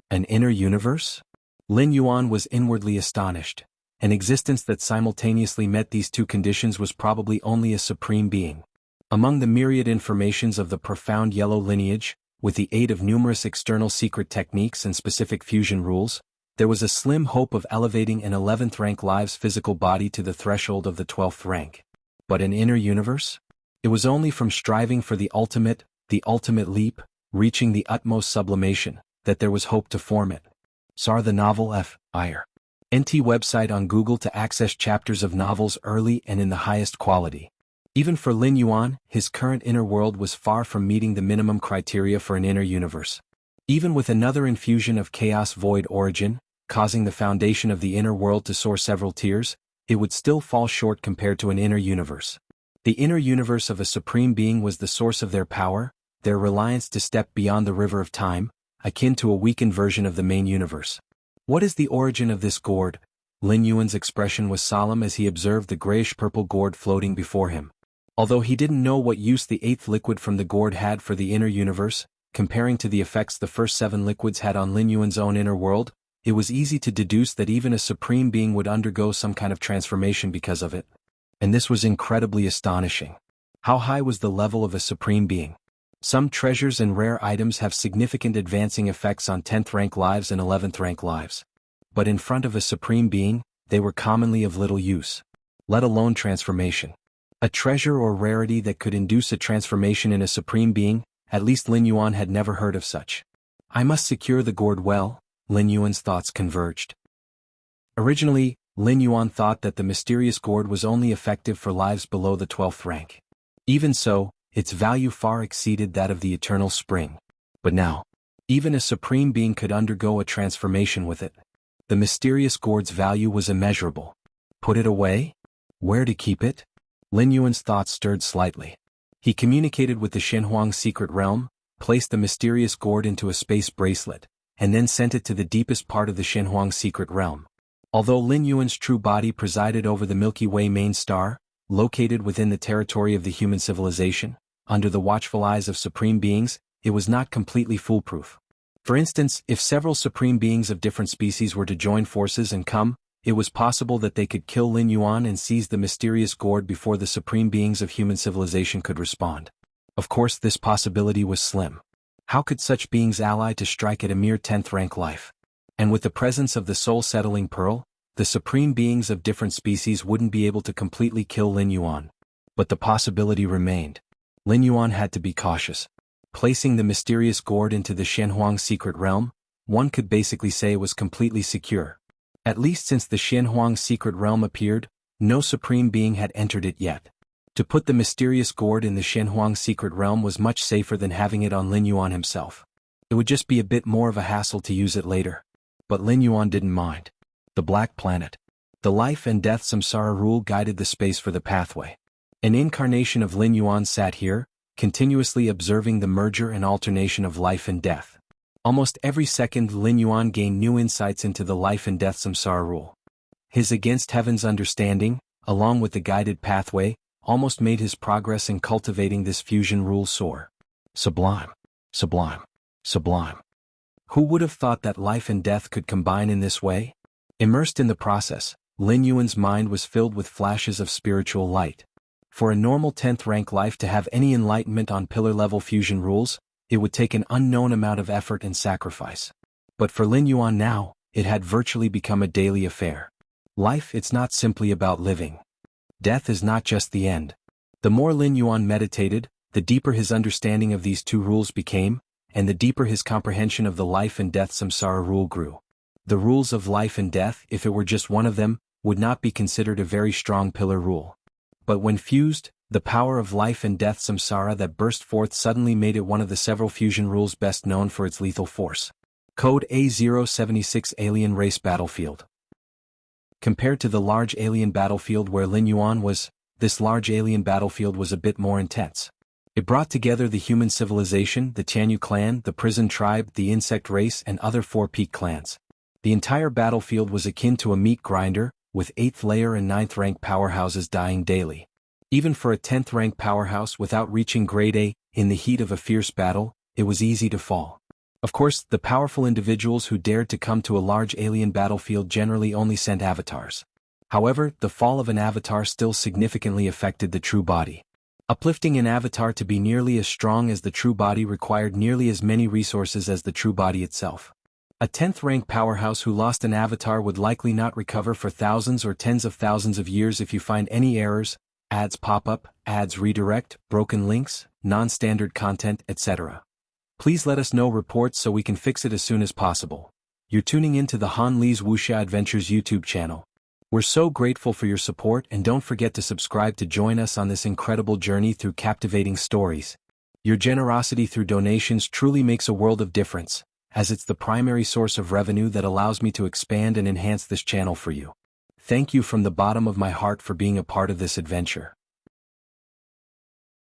An inner universe? Lin Yuan was inwardly astonished. An existence that simultaneously met these 2 conditions was probably only a supreme being. Among the myriad informations of the profound yellow lineage, with the aid of numerous external secret techniques and specific fusion rules, there was a slim hope of elevating an 11th rank live's physical body to the threshold of the 12th rank. But an inner universe? It was only from striving for the ultimate leap, reaching the utmost sublimation, that there was hope to form it. Sar the novel Fire. NT website on Google to access chapters of novels early and in the highest quality. Even for Lin Yuan, his current inner world was far from meeting the minimum criteria for an inner universe. Even with another infusion of chaos void origin, causing the foundation of the inner world to soar several tiers, it would still fall short compared to an inner universe. The inner universe of a supreme being was the source of their power, their reliance to step beyond the river of time, akin to a weakened version of the main universe. What is the origin of this gourd? Lin Yuan's expression was solemn as he observed the grayish-purple gourd floating before him. Although he didn't know what use the 8th liquid from the gourd had for the inner universe, comparing to the effects the first 7 liquids had on Lin Yuan's own inner world, it was easy to deduce that even a supreme being would undergo some kind of transformation because of it. And this was incredibly astonishing. How high was the level of a supreme being? Some treasures and rare items have significant advancing effects on 10th rank lives and 11th rank lives. but in front of a supreme being, they were commonly of little use. Let alone transformation. A treasure or rarity that could induce a transformation in a supreme being, at least Lin Yuan had never heard of such. I must secure the gourd well, Lin Yuan's thoughts converged. Originally, Lin Yuan thought that the mysterious gourd was only effective for lives below the 12th rank. Even so, its value far exceeded that of the eternal spring. But now, even a supreme being could undergo a transformation with it. The mysterious gourd's value was immeasurable. Put it away? Where to keep it? Lin Yuan's thoughts stirred slightly. He communicated with the Shenhuang secret realm, placed the mysterious gourd into a space bracelet, and then sent it to the deepest part of the Shenhuang secret realm. Although Lin Yuan's true body presided over the Milky Way main star, located within the territory of the human civilization, under the watchful eyes of supreme beings, it was not completely foolproof. For instance, if several supreme beings of different species were to join forces and come, it was possible that they could kill Lin Yuan and seize the mysterious gourd before the supreme beings of human civilization could respond. Of course, this possibility was slim. How could such beings ally to strike at a mere 10th rank life? And with the presence of the soul-settling pearl, the supreme beings of different species wouldn't be able to completely kill Lin Yuan. But the possibility remained. Lin Yuan had to be cautious. Placing the mysterious gourd into the Shenhuang secret realm, one could basically say was completely secure. At least since the Shenhuang secret realm appeared, no supreme being had entered it yet. To put the mysterious gourd in the Shenhuang secret realm was much safer than having it on Lin Yuan himself. It would just be a bit more of a hassle to use it later. But Lin Yuan didn't mind. The Black Planet. The life and death samsara rule guided the space for the pathway. An incarnation of Lin Yuan sat here, continuously observing the merger and alternation of life and death. Almost every second Lin Yuan gained new insights into the life and death samsara rule. His against heaven's understanding, along with the guided pathway, almost made his progress in cultivating this fusion rule soar. Sublime. Sublime. Sublime. Who would have thought that life and death could combine in this way? Immersed in the process, Lin Yuan's mind was filled with flashes of spiritual light. For a normal 10th rank life to have any enlightenment on pillar-level fusion rules, it would take an unknown amount of effort and sacrifice. But for Lin Yuan now, it had virtually become a daily affair. Life, it's not simply about living. Death is not just the end. The more Lin Yuan meditated, the deeper his understanding of these two rules became, and the deeper his comprehension of the life and death samsara rule grew. The rules of life and death, if it were just one of them, would not be considered a very strong pillar rule. But when fused, the power of life and death samsara that burst forth suddenly made it one of the several fusion rules best known for its lethal force. Code A076 Alien Race Battlefield. Compared to the large alien battlefield where Lin Yuan was, this large alien battlefield was a bit more intense. It brought together the human civilization, the Tianyu clan, the prison tribe, the insect race, and other 4 peak clans. The entire battlefield was akin to a meat grinder, with 8th layer and 9th rank powerhouses dying daily. Even for a 10th rank powerhouse without reaching grade A, in the heat of a fierce battle, it was easy to fall. Of course, the powerful individuals who dared to come to a large alien battlefield generally only sent avatars. However, the fall of an avatar still significantly affected the true body. Uplifting an avatar to be nearly as strong as the true body required nearly as many resources as the true body itself. A 10th rank powerhouse who lost an avatar would likely not recover for thousands or tens of thousands of years if you find any errors, ads pop up, ads redirect, broken links, non-standard content, etc. Please let us know reports so we can fix it as soon as possible. You're tuning in to the Han Li's Wuxia Adventures YouTube channel. We're so grateful for your support, and don't forget to subscribe to join us on this incredible journey through captivating stories. Your generosity through donations truly makes a world of difference, as it's the primary source of revenue that allows me to expand and enhance this channel for you. Thank you from the bottom of my heart for being a part of this adventure.